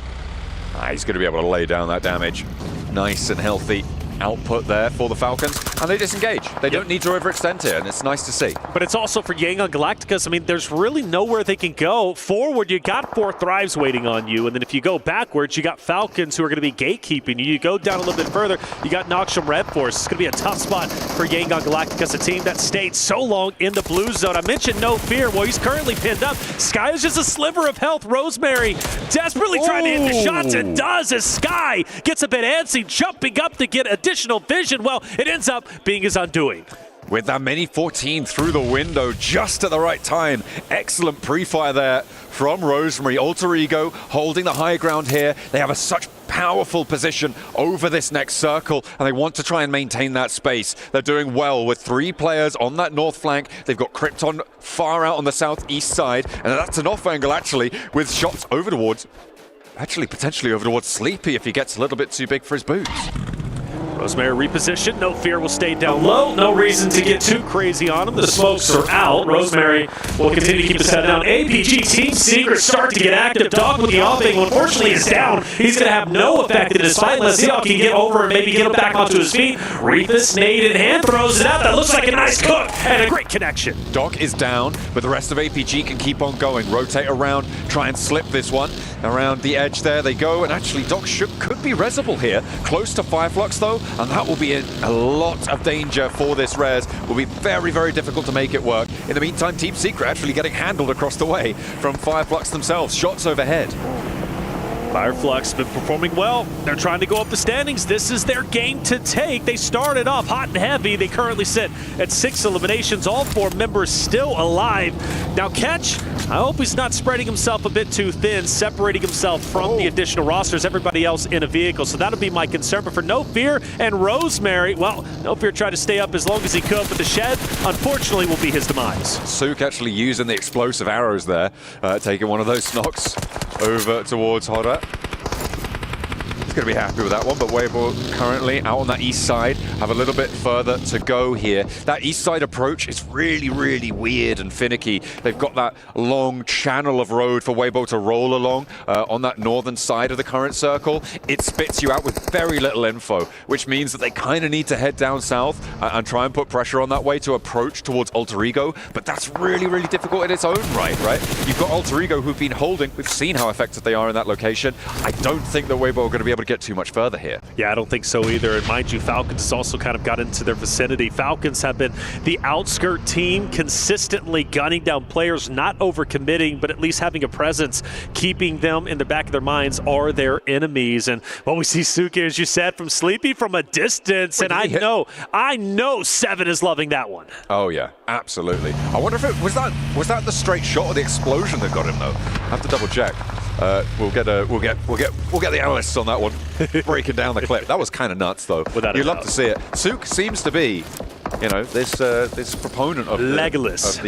He's going to be able to lay down that damage. Nice and healthy output there for the Falcons, and they disengage. They don't need to overextend here, and it's nice to see. But it's also for Yangon Galacticos. I mean, there's really nowhere they can go. Forward, you got 4 Thrives waiting on you, and then if you go backwards, you got Falcons who are going to be gatekeeping you. You go down a little bit further, you got Noxum Red Force. It's going to be a tough spot for Yangon Galacticos, a team that stayed so long in the blue zone. I mentioned No Fear. Well, he's currently pinned up. Sky is just a sliver of health. Rosemary desperately trying to hit the shots, and does as Sky gets a bit antsy, jumping up to get additional vision. Well, it ends up being his undoing. With that Mini 14 through the window just at the right time. Excellent pre-fire there from Rosemary. Alter Ego holding the high ground here. They have such powerful position over this next circle, and they want to try and maintain that space. They're doing well with 3 players on that north flank. They've got Krypton far out on the southeast side, and that's an off angle actually with shots over towards actually potentially over towards Sleepy if he gets a little bit too big for his boots. Rosemary repositioned. No Fear will stay down low. No reason to get too crazy on him. The smokes are out. Rosemary will continue to keep his head down. APG Team Secret start to get active. Dog with the off angle, unfortunately, is down. He's going to have no effect in his fight. Let's see how he can get over and maybe get him back onto his feet. Reapus, nade in hand, throws it out. That looks like a nice cook and a great connection. Doc is down, but the rest of APG can keep on going. Rotate around, try and slip this one. Around the edge there they go, and actually Doc could be resable here. Close to Fireflux though, and that will be a lot of danger for this res. Will be very, very difficult to make it work. In the meantime, Team Secret actually getting handled across the way from Fireflux themselves. Shots overhead. Fireflux been performing well. They're trying to go up the standings. This is their game to take. They started off hot and heavy. They currently sit at 6 eliminations. All 4 members still alive. Now Catch, I hope he's not spreading himself a bit too thin, separating himself from the additional rosters, everybody else in a vehicle. So that'll be my concern. But for No Fear and Rosemary, well, No Fear tried to stay up as long as he could, but the shed, unfortunately, will be his demise. Sook actually using the explosive arrows there, taking one of those knocks over towards Hodder. He's going to be happy with that one, but Weibo currently out on that east side, have a little bit further to go here. That east side approach is really, really weird and finicky. They've got that long channel of road for Weibo to roll along on that northern side of the current circle. It spits you out with very little info, which means that they kind of need to head down south and try and put pressure on that way to approach towards Alter Ego, but that's really, really difficult in its own right? You've got Alter Ego who've been holding. We've seen how effective they are in that location. I don't think that Weibo are going to be able to get too much further here. Yeah, I don't think so either. And mind you, Falcons has also kind of got into their vicinity. Falcons have been the outskirt team, consistently gunning down players, not overcommitting, but at least having a presence, keeping them in the back of their minds are their enemies. And well, we see Suki, as you said, from Sleepy from a distance. Wait, and I know Seven is loving that one. Oh yeah, absolutely. I wonder if it was that the straight shot or the explosion that got him though. I have to double check. We'll get the analysts on that one, breaking down the clip. That was kind of nuts, though. You'd love to see it. Sook seems to be, you know, this proponent of Legolas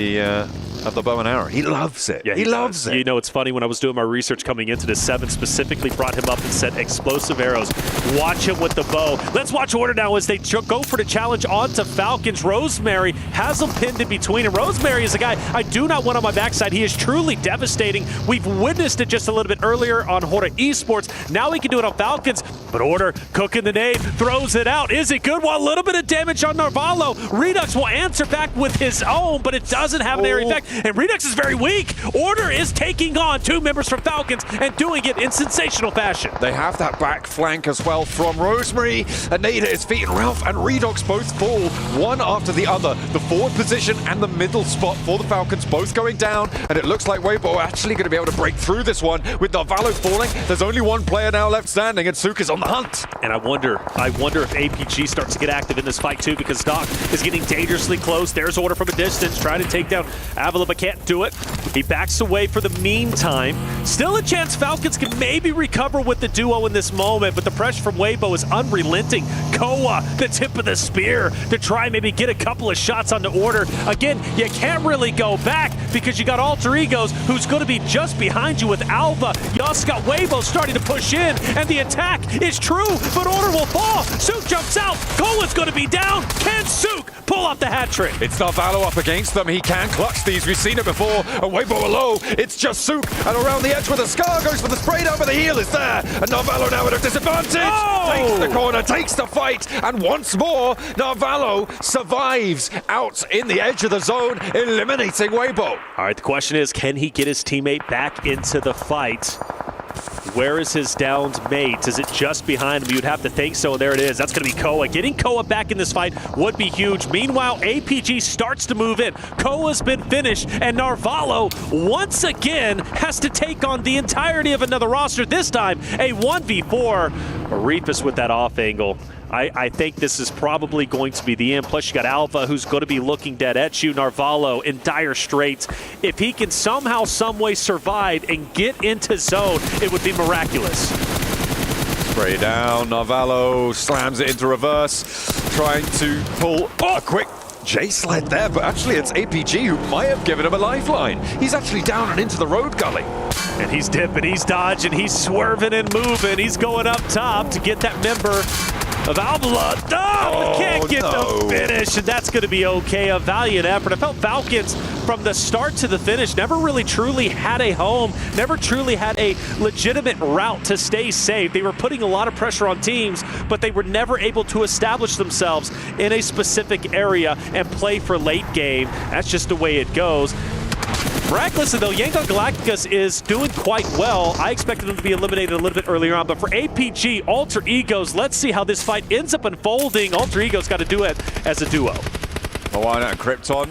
of the bow and arrow. He loves it. Yeah, he loves it. You know, it's funny, when I was doing my research coming into this, Seven specifically brought him up and said explosive arrows. Watch him with the bow. Let's watch Order now as they go for the challenge onto Falcons. Rosemary has him pinned in between, and Rosemary is a guy I do not want on my backside. He is truly devastating. We've witnessed it just a little bit earlier on Horda Esports. Now he can do it on Falcons, but Order cooking the nade, throws it out. Is it good? Well, a little bit of damage on Narvalo. Redux will answer back with his own, but it doesn't have an area effect, and Redux is very weak. Order is taking on 2 members from Falcons and doing it in sensational fashion. They have that back flank as well from Rosemary. A nade at his feet, and Ralph and Redux both fall, one after the other. The forward position and the middle spot for the Falcons both going down, and it looks like Weibo are actually going to be able to break through this one. With Narvalo falling, there's only one player now left standing, and Sook is on the hunt. And I wonder if APG starts to get active in this fight too, because Doc is getting dangerously close. There's Order from a distance, trying to take down Avila, but can't do it. He backs away for the meantime. Still a chance Falcons can maybe recover with the duo in this moment, but the pressure from Weibo is unrelenting. Koa, the tip of the spear, to try maybe get a couple of shots on the Order. Again, you can't really go back because you got Alter Egos, who's going to be just behind you with Alva. You also got Weibo starting to push in, and the attack is true, but Order will fall. Sook jumps out. Koa's going to be down. Can Sook pull off the hat trick? It's Narvalo up against them. He can clutch these. We've seen it before. And Weibo are low. It's just Sook. And around the edge with a scar, goes for the spray down, but the heel is there. And Narvalo now at a disadvantage. Takes the corner, takes the fight. And once more, Narvalo survives out in the edge of the zone, eliminating Weibo. All right, the question is, can he get his teammate back into the fight? Where is his downed mate? Is it just behind him? You'd have to think so, and there it is. That's going to be Koa. Getting Koa back in this fight would be huge. Meanwhile, APG starts to move in. Koa's been finished, and Narvalo once again has to take on the entirety of another roster, this time a 1v4. Reapus with that off angle. I think this is probably going to be the end. Plus, you got Alva, who's going to be looking dead at you. Narvalo in dire straits. If he can somehow, some way survive and get into zone, it would be miraculous. Spray down. Narvalo slams it into reverse, trying to pull a quick J-Sled there, but actually it's APG who might have given him a lifeline. He's actually down and into the road gully. And he's dipping, he's dodging, he's swerving and moving. He's going up top to get that member of Alvala. Oh, can't get the finish, and that's going to be okay. A valiant effort. I felt Falcons from the start to the finish never really truly had a home, never truly had a legitimate route to stay safe. They were putting a lot of pressure on teams, but they were never able to establish themselves in a specific area and play for late game. That's just the way it goes. Miraculously though, Yangon Galacticus is doing quite well. I expected them to be eliminated a little bit earlier on, but for APG, Alter Egos, let's see how this fight ends up unfolding. Alter Egos got to do it as a duo. Moana and Krypton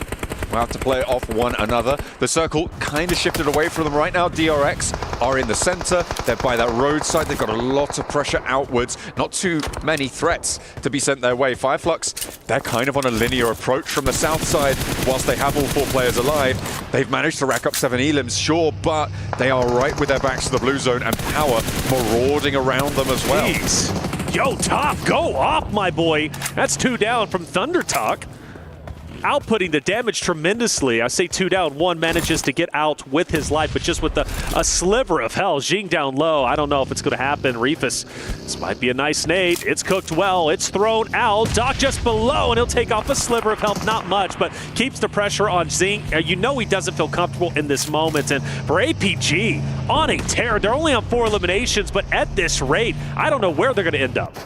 will have to play off one another. The circle kind of shifted away from them right now. DRX are in the center. They're by that roadside. They've got a lot of pressure outwards. Not too many threats to be sent their way. Fireflux, they're kind of on a linear approach from the south side. Whilst they have all 4 players alive, they've managed to rack up 7 elims, sure, but they are right with their backs to the blue zone and Power marauding around them as well. Jeez. Yo, Top, go off, my boy. That's 2 down from Thunder Talk. Outputting the damage tremendously. I say 2 down, 1 manages to get out with his life, but just with a sliver of hell. Jing down low. I don't know if it's going to happen. Reefus, this might be a nice nade. It's cooked well. It's thrown out. Doc just below, and he'll take off a sliver of health. Not much, but keeps the pressure on Zing. You know he doesn't feel comfortable in this moment. And for APG, on a tear. They're only on 4 eliminations, but at this rate, I don't know where they're going to end up.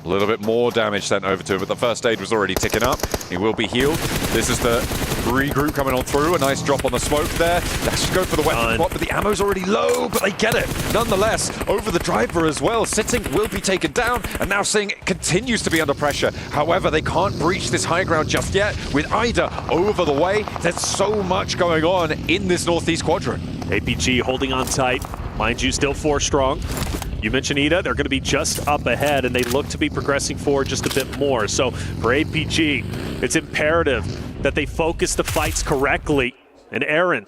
A little bit more damage sent over to him, but the first aid was already ticking up. He will be healed. This is the regroup coming on through. A nice drop on the smoke there. They should go for the weapon spot, but the ammo's already low, but they get it. Nonetheless, over the driver as well. Sitting will be taken down, and now Sing continues to be under pressure. However, they can't breach this high ground just yet. With Ida over the way, there's so much going on in this northeast quadrant. APG holding on tight. Mind you, still 4 strong. You mentioned Ida, they're going to be just up ahead, and they look to be progressing forward just a bit more. So for APG, it's imperative that they focus the fights correctly. And Aaron,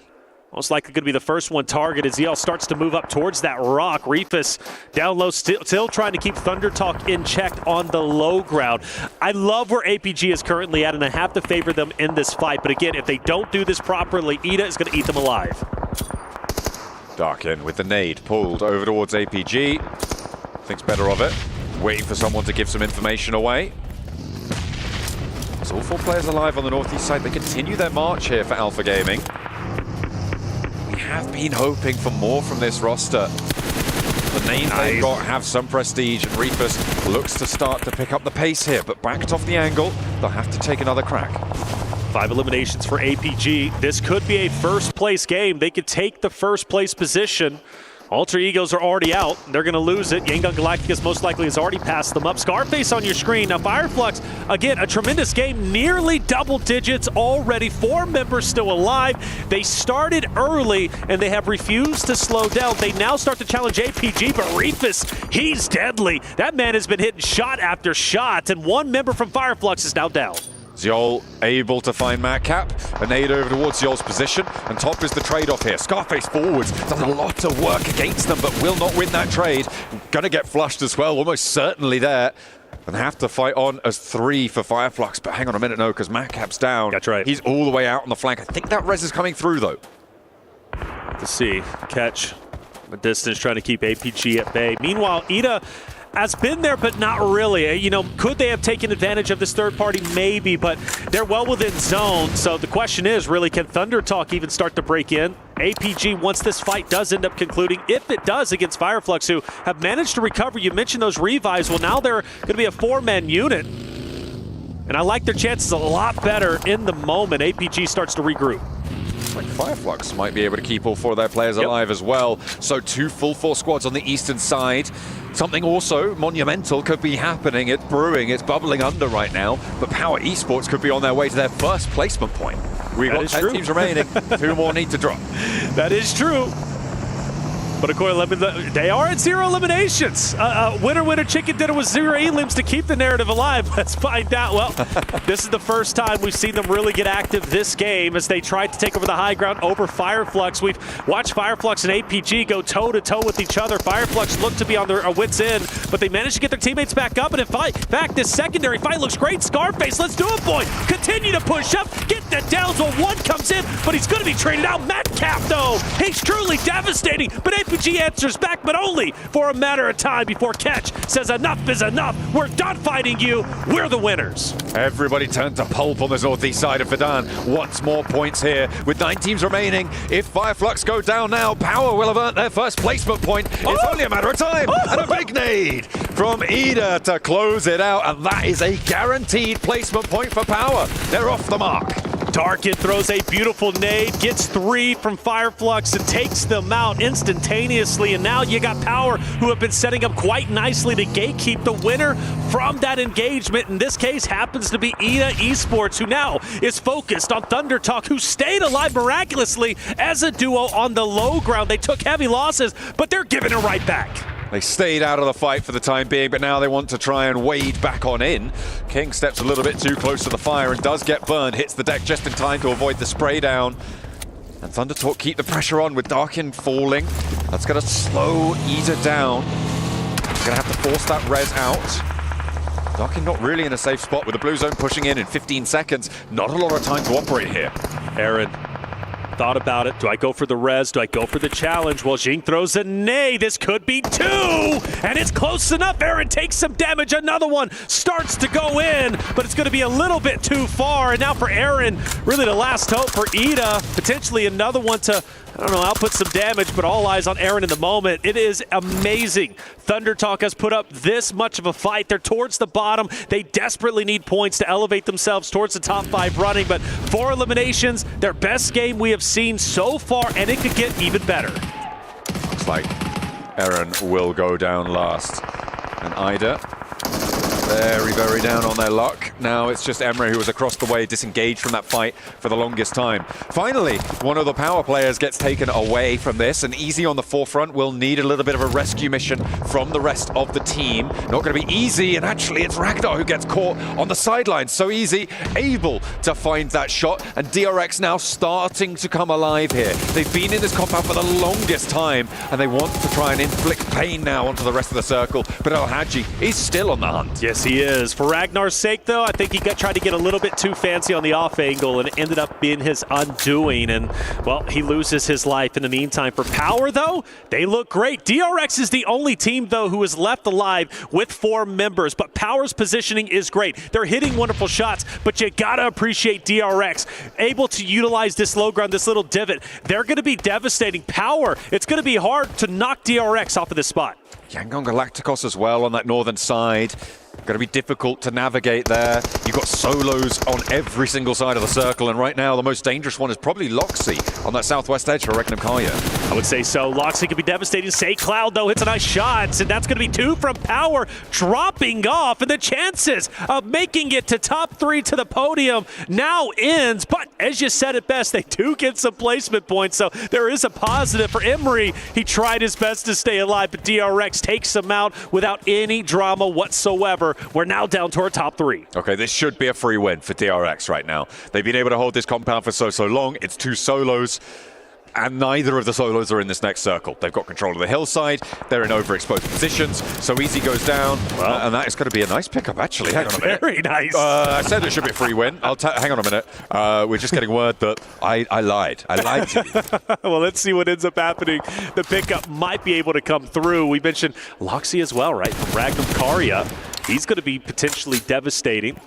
most likely going to be the first one targeted. ZL starts to move up towards that rock. Reefus down low, still trying to keep Thunder Talk in check on the low ground. I love where APG is currently at, and I have to favor them in this fight. But again, if they don't do this properly, Ida is going to eat them alive. Darkin with the nade pulled over towards APG. Thinks better of it. Waiting for someone to give some information away. So all 4 players alive on the northeast side. They continue their march here for Alpha Gaming. We have been hoping for more from this roster. The names they've got have some prestige, and Reefus looks to start to pick up the pace here, but backed off the angle. They'll have to take another crack. 5 eliminations for APG. This could be a first place game. They could take the first place position. Alter Egos are already out. They're going to lose it. Yangon Galacticus most likely has already passed them up. Scarface on your screen. Now Fireflux, again, a tremendous game. Nearly double digits already. 4 members still alive. They started early, and they have refused to slow down. They now start to challenge APG, but Reefus, he's deadly. That man has been hitting shot after shot, and 1 member from Fireflux is now down. Ziol able to find Madcap. A nade over towards Ziol's position, and Top is the trade-off here. Scarface forwards, does a lot of work against them, but will not win that trade. Gonna get flushed as well, almost certainly there. And have to fight on as 3 for Fireflux, but hang on a minute, no, because Madcap's down. That's right. He's all the way out on the flank. I think that res is coming through, though. To see, catch the distance, trying to keep APG at bay. Meanwhile, Ida has been there, but not really. You know, could they have taken advantage of this third party? Maybe, but they're well within zone. So the question is, really, can Thunder Talk even start to break in? APG, once this fight does end up concluding, if it does against Fireflux, who have managed to recover. You mentioned those revives. Well, now they're going to be a 4-man unit. And I like their chances a lot better in the moment. APG starts to regroup. Like Fireflux might be able to keep all 4 of their players alive as well. So 2 full force squads on the eastern side. Something also monumental could be happening. It's brewing, it's bubbling under right now. But Power Esports could be on their way to their first placement point. We've got 10 teams remaining. 2 more need to drop. That is true. But of course, they are at 0 eliminations. Winner, chicken dinner with 0 elims to keep the narrative alive. Let's find out. Well, this is the first time we've seen them really get active this game as they tried to take over the high ground over Fireflux. We've watched Fireflux and APG go toe-to-toe with each other. Fireflux looked to be on their wits' end, but they managed to get their teammates back up. And in fact, this secondary fight looks great. Scarface, let's do it, boy. Continue to push up, get the downs while one comes in, but he's going to be traded out. Metcalf, though, he's truly devastating, but APG answers back, but only for a matter of time before Catch says enough is enough. We're done fighting you. We're the winners. Everybody turned to pulp on the northeast side of Verdan. Wants more points here with 9 teams remaining. If Fireflux go down now, Power will have earned their first placement point. It's only a matter of time. And a big nade from Ida to close it out. And that is a guaranteed placement point for Power. They're off the mark. Darkin throws a beautiful nade, gets 3 from Fireflux and takes them out instantaneously. And now you got Power, who have been setting up quite nicely to gatekeep the winner from that engagement. In this case, happens to be Ida Esports, who now is focused on Thunder Talk, who stayed alive miraculously as a duo on the low ground. They took heavy losses, but they're giving it right back. They stayed out of the fight for the time being, but now they want to try and wade back on in. King steps a little bit too close to the fire and does get burned, hits the deck just in time to avoid the spray down. And Thunder Talk keep the pressure on with Darkin falling. That's going to slow Ida down. He's going to have to force that res out. Darkin not really in a safe spot with the blue zone pushing in 15 seconds. Not a lot of time to operate here. Aaron thought about it. Do I go for the res? Do I go for the challenge? Well, Jing throws a nay. This could be 2, and it's close enough. Aaron takes some damage. Another one starts to go in, but it's going to be a little bit too far. And now for Aaron, really the last hope for Ida. Potentially another one to, I don't know, output some damage, but all eyes on Aaron in the moment. It is amazing. Thunder Talk has put up this much of a fight. They're towards the bottom. They desperately need points to elevate themselves towards the top 5 running, but 4 eliminations, their best game we have seen so far, and it could get even better. Looks like Aaron will go down last. And Ida, very down on their luck. Now it's just Emre who was across the way, disengaged from that fight for the longest time. Finally, one of the Power players gets taken away from this, and Easy on the forefront will need a little bit of a rescue mission from the rest of the team. Not going to be easy, and actually it's Ragnar who gets caught on the sidelines. So Easy able to find that shot, and DRX now starting to come alive here. They've been in this compound for the longest time, and they want to try and inflict pain now onto the rest of the circle, but El Hadji is still on the hunt. Yes, he is. For Ragnar's sake, though, I think he tried to get a little bit too fancy on the off angle, and it ended up being his undoing. And, well, he loses his life in the meantime. For Power, though, they look great. DRX is the only team, though, who is left alive with 4 members. But Power's positioning is great. They're hitting wonderful shots, but you gotta appreciate DRX. Able to utilize this low ground, this little divot. They're going to be devastating. Power, it's going to be hard to knock DRX off of this spot. Yangon Galacticos as well on that northern side. Going to be difficult to navigate there. You've got solos on every single side of the circle, and right now the most dangerous one is probably Loxy on that southwest edge for Regnum Karya. I would say so. Loxy could be devastating. Say Cloud, though, hits a nice shot, and that's going to be 2 from Power, dropping off, and the chances of making it to top 3 to the podium now ends. But as you said it best, they do get some placement points, so there is a positive for Emery. He tried his best to stay alive, but DRX takes him out without any drama whatsoever. We're now down to our top 3. Okay, this should be a free win for DRX right now. They've been able to hold this compound for so long. It's 2 solos, and neither of the solos are in this next circle. They've got control of the hillside. They're in overexposed positions, so Easy goes down, and that is going to be a nice pickup, actually. Hang on a minute. Very nice. I said it should be a free win. Hang on a minute. We're just getting word that I lied. I lied to you. Well, let's see what ends up happening. The pickup might be able to come through. We mentioned Loxy as well, right, from Regnum Karya. He's going to be potentially devastating.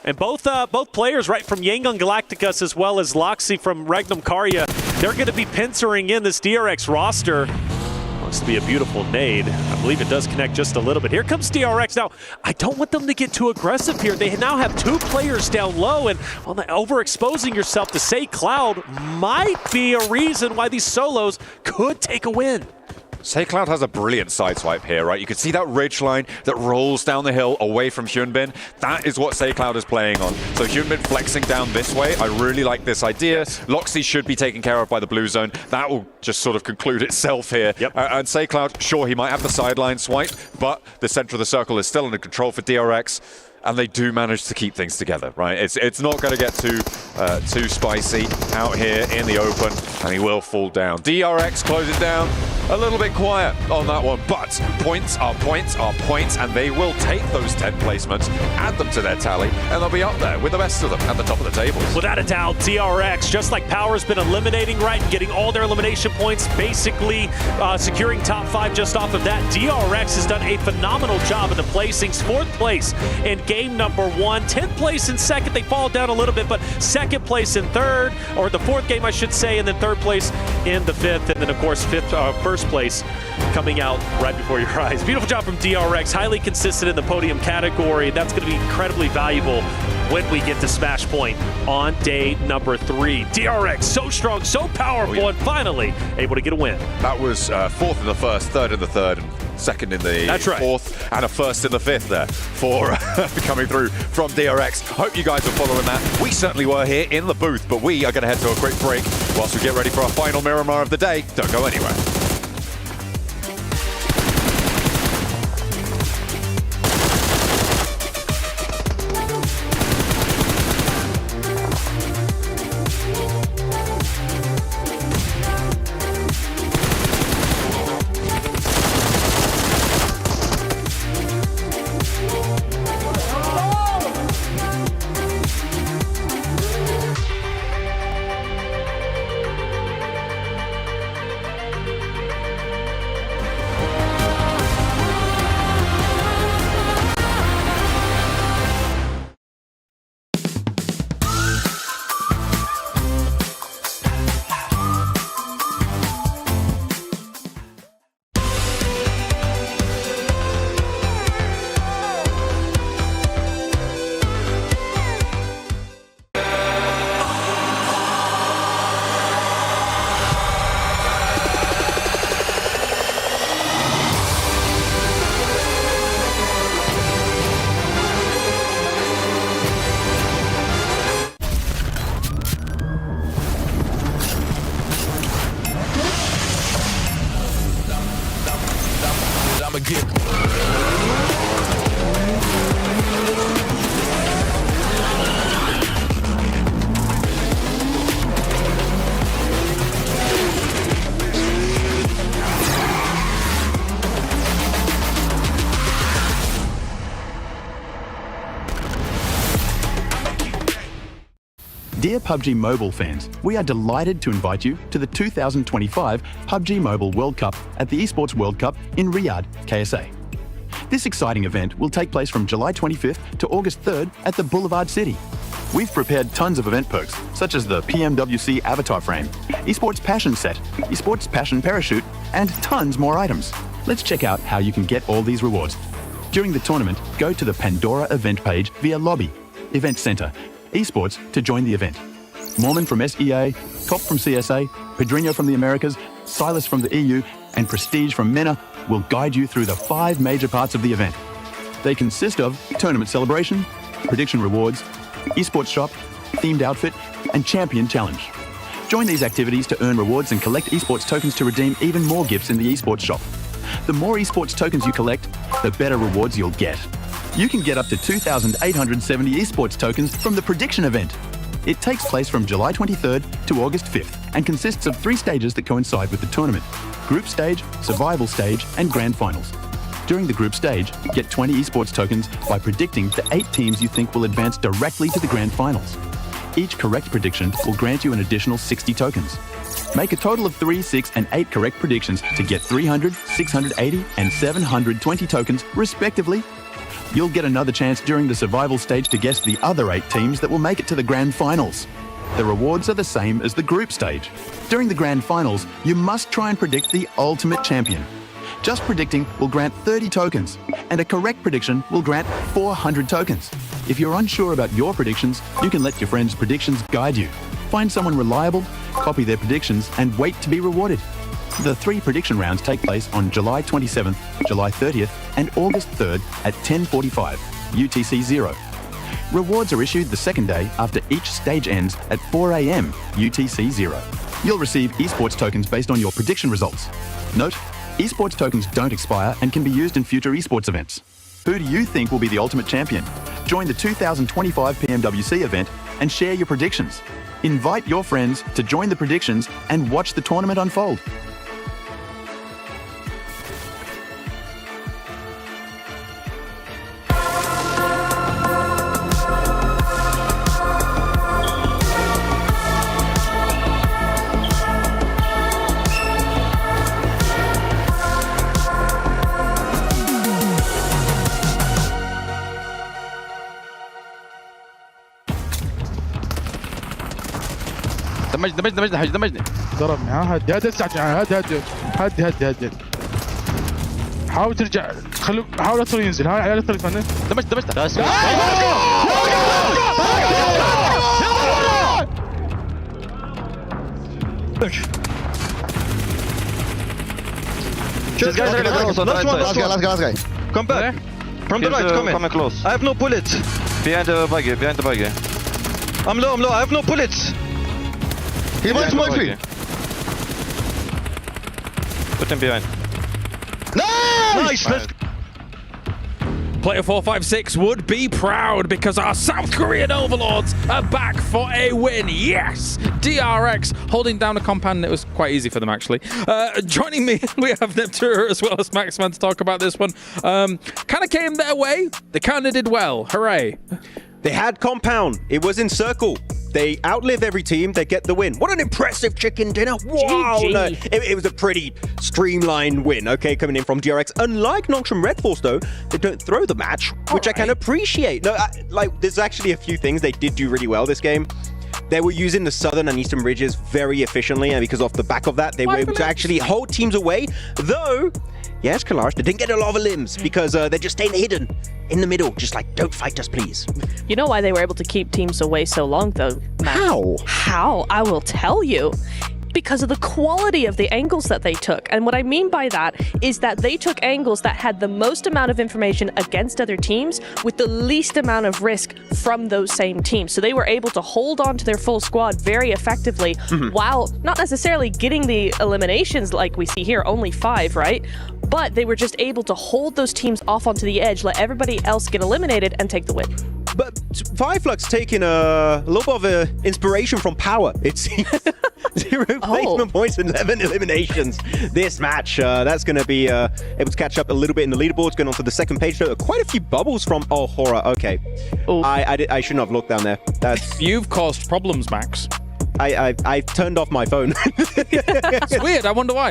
And both players, right, from Yangon Galacticus as well as Loxy from Regnum Karya, they're going to be pincering in this DRX roster. Looks to be a beautiful nade. I believe it does connect just a little bit. Here comes DRX. Now, I don't want them to get too aggressive here. They now have 2 players down low, and overexposing yourself to Say Cloud might be a reason why these solos could take a win. SayCloud has a brilliant sideswipe here, right? You can see that ridge line that rolls down the hill away from Hyunbin. That is what SayCloud is playing on. So Hyunbin flexing down this way. I really like this idea. Loxy should be taken care of by the blue zone. That will just sort of conclude itself here. And SayCloud, sure, he might have the sideline swipe, but the center of the circle is still under control for DRX. And they do manage to keep things together, right? It's not going to get too spicy out here in the open, and he will fall down. DRX closes down. A little bit quiet on that one, but points are points are points, and they will take those 10 placements, add them to their tally, and they'll be up there with the rest of them at the top of the tables. Without a doubt, DRX, just like Power's been eliminating, right, and getting all their elimination points, basically securing top 5 just off of that. DRX has done a phenomenal job in the placings. 4th place in game number 1, 10th place in 2nd. They fall down a little bit, but 2nd place in 3rd, or the 4th game, I should say, and then 3rd place in the 5th, and then of course 1st place coming out right before your eyes. Beautiful job from DRX, highly consistent in the podium category. That's going to be incredibly valuable when we get to Smash Point on day number 3. DRX, so strong, so powerful, and finally able to get a win. That was 4th in the 1st, 3rd in the 3rd, and 2nd in the 4th, and a 1st in the 5th there for coming through from DRX. Hope you guys are following that. We certainly were here in the booth, but we are going to head to a quick break whilst we get ready for our final Miramar of the day. Don't go anywhere. Dear PUBG Mobile fans, we are delighted to invite you to the 2025 PUBG Mobile World Cup at the ESPORTS WORLD CUP in Riyadh, KSA. This exciting event will take place from July 25th to August 3rd at the Boulevard City. We've prepared tons of event perks, such as the PMWC avatar frame, ESPORTS Passion set, ESPORTS Passion parachute, and tons more items. Let's check out how you can get all these rewards. During the tournament, go to the Pandora event page via Lobby, Event Center, Esports to join the event. Mormon from SEA, Top from CSA, Pedrinho from the Americas, Silas from the EU, and Prestige from MENA will guide you through the 5 major parts of the event. They consist of tournament celebration, prediction rewards, esports shop, themed outfit, and champion challenge. Join these activities to earn rewards and collect esports tokens to redeem even more gifts in the esports shop. The more esports tokens you collect, the better rewards you'll get. You can get up to 2,870 esports tokens from the prediction event. It takes place from July 23rd to August 5th and consists of 3 stages that coincide with the tournament: group stage, survival stage, and grand finals. During the group stage, get 20 esports tokens by predicting the 8 teams you think will advance directly to the grand finals. Each correct prediction will grant you an additional 60 tokens. Make a total of 3, 6, and 8 correct predictions to get 300, 680, and 720 tokens, respectively. You'll get another chance during the survival stage to guess the other 8 teams that will make it to the grand finals. The rewards are the same as the group stage. During the grand finals, you must try and predict the ultimate champion. Just predicting will grant 30 tokens, and a correct prediction will grant 400 tokens. If you're unsure about your predictions, you can let your friends' predictions guide you. Find someone reliable, copy their predictions, and wait to be rewarded. The 3 prediction rounds take place on July 27th, July 30th, and August 3rd at 10:45 UTC 0. Rewards are issued the second day after each stage ends at 4 a.m. UTC 0. You'll receive esports tokens based on your prediction results. Note, esports tokens don't expire and can be used in future esports events. Who do you think will be the ultimate champion? Join the 2025 PMWC event and share your predictions. Invite your friends to join the predictions and watch the tournament unfold. دمجني ضربني. ها هدي اسعد هدي هدي هدي هدي. حاول ترجع حاول ادخل ينزل. ها عيال ادخل يفنن. دمجت Last guy. Come back. From the right, come close. I have no bullets. Behind the buggy. I'm low. I have no bullets. He wants my feet. Put him behind. Nice! Player 456 would be proud because our South Korean overlords are back for a win. Yes! DRX holding down a compound. It was quite easy for them, actually. Joining me, we have Neptura as well as Maxman to talk about this one. Kind of came their way. They kind of did well. Hooray. They had compound. It was in circle. They outlive every team. They get the win. What an impressive chicken dinner. Wow. No, it was a pretty streamlined win, okay, coming in from DRX. Unlike Nongshim Red Force, though, they don't throw the match, which I can appreciate. No, there's actually a few things they did do really well this game. They were using the southern and eastern ridges very efficiently, and because off the back of that, they were able to actually hold teams away. Though, yes, Kalash, they didn't get a lot of limbs because they're just staying hidden in the middle, just like, don't fight us, please. You know why they were able to keep teams away so long, though, Matt? How? I will tell you. Because of the quality of the angles that they took. And what I mean by that is that they took angles that had the most amount of information against other teams with the least amount of risk from those same teams. So they were able to hold on to their full squad very effectively while not necessarily getting the eliminations like we see here, only 5, right? But they were just able to hold those teams off onto the edge, let everybody else get eliminated and take the win. But Fireflux taking a little bit of inspiration from Power, it seems. 0 placement points and 11 eliminations. This match, that's going to be able to catch up a little bit in the leaderboards. Going on to the second page, though. Quite a few bubbles from... Oh, horror. Okay. I shouldn't have looked down there. You've caused problems, Max. I turned off my phone. It's weird. I wonder why.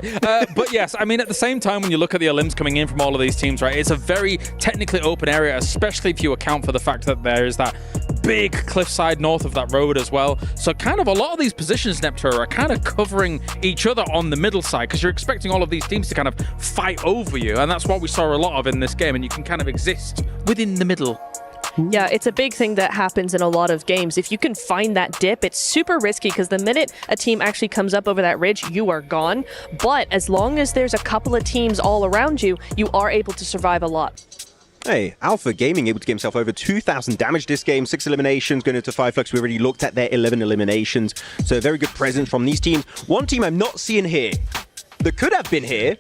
But yes, I mean, at the same time, when you look at the elims coming in from all of these teams, right, it's a very technically open area, especially if you account for the fact that there is that big cliffside north of that road as well. So kind of a lot of these positions, Neptura, are kind of covering each other on the middle side because you're expecting all of these teams to kind of fight over you. And that's what we saw a lot of in this game. And you can kind of exist within the middle. Yeah, it's a big thing that happens in a lot of games. If you can find that dip, it's super risky because the minute a team actually comes up over that ridge, you are gone. But as long as there's a couple of teams all around you, you are able to survive a lot. Hey, Alpha Gaming able to get himself over 2,000 damage this game. 6 eliminations going into Fireflux. We already looked at their 11 eliminations. So a very good presence from these teams. One team I'm not seeing here that could have been here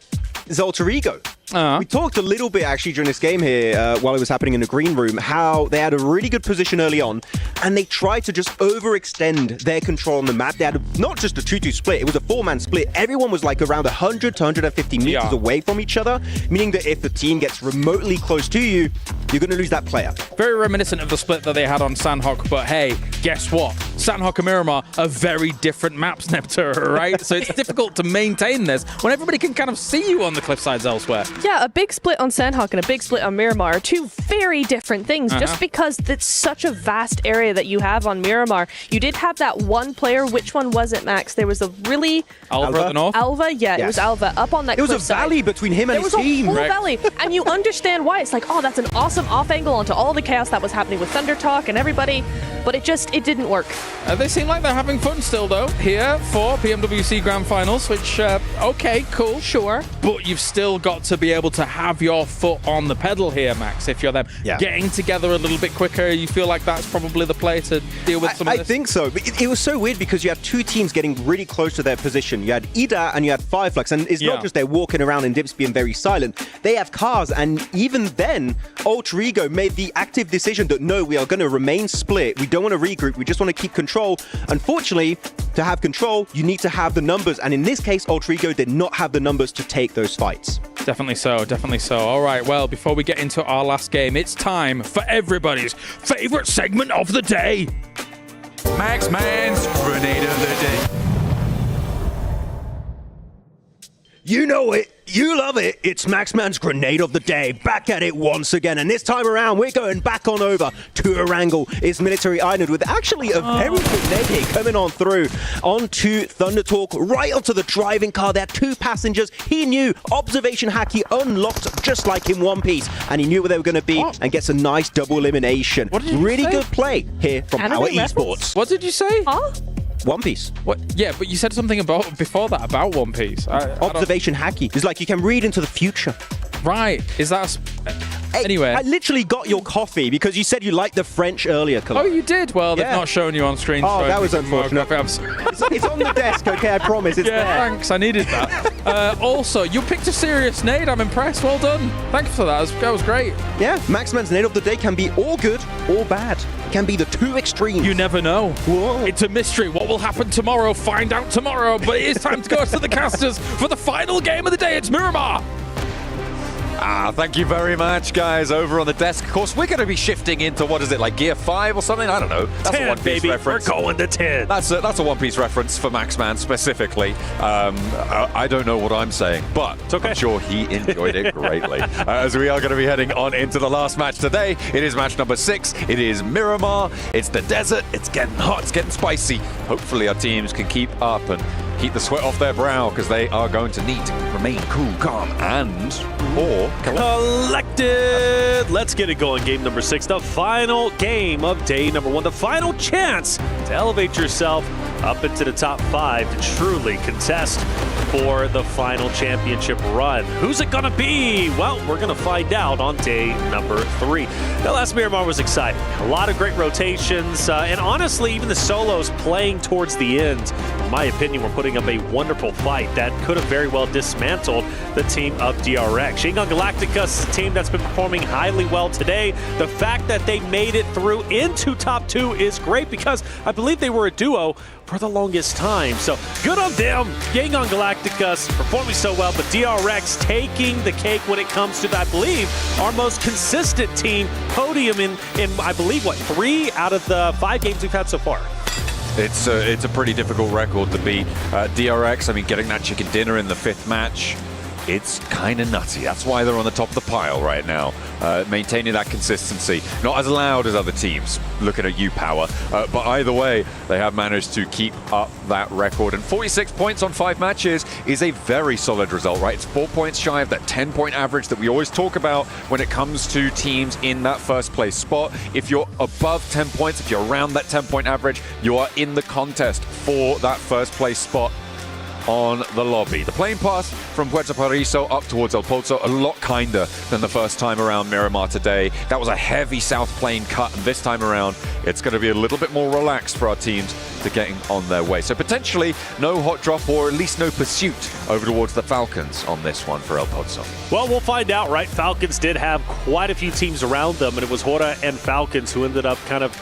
is Alter Ego. We talked a little bit actually during this game here while it was happening in the green room, how they had a really good position early on and they tried to just overextend their control on the map. They had not just a 2-2 split, it was a 4-man split. Everyone was like around 100 to 150 meters away from each other, meaning that if the team gets remotely close to you, you're going to lose that player. Very reminiscent of the split that they had on Sandhawk, but hey, guess what? Sandhawk and Miramar are very different maps, Neptura, right? So it's difficult to maintain this when everybody can kind of see you on the cliffsides elsewhere. Yeah, a big split on Sandhawk and a big split on Miramar are two very different things, just because it's such a vast area that you have on Miramar. You did have that one player, which one was it, Max? There was a really... Alva at the north? Alva, yeah, it was Alva, up on that cliffside. There was a valley between him and his team. There was a whole valley, and you understand why. It's like, oh, that's an awesome off angle onto all the chaos that was happening with Thunder Talk and everybody. but it didn't work. They seem like they're having fun still, though, here for PMWC Grand Finals, which, okay, cool. Sure. But you've still got to be able to have your foot on the pedal here, Max, if you're them. Yeah. Getting together a little bit quicker, you feel like that's probably the play to deal with some of this? I think so. But it was so weird because you had two teams getting really close to their position. You had Ida and you had Fireflux, and it's not just they're walking around and Dips being very silent. They have cars, and even then, Alter Ego made the active decision that no, we are going to remain split. We don't want to regroup. We just want to keep control. Unfortunately, to have control, you need to have the numbers, and in this case, Alter Ego did not have the numbers to take those fights. Definitely so, definitely so. All right, well, before we get into our last game, it's time for everybody's favorite segment of the day. Max Man's Grenade of the Day. You know it. You love it. It's Maxman's Grenade of the Day. Back at it once again. And this time around, we're going back on over to Erangel, his military island, with actually a very good nade hit coming on through onto Thunder Talk, right onto the driving car. There are two passengers. He knew Observation Hacky unlocked just like in One Piece, and he knew where they were going to be and gets a nice double elimination. Really good play here from Power Esports. What did you say? One Piece. What? Yeah, but you said something about before that about One Piece. Observation Hacky. It's like you can read into the future. Right. Is that... Anyway. I literally got your coffee because you said you liked the French earlier, Khalil. Oh, you did? Well, they've not shown you on screen. Oh, so that was unfortunate. It's on the desk, okay? I promise. It's there. Thanks. I needed that. Also, you picked a serious nade. I'm impressed. Well done. Thanks for that. That was great. Yeah, Maxman's nade of the day can be all good or bad. It can be the two extremes. You never know. Whoa. It's a mystery. What will happen tomorrow? Find out tomorrow. But it is time to go to the casters for the final game of the day. It's Miramar. Thank you very much, guys, over on the desk. Of course, we're going to be shifting into, what is it, like Gear 5 or something? I don't know. That's 10, a One Piece baby. reference. We're going to 10. That's a One Piece reference for Maxman specifically. I don't know what I'm saying, but I'm sure he enjoyed it greatly. As we are going to be heading on into the last match today. It is match number 6. It is Miramar. It's the desert. It's getting hot. It's getting spicy. Hopefully our teams can keep up and keep the sweat off their brow, because they are going to need to remain cool, calm, and or collected. Let's get it going. Game number 6, the final game of day number 1, the final chance to elevate yourself up into the top 5 to truly contest for the final championship run. Who's it gonna be? Well, we're gonna find out on day number 3. The last Miramar was exciting. A lot of great rotations, and honestly, even the solos playing towards the end, in my opinion, were putting up a wonderful fight that could have very well dismantled the team of DRX. Shingon Galactica's team that's been performing highly well today. The fact that they made it through into top 2 is great, because I believe they were a duo for the longest time. So good on them. Shingon Galactica's performing so well, but DRX taking the cake when it comes to, I believe, our most consistent team podium in I believe, what, 3 out of the 5 games we've had so far. It's a pretty difficult record to beat. DRX, I mean, getting that chicken dinner in the 5th match, it's kind of nutty. That's why they're on the top of the pile right now, maintaining that consistency. Not as loud as other teams, looking at you, Power. But either way, they have managed to keep up that record. And 46 points on 5 matches is a very solid result, right? It's 4 points shy of that 10-point average that we always talk about when it comes to teams in that first place spot. If you're above 10 points, if you're around that 10-point average, you are in the contest for that first place spot on the lobby. The plane path from Puerto Paraiso up towards El Pozo, a lot kinder than the first time around Miramar today. That was a heavy south plane cut, and this time around, it's going to be a little bit more relaxed for our teams to getting on their way. So potentially no hot drop, or at least no pursuit over towards the Falcons on this one for El Pozo. Well, we'll find out, right? Falcons did have quite a few teams around them, and it was Hora and Falcons who ended up kind of,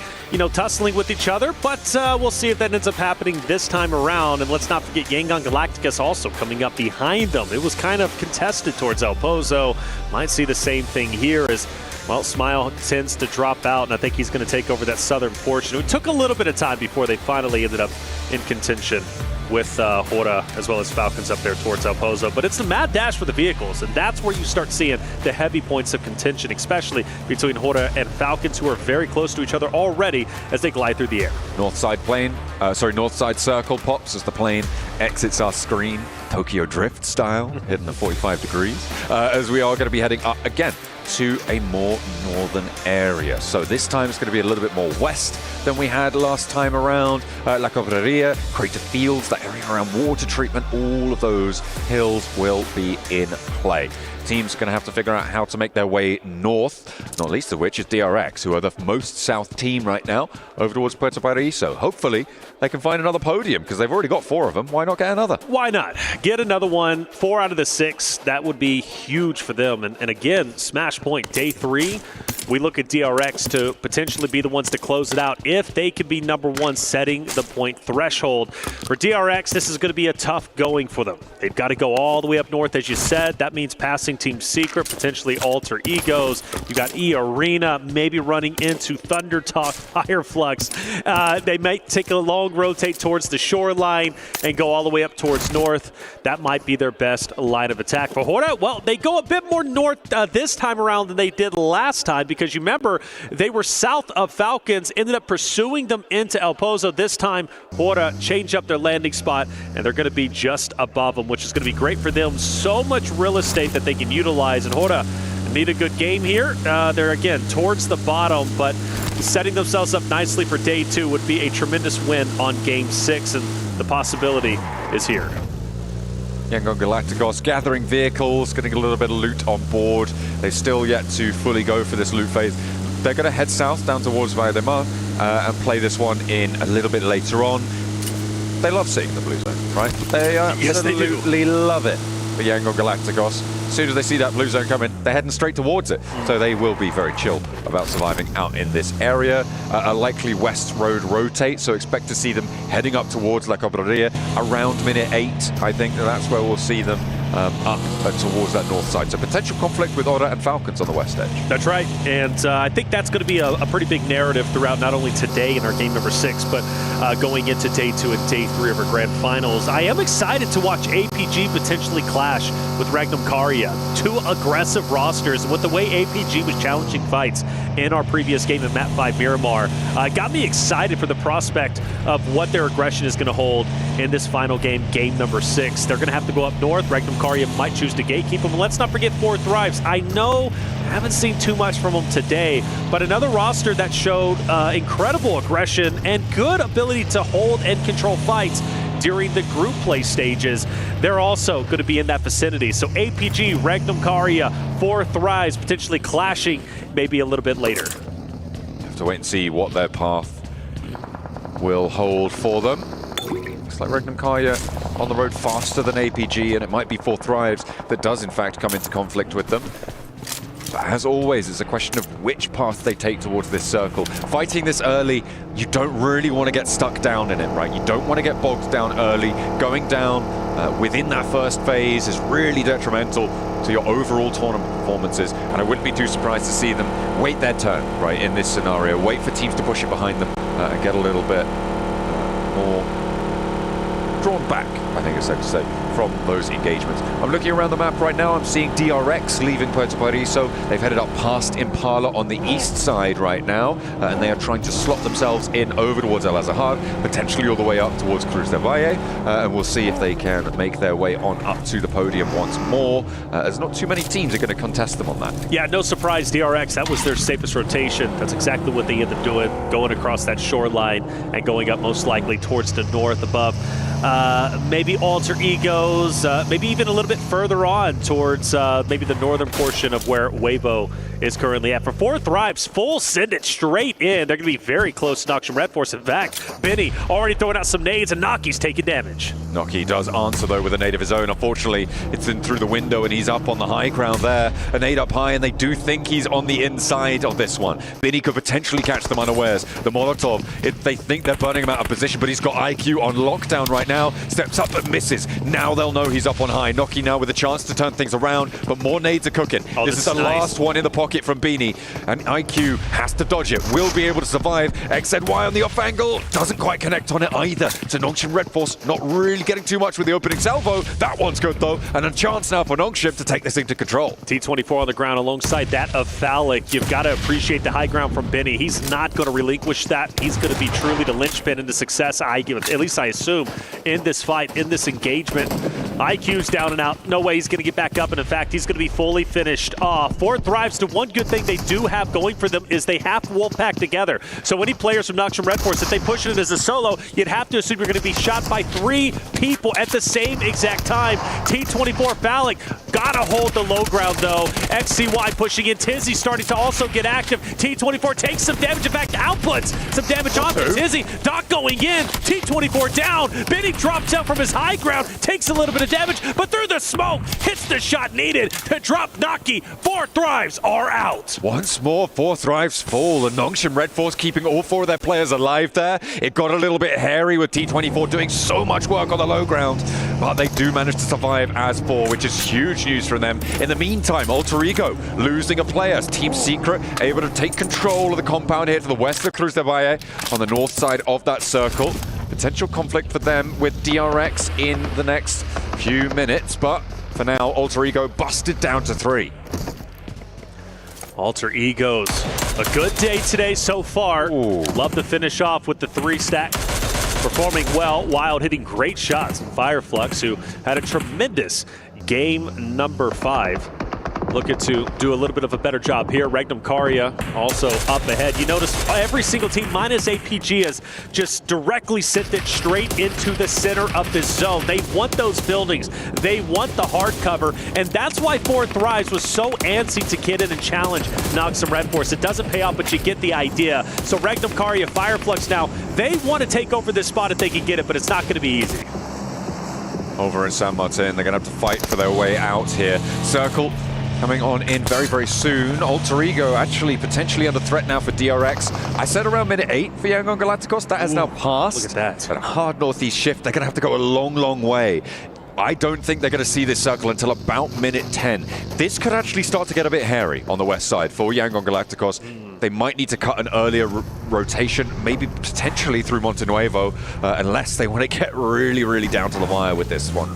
tussling with each other, but we'll see if that ends up happening this time around. And let's not forget Shingon Galacticus also coming up behind them. It was kind of contested towards El Pozo. Might see the same thing here as, well, Smile tends to drop out, and I think he's going to take over that southern portion. It took a little bit of time before they finally ended up in contention with Hora as well as Falcons up there towards El Pozo. But it's the mad dash for the vehicles, and that's where you start seeing the heavy points of contention, especially between Hora and Falcons, who are very close to each other already as they glide through the air. North side circle pops as the plane exits our screen, Tokyo Drift style, hitting the 45 degrees, as we are going to be heading up again to a more northern area. So this time it's going to be a little bit more west than we had last time around. La Cobreria, Crater Fields, that area around water treatment, all of those hills will be in play. Teams are going to have to figure out how to make their way north, not least of which is DRX, who are the most south team right now, over towards Puerto Paraíso. Hopefully, they can find another podium, because they've already got 4 of them. Why not get another? Why not? Get another one. 4 out of the 6. That would be huge for them. And again, smash point, day 3. We look at DRX to potentially be the ones to close it out if they could be number 1 setting the point threshold. For DRX, this is going to be a tough going for them. They've got to go all the way up north, as you said. That means passing Team Secret, potentially Alter Egos. You got E Arena, maybe running into Thunder Talk, Fireflux. They might take a long rotate towards the shoreline and go all the way up towards north. That might be their best line of attack. For Hora, well, they go a bit more north this time around than they did last time, because you remember they were south of Falcons, ended up pursuing them into El Pozo. This time, Hora changed up their landing spot, and they're going to be just above them, which is going to be great for them. So much real estate that they can utilize, and Hora need a good game here. They're, again, towards the bottom, but setting themselves up nicely for day 2 would be a tremendous win on game 6, and the possibility is here. Yangon Galacticos gathering vehicles, getting a little bit of loot on board. They're still yet to fully go for this loot phase. They're going to head south down towards Valle de Mar and play this one in a little bit later on. They love seeing the blue zone, right? They absolutely love it for Yangon Galacticos. As soon as they see that blue zone coming, they're heading straight towards it. So they will be very chill about surviving out in this area. A likely west road rotate, so expect to see them heading up towards La Cobreria around minute 8. I think that's where we'll see them up towards that north side. So potential conflict with Ora and Falcons on the west edge. That's right, and I think that's going to be a pretty big narrative throughout not only today in our game number 6, but going into day 2 and day 3 of our grand finals. I am excited to watch APG potentially clash with Regnum Karya. 2 aggressive rosters, and with the way APG was challenging fights in our previous game in Map 5 Miramar, got me excited for the prospect of what their aggression is going to hold in this final game, game number 6. They're going to have to go up north. Regnum Karya might choose to gatekeep them. Let's not forget 4 Thrives. I know I haven't seen too much from them today, but another roster that showed incredible aggression and good ability to hold and control fights during the group play stages. They're also going to be in that vicinity. So APG, Regnum Karya, 4 Thrives potentially clashing maybe a little bit later. Have to wait and see what their path will hold for them. Looks like Regnum Karya on the road faster than APG, and it might be 4 Thrives that does in fact come into conflict with them. But as always, it's a question of which path they take towards this circle. Fighting this early, you don't really want to get stuck down in it, right? You don't want to get bogged down early. Going down within that first phase is really detrimental to your overall tournament performances, and I wouldn't be too surprised to see them wait their turn, right, in this scenario. Wait for teams to push it behind them and get a little bit more drawn back, I think it's safe to say, from those engagements. I'm looking around the map right now. I'm seeing DRX leaving Puerto Paraíso. They've headed up past Impala on the east side right now, and they are trying to slot themselves in over towards El Azahar, potentially all the way up towards Cruz del Valle, and we'll see if they can make their way on up to the podium once more. There's not too many teams that are going to contest them on that. Yeah, no surprise, DRX, that was their safest rotation. That's exactly what they ended up doing, going across that shoreline and going up most likely towards the north above. Maybe Alter Egos, maybe even a little bit further on towards maybe the northern portion of where Weibo is currently at. For 4 Thrives, full send it straight in. They're going to be very close to Noxian Red Force. In fact, Benny already throwing out some nades, and Naki's taking damage. Naki does answer, though, with a nade of his own. Unfortunately, it's in through the window, and he's up on the high ground there. A nade up high, and they do think he's on the inside of this one. Benny could potentially catch them unawares. The Molotov, they think they're burning him out of position, but he's got IQ on lockdown right now. Steps up but misses. Now they'll know he's up on high. Noki now with a chance to turn things around, but more nades are cooking. Oh, this is the last one in the pocket from Beanie, and IQ has to dodge it. Will be able to survive. XZY on the off angle. Doesn't quite connect on it either. So Noxian Red Force not really getting too much with the opening salvo. That one's good though, and a chance now for Noxian to take this into control. T24 on the ground alongside that of Phallic. You've got to appreciate the high ground from Benny. He's not going to relinquish that. He's going to be truly the linchpin into success, at least I assume, in this fight, in this engagement. IQ's down and out. No way he's going to get back up, and in fact, he's going to be fully finished off. 4 Thrives to one good thing they do have going for them is they have Wolfpack together. So any players from Noxium Red Force, if they push it as a solo, you'd have to assume you're going to be shot by 3 people at the same exact time. T24 Phallic gotta hold the low ground though. XCY pushing in. Tizzy starting to also get active. T24 takes some damage. In fact, outputs some damage on Tizzy. Doc going in. T24 down. Benny drops out from his high ground. Takes a little bit of damage, but through the smoke, hits the shot needed to drop Naki. 4 Thrives are out. Once more, 4 Thrives fall. And Noxium Red Force keeping all 4 of their players alive there. It got a little bit hairy with T24 doing so much work on the low ground, but they do manage to survive as 4, which is huge news from them. In the meantime, Alter Ego losing a player. Team Secret able to take control of the compound here to the west of Cruz de Valle on the north side of that circle. Potential conflict for them with DRX in the next few minutes, but for now, Alter Ego busted down to 3. Alter Egos, a good day today so far. Ooh. Love to finish off with the 3 stack. Performing well, Wild hitting great shots. Fireflux, who had a tremendous game number 5. Looking to do a little bit of a better job here. Regnum Karya also up ahead. You notice every single team minus APG has just directly sent it straight into the center of this zone. They want those buildings. They want the hard cover. And that's why 4 Thrives was so antsy to get in and challenge Noxium Red Force. It doesn't pay off, but you get the idea. So Regnum Karya, Fireflux now, they want to take over this spot if they can get it, but it's not going to be easy. Over in San Martin, they're going to have to fight for their way out here. Circle coming on in very, very soon. Alter Ego actually potentially under threat now for DRX. I said around minute 8 for Yangon Galacticos. That has now passed. Look at that. But a hard northeast shift. They're going to have to go a long, long way. I don't think they're going to see this circle until about minute 10. This could actually start to get a bit hairy on the west side for Yangon Galacticos. They might need to cut an earlier rotation, maybe potentially through Montenuevo, unless they want to get really, really down to the wire with this one.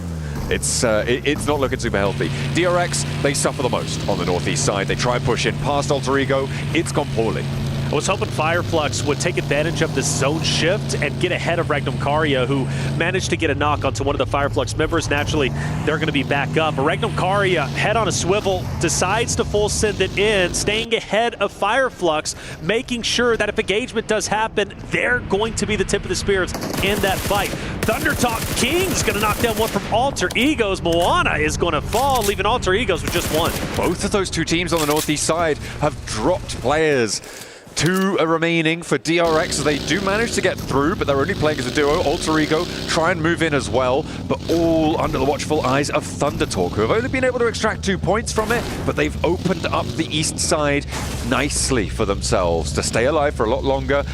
It's not looking super healthy. DRX, they suffer the most on the northeast side. They try and push in past Alter Ego. It's gone poorly. I was hoping Fireflux would take advantage of this zone shift and get ahead of Regnum Karya, who managed to get a knock onto one of the Fireflux members. Naturally, they're going to be back up. But Regnum Karya, head on a swivel, decides to full send it in, staying ahead of Fireflux, making sure that if engagement does happen, they're going to be the tip of the spears in that fight. Thundertalk King's going to knock down one from Alter Egos. Moana is going to fall, leaving Alter Egos with just 1. Both of those 2 teams on the northeast side have dropped players. 2 are remaining for DRX. They do manage to get through, but they're only playing as a duo. Alter Ego try and move in as well, but all under the watchful eyes of Thundertalk, who have only been able to extract 2 points from it, but they've opened up the east side nicely for themselves to stay alive for a lot longer.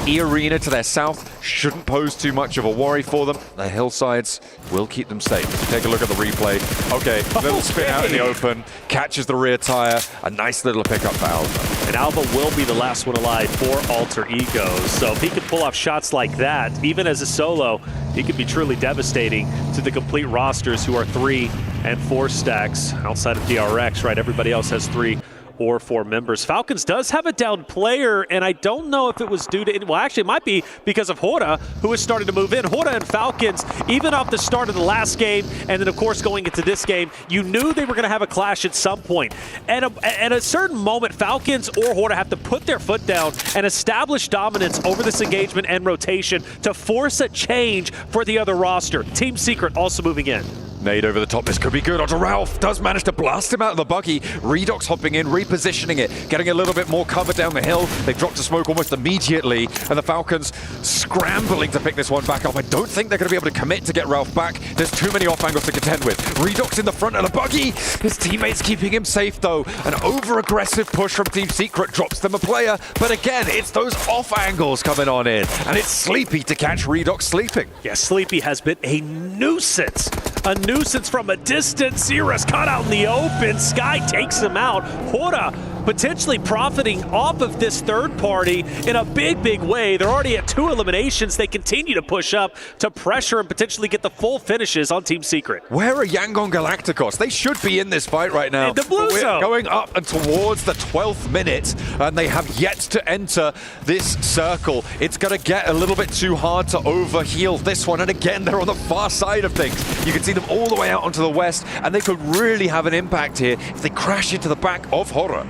E-Arena to their south shouldn't pose too much of a worry for them. The hillsides will keep them safe. Take a look at the replay. Okay, little spin out in the open, catches the rear tire, a nice little pickup for Alva. And Alva will be the last one alive for Alter Egos. So if he can pull off shots like that, even as a solo, he could be truly devastating to the complete rosters who are 3 and 4 stacks outside of DRX, right? Everybody else has 3 or 4 members. Falcons does have a down player, and I don't know if it was due to, well, actually it might be because of Hora, who is starting to move in. Hora and Falcons, even off the start of the last game, and then of course going into this game, you knew they were going to have a clash at some point. And at a certain moment, Falcons or Hora have to put their foot down and establish dominance over this engagement and rotation to force a change for the other roster. Team Secret also moving in. Nade over the top, this could be good. Onto Ralph, does manage to blast him out of the buggy. Redox hopping in, repositioning it, getting a little bit more cover down the hill. They drop to smoke almost immediately, and the Falcons scrambling to pick this one back up. I don't think they're going to be able to commit to get Ralph back. There's too many off angles to contend with. Redox in the front of the buggy. His teammates keeping him safe though. An over-aggressive push from Team Secret drops them a player, but again, it's those off angles coming on in, and it's Sleepy to catch Redox sleeping. Yeah, Sleepy has been a nuisance. A nuisance from a distance. Zera's caught out in the open. Sky takes him out. Hora potentially profiting off of this third party in a big, big way. They're already at 2 eliminations. They continue to push up to pressure and potentially get the full finishes on Team Secret. Where are Yangon Galacticos? They should be in this fight right now. In the blue We're zone. going up and towards the 12th minute, and they have yet to enter this circle. It's going to get a little bit too hard to overheal this one, and again, they're on the far side of things. You can see them all the way out onto the west, and they could really have an impact here if they crash into the back of Horror.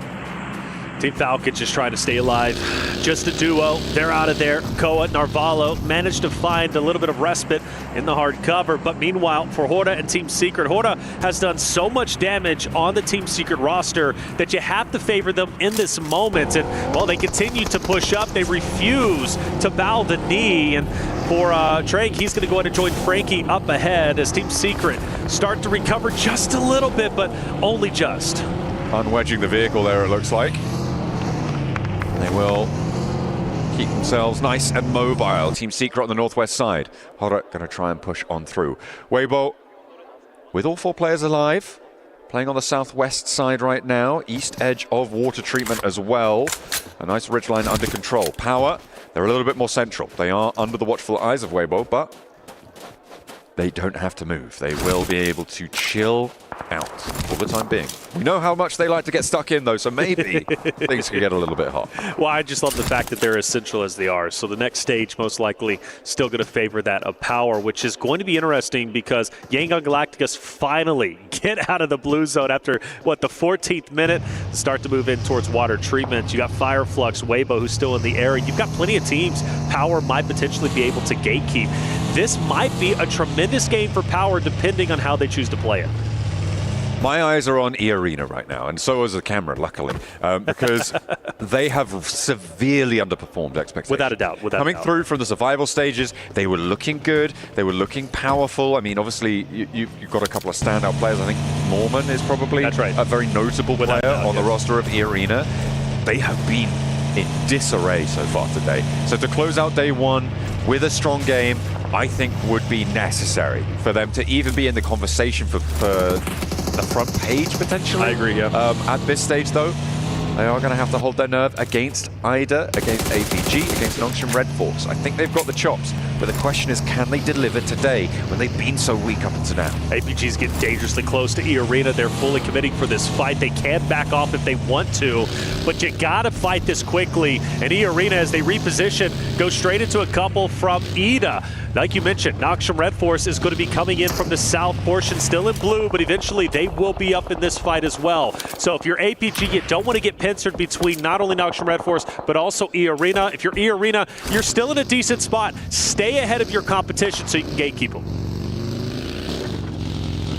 Team Falcon just trying to stay alive. Just a duo. They're out of there. Koa, Narvalo managed to find a little bit of respite in the hard cover. But meanwhile, for Horda and Team Secret, Horda has done so much damage on the Team Secret roster that you have to favor them in this moment. And while they continue to push up, they refuse to bow the knee. And for Drake, he's going to go ahead and join Frankie up ahead as Team Secret start to recover just a little bit, but only just. Unwedging the vehicle there, it looks like. They will keep themselves nice and mobile. Team Secret on the northwest side. Horror going to try and push on through. Weibo, with all 4 players alive, playing on the southwest side right now. East edge of water treatment as well. A nice ridgeline under control. Power, they're a little bit more central. They are under the watchful eyes of Weibo, but they don't have to move. They will be able to chill out for the time being. We know how much they like to get stuck in, though, so maybe things can get a little bit hot. Well, I just love the fact that they're as central as they are. So the next stage most likely still going to favor that of Power, which is going to be interesting because Yangon Galacticos finally get out of the blue zone after, what, the 14th minute, start to move in towards water treatment. You got Fireflux, Weibo, who's still in the air. You've got plenty of teams. Power might potentially be able to gatekeep. This might be a tremendous game for Power depending on how they choose to play it. My eyes are on E-Arena right now, and so is the camera, luckily, because they have severely underperformed expectations. Without a doubt. Coming through from the survival stages, they were looking good, they were looking powerful. I mean, obviously, you've got a couple of standout players. I think Mormon is probably a very notable player on the roster of E-Arena. They have been in disarray so far today. So to close out day 1 with a strong game, I think would be necessary for them to even be in the conversation for the front page, potentially. I agree, yeah. At this stage, though, they are going to have to hold their nerve against IDA, against APG, against Nongshim Red Force. I think they've got the chops, but the question is, can they deliver today when they've been so weak up until now? APG's getting dangerously close to E-Arena. They're fully committing for this fight. They can back off if they want to, but you got to fight this quickly. And E-Arena, as they reposition, go straight into a couple from IDA. Like you mentioned, Nongshim Red Force is going to be coming in from the south portion, still in blue, but eventually they will be up in this fight as well. So if you're APG, you don't want to get pincered between not only Nongshim Red Force, but also E-Arena. If you're E-Arena, you're still in a decent spot. Stay ahead of your competition so you can gatekeep them.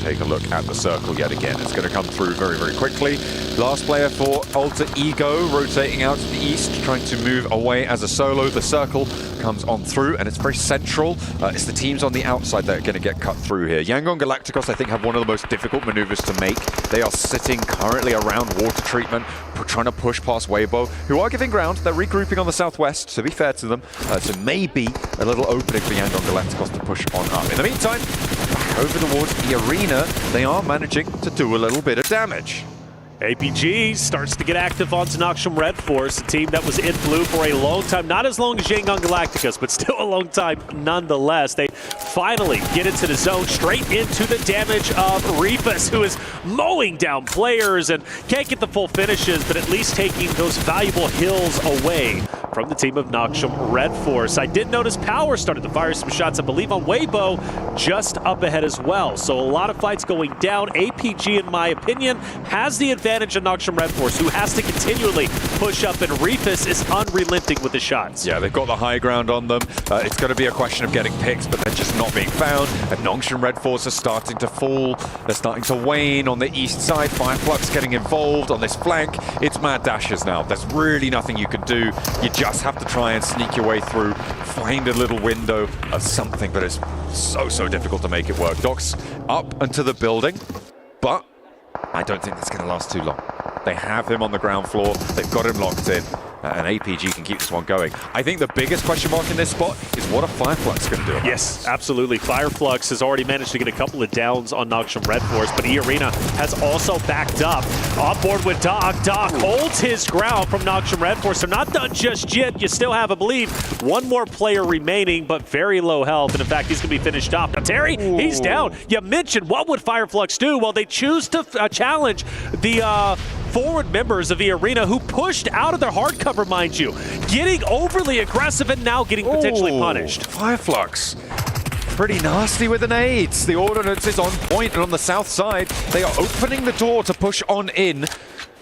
Take a look at the circle yet again. It's going to come through very, very quickly. Last player for Alter Ego, rotating out to the east, trying to move away as a solo. The circle comes on through, and it's very central. It's the teams on the outside that are going to get cut through here. Yangon Galacticos, I think, have one of the most difficult maneuvers to make. They are sitting currently around water treatment, trying to push past Weibo, who are giving ground. They're regrouping on the southwest, to be fair to them. So maybe a little opening for Yangon Galacticos to push on up. In the meantime, back over towards the arena, they are managing to do a little bit of damage. APG starts to get active onto Nongshim Red Force, a team that was in blue for a long time. Not as long as Yangon Galacticos, but still a long time nonetheless. They finally get into the zone, straight into the damage of Reefus, who is mowing down players and can't get the full finishes, but at least taking those valuable hills away from the team of Nongshim Red Force. I did notice Power started to fire some shots, I believe, on Weibo, just up ahead as well. So a lot of fights going down. APG, in my opinion, has the advantage of Nongshim Red Force, who has to continually push up, and Reefus is unrelenting with the shots. Yeah, they've got the high ground on them. It's going to be a question of getting picks, but they're just not being found. And Nongshim Red Force are starting to fall. They're starting to wane on the east side. Fireflux getting involved on this flank. It's mad dashes now. There's really nothing you can do. You just have to try and sneak your way through, find a little window of something, but it's so difficult to make it work. Doc's up into the building, but I don't think that's going to last too long. They have him on the ground floor. They've got him locked in. and APG can keep this one going. I think the biggest question mark in this spot is what are Fireflux going to do about Yes, absolutely. Fireflux has already managed to get a couple of downs on Nogsham Red Force, but E-Arena has also backed up. On board with Doc. Doc holds his ground from Nogsham Red Force. They're not done just yet. You still have, I believe, one more player remaining, but very low health. And in fact, he's going to be finished off. Now, Terry, he's down. You mentioned what would Fireflux do? Well, they choose to challenge the forward members of the arena who pushed out of their hardcover, mind you, getting overly aggressive and now getting potentially punished. Fireflux. Pretty nasty with the nades. The ordnance is on point, and on the south side, they are opening the door to push on in.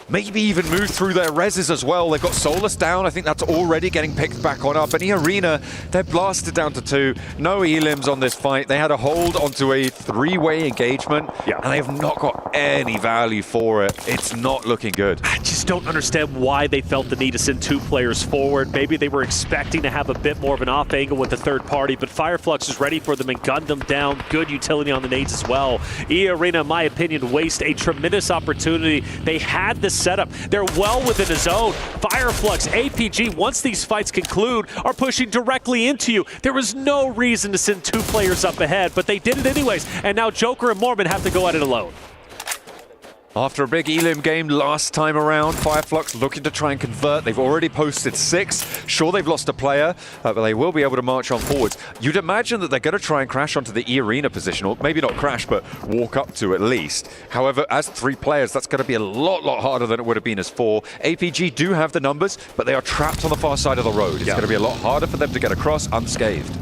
Maybe even move through their reses as well. They've got Solus down. I think that's already getting picked back on up. And E-Arena, they're blasted down to 2. No elims on this fight. They had a hold onto a 3-way engagement, and they have not got any value for it. It's not looking good. I just don't understand why they felt the need to send 2 players forward. Maybe they were expecting to have a bit more of an off angle with the third party, but Fireflux is ready for them and gunned them down. Good utility on the nades as well. E-Arena, in my opinion, waste a tremendous opportunity. They had the setup. They're well within the zone. Fireflux, APG, once these fights conclude, are pushing directly into you. There was no reason to send 2 players up ahead, but they did it anyways. And now Joker and Mormon have to go at it alone. After a big elim game last time around, Fireflux looking to try and convert. They've already posted 6. Sure, they've lost a player, but they will be able to march on forwards. You'd imagine that they're going to try and crash onto the E-Arena position, or maybe not crash, but walk up to at least. However, as 3 players, that's going to be a lot harder than it would have been as 4. APG do have the numbers, but they are trapped on the far side of the road. It's going to be a lot harder for them to get across unscathed.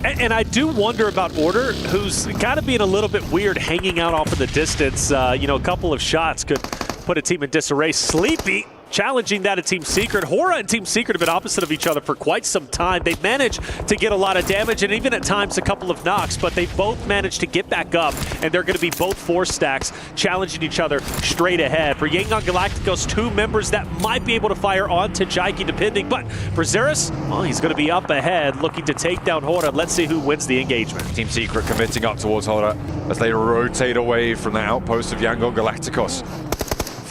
And I do wonder about Order, who's kind of being a little bit weird hanging out off in the distance. You know, a couple of shots could put a team in disarray. Sleepy challenging that at Team Secret. Hora and Team Secret have been opposite of each other for quite some time. They've managed to get a lot of damage and even at times a couple of knocks, but they both managed to get back up, and they're going to be both 4 stacks challenging each other straight ahead. For Yangon Galacticos, 2 members that might be able to fire on to Jaiki depending, but for Xeris, well, he's going to be up ahead looking to take down Hora. Let's see who wins the engagement. Team Secret committing up towards Hora as they rotate away from the outpost of Yangon Galacticos.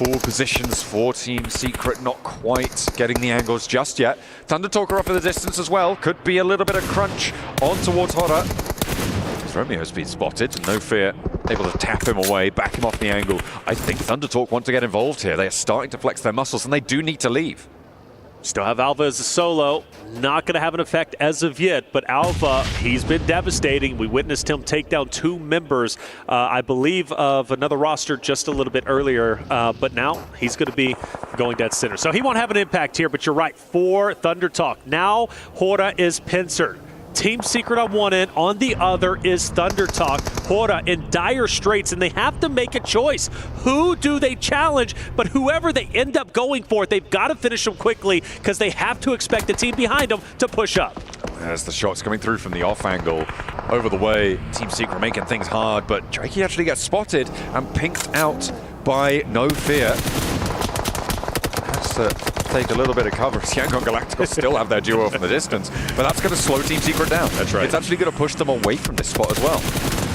4 positions for Team Secret, not quite getting the angles just yet. Thundertalker off in the distance as well. Could be a little bit of crunch on towards Hora. Romeo's been spotted, no fear. Able to tap him away, back him off the angle. I think Thundertalk want to get involved here. They are starting to flex their muscles, and they do need to leave. Still have Alva as a solo. Not going to have an effect as of yet, but Alva, he's been devastating. We witnessed him take down 2 members, I believe, of another roster just a little bit earlier, but now he's going to be going dead center. So he won't have an impact here, but you're right, for Thunder Talk. Now Hora is pincered. Team Secret on one end, on the other is Thunder Talk. Hora in dire straits, and they have to make a choice. Who do they challenge? But whoever they end up going for, they've got to finish them quickly because they have to expect the team behind them to push up. As the shots coming through from the off angle, over the way, Team Secret making things hard, but Jaiki actually gets spotted and pinked out by No Fear. Has to take a little bit of cover. Yangon Galacticos still have their duo from the distance, but that's going to slow Team Secret down. That's right. It's actually going to push them away from this spot as well.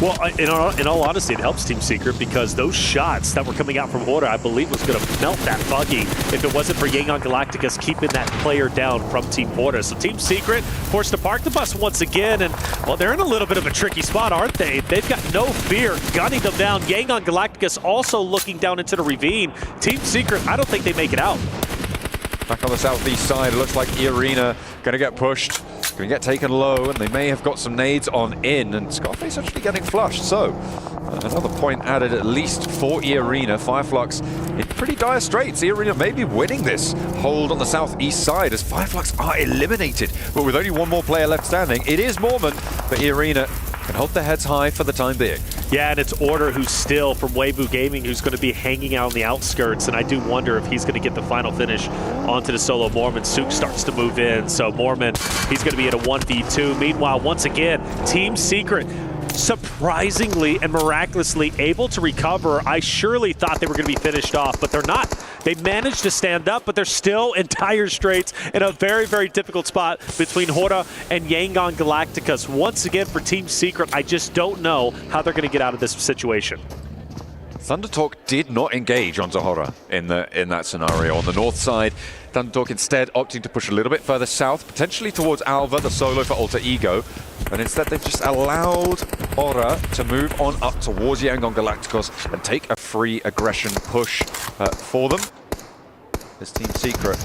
Well, in all honesty, it helps Team Secret because those shots that were coming out from Hora, I believe, was going to melt that buggy if it wasn't for Yangon Galacticos keeping that player down from Team Hora. So Team Secret forced to park the bus once again, and, well, they're in a little bit of a tricky spot, aren't they? They've got No Fear gunning them down. Yangon Galacticos also looking down into the ravine. Team Secret, I don't think they make it out. Back on the southeast side, it looks like E-Arena going to get pushed, going to get taken low, and they may have got some nades on in, and Scarface actually getting flushed. So, another point added at least for E-Arena. Fireflux in pretty dire straits. E-Arena may be winning this hold on the southeast side as Fireflux are eliminated, but with only 1 more player left standing. It is Mormon, but E-Arena can hold their heads high for the time being. Yeah, and it's Order who's still from Weibo Gaming who's going to be hanging out on the outskirts, and I do wonder if he's going to get the final finish onto the solo Mormon. Sook starts to move in, so Mormon, he's going to be at a 1v2. Meanwhile, once again, Team Secret surprisingly and miraculously able to recover. I surely thought they were going to be finished off, but they're not. They managed to stand up, but they're still in dire straits in a very, very difficult spot between Hora and Yangon Galacticos. Once again, for Team Secret, I just don't know how they're going to get out of this situation. Thundertalk did not engage on Zahora in that scenario. On the north side, Thundertalk instead opting to push a little bit further south, potentially towards Alva, the solo for Alter Ego. But instead, they've just allowed Aura to move on up towards Yangon Galacticos and take a free aggression push for them. This Team Secret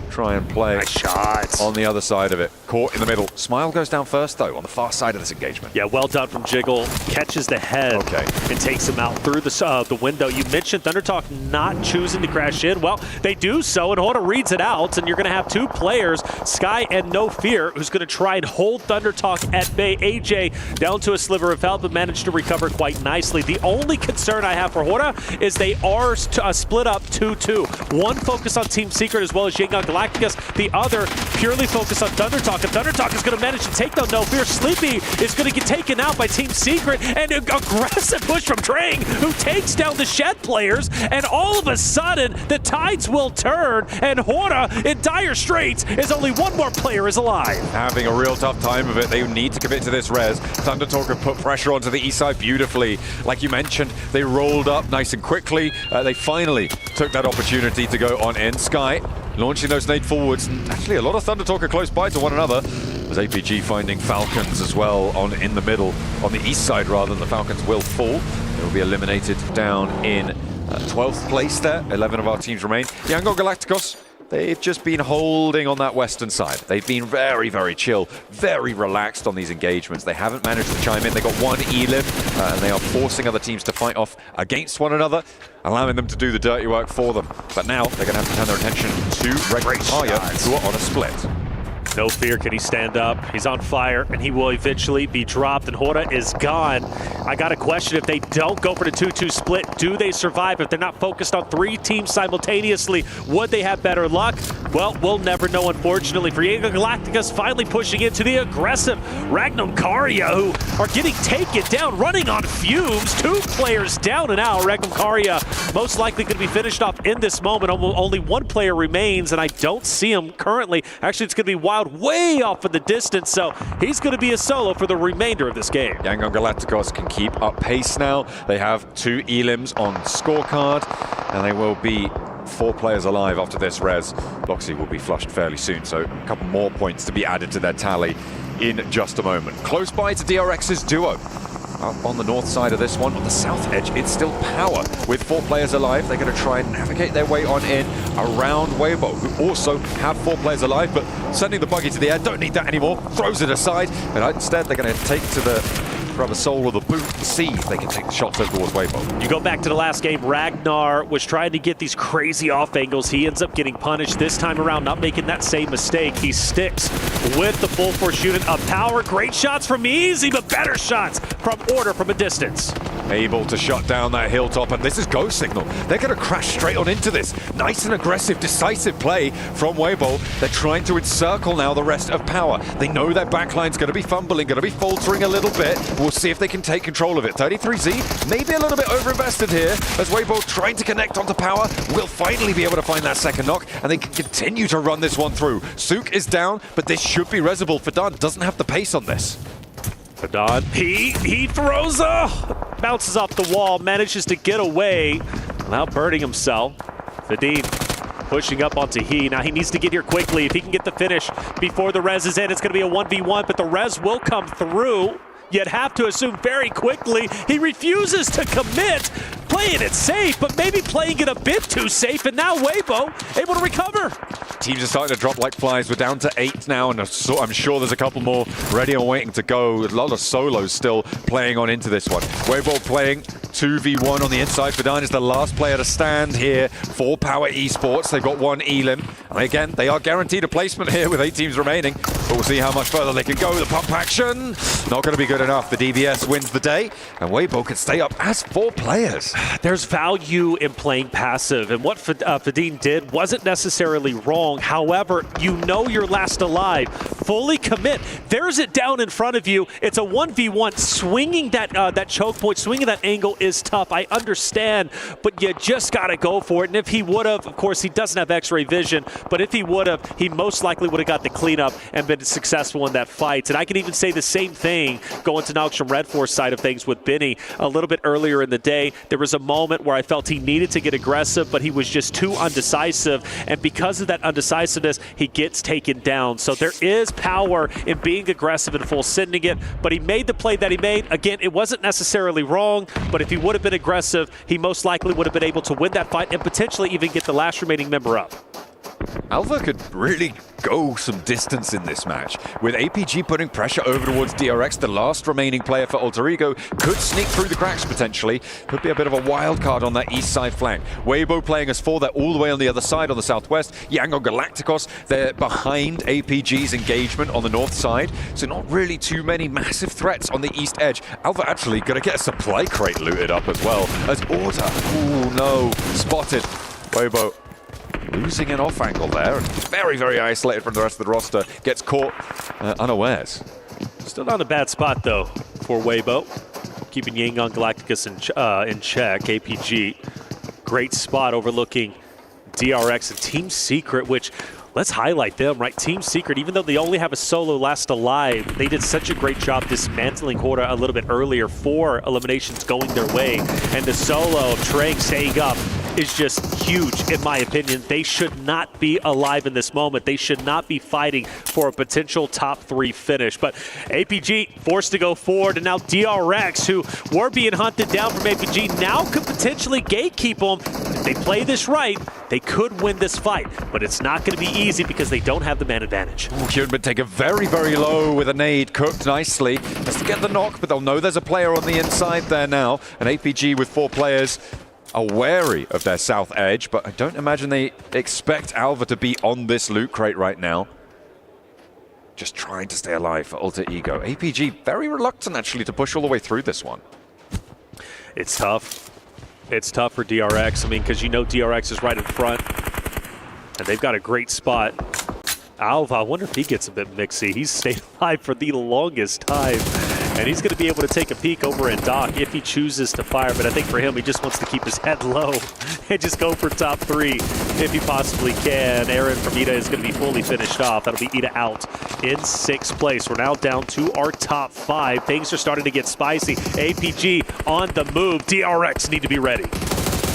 try and play nice shots on the other side of it. Caught in the middle. Smile goes down first, though, on the far side of this engagement. Yeah, well done from Jiggle. Catches the head and takes him out through the window. You mentioned Thundertalk not choosing to crash in. Well, they do so, and Horta reads it out, and you're going to have two players, Sky and No Fear, who's going to try and hold Thundertalk at bay. AJ down to a sliver of health, but managed to recover quite nicely. The only concern I have for Horta is they are split up 2-2. One focus on Team Secret as well as Yangon Galacticos. The other purely focused on Thundertalk, and Thundertalk is going to manage to take down No Fear. Sleepy is going to get taken out by Team Secret, and an aggressive push from Drang, who takes down the Shed players, and all of a sudden, the tides will turn, and Horta, in dire straits, is only one more player is alive. Having a real tough time of it. They need to commit to this res. Thundertalk have put pressure onto the east side beautifully. Like you mentioned, they rolled up nice and quickly. They finally took that opportunity to go on in. Sky launching those nade forwards. And actually, a lot of Thundertalk are close by to one another. As APG finding Falcons as well in the middle, on the east side rather, than the Falcons will fall. They will be eliminated down in 12th place there. 11 of our teams remain. Yangon Galacticos, they've just been holding on that western side. They've been very, very chill, very relaxed on these engagements. They haven't managed to chime in. They got one Elim, and they are forcing other teams to fight off against one another, allowing them to do the dirty work for them. But now they're going to have to turn their attention to Red Fire, who are on a split. No Fear, can he stand up? He's on fire, and he will eventually be dropped, and Horta is gone. I got a question, if they don't go for the 2-2 split, do they survive? If they're not focused on three teams simultaneously, would they have better luck? Well, we'll never know, unfortunately. For Yangon Galacticos finally pushing into the aggressive Ragnum Karya, who are getting taken down, running on fumes. Two players down and out. Ragnum Karya most likely going to be finished off in this moment. Only one player remains, and I don't see him currently. Actually, it's going to be Wild way off in the distance, so he's going to be a solo for the remainder of this game. Yangon Galacticos can keep up pace now. They have 2 Elims on scorecard, and they will be 4 players alive after this res. Loxy will be flushed fairly soon, so a couple more points to be added to their tally in just a moment. Close by to DRX's duo. Up on the north side of this one, on the south edge, it's still Power. With 4 players alive, they're going to try and navigate their way on in around Weibo, who also have 4 players alive, but sending the buggy to the air, don't need that anymore, throws it aside, and instead they're going to take to the grab a soul or the boot and see if they can take the shots over towards Weibo. You go back to the last game, Ragnar was trying to get these crazy off angles. He ends up getting punished this time around, not making that same mistake. He sticks with the full force unit of Power. Great shots from Easy, but better shots from Order from a distance. Able to shut down that hilltop, and this is go signal. They're going to crash straight on into this. Nice and aggressive, decisive play from Weibo. They're trying to encircle now the rest of Power. They know their backline's going to be fumbling, going to be faltering a little bit. We'll see if they can take control of it. 33Z, maybe a little bit overinvested here, as Weibo trying to connect onto Power. Will finally be able to find that second knock, and they can continue to run this one through. Sook is down, but this should be resable. Fadan doesn't have the pace on this. Fadan, he throws, bounces off the wall, manages to get away without burning himself. Fadin pushing up onto He. Now he needs to get here quickly. If he can get the finish before the res is in, it's going to be a 1v1, but the res will come through. You'd have to assume very quickly he refuses to commit, playing it safe, but maybe playing it a bit too safe, and now Weibo able to recover. Teams are starting to drop like flies. We're down to 8 now, and I'm sure there's a couple more ready and waiting to go. A lot of solos still playing on into this one. Weibo playing 2v1 on the inside. Fadan is the last player to stand here for Power Esports. They've got 1 Elim, and again, they are guaranteed a placement here with 8 teams remaining, but we'll see how much further they can go. The pump action, not going to be good enough. The DBS wins the day, and Weibo can stay up as 4 players. There's value in playing passive, and what Fadin did wasn't necessarily wrong. However, you know you're last alive. Fully commit. There's it down in front of you. It's a 1v1. Swinging that choke point, swinging that angle is tough. I understand, but you just got to go for it. And if he would have, of course, he doesn't have X-ray vision, but if he would have, he most likely would have got the cleanup and been successful in that fight. And I can even say the same thing going to Nox from Red Force side of things with Benny. A little bit earlier in the day, there was a moment where I felt he needed to get aggressive, but he was just too undecisive. And because of that undecisiveness, he gets taken down. So there is power in being aggressive and full sending it, but he made the play that he made. Again, it wasn't necessarily wrong, but if he would have been aggressive, he most likely would have been able to win that fight and potentially even get the last remaining member up. Alva could really go some distance in this match. With APG putting pressure over towards DRX, the last remaining player for Alter Ego could sneak through the cracks potentially. Could be a bit of a wild card on that east side flank. Weibo playing as 4, they're all the way on the other side on the southwest. Yangon Galacticos, they're behind APG's engagement on the north side. So not really too many massive threats on the east edge. Alva actually gonna get a supply crate looted up as well as Order. Ooh, no, spotted. Weibo losing an off angle there, and very, very isolated from the rest of the roster. Gets caught unawares. Still not a bad spot, though, for Weibo. Keeping Yangon Galacticus in check. APG, great spot overlooking DRX and Team Secret, which, let's highlight them, right? Team Secret, even though they only have a solo last alive, they did such a great job dismantling Horda a little bit earlier, 4 eliminations going their way. And the solo of Trey staying up is just huge, in my opinion. They should not be alive in this moment. They should not be fighting for a potential top 3 finish. But APG forced to go forward, and now DRX, who were being hunted down from APG, now could potentially gatekeep them. If they play this right, they could win this fight, but it's not going to be easy because they don't have the man advantage. Hyunbin taken very, very low with a nade, cooked nicely. Has to get the knock, but they'll know there's a player on the inside there now. And APG with 4 players are wary of their south edge, but I don't imagine they expect Alva to be on this loot crate right now. Just trying to stay alive for Alter Ego. APG very reluctant actually to push all the way through this one. It's tough. It's tough for DRX. I mean, because you know DRX is right in front, and they've got a great spot. Alva, I wonder if he gets a bit mixy. He's stayed alive for the longest time, and he's going to be able to take a peek over in Doc if he chooses to fire. But I think for him, he just wants to keep his head low and just go for top 3 if he possibly can. Aaron from Ida is going to be fully finished off. That'll be Ida out in 6th place. We're now down to our top 5. Things are starting to get spicy. APG on the move. DRX need to be ready.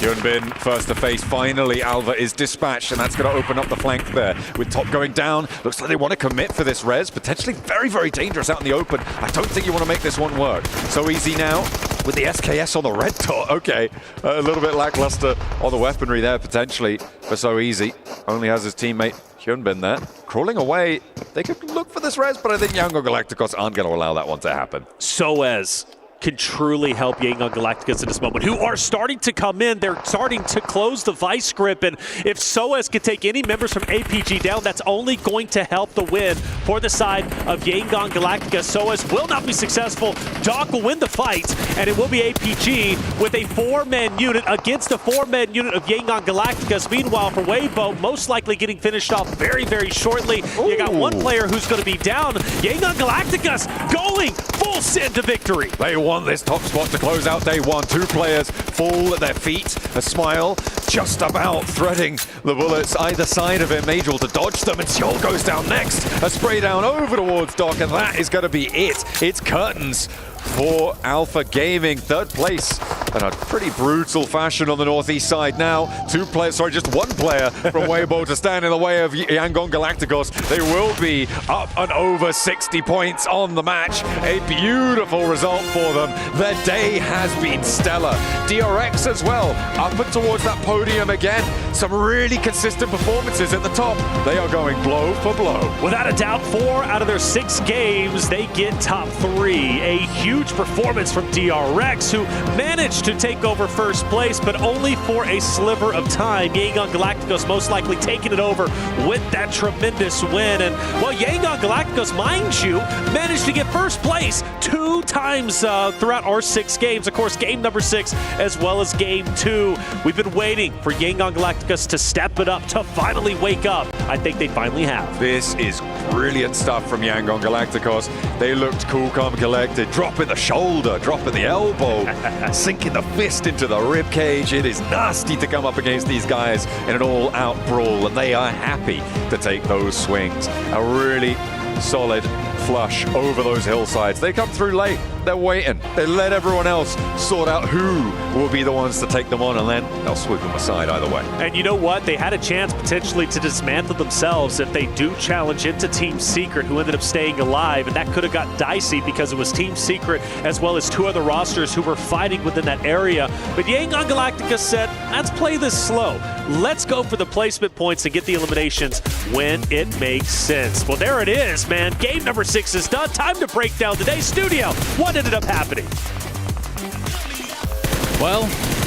Hyunbin first to face. Finally, Alva is dispatched, and that's going to open up the flank there. With top going down, looks like they want to commit for this res. Potentially very, very dangerous out in the open. I don't think you want to make this one work. So easy now with the SKS on the red dot. Okay, a little bit lackluster on the weaponry there potentially for So Easy. Only has his teammate Hyunbin there. Crawling away. They could look for this res, but I think Yangon Galacticos aren't going to allow that one to happen. Soez can truly help Yangon Galacticus in this moment, who are starting to come in. They're starting to close the vice grip, and if Soez can take any members from APG down, that's only going to help the win for the side of Yangon Galacticus. Soez will not be successful. Doc will win the fight, and it will be APG with a 4-man unit against the 4-man unit of Yangon Galacticus. Meanwhile, for Weibo, most likely getting finished off very, very shortly. Ooh. You got one player who's going to be down. Yangon Galacticus going full send to victory. They want this top spot to close out day 1. 2 players fall at their feet. A smile just about threading the bullets either side of him, able to dodge them, and Seoul goes down next. A spray down over towards Doc, and that is going to be it. It's curtains for Alpha Gaming. 3rd place in a pretty brutal fashion on the northeast side now. 2 players, sorry, just 1 player from Weibo to stand in the way of Yangon Galacticos. They will be up and over 60 points on the match. A beautiful result for them. Their day has been stellar. DRX as well, up and towards that podium again. Some really consistent performances at the top. They are going blow for blow. Without a doubt, 4 out of their 6 games, they get top 3. A huge performance from DRX, who managed to take over 1st place, but only for a sliver of time. Yangon Galacticos most likely taking it over with that tremendous win. And, well, Yangon Galacticos, mind you, managed to get 1st place 2 times throughout our 6 games. Of course, game number 6 as well as game 2. We've been waiting for Yangon Galacticos to step it up, to finally wake up. I think they finally have. This is brilliant stuff from Yangon Galacticos. They looked cool, calm, collected. Dropping the shoulder, dropping the elbow, sinking the fist into the rib cage. It is nasty to come up against these guys in an all-out brawl, and they are happy to take those swings. A really solid flush over those hillsides. They come through late. They're waiting. They let everyone else sort out who will be the ones to take them on, and then they'll sweep them aside either way. And you know what? They had a chance potentially to dismantle themselves if they do challenge into Team Secret, who ended up staying alive, and that could have got dicey because it was Team Secret as well as 2 other rosters who were fighting within that area. But Yangon Galactica said, let's play this slow. Let's go for the placement points and get the eliminations when it makes sense. Well, there it is, man. Game number 6 is done. Time to break down today's studio. What ended up happening? Well,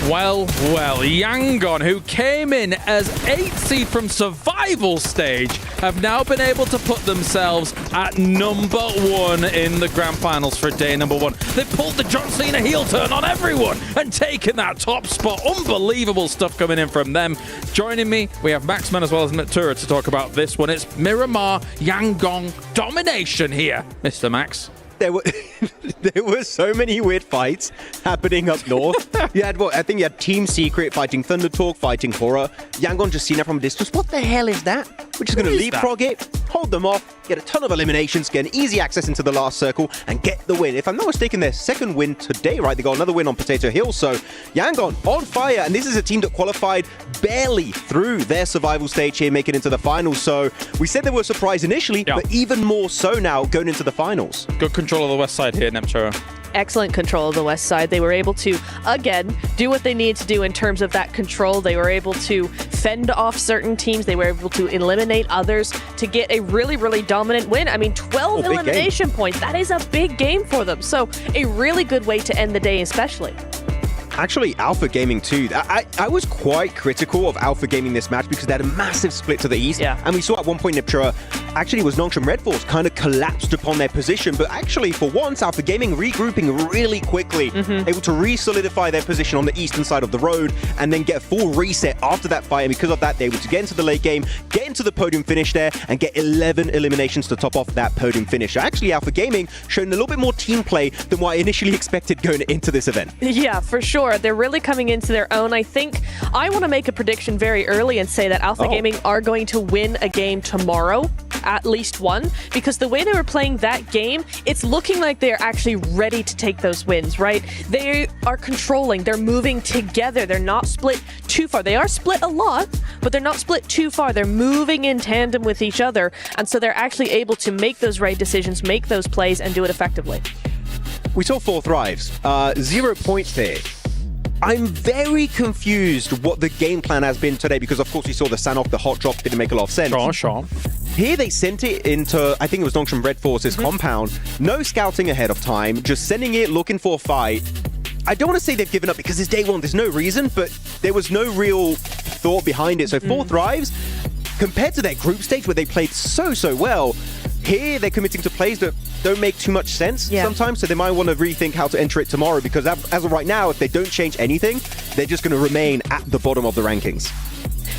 Yangon, who came in as 8th seed from survival stage, have now been able to put themselves at number 1 in the grand finals for day number 1. They pulled the John Cena heel turn on everyone and taken that top spot. Unbelievable stuff coming in from them. Joining me, we have Maxman as well as Matura to talk about this one. It's Miramar Yangon domination here, Mr. Max. There were so many weird fights happening up north. You had I think you had Team Secret fighting Thunder Talk, fighting Horror. Yangon just seen it from a distance. What the hell is that? We're just going to leapfrog it, hold them off, get a ton of eliminations, get an easy access into the last circle, and get the win. If I'm not mistaken, their 2nd win today, right? They got another win on Potato Hill. So Yangon on fire, and this is a team that qualified barely through their survival stage here, making it into the finals. So we said they were surprised initially, but even more so now going into the finals. Good control of the west side here, Nemchara. Excellent control of the west side. They were able to, again, do what they need to do in terms of that control. They were able to fend off certain teams. They were able to eliminate others to get a really, really dominant win. I mean, 12 elimination points. That is a big game for them. So a really good way to end the day, especially. Actually, Alpha Gaming too. I was quite critical of Alpha Gaming this match because they had a massive split to the east. Yeah. And we saw at one point Niptura, actually it was Nongshim Red Force kind of collapsed upon their position. But actually, for once, Alpha Gaming regrouping really quickly, able to re-solidify their position on the eastern side of the road and then get a full reset after that fight. And because of that, they were able to get into the late game, get into the podium finish there, and get 11 eliminations to top off that podium finish. Actually, Alpha Gaming showing a little bit more team play than what I initially expected going into this event. Yeah, for sure. They're really coming into their own. I think I want to make a prediction very early and say that Alpha Gaming are going to win a game tomorrow, at least one, because the way they were playing that game, it's looking like they're actually ready to take those wins, right? They are controlling, they're moving together, they're not split too far. They are split a lot, but they're not split too far. They're moving in tandem with each other, and so they're actually able to make those right decisions, make those plays, and do it effectively. We saw 4 thrives, 0 points there. I'm very confused what the game plan has been today because, of course, we saw the Sanoff, the hot drop, didn't make a lot of sense. Sure. Here they sent it into, I think it was Nongshim Red Force's compound. No scouting ahead of time, just sending it, looking for a fight. I don't want to say they've given up because it's day 1, there's no reason, but there was no real thought behind it. So 4 thrives, compared to their group stage where they played so well, here they're committing to plays that don't make too much sense sometimes, so they might want to rethink how to enter it tomorrow because as of right now, if they don't change anything, they're just going to remain at the bottom of the rankings.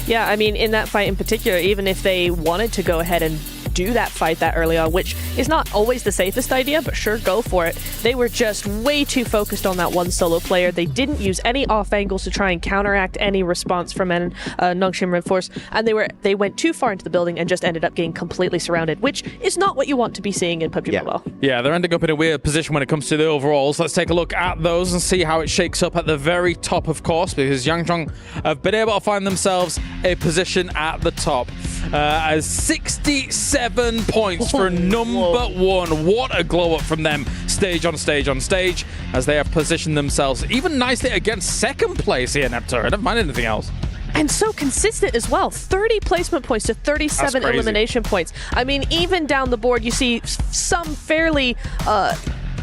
Yeah, I mean, in that fight in particular, even if they wanted to go ahead and do that fight that early on, which is not always the safest idea, but sure, go for it. They were just way too focused on that one solo player. They didn't use any off angles to try and counteract any response from Nongshim Red Force, and they went too far into the building and just ended up getting completely surrounded, which is not what you want to be seeing in PUBG Mobile. Yeah, they're ending up in a weird position when it comes to the overalls. Let's take a look at those and see how it shakes up at the very top, of course, because Yangzhong have been able to find themselves a position at the top. As 67 points for number 1. What a glow up from them, stage on stage on stage, as they have positioned themselves even nicely against 2nd place here, Neptune. Never mind anything else. And so consistent as well. 30 placement points to 37 elimination points. I mean, even down the board, you see some fairly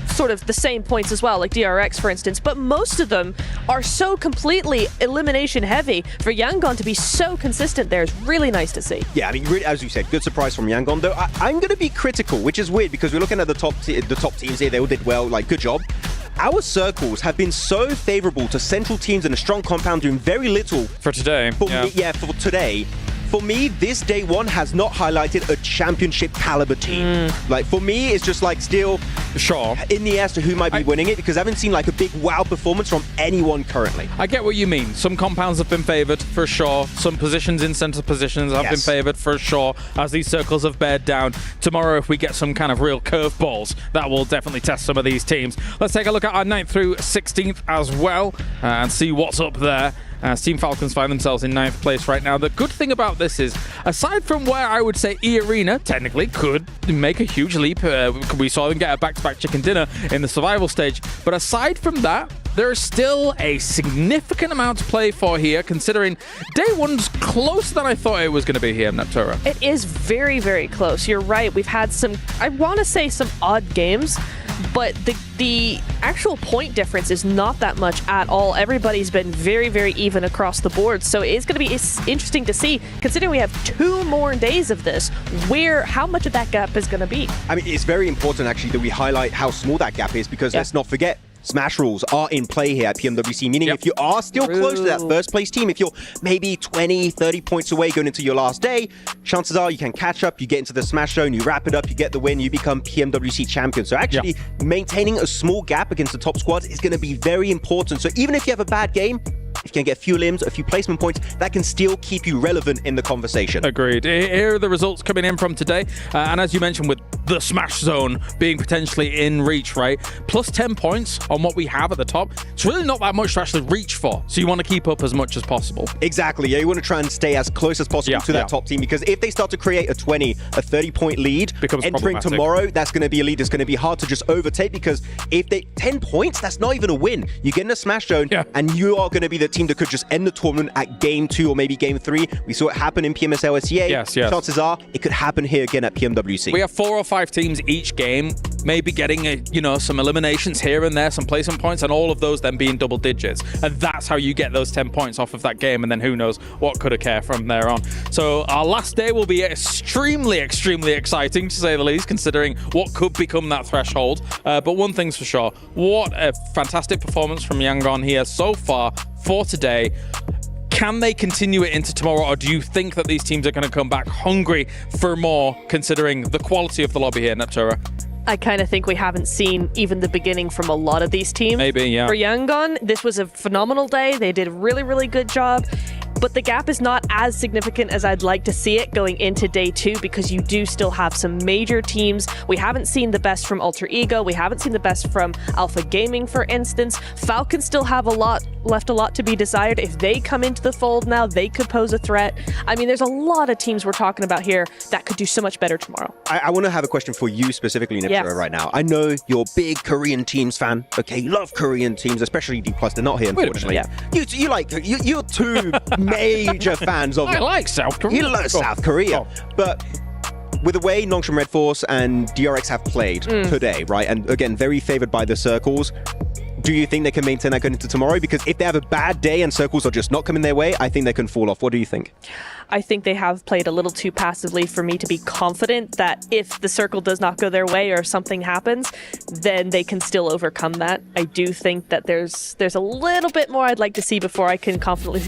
sort of the same points as well, like DRX, for instance, but most of them are so completely elimination heavy. For Yangon to be so consistent there is really nice to see. Yeah, I mean, really, as you said, good surprise from Yangon, though I'm going to be critical, which is weird because we're looking at the top teams here. They all did well, like, good job. Our circles have been so favorable to central teams in a strong compound doing very little. For today. For today. for me, this day one has not highlighted a championship caliber team. Like, for me, it's just like still in the air as to who might be winning it, because I haven't seen like a big wow performance from anyone currently. I get what you mean. Some compounds have been favored for sure. Some positions in center positions have been favored for sure, as these circles have bared down. Tomorrow, if we get some kind of real curveballs, that will definitely test some of these teams. Let's take a look at our 9th through 16th as well and see what's up there. Team Falcons find themselves in 9th place right now. The good thing about this is, aside from where I would say E-Arena technically could make a huge leap, we saw them get a back-to-back chicken dinner in the survival stage, but aside from that, there is still a significant amount to play for here, considering day one's closer than I thought it was going to be here, Naptura. It is very, very close. You're right. We've had some, I want to say some odd games, but the actual point difference is not that much at all. Everybody's been very, very even across the board. So it's going to be interesting to see, considering we have 2 more days of this, how much of that gap is going to be. I mean, it's very important actually that we highlight how small that gap is, because let's not forget, Smash rules are in play here at PMWC, meaning if you are still close to that first place team, if you're maybe 20, 30 points away going into your last day, chances are you can catch up, you get into the Smash zone, you wrap it up, you get the win, you become PMWC champion. So actually maintaining a small gap against the top squads is going to be very important. So even if you have a bad game, if you can get a few limbs, a few placement points, that can still keep you relevant in the conversation. Agreed. Here are the results coming in from today. And as you mentioned, with the Smash Zone being potentially in reach, right? Plus 10 points on what we have at the top. It's really not that much to actually reach for. So you want to keep up as much as possible. Exactly. Yeah, you want to try and stay as close as possible to that top team, because if they start to create a 20, a 30-point lead entering tomorrow, that's going to be a lead. It's going to be hard to just overtake, because if they 10 points, that's not even a win. You get in a Smash Zone and you are going to be the team that could just end the tournament at game 2 or maybe game 3. We saw it happen in PMSL SEA. Chances are it could happen here again at PMWC. We have 4 or 5 teams each game, maybe getting some eliminations here and there, some placement points, and all of those then being double digits. And that's how you get those 10 points off of that game, and then who knows what could occur from there on. So our last day will be extremely, extremely exciting, to say the least, considering what could become that threshold. But one thing's for sure, what a fantastic performance from Yangon here so far for today. Can they continue it into tomorrow, or do you think that these teams are going to come back hungry for more, considering the quality of the lobby here, Naptura? I kind of think we haven't seen even the beginning from a lot of these teams. Maybe, yeah. For Yangon, this was a phenomenal day. They did a really, really good job. But the gap is not as significant as I'd like to see it going into day 2, because you do still have some major teams. We haven't seen the best from Alter Ego. We haven't seen the best from Alpha Gaming, for instance. Falcons still have a lot to be desired. If they come into the fold now, they could pose a threat. I mean, there's a lot of teams we're talking about here that could do so much better tomorrow. I want to have a question for you specifically, Naptura, right now. I know you're a big Korean teams fan. Okay, you love Korean teams, especially D+. They're not here, unfortunately. You're 2 major fans of it. I like South Korea. You like South Korea. But with the way Nongshim Red Force and DRX have played today, right? And again, very favored by the circles. Do you think they can maintain that going into tomorrow? Because if they have a bad day and circles are just not coming their way, I think they can fall off. What do you think? I think they have played a little too passively for me to be confident that if the circle does not go their way or something happens, then they can still overcome that. I do think that there's a little bit more I'd like to see before I can confidently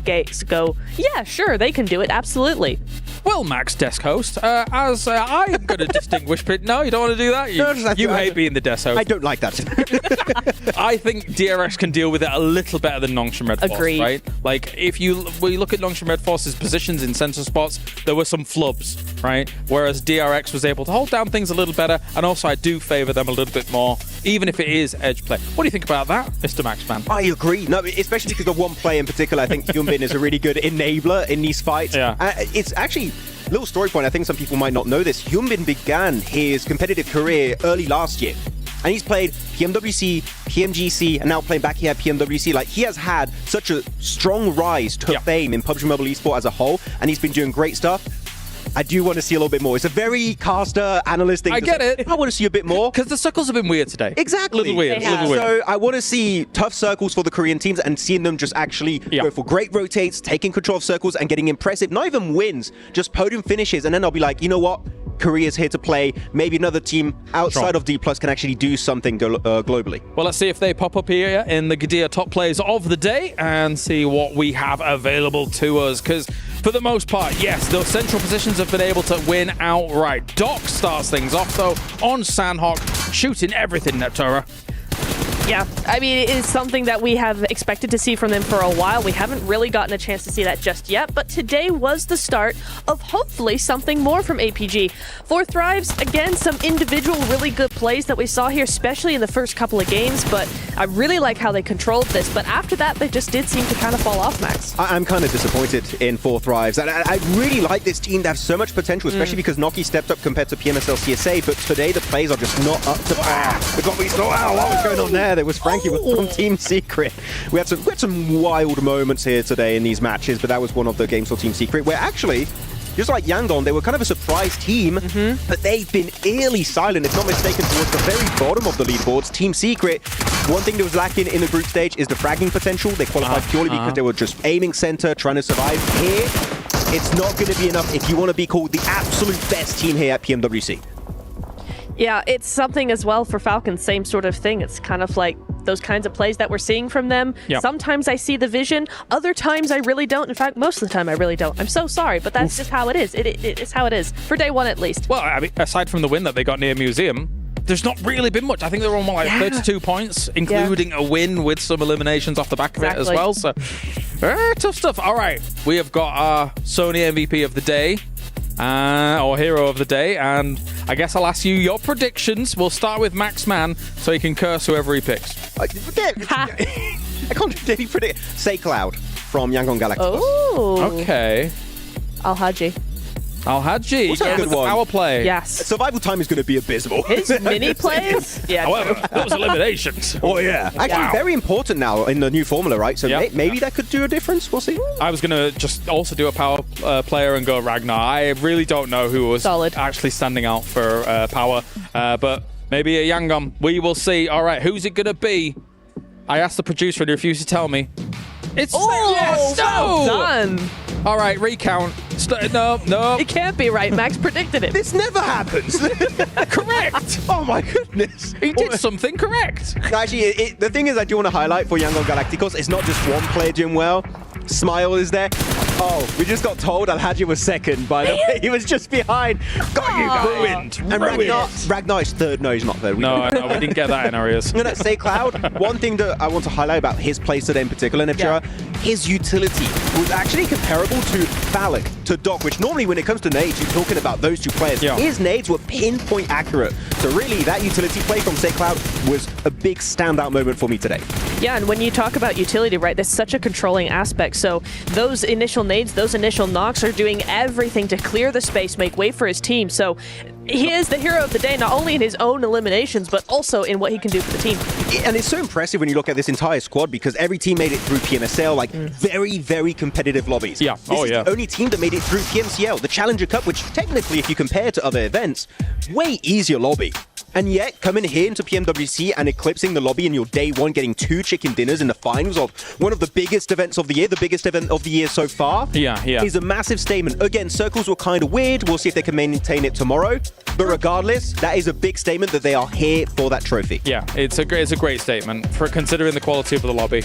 go, yeah, sure, they can do it, absolutely. Well, Max, desk host, as I am going to distinguish... No, you don't want to do that? You hate being the desk host. I don't like that. I think DRX can deal with it a little better than Nongshim Red Force, Agreed. right? Like, we look at Nongshim Red Force's positions in center spots, there were some flubs, right? Whereas DRX was able to hold down things a little better, and also I do favor them a little bit more, even if it is edge play. What do you think about that, Mr. Maxman? I agree. No, especially because of one play in particular. I think Hyunbin is a really good enabler in these fights. Yeah. It's actually... Little story point, I think some people might not know this. Hyunbin began his competitive career early last year. And he's played PMWC, PMGC, and now playing back here at PMWC. Like, he has had such a strong rise to fame in PUBG Mobile Esport as a whole, and he's been doing great stuff. I do want to see a little bit more. It's a very caster, analyst thing. I get it. I want to see a bit more. Because the circles have been weird today. Exactly. A little weird. So I want to see tough circles for the Korean teams and seeing them just actually go for great rotates, taking control of circles and getting impressive, not even wins, just podium finishes. And then I'll be like, you know what? Korea's here to play. Maybe another team outside of D+ can actually do something globally. Well, let's see if they pop up here in the Gadia top plays of the day and see what we have available to us. Because for the most part, yes, those central positions have been able to win outright. Doc starts things off, though, on Sandhawk, shooting everything, Neptura. Yeah, I mean, it is something that we have expected to see from them for a while. We haven't really gotten a chance to see that just yet, but today was the start of hopefully something more from APG. For Thrives, again, some individual really good plays that we saw here, especially in the first couple of games, but I really like how they controlled this, but after that, they just did seem to kind of fall off, Max. I'm kind of disappointed in 4 Thrives. I really like this team. They have so much potential, especially because Noki stepped up compared to PMSL CSA, but today the plays are just not up to par. With what we saw, what was going on there? There was Frankie from Team Secret. We had some wild moments here today in these matches, but that was one of the games for Team Secret, where actually, just like Yangon, they were kind of a surprise team, but they've been eerily silent, if not mistaken, towards the very bottom of the leaderboards. Team Secret, one thing that was lacking in the group stage is the fragging potential. They qualified purely because they were just aiming center, trying to survive. Here, it's not going to be enough if you want to be called the absolute best team here at PMWC. Yeah, it's something as well for Falcons, same sort of thing. It's kind of like those kinds of plays that we're seeing from them. Yep. Sometimes I see the vision, other times I really don't. In fact, most of the time I really don't. I'm so sorry, but that's just how it is. It is how it is, for day one at least. Well, I mean, aside from the win that they got near Museum, there's not really been much. I think they were on like 32 points, including a win with some eliminations off the back of it as well. So, tough stuff. All right, we have got our Sony MVP of the day. Or hero of the day, and I guess I'll ask you your predictions. We'll start with Max Man, so he can curse whoever he picks. I can't really predict. Say Cloud from Yangon Galacticos. Oh. Okay. Al-Haji. Al-Haji, What's a good with the one? power play. Yes. Survival time is going to be abysmal. His mini plays? Yeah. However, those eliminations. Oh, yeah. Actually, very important now in the new formula, right? So maybe that could do a difference. We'll see. I was going to just also do a power player and go Ragnar. I really don't know who was actually standing out for power, but maybe a Yangon. We will see. All right, who's it going to be? I asked the producer and he refused to tell me. It's well done. All right, recount. No. It can't be right. Max predicted it. This never happens. Correct. Oh my goodness. He did something correct. Actually, the thing is I do want to highlight for Yangon Galacticos, it's not just one player doing well. Smile is there. Oh, we just got told Al-Haji was second, by the way. He was just behind. Got you, ruined. And Ragnar is third. No, he's not third. No, we didn't get that in our ears. I'm going to say Cloud. One thing that I want to highlight about his plays today in particular, Neptura, his utility was actually comparable to Phallic, to Doc, which normally when it comes to nades, you're talking about those two players. His nades were pinpoint accurate. So really, that utility play from Say Cloud was a big standout moment for me today. Yeah, and when you talk about utility, right, there's such a controlling aspect. So those initial nades, those initial knocks are doing everything to clear the space, make way for his team. So he is the hero of the day, not only in his own eliminations, but also in what he can do for the team. And it's so impressive when you look at this entire squad because every team made it through PMSL, like very, very competitive lobbies. Yeah. This is the only team that made it through PMCL, the Challenger Cup, which technically, if you compare to other events, way easier lobby. And yet, coming here into PMWC and eclipsing the lobby in your day one, getting 2 chicken dinners in the finals of one of the biggest events of the year, the biggest event of the year so far, is a massive statement. Again, circles were kind of weird. We'll see if they can maintain it tomorrow. But regardless, that is a big statement that they are here for that trophy. Yeah, it's a great statement for considering the quality of the lobby.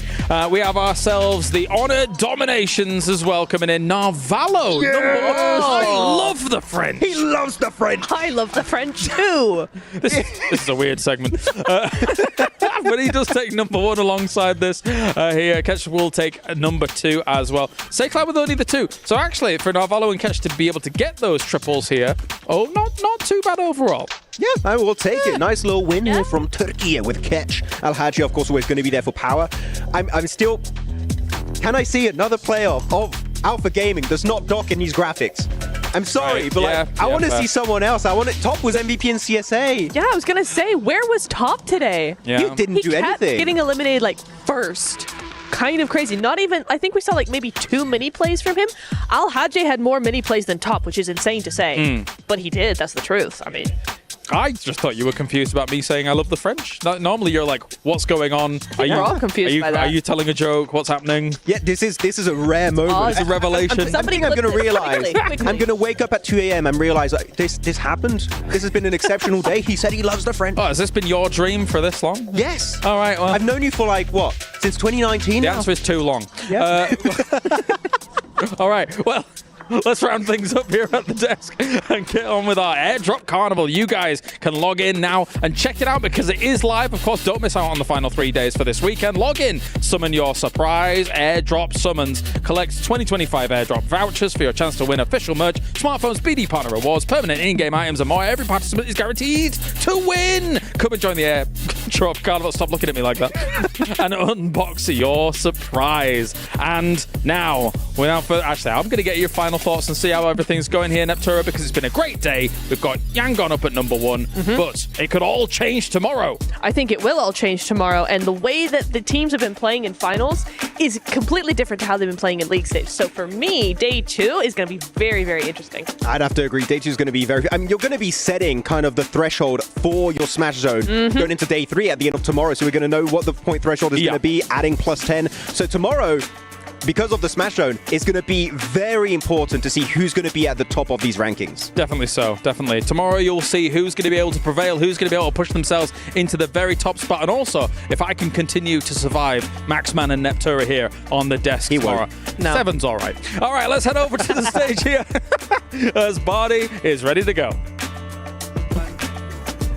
We have ourselves the Honored Dominations as well coming in. Narvalo, number 1. I love the French. He loves the French. I love the French too. This is a weird segment. But he does take number 1 alongside this. Ketch will take number 2 as well. Say Cloud with only the 2. So actually, for Narvalo and Ketch to be able to get those triples here, not too bad overall. Yeah, I will take it. Nice little win here from Turkey with Ketch. Al-Haji, of course, always going to be there for power. I'm still... Can I see another player of Alpha Gaming that's not Doc in these graphics? I'm sorry, but I want to see someone else. Top was MVP in CSA. Yeah, I was going to say, where was Top today? Yeah. He didn't do anything. He kept getting eliminated like first. Kind of crazy. Not even, I think we saw like maybe 2 mini plays from him. Al-Haji had more mini plays than Top, which is insane to say. But he did, that's the truth. I mean... I just thought you were confused about me saying I love the French. Normally you're like, what's going on? We're all confused by that. Are you telling a joke? What's happening? Yeah, this is a rare moment. It's a revelation. I think I'm going to realize. I'm going to wake up at 2 a.m. and realize this happened. This has been an exceptional day. He said he loves the French. Oh, has this been your dream for this long? Yes. All right. Well, I've known you for like, what? Since 2019? The answer is too long. Yeah. All right, well, let's round things up here at the desk and get on with our airdrop carnival. You guys can log in now and check it out because it is live. Of course, don't miss out on the final 3 days for this weekend. Log in, summon your surprise airdrop summons, collect 2025 airdrop vouchers for your chance to win official merch, smartphones, BD partner rewards, permanent in-game items, and more. Every participant is guaranteed to win. Come and join the airdrop carnival. Stop looking at me like that. And unbox your surprise. And now, without further, actually, I'm going to get your final thoughts and see how everything's going here, Neptura, because it's been a great day. We've got Yangon up at number 1, but it could all change tomorrow. I think it will all change tomorrow, and the way that the teams have been playing in finals is completely different to how they've been playing in league stage. So for me, day 2 is going to be very, very interesting. I'd have to agree. Day 2 is going to be very... I mean, you're going to be setting kind of the threshold for your smash zone going into day 3 at the end of tomorrow. So we're going to know what the point threshold is going to be, adding +10. So tomorrow, because of the smash zone, it's going to be very important to see who's going to be at the top of these rankings. Definitely so, definitely. Tomorrow you'll see who's going to be able to prevail, who's going to be able to push themselves into the very top spot. And also, if I can continue to survive Maxman and Neptura here on the desk tomorrow. No. 7's all right. All right, let's head over to the stage here as Bardi is ready to go.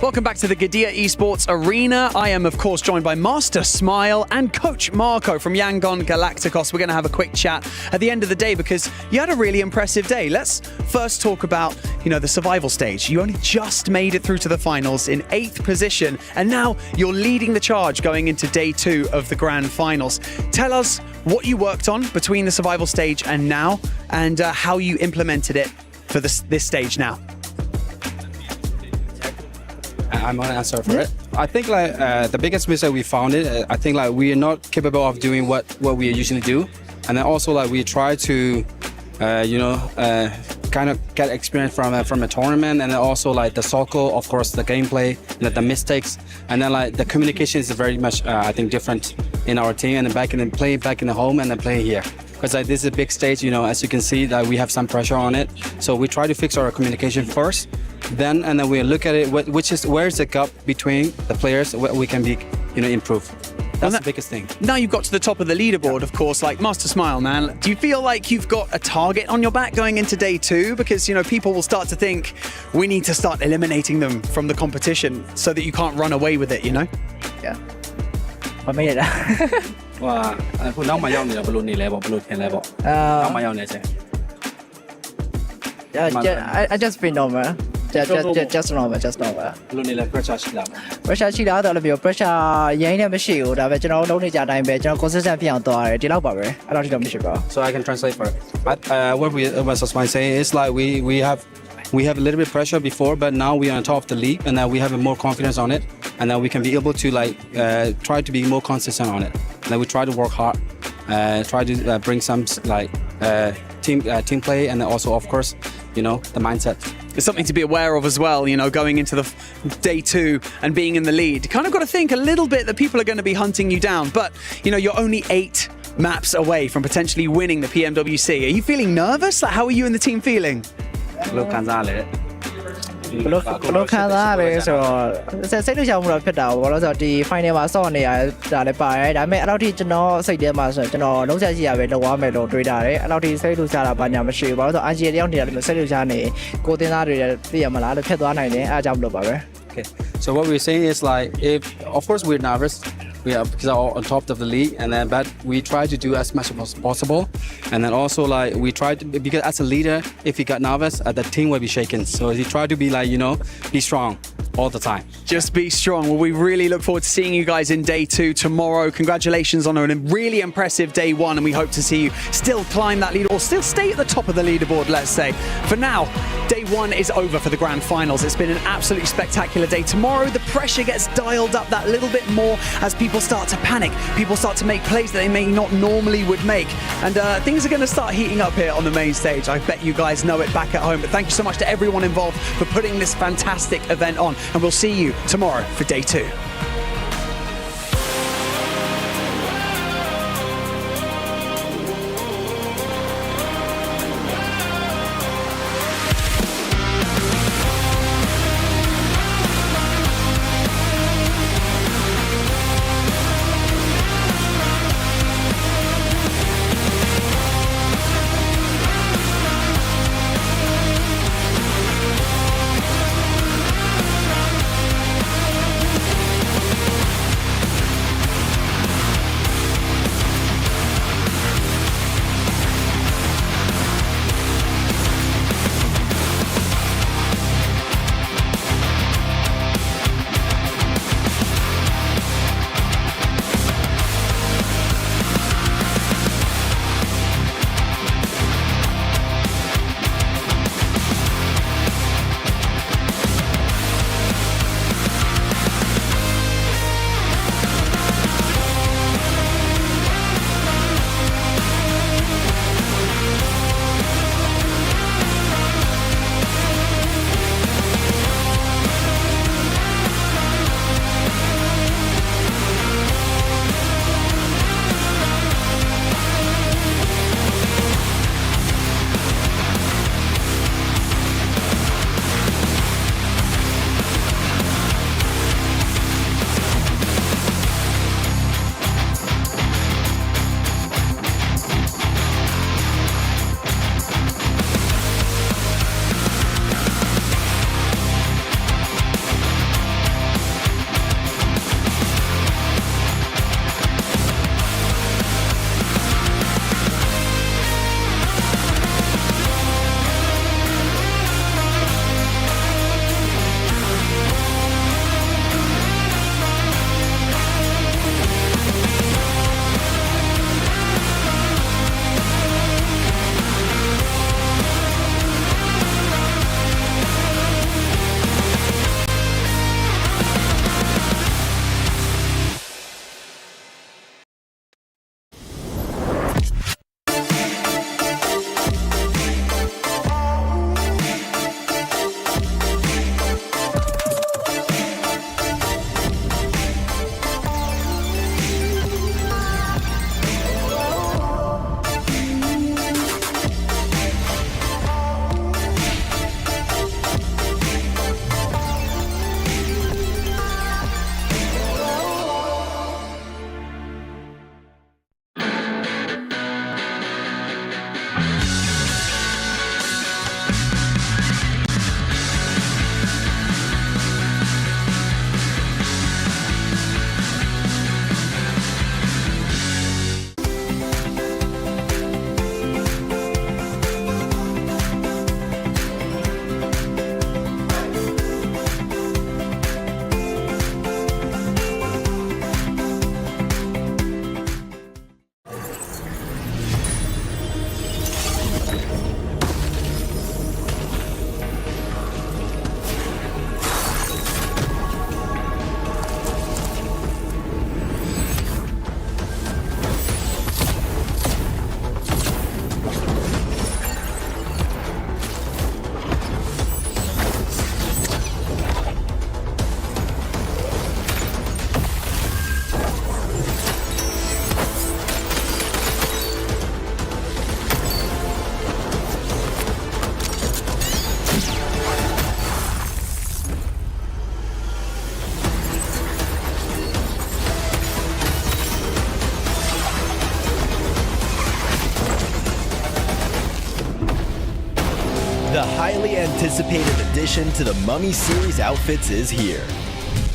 Welcome back to the Gadia Esports Arena. I am, of course, joined by Master Smile and Coach Marco from Yangon Galacticos. We're going to have a quick chat at the end of the day because you had a really impressive day. Let's first talk about, the survival stage. You only just made it through to the finals in 8th position, and now you're leading the charge going into day 2 of the grand finals. Tell us what you worked on between the survival stage and now, and how you implemented it for this stage now. I'm gonna answer for it. I think the biggest mistake we found it. I think we are not capable of doing what we usually do, and then also we try to, kind of get experience from a tournament, and then also the circle, of course, the gameplay, the mistakes, and then the communication is very much I think different in our team, and then back in the home and then playing here. Because this is a big stage, as you can see, that we have some pressure on it. So we try to fix our communication first, and then we look at it, where's the gap between the players, where we can be, improve. That's the biggest thing. Now you've got to the top of the leaderboard, of course, Master Smile, man. Do you feel like you've got a target on your back going into day 2? Because, people will start to think we need to start eliminating them from the competition so that you can't run away with it, Yeah. 我ไม่ได้ว่าคุณน้องมาย่องเนี่ยบอลลูนนี่แหละบอกบอลลูนเห็นแล้วบอกน้องมาย่องเนี่ยใช่ I just been normal just normal ဘอลลูนนี่แหละ pressure ရှိလားတော့လည်းပြော pressure ရင်းနဲ့မရှိဘူးဒါပေမဲ့ကျွန်တော်လုံးနေကြအတိုင်းပဲကျွန်တော် consistent ဖြစ်အောင်သွားတယ်ဒီလောက်ပါပဲအဲ့လိုတော့မရှိပါဘူး So I can translate for it. What was saying is we have a little bit of pressure before, but now we are on top of the league, and now we have more confidence on it, and now we can be able to try to be more consistent on it. And then we try to work hard, try to bring some team play, and then also, of course, the mindset. It's something to be aware of as well, going into the day 2 and being in the lead. You kind of got to think a little bit that people are going to be hunting you down, but you're only 8 maps away from potentially winning the PMWC. Are you feeling nervous? How are you and the team feeling? ဘယ်လိုခံစားရလဲဆိုတော့စိတ်လှုပ်ရှားမှုတော့ဖြစ်တာပေါ့လို့ဆိုတော့ဒီ final မှာဆော့နေရတာလည်းပါတယ်ဒါပေမဲ့အဲ့လောက်ထိကျွန်တော်စိတ်ထဲမှာဆိုကျွန်တော်လုံးချက်ရှိရပဲလောက်ရမယ်လို့တွေးတာတယ်အဲ့လောက်ထိစိတ်လှုပ်ရှားတာဘာညာမရှိဘူးဘာလို့ဆိုတော့ RG တယောက်တည်းလည်းစိတ်လှုပ်ရှားနေကိုတင်သားတွေသိရမလားလို့ဖြစ်သွားနိုင်တယ်အားကြောင့်မလို့ပါပဲ Okay. So what we're saying is if of course we're nervous. We are because are on top of the league, but we try to do as much as possible, and then also we try to, because as a leader, if you got nervous, the team will be shaken. So you try to be be strong all the time. Just be strong. Well, we really look forward to seeing you guys in day 2 tomorrow. Congratulations on a really impressive day 1, and we hope to see you still climb that lead or still stay at the top of the leaderboard, let's say. For now, day 1 is over for the grand finals. It's been an absolutely spectacular day. Tomorrow, the pressure gets dialed up that little bit more as people start to panic. People start to make plays that they may not normally would make. And things are going to start heating up here on the main stage. I bet you guys know it back at home. But thank you so much to everyone involved for putting this fantastic event on. And we'll see you tomorrow for day 2. highly anticipated addition to the Mummy Series outfits is here.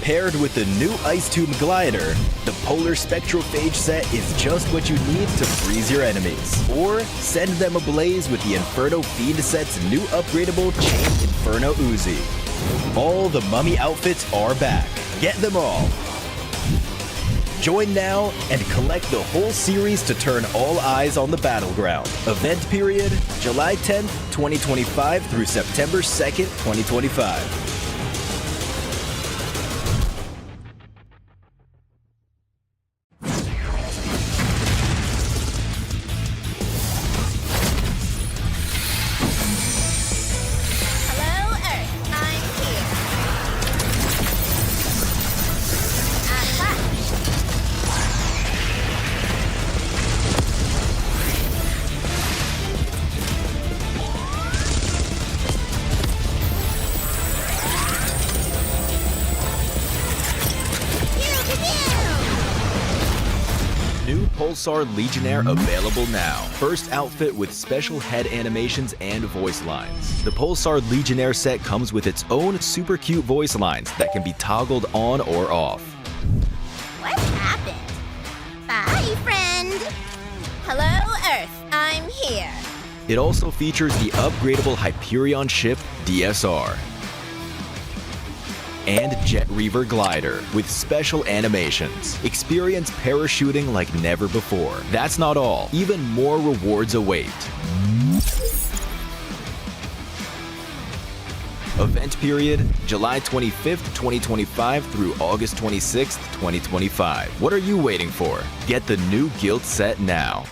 Paired with the new Ice Tube Glider, the Polar Spectrophage set is just what you need to freeze your enemies. Or send them ablaze with the Inferno Feed set's new upgradable Chain Inferno Uzi. All the Mummy outfits are back. Get them all. Join now and collect the whole series to turn all eyes on the battleground. Event period, July 10th, 2025 through September 2nd, 2025. New Pulsar Legionnaire available now. First outfit with special head animations and voice lines. The Pulsar Legionnaire set comes with its own super cute voice lines that can be toggled on or off. What happened? Bye, friend. Hello, Earth. I'm here. It also features the upgradable Hyperion ship DSR and Jet Reaver glider with special animations. Experience parachuting like never before. That's not all. Even more rewards await. Event period, July 25th, 2025 through August 26th, 2025. What are you waiting for? Get the new Guild set now.